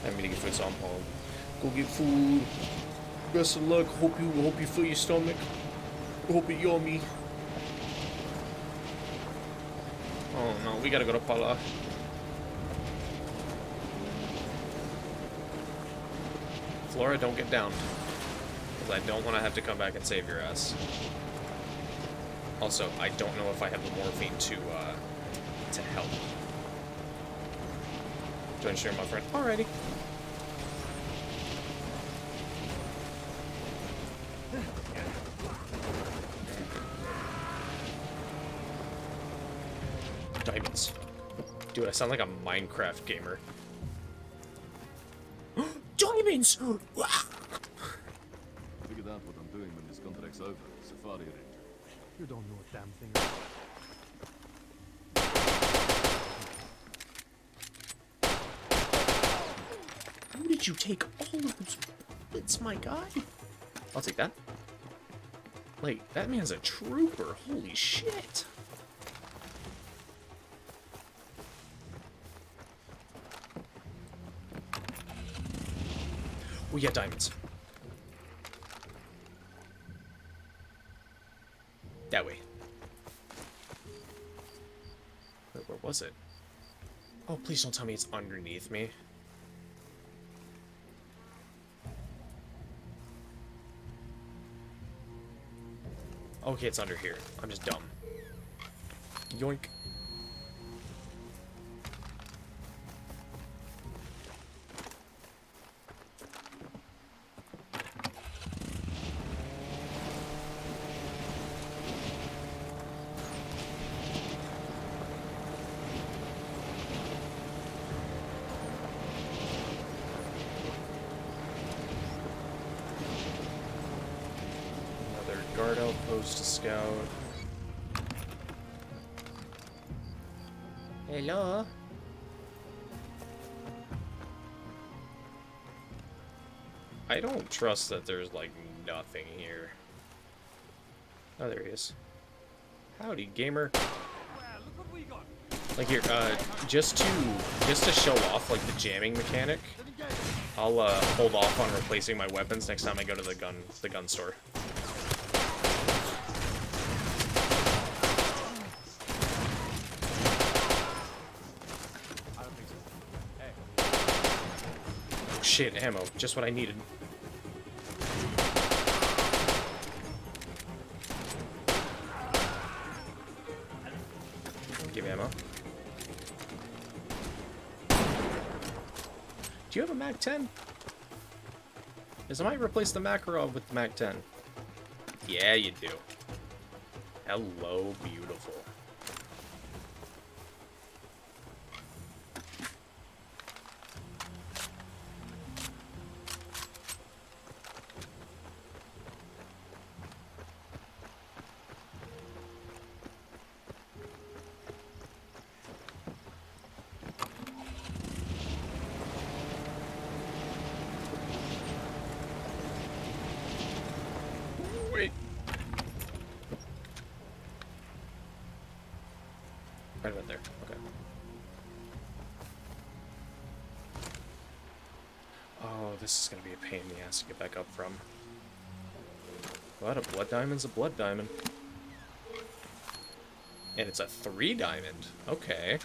I mean to get food, so I'm home. Go get food. Best of luck. Hope you fill your stomach. Hope it yummy. Oh no, we gotta go to Pala. Flora, don't get down. Because I don't want to have to come back and save your ass. Also, I don't know if I have the morphine to help. Join share, my friend. Alrighty. Diamonds. Dude, I sound like a Minecraft gamer. Diamonds! Figured out what I'm doing when this contract's over. Safari ranger. You don't know a damn thing. How did you take all of those bullets, my guy? I'll take that. Like, that man's a trooper. Holy shit. We got diamonds. That way. Where was it? Oh, please don't tell me it's underneath me. Okay, it's under here. I'm just dumb. Yoink. Guard outpost to scout. Hello? I don't trust that there's, like, nothing here. Oh, there he is. Howdy, gamer. Like, here, just to show off, like, the jamming mechanic, I'll, hold off on replacing my weapons next time I go to the gun store. Shit, ammo. Just what I needed. Give ammo. Do you have a MAC-10? Because I might replace the Makarov with the MAC-10. Yeah, you do. Hello, beautiful. Right about there. Okay. Oh, this is gonna be a pain in the ass to get back up from. What, a blood diamond's a blood diamond. And it's a 3 diamond. Okay.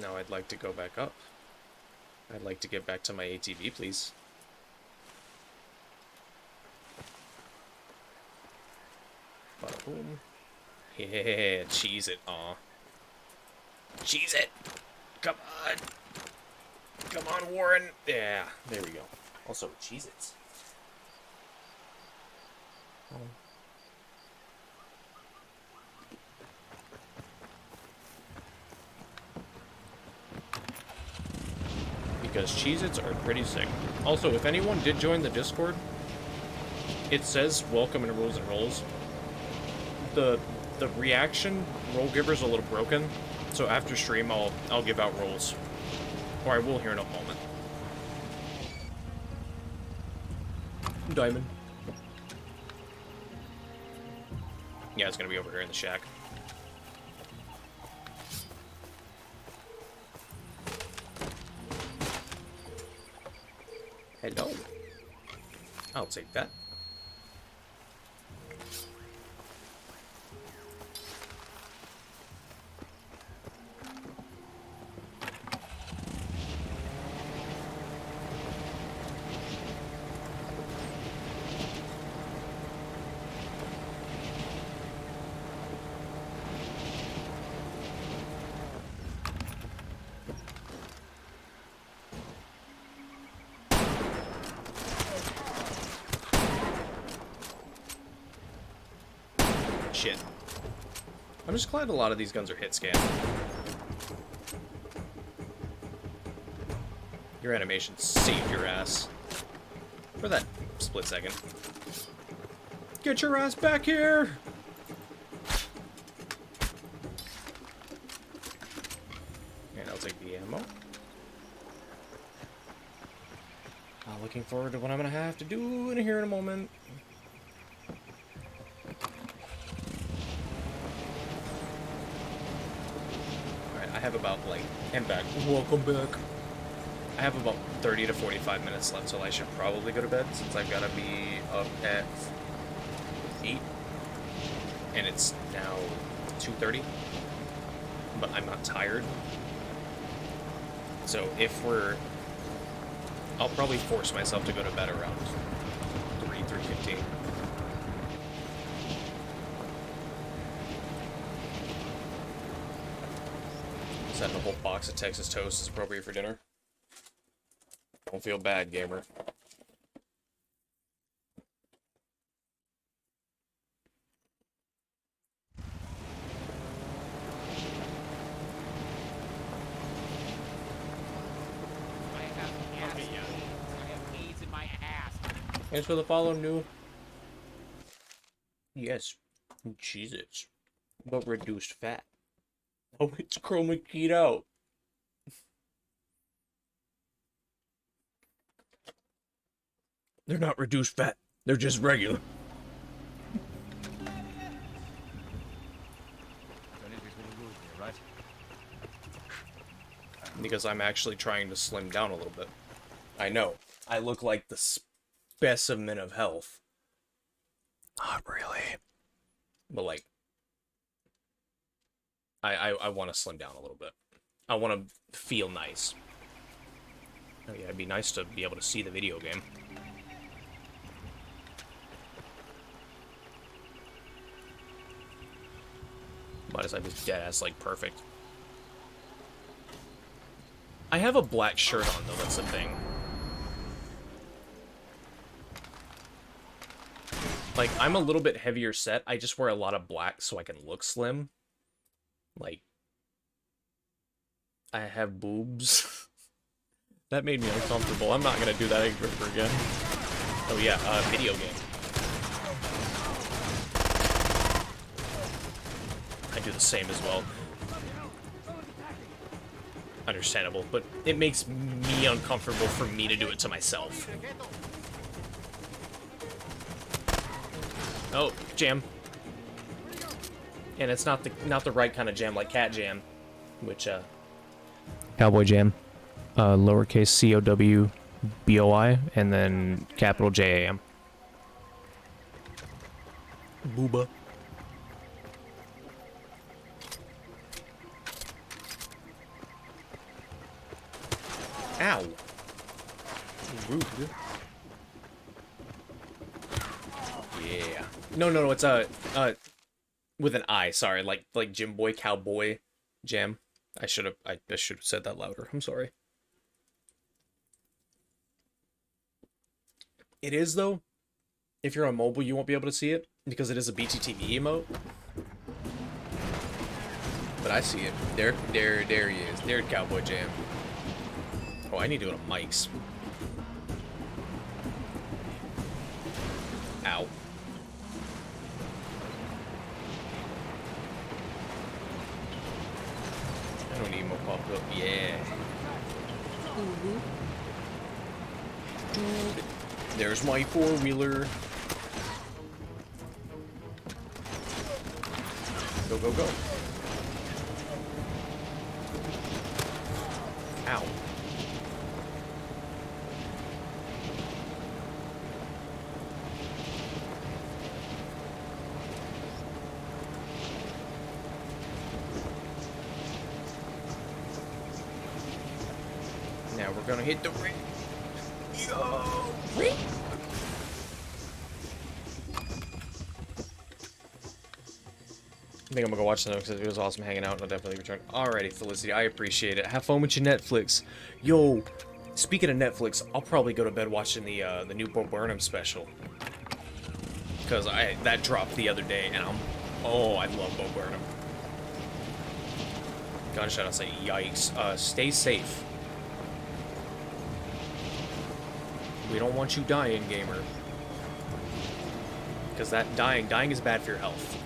Now I'd like to go back up. I'd like to get back to my ATV, please. Bada boom. Yeah, cheese it. Aw. Cheese it! Come on! Come on, Warren! Yeah, there we go. Also, cheese it. Oh. Because Cheez-Its are pretty sick. Also, if anyone did join the Discord, it says welcome in Rules and Rolls. The reaction roll giver's a little broken, so after stream I'll give out rolls. Or I will here in a moment. Diamond. Yeah, it's gonna be over here in the shack. Hello. I'll take that. Shit. I'm just glad a lot of these guns are hit scan. Your animation saved your ass. For that split second. Get your ass back here! And I'll take the ammo. Looking forward to what I'm gonna have to do in here in a moment. I have about, like, and back. Welcome back. I have about 30 to 45 minutes left, so I should probably go to bed, since I've got to be up at 8. And it's now 2:30. But I'm not tired. So if we're... I'll probably force myself to go to bed around 3:15. Setting a whole box of Texas toast is appropriate for dinner. Don't feel bad, gamer. Thanks for the follow, new. Yes, Cheez-Its, but reduced fat. Oh, it's chroma keyed out. They're not reduced fat. They're just regular. Because I'm actually trying to slim down a little bit. I know. I look like the specimen of health. Not really. But like, I want to slim down a little bit. I want to feel nice. Oh yeah, it'd be nice to be able to see the video game. Might as well just dead-ass, like, perfect. I have a black shirt on, though, that's the thing. Like, I'm a little bit heavier set. I just wear a lot of black so I can look slim. Like, I have boobs. That made me uncomfortable. I'm not gonna do that ever again. Oh yeah, video game. I do the same as well. Understandable, but it makes me uncomfortable for me to do it to myself. Oh, jam. And it's not the right kind of jam, like cat jam, which Cowboy Jam. Lowercase COWBOI and then capital JAM. Booba. Ow. Rude. Yeah. No, it's with an I, sorry, like Jim Boy, Cowboy, Jam. I should have said that louder. I'm sorry. It is though. If you're on mobile, you won't be able to see it because it is a BTTV emote. But I see it. There he is. There's Cowboy Jam. Oh, I need to go to Mike's. Ow. I don't need more pop up. Yeah. Dude. There's my four-wheeler. Go, go, go. Ow. Now we're gonna hit the ring. Yo! Ring! I think I'm gonna go watch the because it was awesome hanging out and I'll definitely return. Alrighty, Felicity, I appreciate it. Have fun with your Netflix. Yo, speaking of Netflix, I'll probably go to bed watching the new Bo Burnham special. Because that dropped the other day and I love Bo Burnham. Gunshot, I'll say yikes. Stay safe. We don't want you dying, gamer. Because that dying is bad for your health.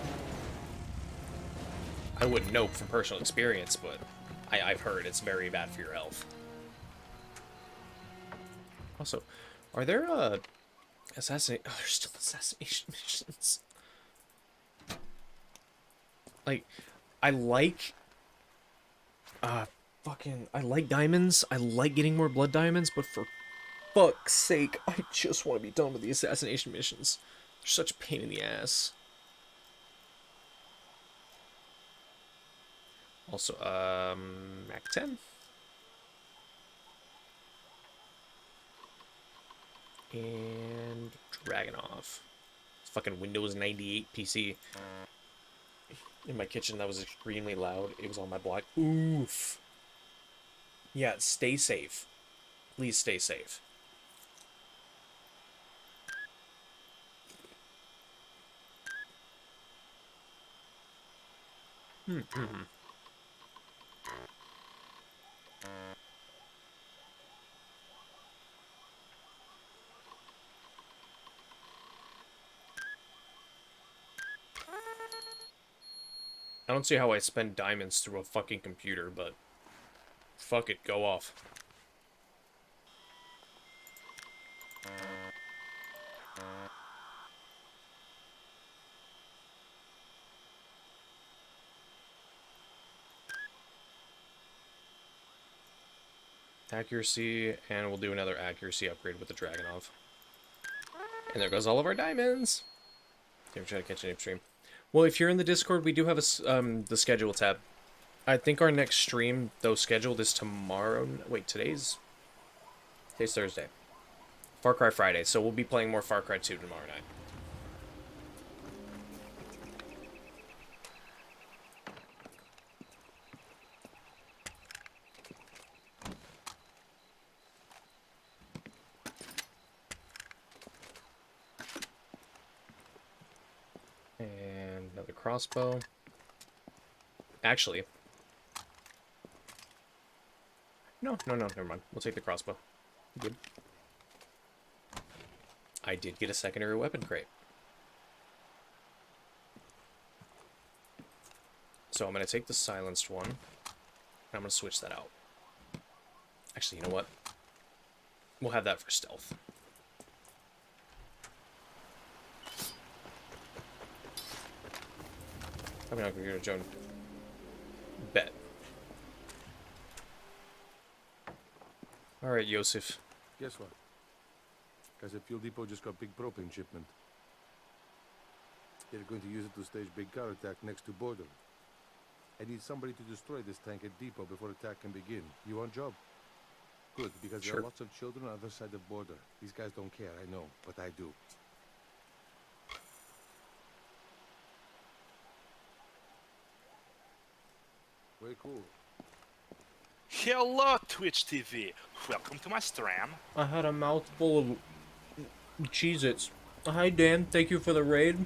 I wouldn't know from personal experience, but I've heard it's very bad for your health. Also, are there, there's still assassination missions. Like, I like diamonds. I like getting more blood diamonds, but for fuck's sake, I just want to be done with the assassination missions. They're such a pain in the ass. Also, Mac 10. And Dragonov. It's fucking Windows 98 PC. In my kitchen, that was extremely loud. It was on my block. Oof. Yeah, stay safe. Please stay safe. I don't see how I spend diamonds through a fucking computer, but fuck it, go off. Accuracy, and we'll do another accuracy upgrade with the Dragonov. And there goes all of our diamonds! Okay, I'm trying to catch an stream. Well, if you're in the Discord, we do have the schedule tab. I think our next stream, though scheduled, is tomorrow. Wait, today's Thursday. Far Cry Friday, so we'll be playing more Far Cry 2 tomorrow night. And another crossbow. Actually. No, never mind. We'll take the crossbow. Good. I did get a secondary weapon crate. So I'm going to take the silenced one, and I'm going to switch that out. Actually, you know what? We'll have that for stealth. Coming out, computer, Joan. Bet. Alright, Yosef. Guess what? Guys at Fuel Depot just got big propane shipment. They're going to use it to stage big car attack next to border. I need somebody to destroy this tank at depot before attack can begin. You on job? Good, because there Sure. are lots of children on the other side of border. These guys don't care, I know, but I do. Very cool. Hello, Twitch TV. Welcome to my stream. I had a mouthful of Cheez-Its. Hi, Dan. Thank you for the raid.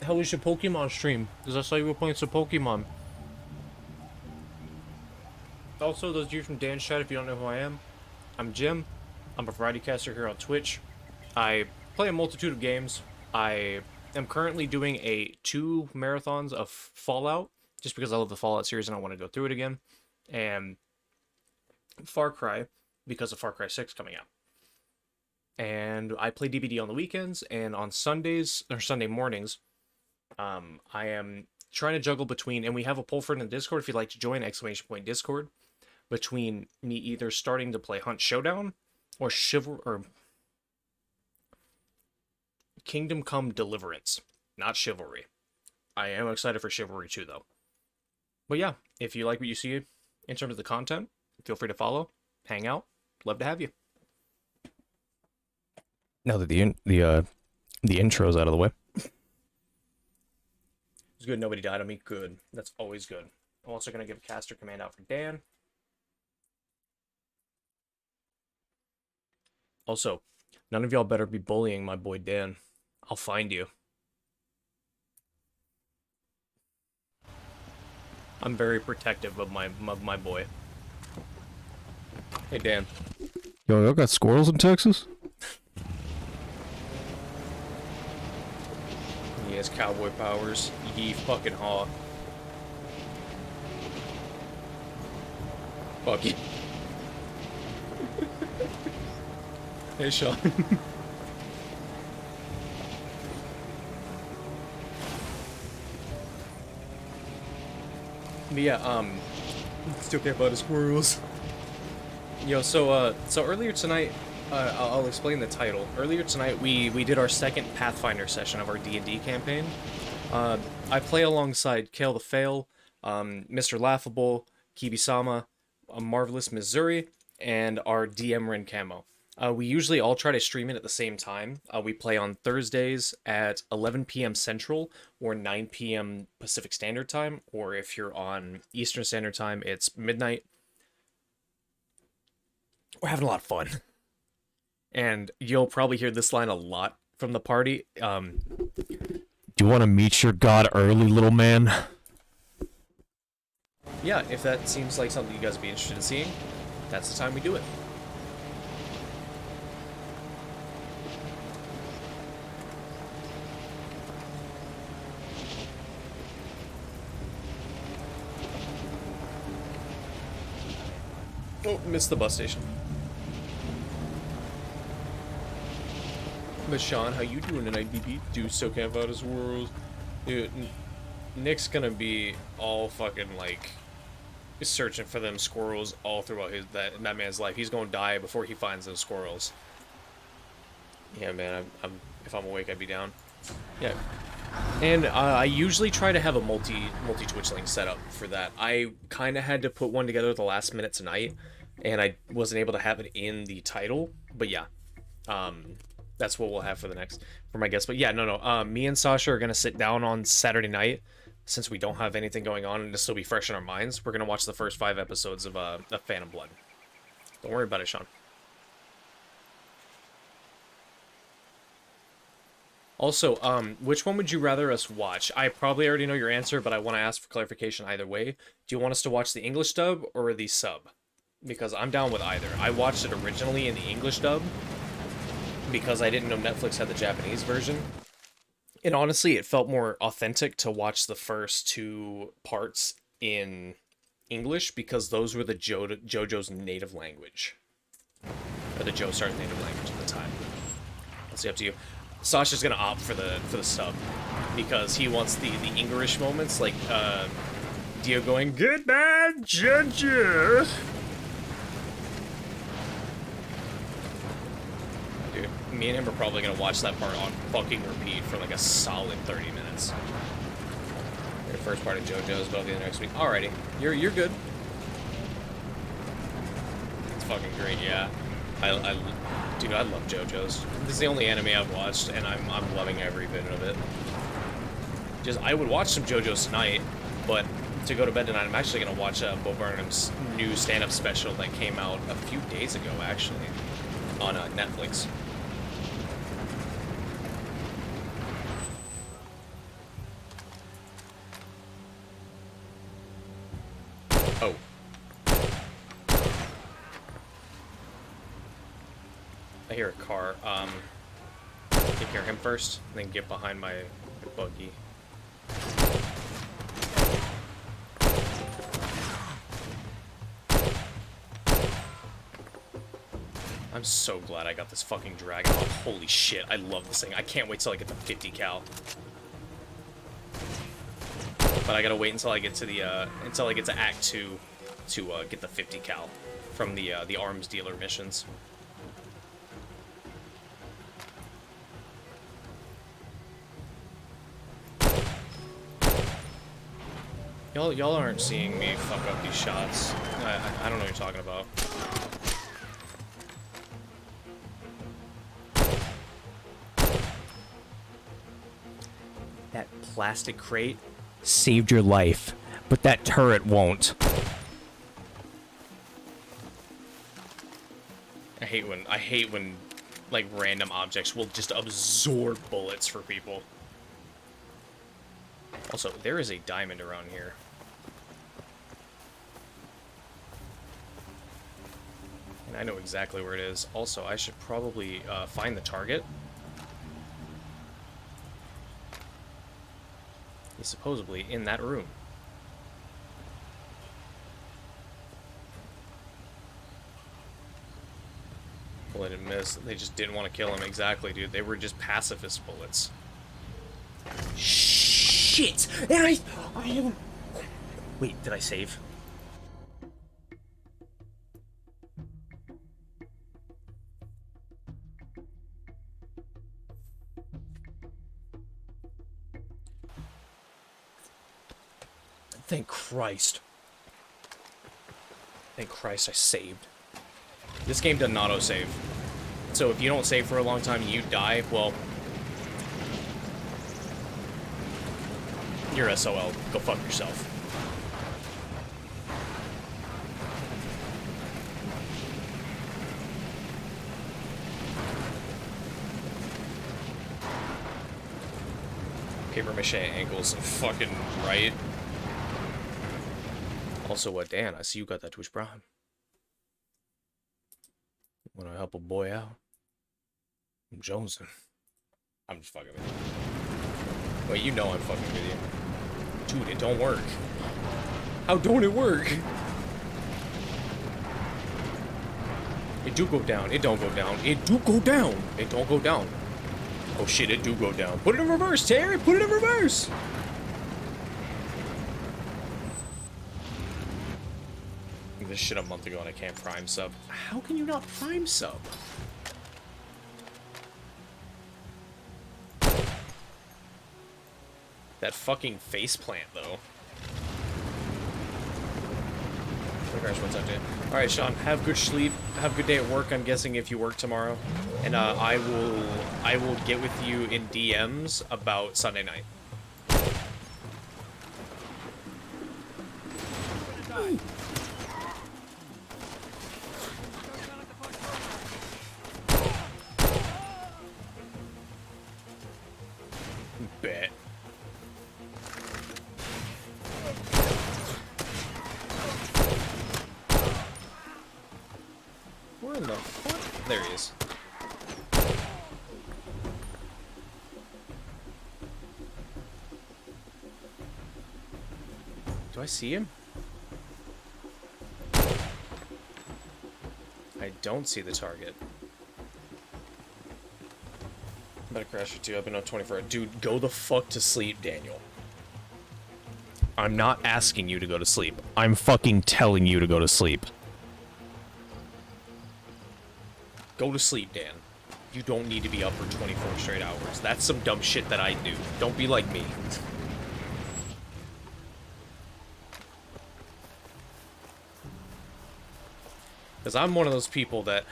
How was your Pokemon stream? Because I saw you were playing some Pokemon. Also, those of you from Dan's chat, if you don't know who I am, I'm Jim. I'm a variety caster here on Twitch. I play a multitude of games. I am currently doing 2 marathons of Fallout, just because I love the Fallout series and I want to go through it again. And Far Cry, because of Far Cry 6 coming out. And I play DBD on the weekends, and on Sundays, or Sunday mornings, I am trying to juggle between, and we have a poll for it in the Discord if you'd like to join, !Discord, between me either starting to play Hunt Showdown, or Kingdom Come Deliverance, not Chivalry. I am excited for Chivalry 2, though. But yeah, if you like what you see in terms of the content, feel free to follow, hang out, love to have you. Now that the intro's out of the way. It's good nobody died on me. Good. That's always good. I'm also going to give a caster command out for Dan. Also, none of y'all better be bullying my boy Dan. I'll find you. I'm very protective of my boy. Hey, Dan. Yo, y'all got squirrels in Texas? He has cowboy powers. Ye fucking haw. Fuck you. Hey, Sean. But yeah, still can't buy the squirrels. Yo, so earlier tonight, I'll explain the title. Earlier tonight, we did our second Pathfinder session of our D&D campaign. I play alongside Kale the Fail, Mr. Laughable, Kibi-sama, Marvelous Missouri, and our DM Ren Camo. We usually all try to stream it at the same time. We play on Thursdays at 11 p.m. Central or 9 p.m. Pacific Standard Time, or if you're on Eastern Standard Time, it's midnight. We're having a lot of fun. And you'll probably hear this line a lot from the party. Do you want to meet your god early, little man? Yeah, if that seems like something you guys would be interested in seeing, that's the time we do it. Oh, missed the bus station. But Sean, how you doing tonight, BB? Dude, still can't find his world. Dude, Nick's gonna be all fucking, like, searching for them squirrels all throughout that man's life. He's gonna die before he finds those squirrels. Yeah, man, if I'm awake, I'd be down. Yeah. And I usually try to have a multi-Twitch link set up for that. I kind of had to put one together at the last minute tonight, and I wasn't able to have it in the title. But yeah, that's what we'll have for my guest. But yeah, no. Me and Sasha are gonna sit down on Saturday night, since we don't have anything going on and to still be fresh in our minds. We're gonna watch the first 5 episodes of Phantom Blood. Don't worry about it, Sean. Also, which one would you rather us watch? I probably already know your answer, but I want to ask for clarification either way. Do you want us to watch the English dub or the sub? Because I'm down with either. I watched it originally in the English dub because I didn't know Netflix had the Japanese version. And honestly, it felt more authentic to watch the first 2 parts in English because those were the JoJo's native language. Or the Joestar's native language at the time. That's up to you. Sasha's gonna opt for the sub because he wants the English moments, like Dio going, "Good night, Judges." me and him are probably gonna watch that part on fucking repeat for like a solid 30 minutes. The first part of JoJo's, but I'll be the next week. Alrighty, you're good. It's fucking great, yeah. Dude, I love JoJo's. This is the only anime I've watched, and I'm loving every bit of it. Just, I would watch some JoJo's tonight, but to go to bed tonight, I'm actually gonna watch Bo Burnham's new stand-up special that came out a few days ago, actually, on Netflix. Oh. I hear a car. Take care of him first, and then get behind my buggy. I'm so glad I got this fucking dragon off. Holy shit, I love this thing. I can't wait till I get the 50 cal. But I gotta wait until I get to the Act 2 to get the 50 cal from the arms dealer missions. Y'all aren't seeing me fuck up these shots. I don't know what you're talking about. That plastic crate saved your life, but that turret won't. I hate when like random objects will just absorb bullets for people. Also, there is a diamond around here. And I know exactly where it is. Also, I should probably find the target. He's supposedly in that room. Well, I didn't miss. They just didn't want to kill him. Exactly, dude. They were just pacifist bullets. Shit! And I haven't... Wait, did I save? Thank Christ. Thank Christ I saved. This game doesn't auto-save. So if you don't save for a long time and you die, well... you're SOL. Go fuck yourself. Paper mache ankles, fucking right. Also, Dan, I see you got that Twitch Prime. Wanna help a boy out? I'm jonesing. I'm just fucking with you. Wait, you know I'm fucking with you. Dude, it don't work. How don't it work? It do go down. It don't go down. It do go down. It don't go down. Oh shit, it do go down. Put it in reverse, Terry! Put it in reverse! This shit a month ago and I can't prime sub. How can you not prime sub? That fucking faceplant, though. Hey guys, what's up, dude? Alright, Sean, have good sleep. Have a good day at work, I'm guessing, if you work tomorrow. And I will get with you in DMs about Sunday night. Bet. Where in the fuck? There he is. Do I see him? I don't see the target. Better crash it too. I've been up 24 hours. Dude, go the fuck to sleep, Daniel. I'm not asking you to go to sleep. I'm fucking telling you to go to sleep. Go to sleep, Dan. You don't need to be up for 24 straight hours. That's some dumb shit that I do. Don't be like me. Because I'm one of those people that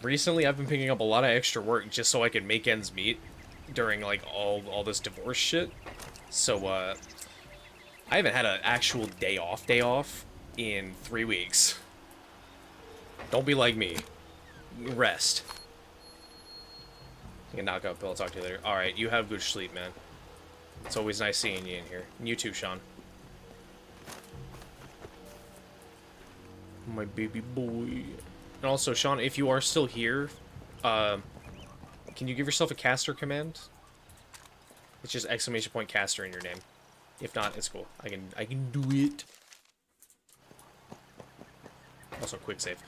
recently I've been picking up a lot of extra work just so I can make ends meet during like all this divorce shit. So I haven't had an actual day off in 3 weeks. Don't be like me. Rest. You can knock out Bill. I'll talk to you later. Alright, you have good sleep, man. It's always nice seeing you in here. And you too, Sean. My baby boy. And also, Sean, if you are still here, can you give yourself a caster command? It's just exclamation point caster in your name. If not, it's cool. I can do it. Also, quick save.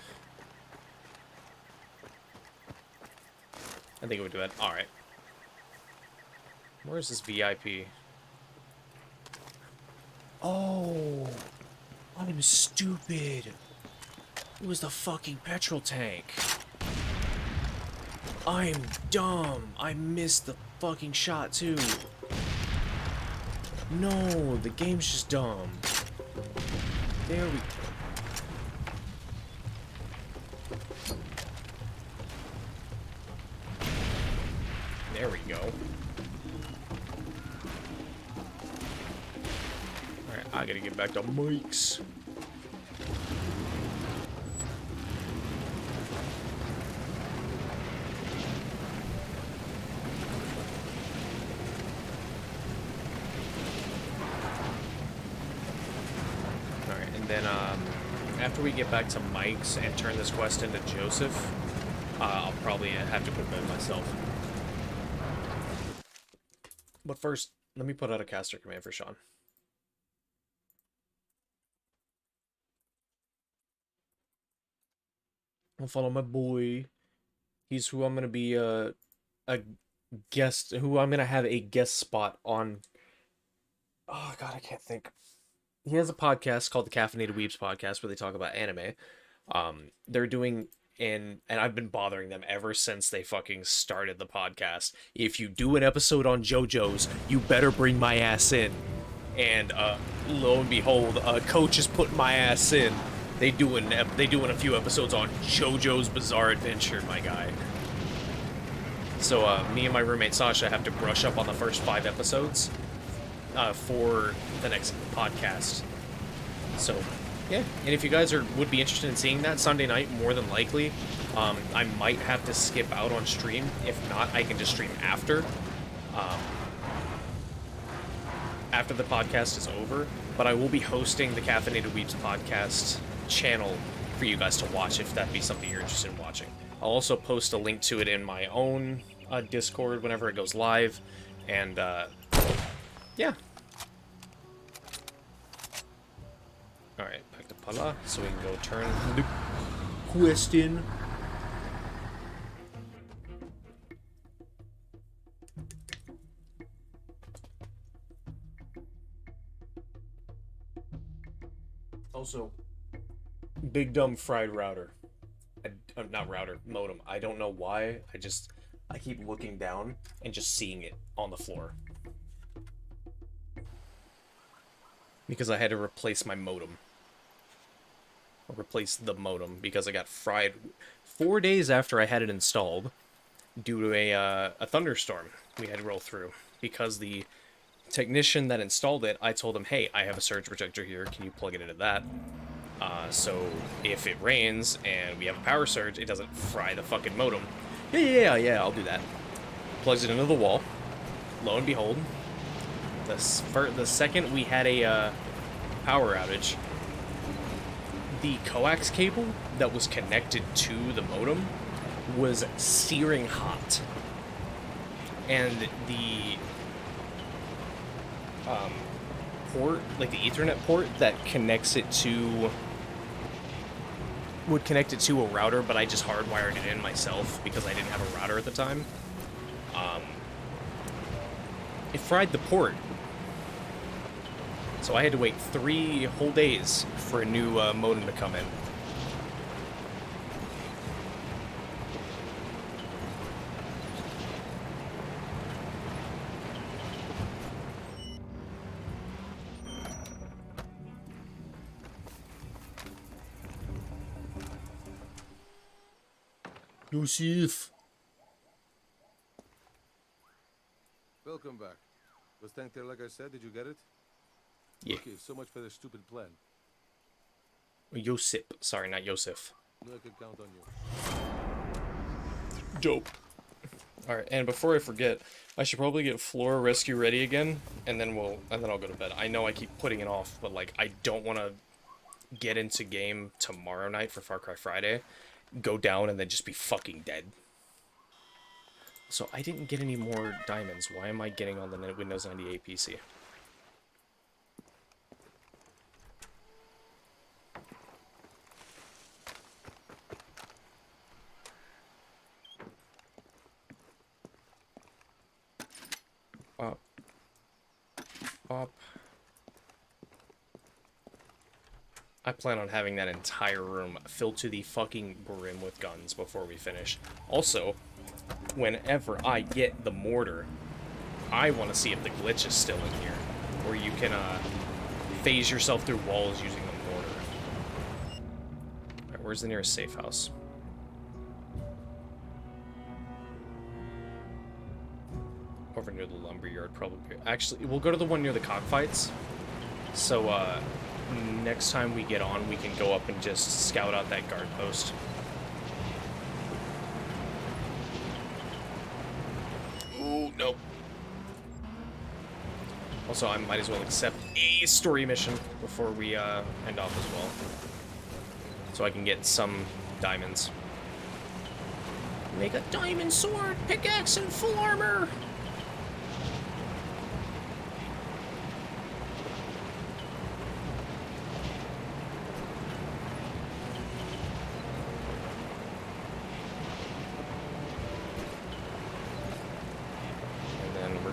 I think it would do it. Alright. Where's this VIP? Oh! I'm stupid! It was the fucking petrol tank. I'm dumb. I missed the fucking shot, too. No, the game's just dumb. There we go. There we go. Alright, I gotta get back to Mike's. Alright, and then, after we get back to Mike's and turn this quest into Joseph, I'll probably have to put in myself. But first, let me put out a caster command for Sean. I'll follow my boy. He's who I'm gonna be a guest. Who I'm gonna have a guest spot on. Oh god, I can't think. He has a podcast called the Caffeinated Weebs podcast where they talk about anime. They're doing. And I've been bothering them ever since they fucking started the podcast. If you do an episode on JoJo's, you better bring my ass in. And lo and behold, Coach is putting my ass in. They doing a few episodes on JoJo's Bizarre Adventure, my guy. So me and my roommate Sasha have to brush up on the first 5 episodes for the next podcast. So. Yeah, and if you guys would be interested in seeing that Sunday night, more than likely, I might have to skip out on stream. If not, I can just stream after the podcast is over. But I will be hosting the Caffeinated Weebs podcast channel for you guys to watch if that be something you're interested in watching. I'll also post a link to it in my own Discord whenever it goes live, and yeah. Alright, back to Pala, so we can go turn the quest in. Also, big dumb fried router. Not router, modem. I don't know why, I keep looking down and just seeing it on the floor. Because I had to replace my modem. Replace the modem because I got fried 4 days after I had it installed due to a thunderstorm we had to roll through. Because the technician that installed it, I told him, hey, I have a surge protector here, can you plug it into that? So if it rains and we have a power surge, it doesn't fry the fucking modem. Yeah, I'll do that. Plugs it into the wall. Lo and behold, the second we had a power outage, the coax cable that was connected to the modem was searing hot. And the port, like the Ethernet port that connects it to, would connect it to a router, but I just hardwired it in myself because I didn't have a router at the time. It fried the port. So I had to wait 3 whole days for a new modem to come in. Yusuf. Welcome back. Was tank there like I said? Did you get it? Yeah. Okay, so much for the stupid plan. Yosip. Sorry, not Yosef. No, I can count on you. Dope. Alright, and before I forget, I should probably get Flora Rescue ready again, and then I'll go to bed. I know I keep putting it off, but like I don't want to get into game tomorrow night for Far Cry Friday, go down and then just be fucking dead. So I didn't get any more diamonds. Why am I getting on the Windows 98 PC? Up. I plan on having that entire room filled to the fucking brim with guns before we finish. Also, whenever I get the mortar, I want to see if the glitch is still in here, where you can phase yourself through walls using the mortar. Alright, where's the nearest safe house? Over near the lumberyard, probably. Actually, we'll go to the one near the cockfights. So, next time we get on, we can go up and just scout out that guard post. Ooh, nope. Also, I might as well accept a story mission before we end off as well. So I can get some diamonds. Make a diamond sword, pickaxe, and full armor!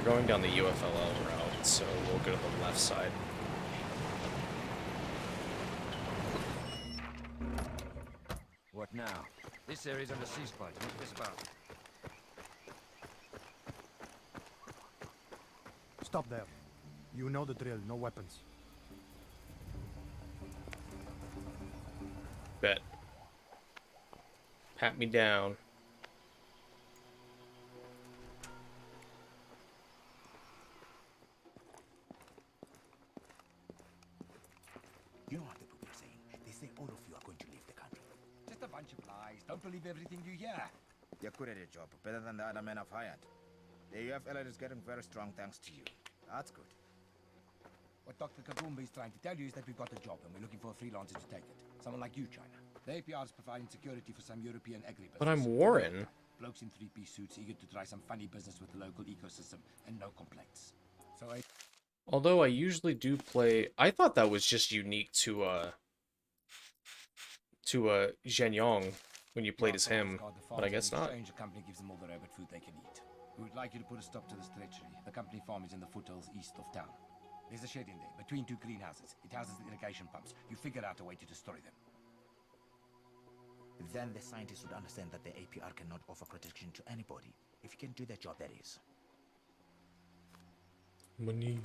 Going down the UFLL route, so we'll go to the left side. What now? This area's under ceasefire. What's this about? Stop there. You know the drill. No weapons. Bet. Pat me down. You know what the people are saying? They say all of you are going to leave the country. Just a bunch of lies. Don't believe everything you hear. You're good at your job, better than the other men I've hired. The UFL is getting very strong thanks to you. That's good. What Dr. Kabumba is trying to tell you is that we've got a job and we're looking for a freelancer to take it. Someone like you, China. The APR is providing security for some European agribusiness. But I'm Warren. Blokes in three-piece suits eager to try some funny business with the local ecosystem and no complaints. So Although I usually do play, I thought that was just unique to Zhen Yong when you played as him, but I guess not. The company gives them all the rabbit food they can eat. We would like you to put a stop to this treachery. The company farm is in the foothills east of town. There's a shed in there, between two greenhouses. It houses the irrigation pumps. You figure out a way to destroy them. Then the scientists would understand that the APR cannot offer protection to anybody. If you can do their job, that is. Money.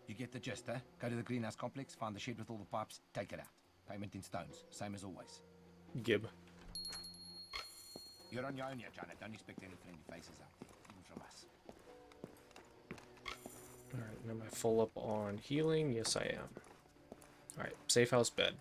You get the gist, eh? Go to the greenhouse complex, find the shed with all the pipes, take it out. Payment in stones, same as always. Gib. You're on your own here, China. Don't expect any friendly faces out there, even from us. Alright, am I full up on healing? Yes, I am. Alright, safe house bed.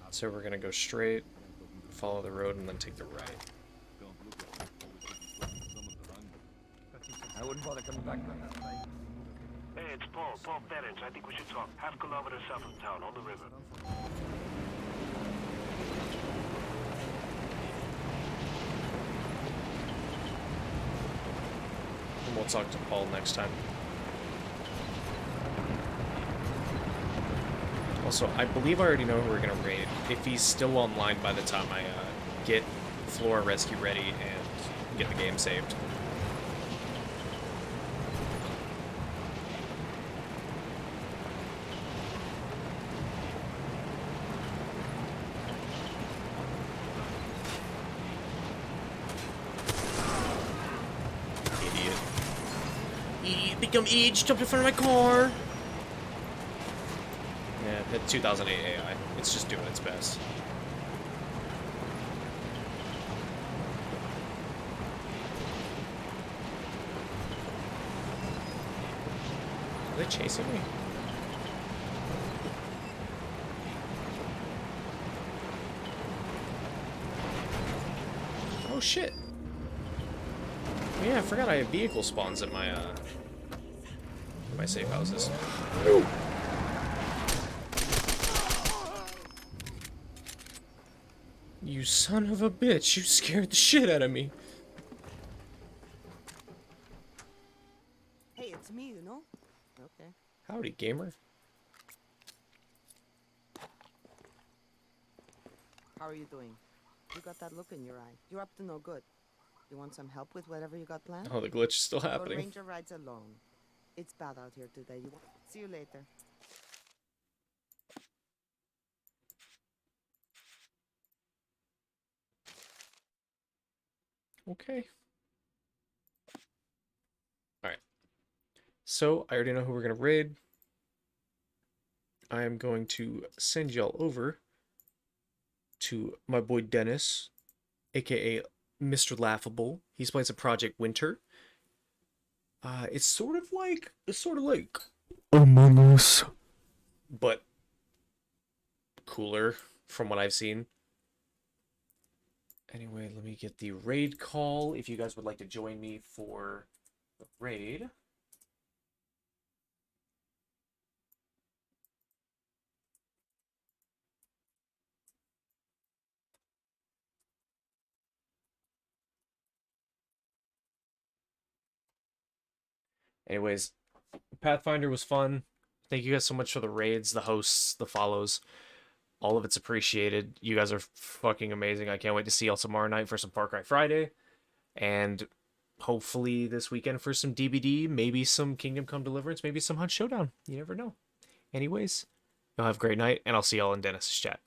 So we're gonna go straight, follow the road, and then take the right. I wouldn't bother coming back then. Hey, it's Paul Ferenc. I think we should talk. Half kilometer south of town, on the river. And we'll talk to Paul next time. Also, I believe I already know who we're gonna raid. If he's still online by the time I get Flora Rescue ready and get the game saved. become age, jumped in front of my car. Yeah, the 2008 AI. It's just doing its best. Are they chasing me? Oh shit. Yeah, I forgot I have vehicle spawns in my safe houses. You son of a bitch, you scared the shit out of me. Hey, it's me, you know? Okay. Howdy, gamer. How are you doing? You got that look in your eye. You're up to no good. You want some help with whatever you got planned? Oh, the glitch is still Your happening. ranger rides alone. It's bad out here today. You want... See you later. Okay. Alright. So, I already know who we're going to raid. I am going to send y'all over to my boy Dennis, aka Mr. Laughable. He's playing some Project Winter. It's sort of like Among Us, but cooler from what I've seen. Anyway, let me get the raid call if you guys would like to join me for the raid. Anyways, Pathfinder was fun. Thank you guys so much for the raids, the hosts, the follows. All of it's appreciated. You guys are fucking amazing. I can't wait to see y'all tomorrow night for some Far Cry Friday. And hopefully this weekend for some DBD, maybe some Kingdom Come Deliverance, maybe some Hunt Showdown. You never know. Anyways, y'all have a great night, and I'll see y'all in Dennis's chat.